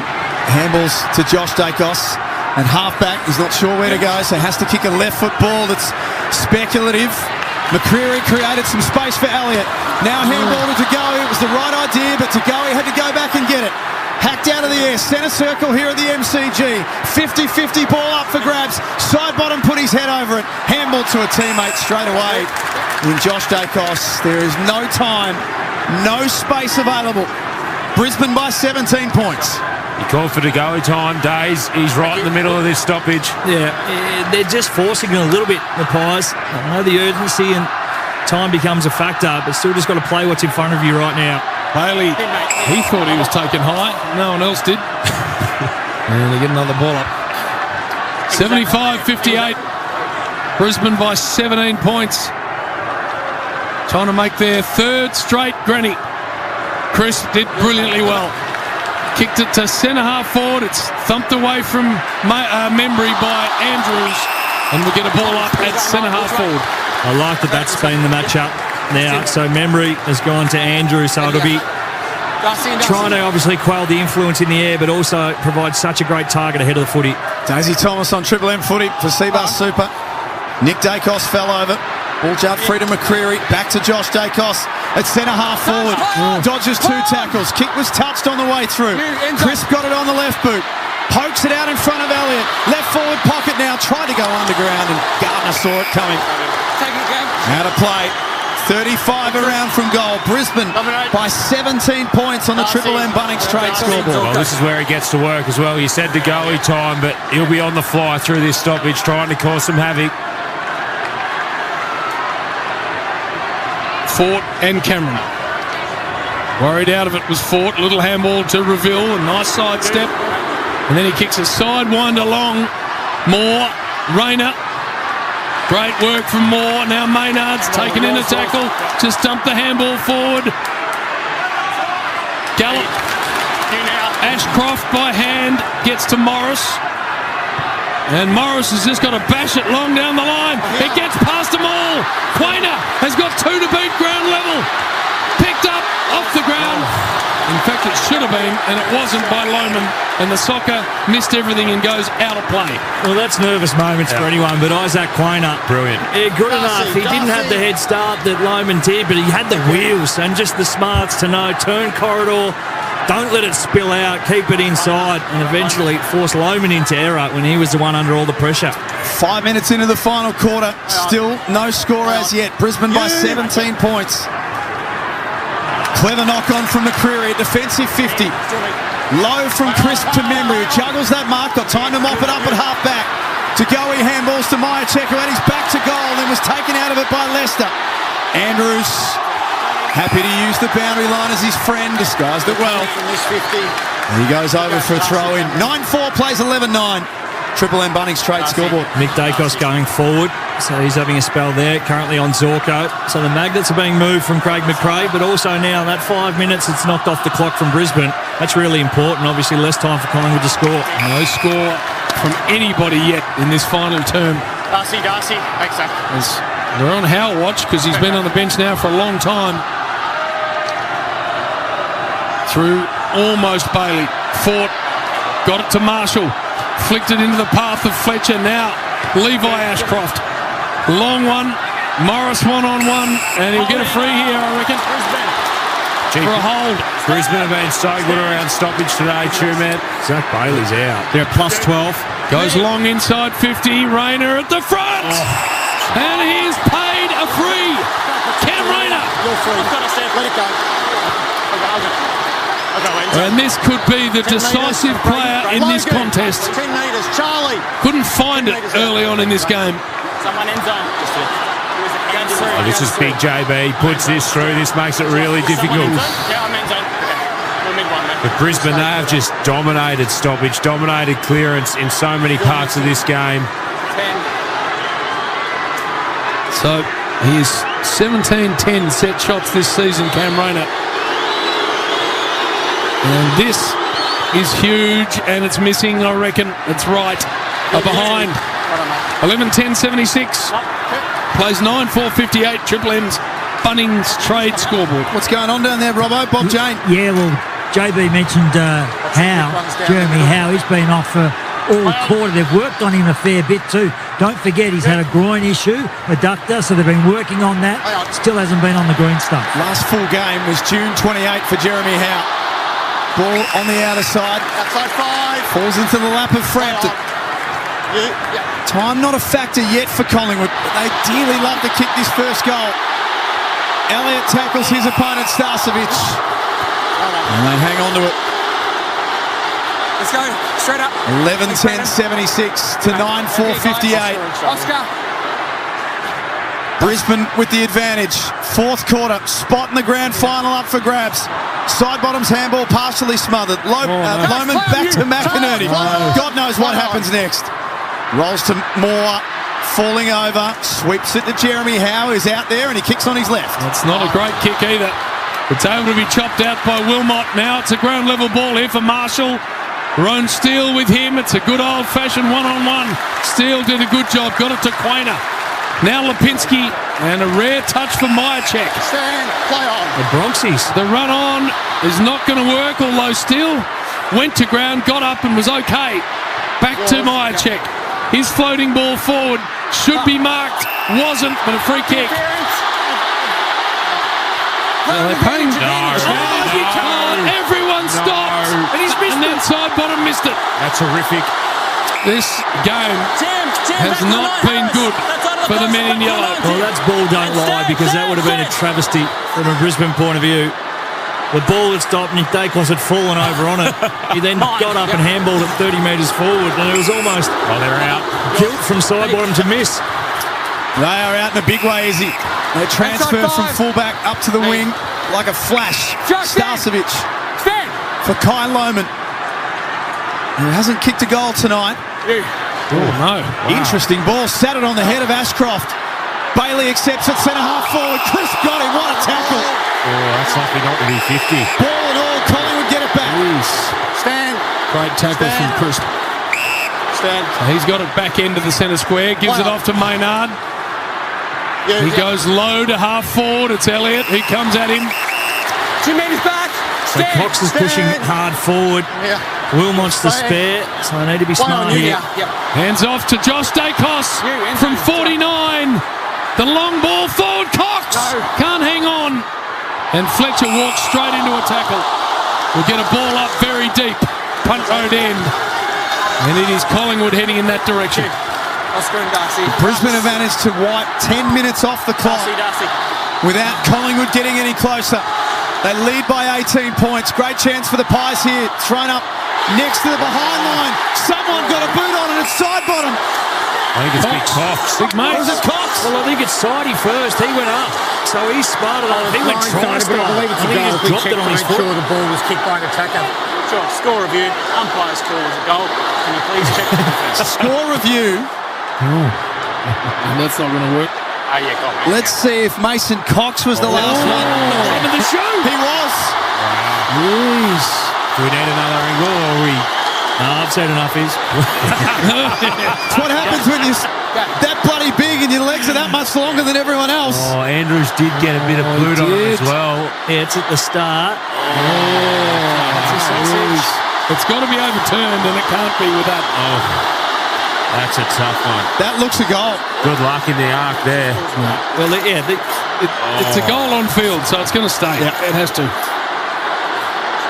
Speaker 10: handballs to Josh Dacos, and halfback is not sure where to go, so has to kick a left foot ball that's speculative. McCreary created some space for Elliott. Now handball to Tagoe. It was the right idea, but Tagoe had to go back there. Centre circle here at the MCG. 50-50 ball up for grabs. Side bottom put his head over it. Handball to a teammate straight away. In Josh Dacos, there is no time, no space available. Brisbane by 17 points.
Speaker 5: He called for the go time, Days. He's right in the middle of this stoppage.
Speaker 2: Yeah, they're just forcing it a little bit, the Pies. I know the urgency and time becomes a factor, but still just got to play what's in front of you right now.
Speaker 7: Bailey, he thought he was taken high. No one else did. And they get another ball up. 75-58. Brisbane by 17 points. Trying to make their third straight granny. Chris did brilliantly well. Kicked it to centre half forward. It's thumped away from Membry by Andrews. And we get a ball up at centre half forward.
Speaker 2: I like that that's been the matchup now. So Membry has gone to Andrews. So it'll be trying to obviously quell the influence in the air, but also provide such a great target ahead of the footy.
Speaker 10: Daisy Thomas on Triple M footy for Seabus Super. Nick Dacos fell over. Ball jumped free to McCreary. Back to Josh Dacos at centre half forward. Dodges 2 tackles. Kick was touched on the way through. Crisp got it on the left boot. Pokes it out in front of Elliott. Left forward pocket now. Tried to go underground and Gardner saw it coming. Out of play. 35 around from goal. Brisbane by 17 points on the Triple M Bunnings trade scoreboard.
Speaker 5: Well, this is where he gets to work as well. You said the goalie time, but he'll be on the fly through this stoppage, trying to cause some havoc.
Speaker 7: Fort and Cameron. Worried out of it was Fort. Little handball to Reveal. A nice side step. And then he kicks a sidewinder long. Moore. Rayner. Great work from Moore. Now Maynard's taken in a tackle. Just dumped the handball forward. Gallup. Ashcroft by hand gets to Morris. And Morris has just got to bash it long down the line. It gets past them all. Quainer has got 2 to beat ground level. Picked up off the ground. In fact, it should have been, and it wasn't by Lohman. And the soccer missed everything and goes out of play.
Speaker 2: Well, that's nervous moments for anyone, but Isaac Quainer.
Speaker 5: Brilliant.
Speaker 2: Yeah, good enough. He didn't have the head start that Lohman did, but he had the wheels and just the smarts to know. Turn corridor. Don't let it spill out. Keep it inside. And eventually force Lohman into error when he was the one under all the pressure.
Speaker 10: 5 minutes into the final quarter. Still no score as yet. Brisbane by 17 points. Clever knock on from McCreary. Defensive 50. Low from Crisp to Membry. Juggles that mark. Got time to mop it up at half back. To Goey handballs to Myercheck, who had his back to goal and was taken out of it by Leicester. Andrews happy to use the boundary line as his friend. Disguised it well. And he goes over for a throw in. 9-4 plays 11-9. Triple M Bunnings trade scoreboard.
Speaker 2: Mick Dacos going forward, so he's having a spell there. Currently on Zorko. So the magnets are being moved from Craig McRae, but also now that 5 minutes it's knocked off the clock from Brisbane. That's really important. Obviously less time for Collingwood to score.
Speaker 7: No score from anybody yet in this final term.
Speaker 11: Darcy. Thanks, sir.
Speaker 7: We're on Howell watch because he's been on the bench now for a long time. Through almost Bailey. Fort got it to Marshall. Flicked it into the path of Fletcher. Now Levi Ashcroft. Long one. Morris one-on-one. And he'll get a free here, I reckon. For a hold.
Speaker 5: Brisbane have been so good around stoppage today, man.
Speaker 2: Zach Bailey's out. They're at plus 12.
Speaker 7: Goes long inside 50. Rayner at the front. And he's paid a free. Cam Rayner.
Speaker 11: You're free. I've got to stand. Let it go.
Speaker 7: And this could be the decisive player in this contest.
Speaker 11: 10 metres, Charlie.
Speaker 7: Couldn't find it early on in this game.
Speaker 11: Someone end zone.
Speaker 5: Oh, this is big JB. Puts this through. This makes it really difficult.
Speaker 11: Yeah, I'm end zone. We'll mid one,
Speaker 5: But Brisbane, they have just dominated stoppage, dominated clearance in so many parts of this game.
Speaker 11: 10.
Speaker 7: So he is 17-10 set shots this season, Cam Rayner. And this is huge, and it's missing, I reckon. It's right. Behind. 11-10-76. Plays 9-4-58. Triple M's Bunnings trade scoreboard.
Speaker 10: What's going on down there, Robbo? Bob Jane.
Speaker 4: Yeah, well, JB mentioned Jeremy Howe. He's been off for all quarter. They've worked on him a fair bit too. Don't forget, he's had a groin issue, adductor, so they've been working on that. Still hasn't been on the green stuff.
Speaker 10: Last full game was June 28 for Jeremy Howe. Ball on the outer side.
Speaker 11: Outside 5.
Speaker 10: Falls into the lap of Frampton. Time not a factor yet for Collingwood, but they dearly love to kick this first goal. Elliott tackles his opponent, Starcevic. And they hang on to it.
Speaker 11: Let's go. Straight up.
Speaker 10: 11-10-76 to 9-4-58.
Speaker 11: Oscar.
Speaker 10: Brisbane with the advantage. Fourth quarter. Spot in the grand final up for grabs. Side bottoms handball partially smothered. Lohman back to McInerney. God knows what happens next. Rolls to Moore. Falling over. Sweeps it to Jeremy Howe, who's out there, and he kicks on his left.
Speaker 7: That's not a great kick either. It's able to be chopped out by Wilmot. Now it's a ground level ball here for Marshall. Roan Steele with him. It's a good old-fashioned one-on-one. Steele did a good job. Got it to Quainer. Now Lipinski. And a rare touch for Myercheck.
Speaker 11: Stand. Play on.
Speaker 2: The Bronxies.
Speaker 7: The run on is not going to work, although Steele went to ground, got up and was okay. Back to Myercheck. His floating ball forward should be marked. Wasn't, but a free kick. They're paying. Everyone stopped.
Speaker 2: And he's missed
Speaker 7: and then side bottom missed it.
Speaker 5: That's horrific.
Speaker 7: This game has not been good for the men in yellow.
Speaker 2: Well, that's ball don't lie, because that would have been a travesty from a Brisbane point of view. The ball had stopped, Nick Dacos had fallen over on it. He then got up and handballed it 30 metres forward, and it was almost
Speaker 5: they're out.
Speaker 2: Guilt from side bottom to miss.
Speaker 10: They are out in a big way, Izzy. They transfer from fullback up to the wing like a flash. Starcevic for Kai Lohman, who hasn't kicked a goal tonight.
Speaker 7: Oh, no. Wow.
Speaker 10: Interesting ball. Sat it on the head of Ashcroft. Bailey accepts it, centre half forward. Chris got him. What a tackle.
Speaker 5: Oh, that's lucky not to be 50.
Speaker 10: Ball and all. Collingwood get it back.
Speaker 11: Stand.
Speaker 7: Great tackle from Chris.
Speaker 11: Stand.
Speaker 7: So he's got it back into the centre square. Gives it off to Maynard. He goes low to half forward. It's Elliott. He comes at him.
Speaker 11: 2 metres back.
Speaker 2: So Cox is pushing hard forward. Wilmot's the spare, so they need to be smart here.
Speaker 7: Hands off to Josh Dacos from 49. The long ball forward. Cox can't hang on. And Fletcher walks straight into a tackle. We'll get a ball up very deep. Punt road end. And it is Collingwood heading in that direction.
Speaker 11: Oscar and Darcy.
Speaker 10: Brisbane have managed to wipe 10 minutes off the clock without Collingwood getting any closer. They lead by 18 points. Great chance for the Pies here. Thrown up next to the behind line. Someone got a boot on it. It's side bottom.
Speaker 5: I think it's Big Cox.
Speaker 7: Big mate.
Speaker 10: Was it Cox?
Speaker 2: Well, I think it's Sidey first. He went up. So he smarted on it. He went try style. I think he just dropped it on his foot.
Speaker 11: Sure the ball was kicked by an attacker. Sure, score review. Umpire's call was a goal. Can you please check the defence?
Speaker 10: Score review.
Speaker 7: And that's not going to work.
Speaker 11: Oh, yeah, go on.
Speaker 10: Let's see if Mason Cox was the last one.
Speaker 2: Bottom of the shoe.
Speaker 10: He was.
Speaker 7: Jeez.
Speaker 5: Do we need another angle, or are we?
Speaker 2: No, I've said enough is.
Speaker 10: That's what happens when you're that bloody big and your legs are that much longer than everyone else.
Speaker 2: Oh, Andrews did get a bit of boot on it as well. Yeah, it's at the start.
Speaker 7: It's got to be overturned, and it can't be with that.
Speaker 5: Oh, that's a tough one.
Speaker 10: That looks a goal.
Speaker 5: Good luck in the arc there.
Speaker 2: Well, yeah,
Speaker 7: It's a goal on field, so it's going to stay.
Speaker 10: Yeah.
Speaker 7: It has to.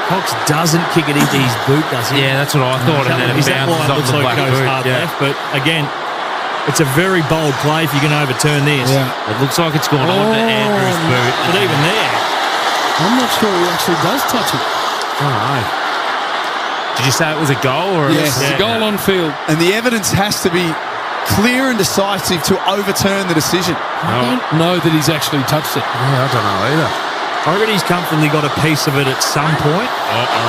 Speaker 2: Cox doesn't kick it into his boot, does he?
Speaker 5: Yeah, that's what I thought. And then it
Speaker 2: Is that why
Speaker 5: bounces
Speaker 2: it
Speaker 5: off
Speaker 2: looks
Speaker 5: the
Speaker 2: like
Speaker 5: black
Speaker 2: it goes
Speaker 5: boot.
Speaker 2: hard
Speaker 5: Yeah.
Speaker 2: left? But again, it's a very bold play if you can overturn this.
Speaker 7: Yeah.
Speaker 5: It looks like it's gone on to Andrew's boot.
Speaker 2: But even there,
Speaker 7: I'm not sure he actually does touch it.
Speaker 5: Oh, no. Did you say it was a goal? Or
Speaker 10: Yes.
Speaker 7: It's a goal on field.
Speaker 10: And the evidence has to be clear and decisive to overturn the decision.
Speaker 7: I don't know that he's actually touched it.
Speaker 5: Yeah, I don't know either.
Speaker 2: I reckon he's comfortably got a piece of it at some point.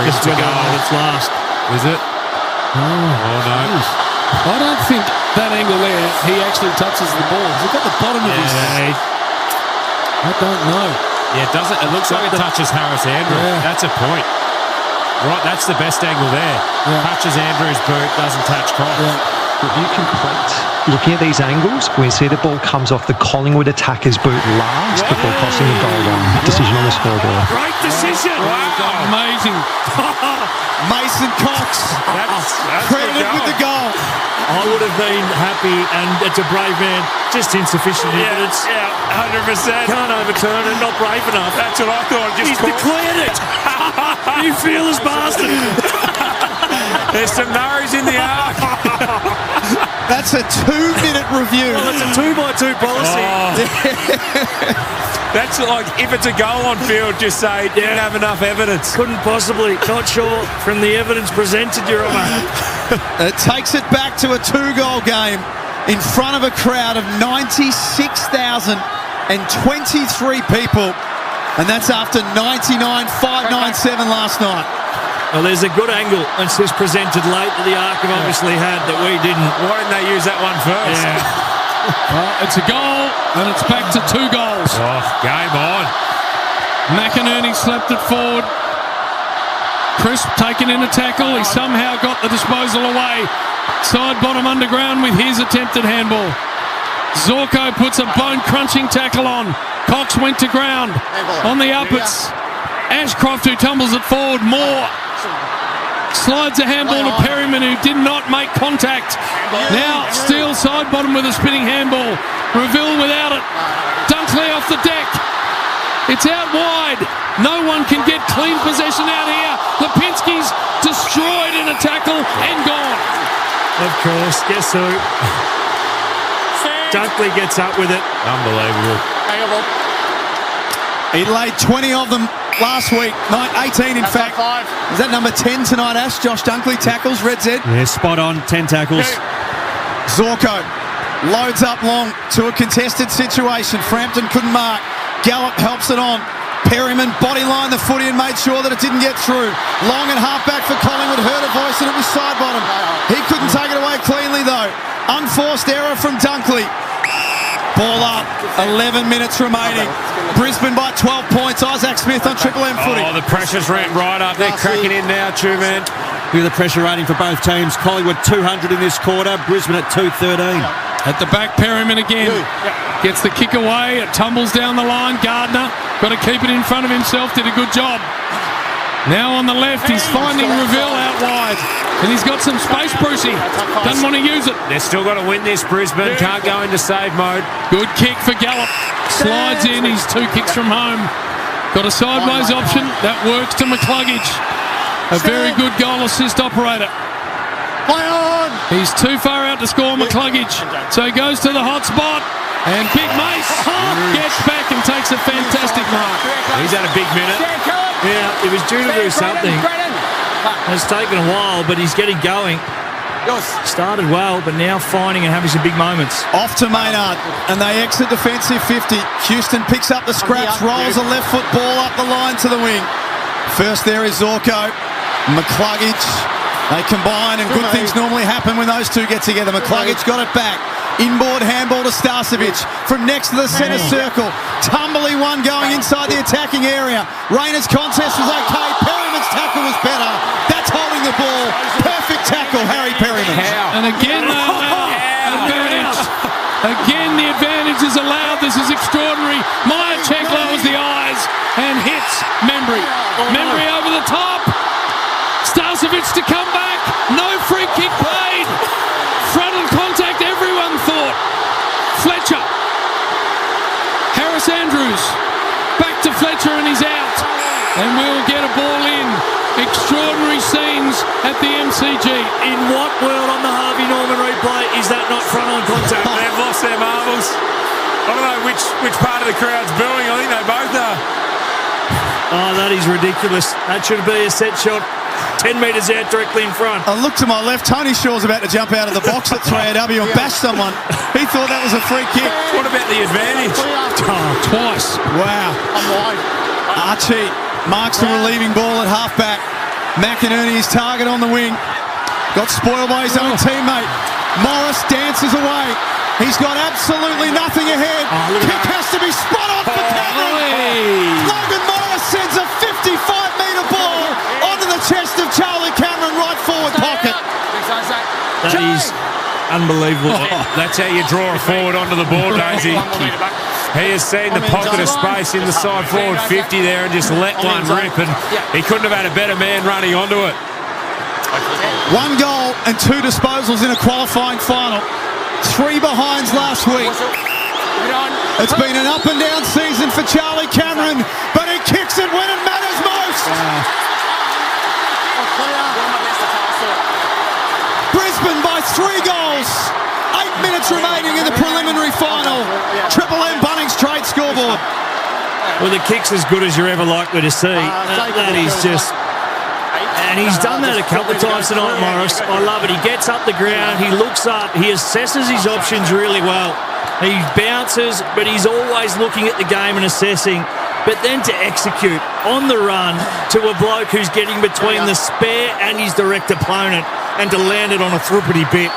Speaker 2: Just whether or not it's last.
Speaker 5: Is it? Oh, no.
Speaker 7: I don't think that angle there, he actually touches the ball. He's got the bottom of his... I don't know.
Speaker 5: Yeah, it doesn't. It looks like it touches Harris Andrew.
Speaker 7: Yeah.
Speaker 5: That's a point. Right, that's the best angle there.
Speaker 7: Yeah.
Speaker 5: Touches Andrew's boot, doesn't touch Cox.
Speaker 7: Yeah.
Speaker 15: Review complete. looking at these angles, we see the ball comes off the Collingwood attacker's boot last before crossing the goal line. Decision on the scoreboard.
Speaker 2: Great decision.
Speaker 7: Wow. Amazing.
Speaker 10: Mason Cox credited with the goal.
Speaker 2: I would have been happy, and it's a brave man. Just insufficient evidence.
Speaker 5: Yeah, 100%.
Speaker 2: Can't overturn it, not brave enough.
Speaker 5: That's what I thought.
Speaker 2: He's declared it. You fearless bastard.
Speaker 5: There's some nurries in the arc.
Speaker 10: That's a 2-minute review.
Speaker 2: Well, it's a 2x2 policy.
Speaker 5: That's like, if it's a goal on field, just say didn't have enough evidence.
Speaker 2: Couldn't possibly. Not sure from the evidence presented, Your Honour.
Speaker 10: It takes it back to a 2-goal game in front of a crowd of 96,023 people. And that's after 99,597 last night.
Speaker 2: Well, there's a good angle. It's just presented late that the Arc have obviously had that we didn't.
Speaker 5: Why didn't they use that one first?
Speaker 2: Yeah.
Speaker 7: Well, it's a goal, and it's back to 2 goals.
Speaker 5: Oh, game on.
Speaker 7: McInerney slapped it forward. Crisp taken in a tackle. He somehow got the disposal away. Side bottom underground with his attempted handball. Zorko puts a bone-crunching tackle on. Cox went to ground on the uppers. Ashcroft, who tumbles it forward more, slides a handball to Perryman, who did not make contact. Now Steele side bottom with a spinning handball. Reville without it. Dunkley off the deck. It's out wide. No one can get clean possession out here. Lipinski's destroyed in a tackle and gone.
Speaker 2: Of course, guess who? Dunkley gets up with it.
Speaker 5: Unbelievable.
Speaker 10: He laid 20 of them last week. 18, in fact. Is that number 10 tonight, Ash? Josh Dunkley tackles, Red Z.
Speaker 1: Yeah, spot on. 10 tackles.
Speaker 10: Zorko loads up long to a contested situation. Frampton couldn't mark. Gallup helps it on. Perryman bodylined the footy and made sure that it didn't get through. Long and half back for Collingwood. Heard a voice and it was side bottom. He couldn't take it away cleanly though. Unforced error from Dunkley. Ball up. 11 minutes remaining. Brisbane by 12 points. Isaac Smith on Triple M footy.
Speaker 5: Oh, the pressure's ramped right up. They're cracking in now, Two-Man.
Speaker 1: Look at the pressure rating for both teams. Collingwood 200 in this quarter. Brisbane at 213.
Speaker 7: At the back, Perryman again. Gets the kick away. It tumbles down the line. Gardner got to keep it in front of himself. Did a good job. Now on the left, he's finding Reville out wide. And he's got some space, Brucey. Doesn't want to use it.
Speaker 5: They've still got to win this, Brisbane. Can't go into save mode.
Speaker 7: Good kick for Gallup. Slides in. He's 2 kicks from home. Got a sideways option. That works to McCluggage. A very good goal assist operator. He's too far out to score, McCluggage. So he goes to the hot spot. And Big Mace gets back and takes a fantastic mark.
Speaker 5: He's had a big minute.
Speaker 2: Yeah, he was due to do something. It's taken a while, but he's getting going. Started well, but now finding and having some big moments.
Speaker 10: Off to Maynard, and they exit defensive 50. Houston picks up the scraps, rolls a left foot ball up the line to the wing. First there is Zorko. McCluggage. They combine, and good things normally happen when those two get together. McCluggage got it back. Inboard handball to Starcevic from next to the centre circle. Tumbly one going inside the attacking area. Rayner's contest was okay. Perryman's tackle was better. That's holding the ball. Perfect tackle, Harry Perryman.
Speaker 7: And again, they allow advantage. Again, the advantage is allowed. This is extraordinary. Myercheck lowers the eyes and hits Membry. Membry over the top. Starcevic to come back. No free kick played. Frontal contact, everyone thought. Fletcher. Harris Andrews. Back to Fletcher and he's out. And we'll get a ball in. Extraordinary scenes at the MCG.
Speaker 2: In what world on the Harvey Norman replay is that not front-on contact?
Speaker 5: They've lost their marbles. I don't know which part of the crowd's booing. I think they both are.
Speaker 2: Oh, that is ridiculous. That should be a set shot. 10 metres out directly in front.
Speaker 10: I look to my left. Tony Shaw's about to jump out of the box at 3AW and bash someone. He thought that was a free kick.
Speaker 5: What about the advantage?
Speaker 7: Oh, twice.
Speaker 10: Wow. Archie marks the relieving ball at halfback. McInerney is target on the wing. Got spoiled by his own teammate. Morris dances away. He's got absolutely nothing ahead. Kick has to be spot on for Cameron. Logan Morris sends a 55-metre ball onto the chest of Charlie Cameron, right forward pocket.
Speaker 2: That is Unbelievable.
Speaker 5: That's how you draw a forward onto the ball, Daisy. He has seen the pocket of space in the side forward 50 there and just let one rip, and he couldn't have had a better man running onto it.
Speaker 10: 1 goal and 2 disposals in a qualifying final. 3 behinds last week. It's been an up and down season for Charlie Cameron, but he kicks it when it matters most. Brisbane by 3 goals. 8 minutes remaining in the preliminary final. Triple M Bunnings trade scoreboard.
Speaker 2: Well, the kick's as good as you're ever likely to see. That is just... And he's done that a couple of times tonight, Morris. I love it. He gets up the ground, he looks up, he assesses his options really well. He bounces, but he's always looking at the game and assessing. But then to execute on the run to a bloke who's getting between the spare and his direct opponent, and to land it on a thruppity bit.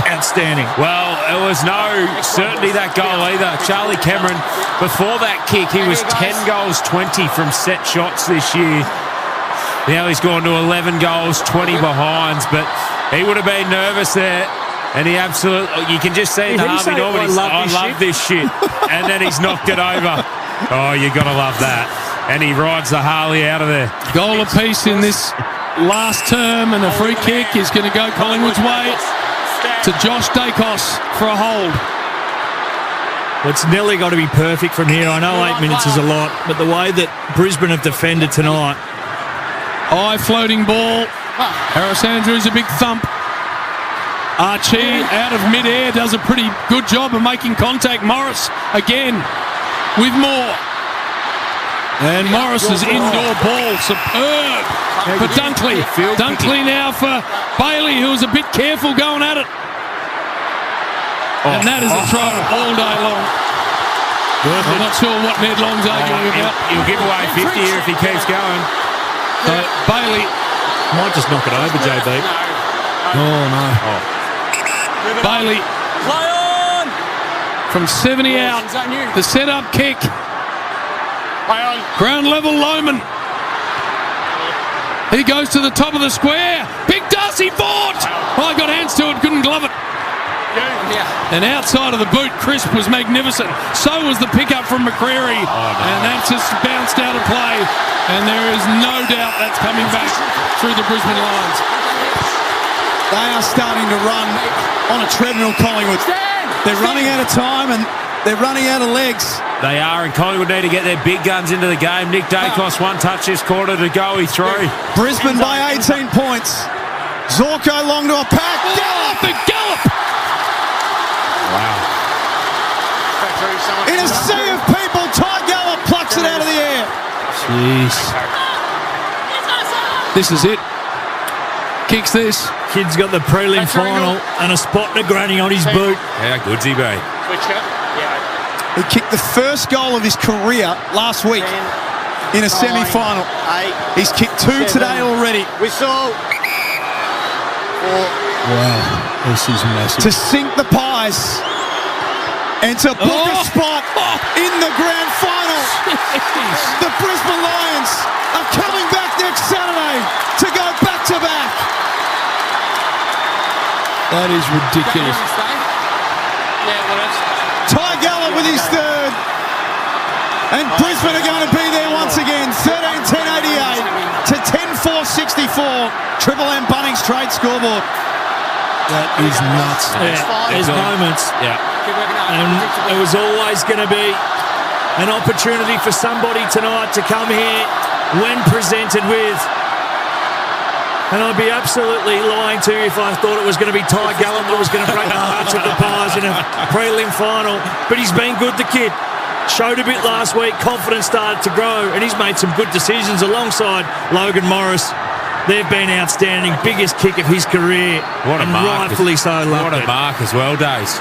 Speaker 2: Outstanding.
Speaker 5: Well, it was no certainty that goal either. Charlie Cameron, before that kick, he was 10 goals, 20 from set shots this year. Now he's gone to 11 goals, 20 behinds, but he would have been nervous there. And he absolutely, you can just see in the Harvey Norman, I love this shit. And then he's knocked it over. Oh, you got to love that. And he rides the Harley out of there.
Speaker 7: Goal apiece in this last term, and a free kick is going to go Collingwood's way to Josh Dacos for a hold.
Speaker 2: Well, it's nearly got to be perfect from here. I know 8 minutes is a lot, but the way that Brisbane have defended tonight.
Speaker 7: High floating ball. Harris Andrews a big thump. Archie out of mid-air does a pretty good job of making contact. Morris again with more. And Morris's indoor ball, superb for Dunkley. Dunkley now for Bailey, who was a bit careful going at it. And that is a try all day long. I'm not sure what Ned Long's arguing about.
Speaker 5: He'll give away 50 here if he keeps going.
Speaker 7: Bailey
Speaker 2: might just knock it over, JB.
Speaker 7: Oh, no. Bailey from 70 out. The set-up kick. Ground level Lohman. He goes to the top of the square. Big Darcy Ford. Oh, I got hands to it, couldn't glove it. And outside of the boot, Crisp was magnificent. So was the pickup from McCreary. And that just bounced out of play. And there is no doubt that's coming back through the Brisbane lines.
Speaker 10: They are starting to run on a treadmill, Collingwood. They're running out of time and they're running out of legs.
Speaker 5: They are, and Collingwood need to get their big guns into the game. Nick Dacos, 1 touch this quarter to go. He threw.
Speaker 10: Brisbane by 18 points. Zorko long to a pack.
Speaker 7: Gallop and gallop.
Speaker 5: Wow.
Speaker 10: In a sea of people, Ty Gallop plucks it out of the air.
Speaker 7: Jeez. This is it. Kicks this.
Speaker 2: Kid's got the prelim final and a spot to granny on his boot.
Speaker 5: How good's he be?
Speaker 10: He kicked the first goal of his career last week in a semi-final. He's kicked 2 today already.
Speaker 22: Whistle.
Speaker 7: Wow, this is massive.
Speaker 10: To sink the Pies and to book a spot in the grand final. The Brisbane Lions are coming back next Saturday to go back-to-back.
Speaker 7: That is ridiculous.
Speaker 10: Ty Gallop with his third. And Brisbane are going to be there once again. 13-10-88 to 10-4-64. Triple M Bunnings trade scoreboard.
Speaker 7: That is nuts.
Speaker 2: There's moments.
Speaker 5: Yeah.
Speaker 2: And it was always going to be an opportunity for somebody tonight to come here when presented with. And I'd be absolutely lying to you if I thought it was going to be Ty Gallop that was going to break the hearts of the Pies in a prelim final. But he's been good, the kid. Showed a bit last week. Confidence started to grow. And he's made some good decisions alongside Logan Morris. They've been outstanding. Biggest kick of his career.
Speaker 5: What a
Speaker 2: and
Speaker 5: mark.
Speaker 2: rightfully so.
Speaker 5: What a mark as well, Days.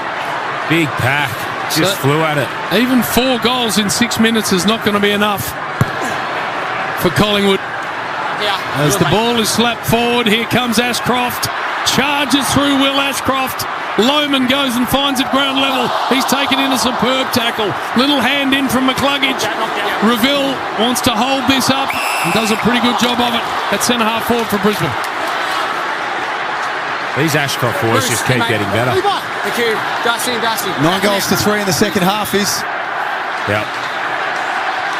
Speaker 5: Big pack. Just flew at it.
Speaker 7: Even 4 goals in 6 minutes is not going to be enough for Collingwood. As the ball is slapped forward, here comes Ashcroft. Charges through Will Ashcroft. Lohman goes and finds it ground level. He's taken in a superb tackle. Little hand in from McCluggage. Reville wants to hold this up and does a pretty good job of it at centre-half forward for Brisbane.
Speaker 5: These Ashcroft boys just keep getting better.
Speaker 11: Thank you. Darcy.
Speaker 10: 9 goals to 3 in the second half is.
Speaker 5: Yep.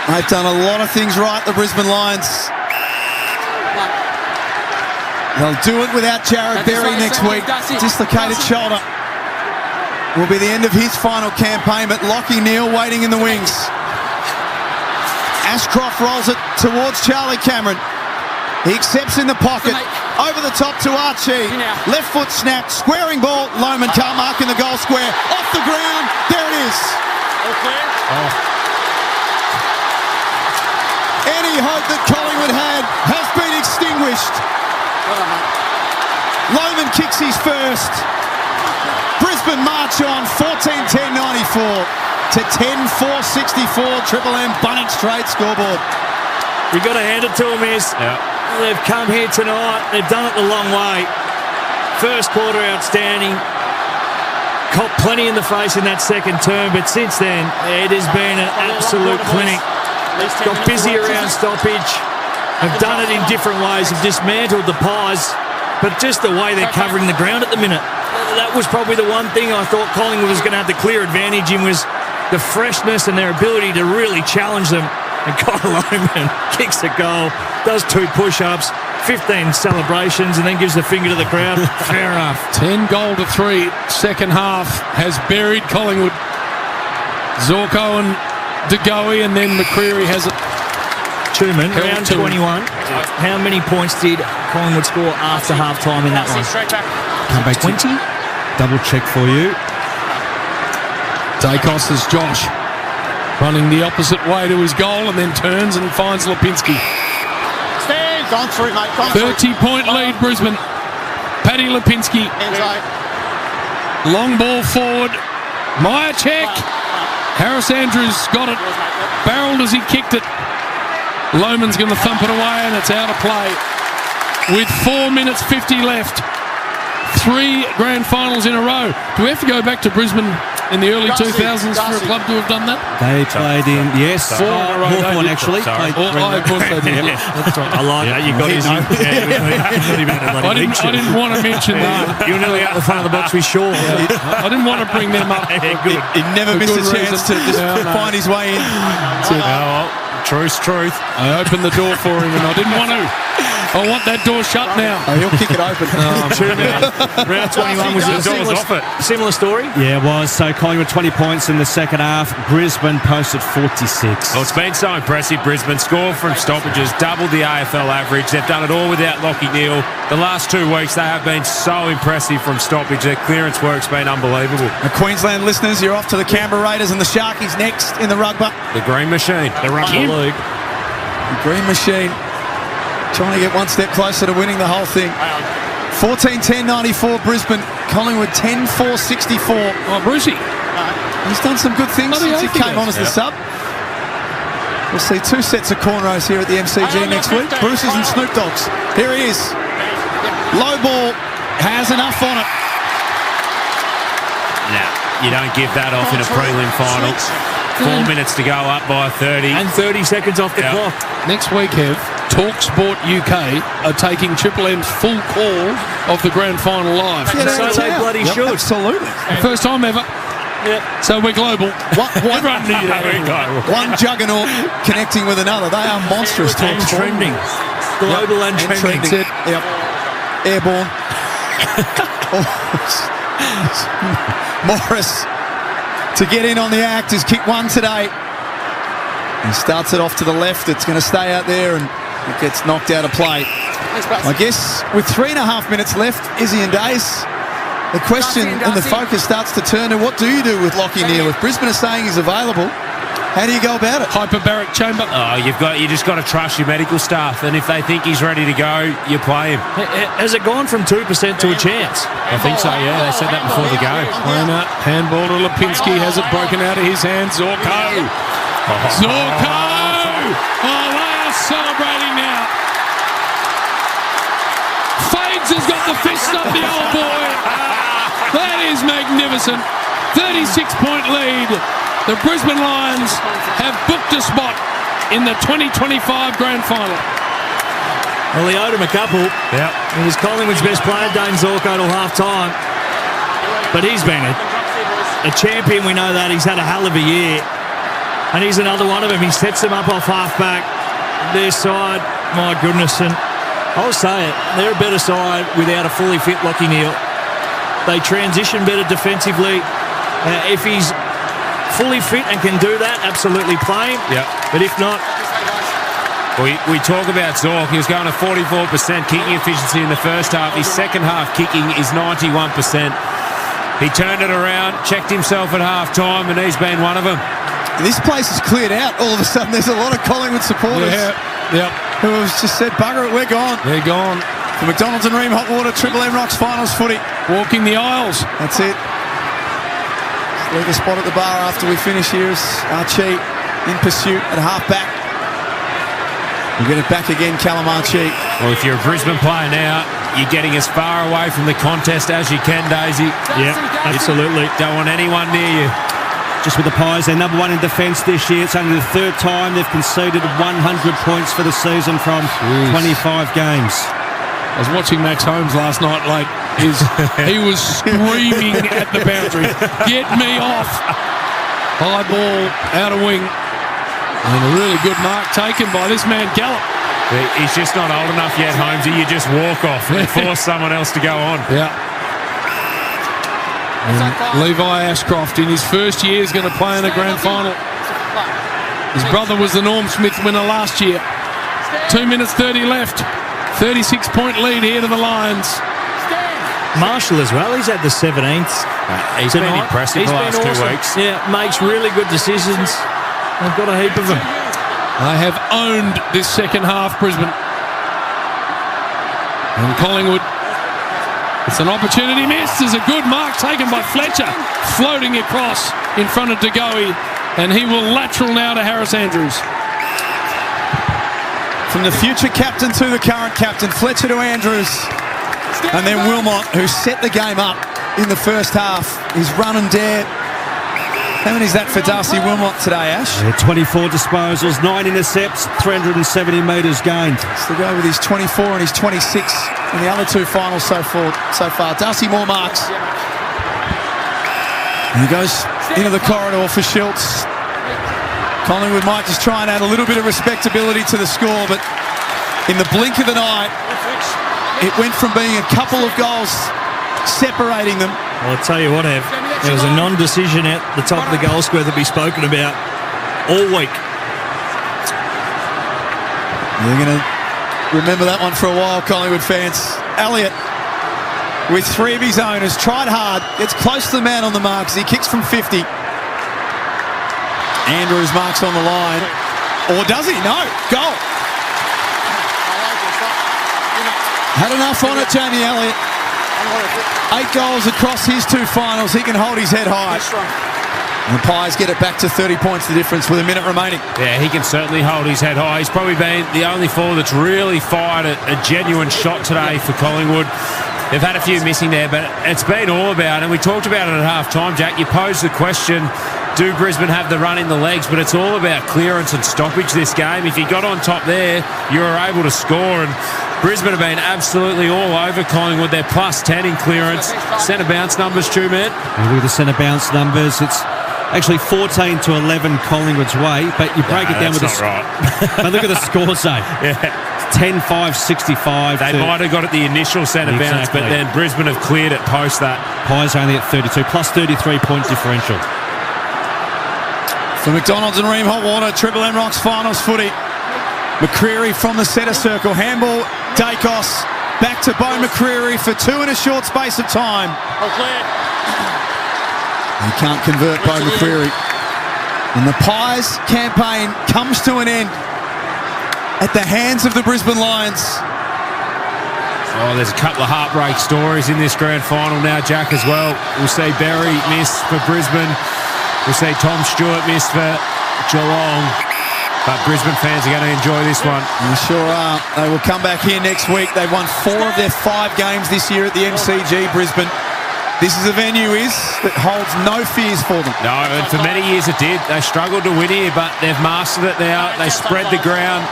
Speaker 10: They've done a lot of things right, the Brisbane Lions. They'll do it without Jared Berry next week. Dislocated shoulder. Will be the end of his final campaign, but Lachie Neale waiting in the wings. Ashcroft rolls it towards Charlie Cameron. He accepts in the pocket. Over the top to Archie. Left foot snap. Squaring ball. Lohman can't mark in the goal square. Off the ground. There it is. Any hope that Collingwood had has been extinguished. Lohman kicks his first. Brisbane march on 14-10-94 to 10-4-64. Triple M Bunnings Trade scoreboard.
Speaker 2: You've got to hand it to them, Miss. They've come here tonight. They've done it the long way. First quarter outstanding. Caught plenty in the face in that second term, but since then it has been an absolute clinic. Got busy around stoppage. Have done it in different ways. Have dismantled the pies, but just the way they're covering the ground at the minute. That was probably the one thing I thought Collingwood was going to have the clear advantage in, was the freshness and their ability to really challenge them. And Kyle Lohman kicks a goal, does 2 push-ups, 15 celebrations, and then gives the finger to the crowd. Fair enough.
Speaker 7: 10 goal to 3. Second half has buried Collingwood. Zorko and De Goey, and then McCreary has it.
Speaker 2: Truman, round 21. How many points did Collingwood score after half-time in that one?
Speaker 1: Come back
Speaker 2: 20?
Speaker 1: Double check for you.
Speaker 7: Dacos is Josh, running the opposite way to his goal, and then turns and finds Lipinski.
Speaker 10: Gone through, mate.
Speaker 7: 30-point lead, Brisbane. Paddy Lipinski. Long ball forward. Myercheck. Harris Andrews got it. Barreled as he kicked it. Lohman's going to thump it away, and it's out of play. With 4 minutes 50 left. 3 grand finals in a row. Do we have to go back to Brisbane in the early 2000s for a club to have done that?
Speaker 1: They played in, yes,
Speaker 7: 4 in a row.
Speaker 1: Hawthorn actually.
Speaker 7: Of course they did.
Speaker 2: That's right. I like that. You got his.
Speaker 7: I didn't want to mention that.
Speaker 2: You were nearly out the front of the box with Shaw.
Speaker 7: I didn't want to bring them up.
Speaker 2: Good.
Speaker 10: He never missed a chance to just find his way in.
Speaker 5: Truth.
Speaker 7: I opened the door for him, and I didn't want to. I want that door shut now.
Speaker 10: He'll kick it open.
Speaker 2: Round 21 was a similar story.
Speaker 1: Yeah, it was. So Collingwood 20 points in the second half. Brisbane posted 46.
Speaker 5: Well, it's been so impressive. Brisbane scored from stoppages, doubled the AFL average. They've done it all without Lachie Neale. The last 2 weeks, they have been so impressive from stoppage. Their clearance work's been unbelievable.
Speaker 10: Queensland listeners, you're off to the Canberra Raiders and the Sharkies next in the rugby.
Speaker 5: The Green Machine.
Speaker 2: The rugby league.
Speaker 10: The Green Machine. Trying to get one step closer to winning the whole thing. 14-10-94 Brisbane. Collingwood 10-4-64.
Speaker 7: Oh, Brucey.
Speaker 10: He's done some good things since he came on as the sub. We'll see 2 sets of cornrows here at the MCG next week. Bruce's and Snoop Dogg's. Here he is. Low ball. Has enough on it.
Speaker 5: Nah, you don't give that off in a prelim final. 4 minutes to go, up by 30.
Speaker 2: And 30 seconds off the clock.
Speaker 7: Next week, Kev, TalkSport UK are taking Triple M's full call of the grand final live.
Speaker 2: So they bloody should.
Speaker 10: Absolutely.
Speaker 7: First time ever.
Speaker 2: Yep.
Speaker 7: So we're global.
Speaker 10: One juggernaut connecting with another. They are monstrous.
Speaker 2: And trending. Global and trending.
Speaker 10: Yep. Airborne. Morris to get in on the act has kicked one today. He starts it off to the left. It's going to stay out there, and it gets knocked out of play. I guess with 3.5 minutes left, Izzy and Dace, the question and the focus starts to turn to what do you do with Lachie Neale? If Brisbane is saying he's available, how do you go about it?
Speaker 7: Hyperbaric chamber.
Speaker 5: Oh, you just got to trust your medical staff, and if they think he's ready to go, you play him.
Speaker 2: Has it gone from 2% to a chance?
Speaker 5: I think so, yeah. They said that before the game.
Speaker 7: Cleaner, handball to Lipinski, has it broken out of his hands. Zorko! Zorko! Oh, they are celebrating now. Fades has got the fist up the old boy. That is magnificent. 36-point lead. The Brisbane Lions have booked a spot in the 2025 grand final.
Speaker 2: Well, he owed him a couple.
Speaker 5: Yeah.
Speaker 2: He was Collingwood's best player, Dane Zorko, till half-time. But he's been a champion, we know that. He's had a hell of a year. And he's another one of them. He sets them up off half-back. Their side, my goodness. And I'll say it, they're a better side without a fully fit Lachie Neale. They transition better defensively. If he's fully fit and can do that, absolutely play him.
Speaker 5: Yeah.
Speaker 2: But if not...
Speaker 5: We talk about Zork. He was going to 44% kicking efficiency in the first half. His second half kicking is 91%. He turned it around, checked himself at half-time, and he's been one of them.
Speaker 10: This place is cleared out. All of a sudden, there's a lot of Collingwood supporters who have just said, bugger it, we're gone.
Speaker 7: They're gone.
Speaker 10: The McDonald's and Ream Hot Water Triple M Rocks Finals footy.
Speaker 7: Walking the aisles.
Speaker 10: That's it. Leave a spot at the bar after we finish here as Archie in pursuit at half-back. We'll get it back again, Callum Archie.
Speaker 5: Well, if you're a Brisbane player now, you're getting as far away from the contest as you can, Daisy.
Speaker 2: Yeah, absolutely.
Speaker 5: Don't want anyone near you.
Speaker 1: Just with the Pies, they're number one in defence this year. It's only the third time they've conceded 100 points for the season from 25 games.
Speaker 7: I was watching Max Holmes last night, like he was screaming at the boundary, "Get me off!" High ball, out of wing. And a really good mark taken by this man, Gallup.
Speaker 5: He's just not old enough yet, Holmesy. You just walk off and force someone else to go on.
Speaker 7: Yeah. And Levi Ashcroft, in his first year, is going to play in a grand final. His brother was the Norm Smith winner last year. 2 minutes 30 left. 36-point lead here to the Lions.
Speaker 2: Marshall as well. He's at the 17th.
Speaker 5: He's been impressive the last 2 weeks.
Speaker 2: Yeah, makes really good decisions. They've got a heap of them.
Speaker 7: They have owned this second half, Brisbane. And Collingwood, it's an opportunity missed. There's a good mark taken by Fletcher, floating across in front of De Goey, and he will lateral now to Harris Andrews.
Speaker 10: From the future captain to the current captain, Fletcher to Andrews. And then Wilmot, who set the game up in the first half. His run and dare. How many is that for Darcy Wilmot today, Ash?
Speaker 1: Yeah, 24 disposals, 9 intercepts, 370 metres gained.
Speaker 10: So go with his 24 and his 26 in the other two finals so far. Darcy more marks. And he goes into the corridor for Schultz. Collingwood might just try and add a little bit of respectability to the score, but in the blink of an eye, it went from being a couple of goals separating them.
Speaker 2: Well, I'll tell you what, Ev, there was a non-decision at the top of the goal square that we've spoken about all week.
Speaker 10: You're going to remember that one for a while, Collingwood fans. Elliott, with 3 of his own, has tried hard, gets close to the man on the mark as he kicks from 50. Andrews marks on the line. Or does he? No. Goal. Had enough on it, Jamie Elliott. 8 goals across his 2 finals. He can hold his head high. And the Pies get it back to 30 points the difference with a minute remaining.
Speaker 5: Yeah, he can certainly hold his head high. He's probably been the only forward that's really fired a genuine shot today for Collingwood. They've had a few missing there, but it's been all about, and we talked about it at half-time, Jack. You posed the question, do Brisbane have the run in the legs? But it's all about clearance and stoppage this game. If you got on top there, you were able to score, and Brisbane have been absolutely all over Collingwood. They're plus 10 in clearance. Centre bounce numbers, true, man.
Speaker 1: Look at the centre bounce numbers. It's actually 14 to 11 Collingwood's way, but you break it down with
Speaker 5: right.
Speaker 1: But look at the score zone.
Speaker 5: Yeah.
Speaker 1: 10-5-65.
Speaker 5: They might have got it the initial centre bounce, but then Brisbane have cleared it post that.
Speaker 1: Pies only at 32, plus 33-point differential.
Speaker 10: For McDonald's and Ream Hot Water, Triple M Rocks Finals footy. McCreery from the centre circle. Handball, Dacos. Back to Bo McCreery for 2 in a short space of time. He can't convert Bo McCreery. And the Pies campaign comes to an end at the hands of the Brisbane Lions.
Speaker 5: Oh, there's a couple of heartbreak stories in this grand final now, Jack, as well. We'll see Berry miss for Brisbane. We'll see Tom Stewart miss for Geelong. But Brisbane fans are going to enjoy this one.
Speaker 10: They sure are. They will come back here next week. They've won 4 of their 5 games this year at the MCG, Brisbane. This is a venue that holds no fears for them.
Speaker 5: No, and for many years it did. They struggled to win here, but they've mastered it now. They spread the ground.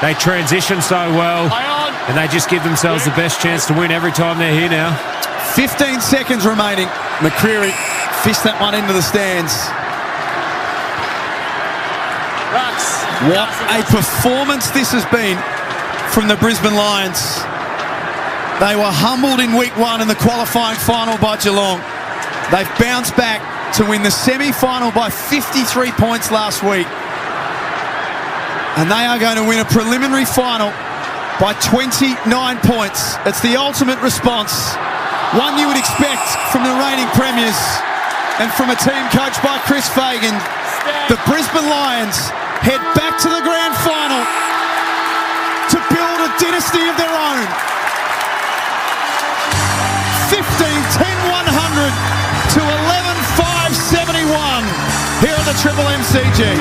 Speaker 5: They transition so well. And they just give themselves the best chance to win every time they're here now.
Speaker 10: 15 seconds remaining. McCreery fished that one into the stands. What a performance this has been from the Brisbane Lions. They were humbled in week 1 in the qualifying final by Geelong. They've bounced back to win the semi-final by 53 points last week. And they are going to win a preliminary final by 29 points. It's the ultimate response, one you would expect from the reigning premiers and from a team coached by Chris Fagan. The Brisbane Lions head back to the grand final to build a dynasty of their own. 15-10-100 to 11-5-71 here at the Triple MCG.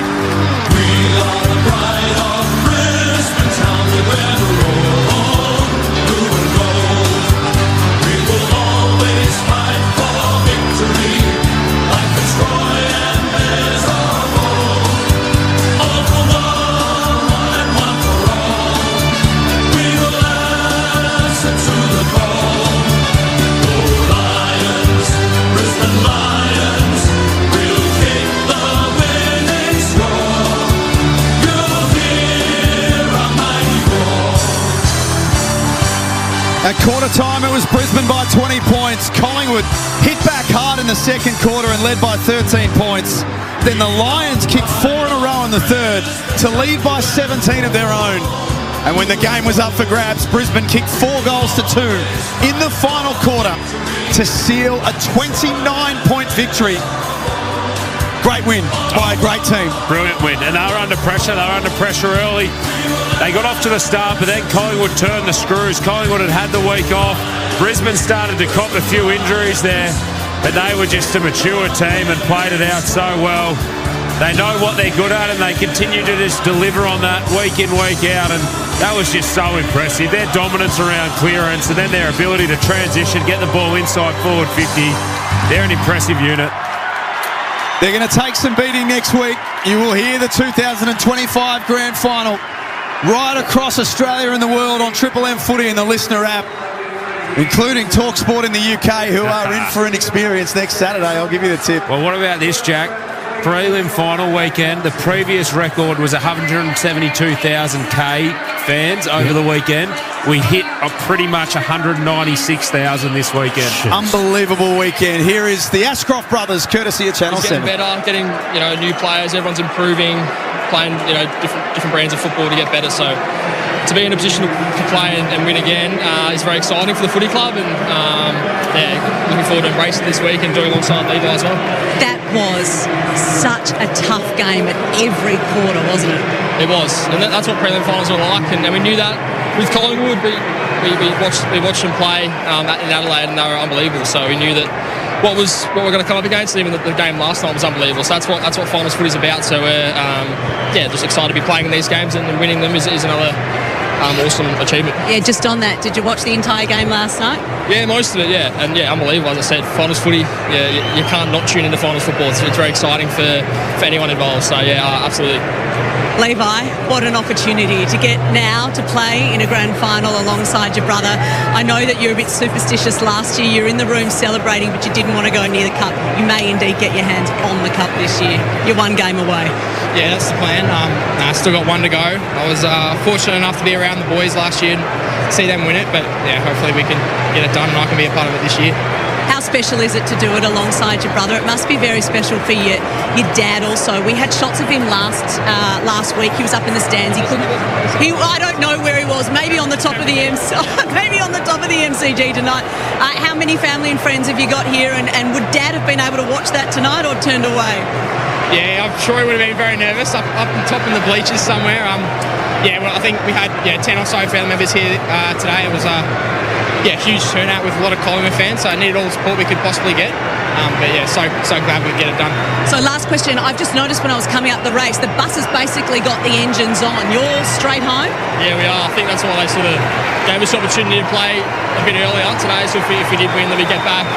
Speaker 13: We are the pride of Brisbane town, we wear the roll, blue and gold. We will always fight for victory, like the Troy and Bears of old. All for one and one for all. We will answer to the call. Go Lions, Brisbane Lions, we'll kick the winning score. You'll hear a mighty roar.
Speaker 10: At quarter time, it was Brisbane by 20 points. Collingwood hit back hard in the second quarter and led by 13 points. Then the Lions kicked 4 in a row in the third to lead by 17 of their own. And when the game was up for grabs, Brisbane kicked 4 goals to 2 in the final quarter to seal a 29-point victory. Great win by a great team.
Speaker 5: Brilliant win. And they were under pressure. They were under pressure early. They got off to the start, but then Collingwood turned the screws. Collingwood had the week off. Brisbane started to cop a few injuries there, but they were just a mature team and played it out so well. They know what they're good at, and they continue to just deliver on that week in, week out, and that was just so impressive. Their dominance around clearance and then their ability to transition, get the ball inside forward 50. They're an impressive unit.
Speaker 10: They're going to take some beating next week. You will hear the 2025 Grand Final right across Australia and the world on Triple M Footy and the Listener app, including TalkSport in the UK, who are in for an experience next Saturday. I'll give you the tip.
Speaker 5: Well, what about this, Jack? Prelim final weekend. The previous record was 172,000 fans over the weekend. We hit pretty much 196,000 this weekend.
Speaker 10: Unbelievable weekend. Here is the Ashcroft brothers, courtesy of Channel
Speaker 14: It's getting
Speaker 10: 7.
Speaker 14: better, getting new players. Everyone's improving, playing different brands of football to get better. So to be in a position to play and win again is very exciting for the footy club, and looking forward to embracing this week and doing alongside Levi as well.
Speaker 18: That was such a tough game at every quarter, wasn't it?
Speaker 14: It was, and that's what prelim finals are like, and we knew that with Collingwood. We watched them play in Adelaide, and they were unbelievable. So we knew that what we're going to come up against, even the game last night was unbelievable. So that's what finals footy is about. So we're just excited to be playing in these games, and winning them is another awesome achievement.
Speaker 18: Yeah, just on that, did you watch the entire game last night?
Speaker 14: Yeah, most of it, yeah. And yeah, unbelievable, as I said. Finals footy, you can't not tune into finals football. It's very exciting for anyone involved. So yeah, absolutely.
Speaker 18: Levi, what an opportunity to get now to play in a grand final alongside your brother. I know that you're a bit superstitious last year. You're in the room celebrating, but you didn't want to go near the cup. You may indeed get your hands on the cup this year. You're one game away.
Speaker 14: Yeah, that's the plan. I still got one to go. I was fortunate enough to be around the boys last year and see them win it, but yeah, hopefully we can get it done and I can be a part of it this year.
Speaker 18: How special is it to do it alongside your brother? It must be very special for your dad also. We had shots of him last week. He was up in the stands. I don't know where he was. Maybe on the top of the MCG tonight. How many family and friends have you got here? And would Dad have been able to watch that tonight or turned away?
Speaker 14: Yeah, I'm sure he would have been very nervous up top in the bleachers somewhere. I think we had 10 or so family members here today. It was huge turnout with a lot of Collingwood fans, so I needed all the support we could possibly get. But yeah, so glad we get it done.
Speaker 18: So last question, I've just noticed when I was coming up the race, the bus has basically got the engines on. You're straight home?
Speaker 14: Yeah, we are. I think that's why they sort of gave us the opportunity to play a bit earlier today. So if we did win, then we get back.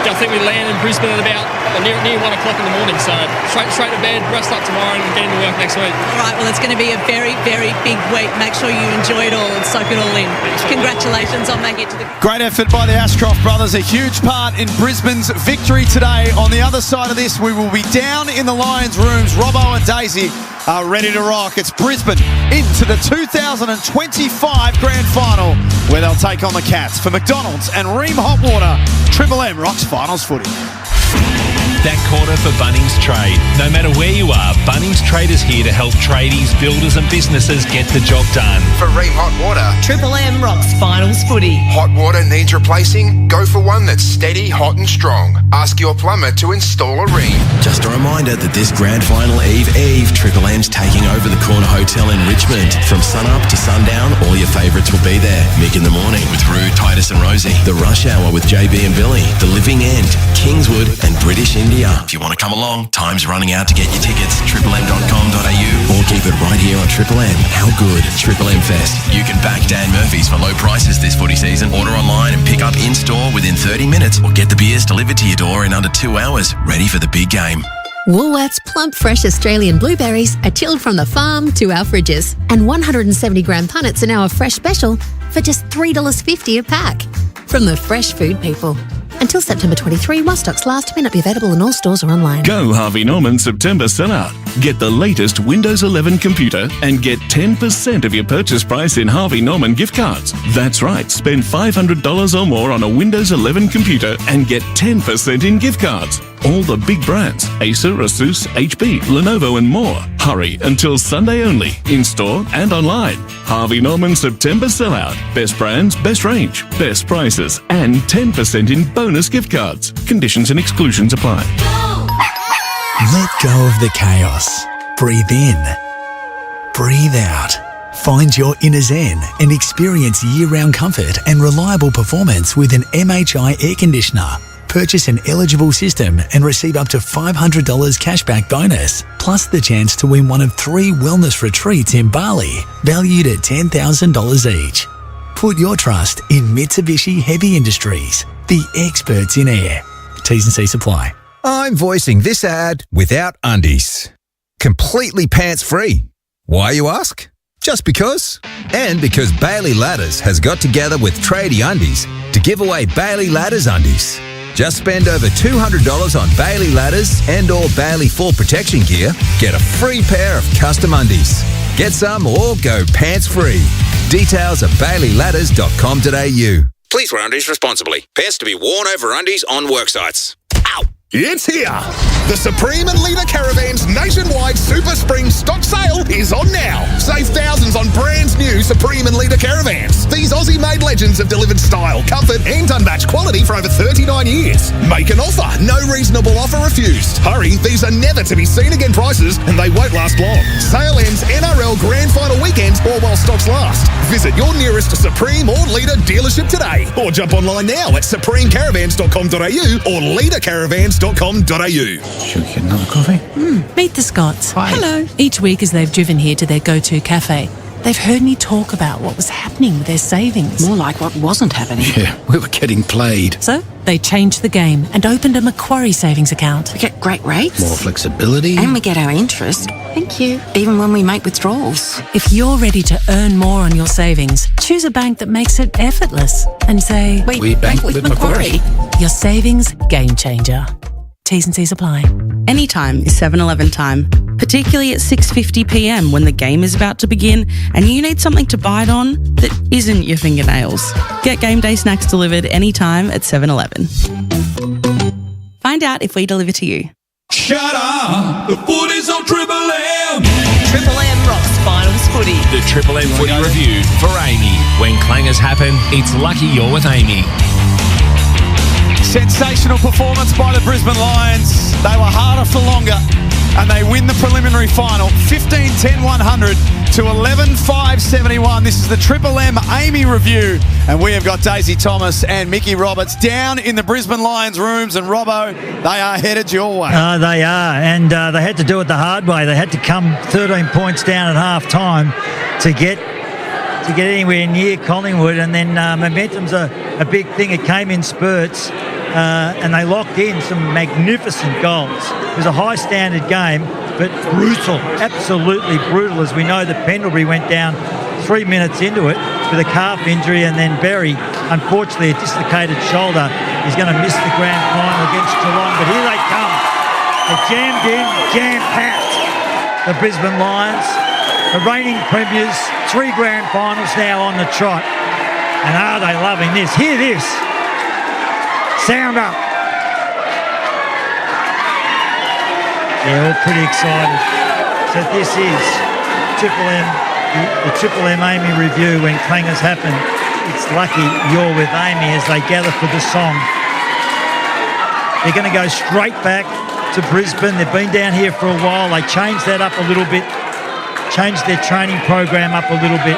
Speaker 14: I think we land in Brisbane at about near 1 o'clock in the morning. So straight to bed, rest up tomorrow, and get into work next week.
Speaker 18: All right, well, it's going to be a very, very big week. Make sure you enjoy it all and soak it all in. Congratulations on making it to the...
Speaker 10: Great effort by the Ashcroft brothers. A huge part in Brisbane's victory today. On the other side of this, we will be down in the Lions' rooms. Robbo and Daisy are ready to rock. It's Brisbane into the 2025 Grand Final, where they'll take on the Cats. For McDonald's and Ream Hot Water, Triple M rocks finals footy.
Speaker 19: That quarter for Bunnings Trade. No matter where you are, Bunnings Trade is here to help tradies, builders and businesses get the job done.
Speaker 6: For Ream Hot Water,
Speaker 18: Triple M rocks finals footy.
Speaker 6: hot water needs replacing? Go for one that's steady, hot and strong. Ask your plumber to install a Ream.
Speaker 9: Just a reminder that this Grand Final Eve, Triple M's taking over the Corner Hotel in Richmond. From sunup to sundown, all your favourites will be there. Mick in the Morning with Rue, Titus and Rosie. The Rush Hour with JB and Billy. The Living End, Kingswood and British India. If you want to come along, time's running out to get your tickets. triplem.com.au or keep it right here on Triple M. How good? Triple M Fest. You can back Dan Murphy's for low prices this footy season. Order online and pick up in-store within 30 minutes or get the beers delivered to your door in under 2 hours. Ready for the big game.
Speaker 12: Woolworths plump fresh Australian blueberries are chilled from the farm to our fridges. And 170-gram punnets are now a fresh special for just $3.50 a pack. From the fresh food people. Until September 23, while stocks last, may not be available in all stores or online.
Speaker 8: Go Harvey Norman September sellout. Get the latest Windows 11 computer and get 10% of your purchase price in Harvey Norman gift cards. That's right, spend $500 or more on a Windows 11 computer and get 10% in gift cards. All the big brands, Acer, Asus, HP, Lenovo and more. Hurry until Sunday only, in-store and online. Harvey Norman September sellout. Best brands, best range, best prices and 10% in bonus gift cards. Conditions and exclusions apply.
Speaker 21: Let go of the chaos. Breathe in. Breathe out. Find your inner zen and experience year-round comfort and reliable performance with an MHI air conditioner. Purchase an eligible system and receive up to $500 cashback bonus, plus the chance to win one of 3 wellness retreats in Bali, valued at $10,000 each. Put your trust in Mitsubishi Heavy Industries, the experts in air. T's and C's apply.
Speaker 23: I'm voicing this ad without undies. Completely pants-free. Why, you ask? Just because. And because Bailey Ladders has got together with Tradie Undies to give away Bailey Ladders undies. Just spend over $200 on Bailey Ladders and or Bailey Fall Protection gear. Get a free pair of custom undies. Get some or go pants-free. Details at baileyladders.com.au.
Speaker 24: Please wear undies responsibly. Pants to be worn over undies on work sites. Ow!
Speaker 25: It's here! The Supreme and Leader Caravans nationwide Super Spring stock sale is on now. Save thousands on brand new Supreme and Leader Caravans. These Aussie-made legends have delivered style, comfort and unmatched quality for over 39 years. Make an offer. No reasonable offer refused. Hurry, these are never to be seen again prices and they won't last long. Sale ends NRL Grand Final weekend or while stocks last. Visit your nearest Supreme or Leader dealership today or jump online now at supremecaravans.com.au or leadercaravans.com.au.
Speaker 17: Should we get another coffee? Meet the Scots.
Speaker 15: Hi.
Speaker 17: Hello. Each week as they've driven here to their go-to cafe, they've heard me talk about what was happening with their savings.
Speaker 15: More like what wasn't happening. Yeah, we were getting played.
Speaker 17: So they changed the game and opened a Macquarie savings account.
Speaker 15: We get great rates. More flexibility.
Speaker 26: And we get our interest. Thank you. Even when we make withdrawals.
Speaker 17: If you're ready to earn more on your savings, choose a bank that makes it effortless and say,
Speaker 26: We bank with Macquarie.
Speaker 17: Your savings game changer. T's and C's apply.
Speaker 27: Anytime is 7-Eleven time, particularly at 6:50pm when the game is about to begin and you need something to bite on that isn't your fingernails. Get game day snacks delivered anytime at 7-Eleven. Find out if we deliver to you.
Speaker 13: Shut up! The footy's on Triple M!
Speaker 18: Triple M rocks finals footy.
Speaker 19: The Triple M footy review for Amy. When clangers happen, it's lucky you're with Amy.
Speaker 10: Sensational performance by the Brisbane Lions. They were harder for longer and they win the preliminary final 15-10-100 to 11-5-71. This is the Triple M Amy review, and we have got Daisy Thomas and Mickey Roberts down in the Brisbane Lions rooms, and Robbo, they are headed your way.
Speaker 3: They are, and they had to do it the hard way. They had to come 13 points down at half time to get anywhere near Collingwood, and then momentum's a big thing. It came in spurts, and they locked in some magnificent goals. It was a high standard game, but brutal, absolutely brutal. As we know, that Pendlebury went down 3 minutes into it with a calf injury, and then Berry, unfortunately, a dislocated shoulder, is going to miss the grand final against Geelong. But here they come. They're jammed in, jam-packed, the Brisbane Lions. The reigning premiers, 3 grand finals now on the trot. And are they loving this? Hear this. Sound up. They're all pretty excited. So this is Triple M, the Triple M Amy review when clangers happen. It's lucky you're with Amy as they gather for the song. They're going to go straight back to Brisbane. They've been down here for a while. They changed that up a little bit. Changed their training program up a little bit.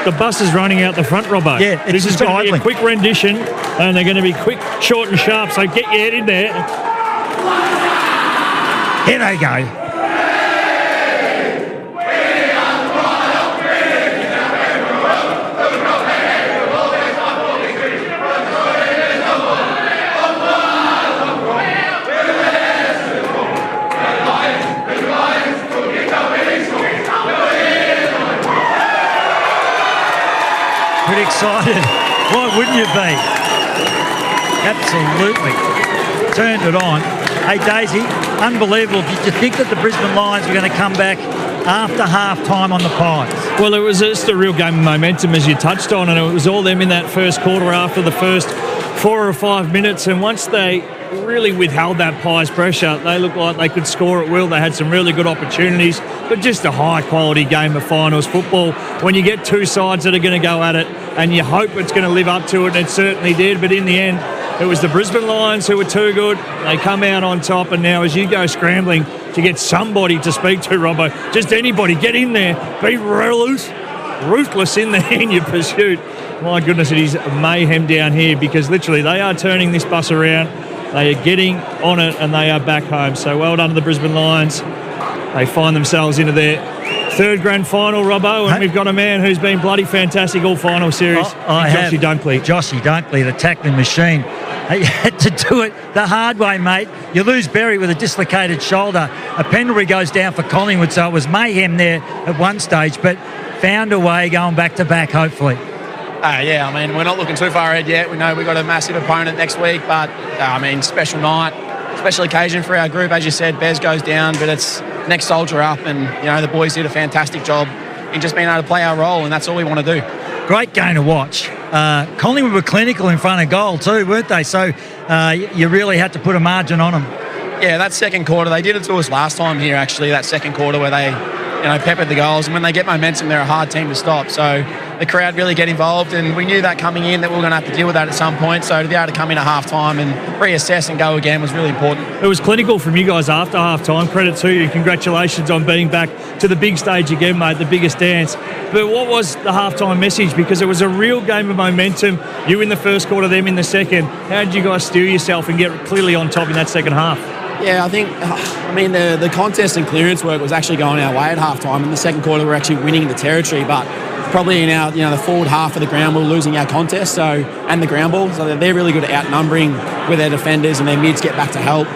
Speaker 2: The bus is running out the front, Robbo.
Speaker 3: Yeah,
Speaker 2: this is going to be a quick rendition, and they're going to be quick, short and sharp, so get your head in there.
Speaker 3: Here they go. Pretty excited. Why wouldn't you be? Absolutely. Turned it on. Hey, Daisy, unbelievable. Did you think that the Brisbane Lions were going to come back after half-time on the Pies?
Speaker 2: Well, it was just a real game of momentum, as you touched on, and it was all them in that first quarter after the first 4 or 5 minutes, and once they really withheld that Pies pressure, they looked like they could score at will. They had some really good opportunities, but just a high-quality game of finals football. When you get two sides that are going to go at it, and you hope it's going to live up to it, and it certainly did, but in the end, it was the Brisbane Lions who were too good. They come out on top, and now as you go scrambling to get somebody to speak to, Robbo, just anybody, get in there, be ruthless in there in your pursuit. My goodness, it is mayhem down here, because literally they are turning this bus around. They are getting on it, and they are back home. So well done to the Brisbane Lions. They find themselves into their third grand final, Robbo, and we've got a man who's been bloody fantastic all final series. Joshy
Speaker 3: Dunkley, the tackling machine. You had to do it the hard way, mate. You lose Berry with a dislocated shoulder. A Pendlebury goes down for Collingwood, so it was mayhem there at one stage, but found a way going back to back, hopefully.
Speaker 4: Yeah, I mean, we're not looking too far ahead yet. We know we've got a massive opponent next week, but, I mean, special night, special occasion for our group. As you said, Bez goes down, but it's next soldier up, and, you know, the boys did a fantastic job in just being able to play our role, and that's all we want to do.
Speaker 3: Great game to watch. Collingwood were clinical in front of goal too, weren't they? So you really had to put a margin on them.
Speaker 4: Yeah, that second quarter, they did it to us last time here, actually, that second quarter where they, you know, peppered the goals. And when they get momentum, they're a hard team to stop. So the crowd really get involved, and we knew that coming in that we were going to have to deal with that at some point. So to be able to come in at half-time and reassess and go again was really important.
Speaker 2: It was clinical from you guys after half-time. Credit to you. Congratulations on being back to the big stage again, mate, the biggest dance. But what was the half-time message? Because it was a real game of momentum. You in the first quarter, them in the second. How did you guys steer yourself and get clearly on top in that second half?
Speaker 4: Yeah, I think, the contest and clearance work was actually going our way at half-time. In the second quarter, we're actually winning the territory, but probably in our, the forward half of the ground, we're losing our contest, and the ground ball. So they're really good at outnumbering with their defenders, and their mids get back to help.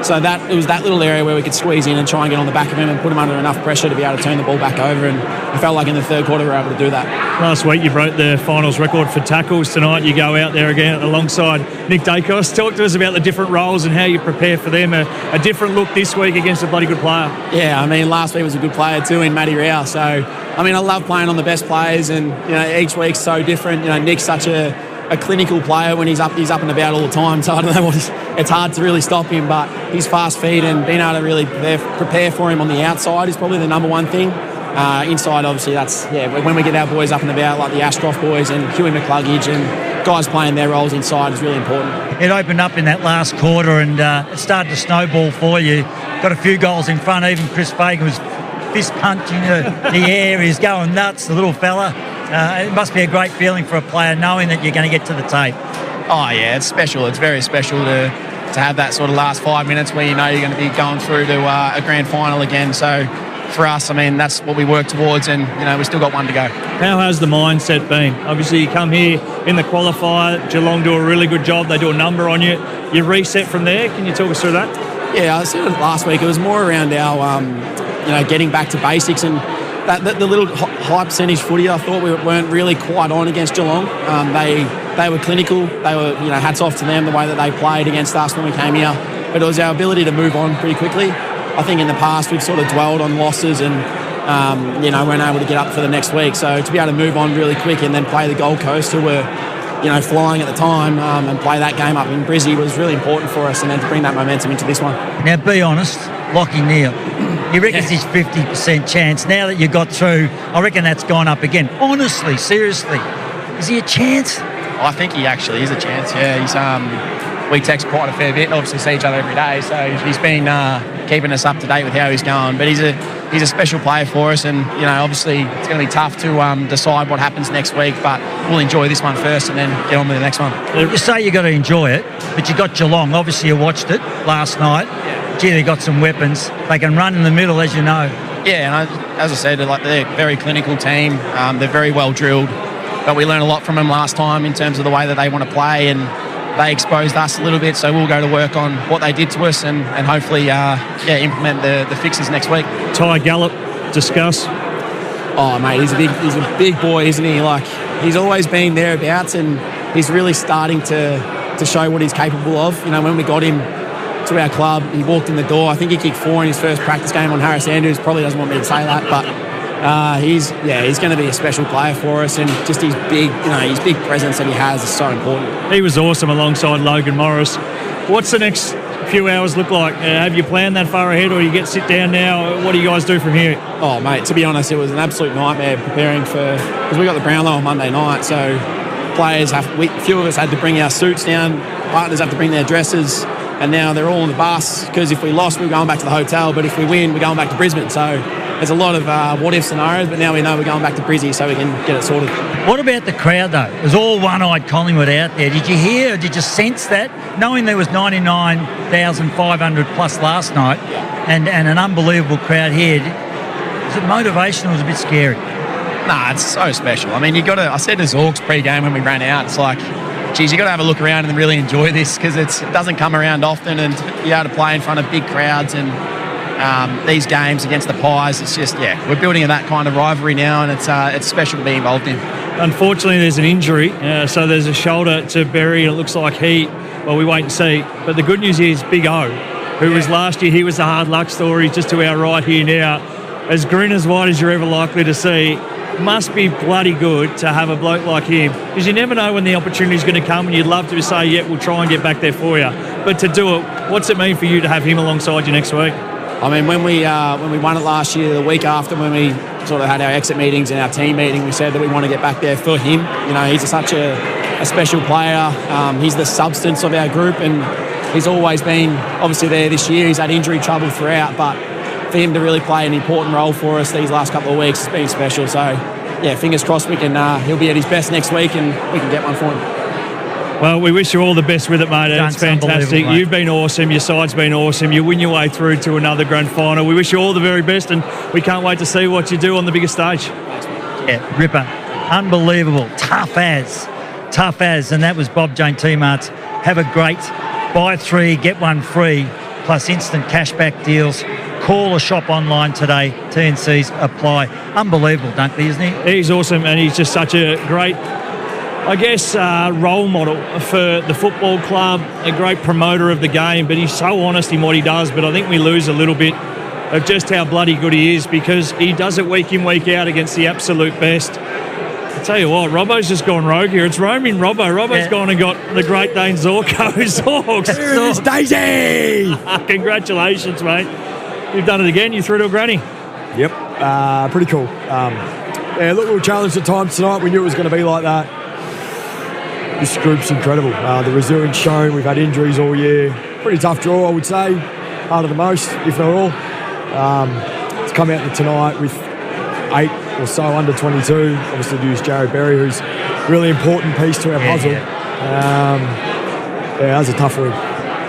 Speaker 4: So it was that little area where we could squeeze in and try and get on the back of him and put him under enough pressure to be able to turn the ball back over. And I felt like in the third quarter we were able to do that.
Speaker 2: Last week you broke the finals record for tackles. Tonight you go out there again alongside Nick Dacos. Talk to us about the different roles and how you prepare for them. A different look this week against a bloody good player.
Speaker 4: Yeah, last week was a good player too in Matty Rao. So, I love playing on the best players, and each week's so different. Nick's such a clinical player when he's up and about all the time, so I don't know it's hard to really stop him, but his fast feet and being able to really prepare for him on the outside is probably the number one thing. Inside, obviously, when we get our boys up and about, like the Ashcroft boys and Huey McCluggage and guys playing their roles inside is really important.
Speaker 3: It opened up in that last quarter, and it started to snowball for you. got a few goals in front. Even Chris Fagan was fist punching the air. He's going nuts, the little fella. It must be a great feeling for a player knowing that you're going to get to the tape.
Speaker 4: Oh, yeah, it's special. It's very special to have that sort of last 5 minutes where you know you're going to be going through to a grand final again. So for us, I mean, that's what we work towards, and, you know, we've still got one to go.
Speaker 2: How has the mindset been? Obviously, you come here in the qualifier, Geelong do a really good job. They do a number on you. You reset from there. Can you talk us through that?
Speaker 4: Yeah, I said it last week. It was more around our, getting back to basics, and the little high percentage footy I thought we weren't really quite on against Geelong. They were clinical. They were, hats off to them, the way that they played against us when we came here. But it was our ability to move on pretty quickly. I think in the past we've sort of dwelled on losses and, weren't able to get up for the next week. So to be able to move on really quick and then play the Gold Coast, who were, flying at the time, and play that game up in Brisbane was really important for us, and then to bring that momentum into this one.
Speaker 3: Now, be honest, Lockie Neal, he reckons his 50% chance. Now that you got through, I reckon that's gone up again. Honestly, seriously, is he a chance?
Speaker 4: I think he actually is a chance, yeah. He's we text quite a fair bit, obviously see each other every day, so he's been keeping us up to date with how he's going. But he's a special player for us, and obviously it's going to be tough to decide what happens next week, but we'll enjoy this one first and then get on with the next one.
Speaker 3: You say you got to enjoy it, but you got Geelong. Obviously you watched it last night. Yeah. Gee, they got some weapons. They can run in the middle, as you know.
Speaker 4: Yeah, and as I said, they're a very clinical team. They're very well drilled, but we learned a lot from them last time in terms of the way that they want to play, and they exposed us a little bit, so we'll go to work on what they did to us and hopefully implement the fixes next week.
Speaker 2: Ty Gallop, discuss.
Speaker 4: Oh, mate, he's a big boy, isn't he? Like, he's always been thereabouts, and he's really starting to show what he's capable of. When we got him to our club, he walked in the door. I think he kicked 4 in his first practice game on Harris Andrews. Probably doesn't want me to say that, but he's going to be a special player for us, and just his big presence that he has is so important.
Speaker 2: He was awesome alongside Logan Morris. What's the next few hours look like? Have you planned that far ahead, or you get sit down now? What do you guys do from here?
Speaker 4: Oh, mate, to be honest, it was an absolute nightmare preparing because we got the Brownlow on Monday night, so players a few of us had to bring our suits down, partners have to bring their dresses, and now they're all on the bus, because if we lost, we're going back to the hotel, but if we win, we're going back to Brisbane. So there's a lot of what-if scenarios, but now we know we're going back to Brizzy so we can get it sorted.
Speaker 3: What about the crowd, though? It was all one-eyed Collingwood out there. Did you hear, or did you sense that? Knowing there was 99,500 plus last night, and an unbelievable crowd here, was it motivational? It was a bit scary.
Speaker 4: Nah, it's so special. I mean, I said to Zorks pre-game when we ran out, it's like, geez, you got to have a look around and really enjoy this, because it doesn't come around often, and to be able to play in front of big crowds and these games against the Pies, it's just, we're building that kind of rivalry now, and it's special to be involved in.
Speaker 2: Unfortunately, there's an injury, so there's a shoulder to Berry, and it looks like we wait and see. But the good news is Big O, who was last year, he was the hard luck story, just to our right here now. As green as white as you're ever likely to see. Must be bloody good to have a bloke like him, because you never know when the opportunity is going to come, and you'd love to say, we'll try and get back there for you. But to do it, what's it mean for you to have him alongside you next week?
Speaker 4: I mean, when we won it last year, the week after, when we sort of had our exit meetings and our team meeting, we said that we want to get back there for him. He's such a special player. He's the substance of our group, and he's always been obviously there this year. He's had injury trouble throughout, but for him to really play an important role for us these last couple of weeks has been special. So, fingers crossed he'll be at his best next week and we can get one for him.
Speaker 2: Well, we wish you all the best with it, mate. It's fantastic. You've been awesome. Your side's been awesome. You win your way through to another grand final. We wish you all the very best, and we can't wait to see what you do on the biggest stage.
Speaker 3: Yeah, ripper. Unbelievable. Tough as. And that was Bob Jane T-Mart's Have a Great. Buy 3, get 1 free, plus instant cashback deals. Call or shop online today. T&Cs apply. Unbelievable, Dunkley, isn't he?
Speaker 2: He's awesome, and he's just such a great, role model for the football club, a great promoter of the game, but he's so honest in what he does. But I think we lose a little bit of just how bloody good he is, because he does it week in, week out against the absolute best. I tell you what, Robbo's just gone rogue here. It's roaming Robbo. Robbo's gone and got the Great Dane Zorko. Zorks.
Speaker 1: There is Daisy!
Speaker 2: Congratulations, mate. You've done it again. You threw to a granny.
Speaker 1: Yep. Pretty cool. Look, we were challenged at times tonight. We knew it was going to be like that. This group's incredible. The resilience shown. We've had injuries all year. Pretty tough draw, I would say. harder than most, if not all. To come out there tonight with 8 or so under 22, obviously to use Jared Berry, who's a really important piece to our puzzle. That was a tough week.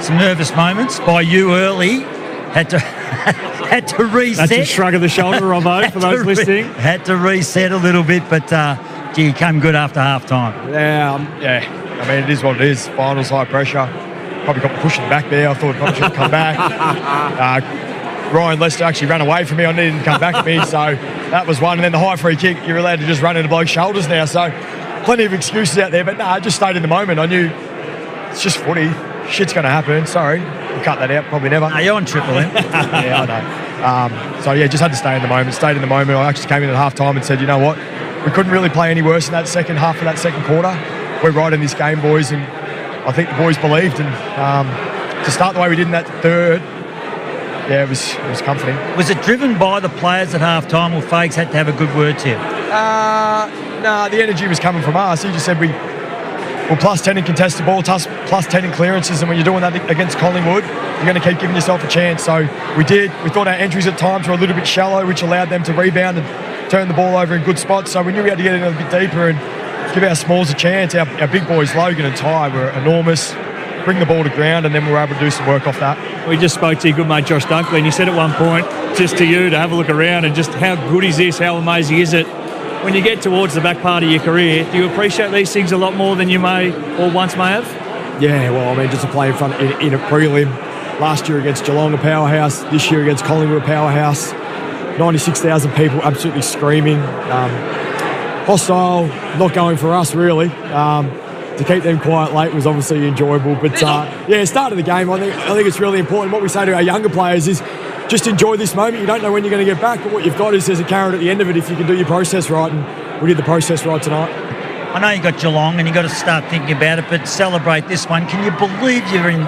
Speaker 3: Some nervous moments by you early. Had to reset.
Speaker 2: That's a shrug of the shoulder, Robbo, for those listening.
Speaker 3: Had to reset a little bit, but you came good after half time.
Speaker 1: Yeah. I mean, it is what it is. Finals, high pressure. Probably got pushed in the back there. I thought probably should come back. Ryan Lester actually ran away from me. I needed him to come back to me, so that was one. And then the high free kick, you're allowed to just run into bloke's shoulders now. So plenty of excuses out there, but I just stayed in the moment. I knew it's just footy. Shit's going to happen. Sorry. We'll cut that out. Probably never.
Speaker 3: No, you're on Triple M.
Speaker 1: Yeah, I know. So, just had to stay in the moment. Stayed in the moment. I actually came in at half-time and said, you know what? We couldn't really play any worse in that second half of that second quarter. We're right in this game, boys, and I think the boys believed. And to start the way we did in that third, it was comforting.
Speaker 3: Was it driven by the players at half-time, or Fags had to have a good word to you?
Speaker 1: No, the energy was coming from us. He just said we're plus 10 in contested ball, plus 10 in clearances, and when you're doing that against Collingwood, you're going to keep giving yourself a chance. So we did. We thought our entries at times were a little bit shallow, which allowed them to rebound and turn the ball over in good spots. So we knew we had to get in a bit deeper and give our smalls a chance. Our big boys, Logan and Ty, were enormous. Bring the ball to ground, and then we were able to do some work off that.
Speaker 2: We just spoke to your good mate Josh Dunkley, and he said at one point, just to you, to have a look around and just how good is this, how amazing is it? When you get towards the back part of your career, do you appreciate these things a lot more than you may or once may have?
Speaker 1: Yeah, well, I mean, just to play in front in a prelim. Last year against Geelong, a powerhouse. This year against Collingwood, a powerhouse. 96,000 people absolutely screaming. Hostile, not going for us, really. To keep them quiet late was obviously enjoyable. But, start of the game, I think it's really important. What we say to our younger players is just enjoy this moment. You don't know when you're going to get back, but what you've got is there's a carrot at the end of it if you can do your process right, and we did the process right tonight.
Speaker 3: I know you got Geelong and you got to start thinking about it, but celebrate this one. Can you believe you're in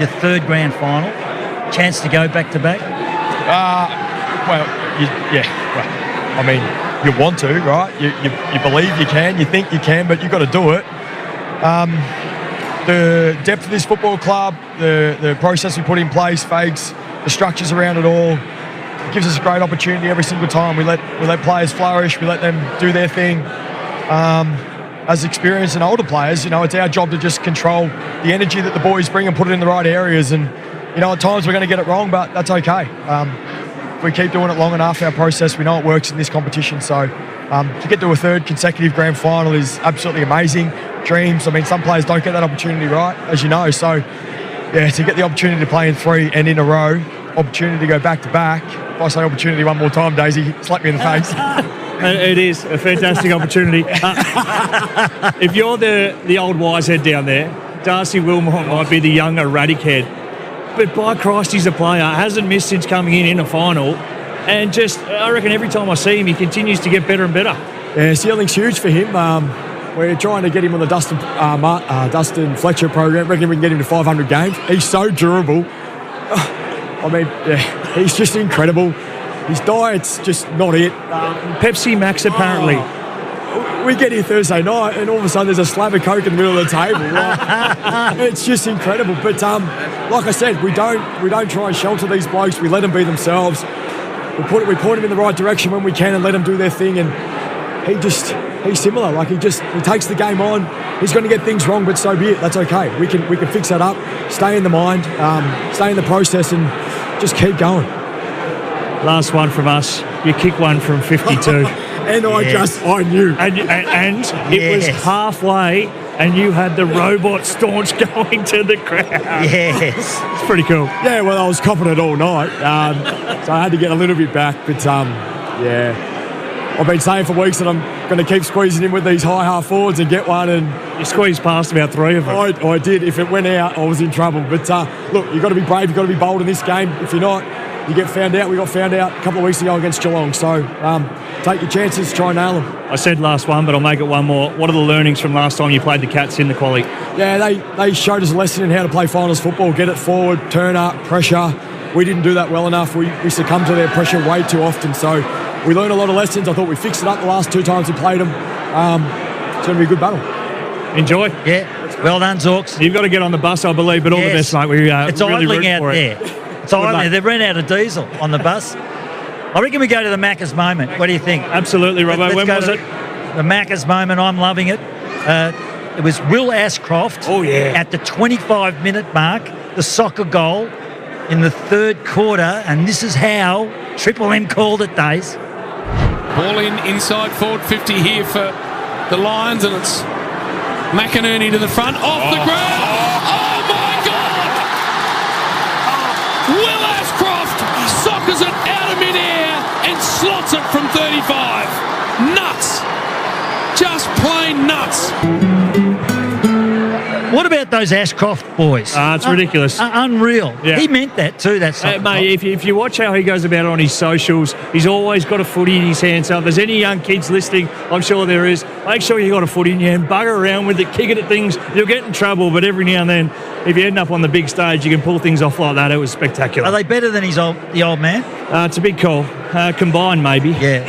Speaker 3: your third grand final? Chance to go back to back?
Speaker 1: I mean, you want to, right? You believe you can, you think you can, but you've got to do it. The depth of this football club, the process we put in place, Fags, the structures around it all, it gives us a great opportunity every single time. We let players flourish, we let them do their thing. As experienced and older players, it's our job to just control the energy that the boys bring and put it in the right areas. And, at times we're going to get it wrong, but that's okay. If we keep doing it long enough, our process, we know it works in this competition. So to get to a third consecutive grand final is absolutely amazing. Dreams. I mean, some players don't get that opportunity, right, as you know. So, to get the opportunity to play in 3 and in a row, opportunity to go back to back. If I say opportunity one more time, Daisy, slap me in the face.
Speaker 2: It is a fantastic opportunity. If you're the old wise head down there, Darcy Wilmot might be the young erratic head. But by Christ, he's a player. Hasn't missed since coming in a final. And just, I reckon every time I see him, he continues to get better and better.
Speaker 1: Yeah, ceiling's huge for him. We're trying to get him on the Dustin Fletcher program. Reckon we can get him to 500 games. He's so durable. He's just incredible. His diet's just not it.
Speaker 2: Pepsi Max, apparently.
Speaker 1: We get here Thursday night, and all of a sudden there's a slab of Coke in the middle of the table. It's just incredible. But like I said, we don't try and shelter these blokes. We let them be themselves. We point them in the right direction when we can and let them do their thing. And he's similar. Like he takes the game on. He's going to get things wrong, but so be it. That's okay. We can fix that up. Stay in the mind. Stay in the process, and just keep going.
Speaker 2: Last one from us. You kick one from 52.
Speaker 1: And I knew.
Speaker 2: And it was halfway, and you had the robot staunch going to the crowd.
Speaker 3: Yes.
Speaker 2: It's pretty cool.
Speaker 1: Yeah, well, I was copping it all night. So I had to get a little bit back. But, I've been saying for weeks that I'm going to keep squeezing in with these high half forwards and get one. And
Speaker 2: you squeezed past about 3 of them.
Speaker 1: I did. If it went out, I was in trouble. But, look, you've got to be brave. You've got to be bold in this game. If you're not, you get found out. We got found out a couple of weeks ago against Geelong. So take your chances, try and nail them.
Speaker 2: I said last one, but I'll make it one more. What are the learnings from last time you played the Cats in the quali?
Speaker 1: Yeah, they showed us a lesson in how to play finals football. Get it forward, turn up, pressure. We didn't do that well enough. We succumbed to their pressure way too often. So we learned a lot of lessons. I thought we fixed it up the last 2 times we played them. It's going to be a good battle.
Speaker 2: Enjoy.
Speaker 3: Yeah. Well done, Zorks.
Speaker 2: You've got to get on the bus, I believe, but all the best, mate.
Speaker 3: It's
Speaker 2: really
Speaker 3: idling out
Speaker 2: for
Speaker 3: there. It's on there. They've run out of diesel on the bus. I reckon we go to the Macca's moment. What do you think?
Speaker 2: Absolutely, Robbo. When was it?
Speaker 3: The Macca's moment. I'm loving it. It was Will Ashcroft at the 25-minute mark, the soccer goal in the third quarter, and this is how Triple M called it, Days.
Speaker 5: Ball inside forward 50 here for the Lions, and it's McInerney to the front, off the ground. Oh my God! Will Ashcroft soccers it out of midair and slots it from 35. Nuts! Just plain nuts.
Speaker 3: What about those Ashcroft boys?
Speaker 2: It's ridiculous.
Speaker 3: Unreal.
Speaker 2: Yeah.
Speaker 3: He meant that too, that soccer
Speaker 2: mate, if you watch how he goes about it on his socials, he's always got a footy in his hand. So if there's any young kids listening, I'm sure there is, make sure you got a footy in your hand, bugger around with it, kick it at things. You'll get in trouble, but every now and then, if you end up on the big stage, you can pull things off like that. It was spectacular.
Speaker 3: Are they better than the old man?
Speaker 2: It's a big call. Combined, maybe.
Speaker 3: Yeah.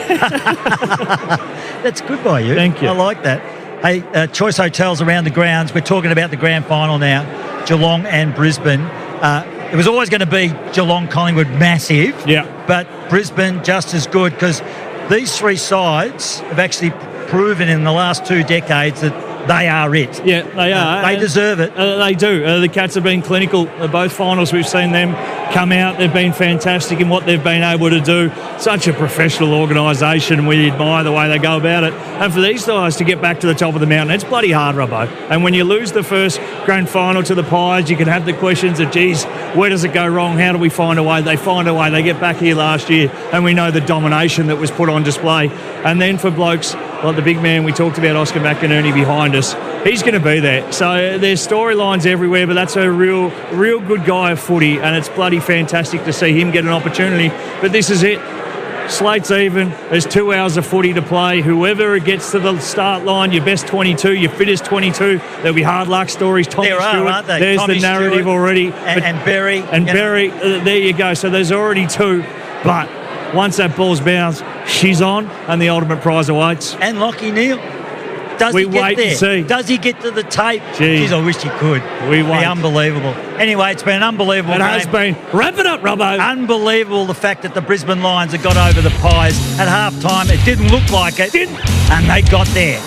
Speaker 3: That's good by you.
Speaker 2: Thank you.
Speaker 3: I like that. Hey, Choice Hotels around the grounds. We're talking about the grand final now, Geelong and Brisbane. It was always going to be Geelong, Collingwood, massive.
Speaker 2: Yeah.
Speaker 3: But Brisbane just as good, because these three sides have actually proven in the last 2 decades that they are it.
Speaker 2: Yeah, they are.
Speaker 3: They deserve it.
Speaker 2: They do. The Cats have been clinical. Both finals we've seen them come out. They've been fantastic in what they've been able to do. Such a professional organisation. We admire the way they go about it. And for these guys to get back to the top of the mountain, it's bloody hard, Robbo. And when you lose the first grand final to the Pies, you can have the questions of, geez, where does it go wrong? How do we find a way? They find a way. They get back here last year, and we know the domination that was put on display. And then for blokes like the big man we talked about, Oscar McInerney, behind us, he's going to be there. So there's storylines everywhere, but that's a real good guy of footy, and it's bloody fantastic to see him get an opportunity. But this is it. Slate's even. There's 2 hours of footy to play. Whoever gets to the start line, your best 22, your fittest 22, there'll be hard luck stories. Tommy
Speaker 3: There
Speaker 2: Stewart,
Speaker 3: aren't they?
Speaker 2: there's
Speaker 3: Tommy
Speaker 2: the narrative
Speaker 3: Stewart
Speaker 2: already.
Speaker 3: And Berry.
Speaker 2: And Berry, there you go. So there's already 2. But once that ball's bounced, she's on, and the ultimate prize awaits.
Speaker 3: And Lachie Neale. Does
Speaker 2: We
Speaker 3: he get
Speaker 2: wait
Speaker 3: there?
Speaker 2: and see.
Speaker 3: Does he get to the tape?
Speaker 2: Gee.
Speaker 3: Jeez, I wish he could.
Speaker 2: We
Speaker 3: It'd
Speaker 2: wait.
Speaker 3: be unbelievable. Anyway, it's been an unbelievable
Speaker 2: It
Speaker 3: game.
Speaker 2: has been. Wrap it up, Robbo.
Speaker 3: Unbelievable the fact that the Brisbane Lions have got over the Pies at half-time. It didn't look like it. And they got there.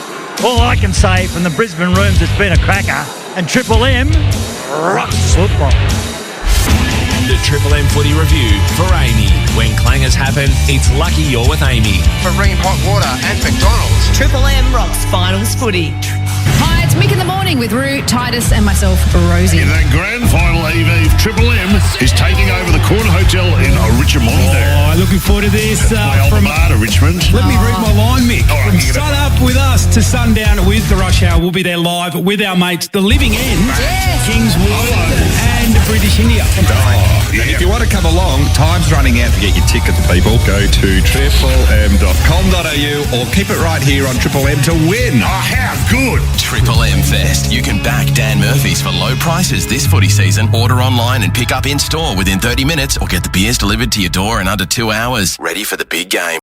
Speaker 3: All I can say from the Brisbane rooms, it's been a cracker. And Triple M rocks football.
Speaker 19: The Triple M Footy Review for Amy. When clangers happen, it's lucky you're with Amy.
Speaker 6: Marine Hot Water and McDonald's.
Speaker 7: Triple M rocks finals footy.
Speaker 11: Hi, it's Mick in the morning with Rue, Titus and myself, Rosie.
Speaker 14: In that grand final eve, Triple M is taking over the Corner Hotel in Richmond.
Speaker 16: Oh, looking forward to this.
Speaker 14: From to Richmond.
Speaker 16: Let me read my line, Mick. From sun up with us to sundown with the Rush Hour. We'll be there live with our mates, the Living End, Kingswood and British India.
Speaker 20: And if you want to come along, time's running out to get your tickets, people. Go to triplem.com.au or keep it right here on Triple M to win.
Speaker 14: Oh, how good.
Speaker 9: Triple M Fest. You can back Dan Murphy's for low prices this footy season. Order online and pick up in store within 30 minutes or get the beers delivered to your door in under 2 hours. Ready for the big game.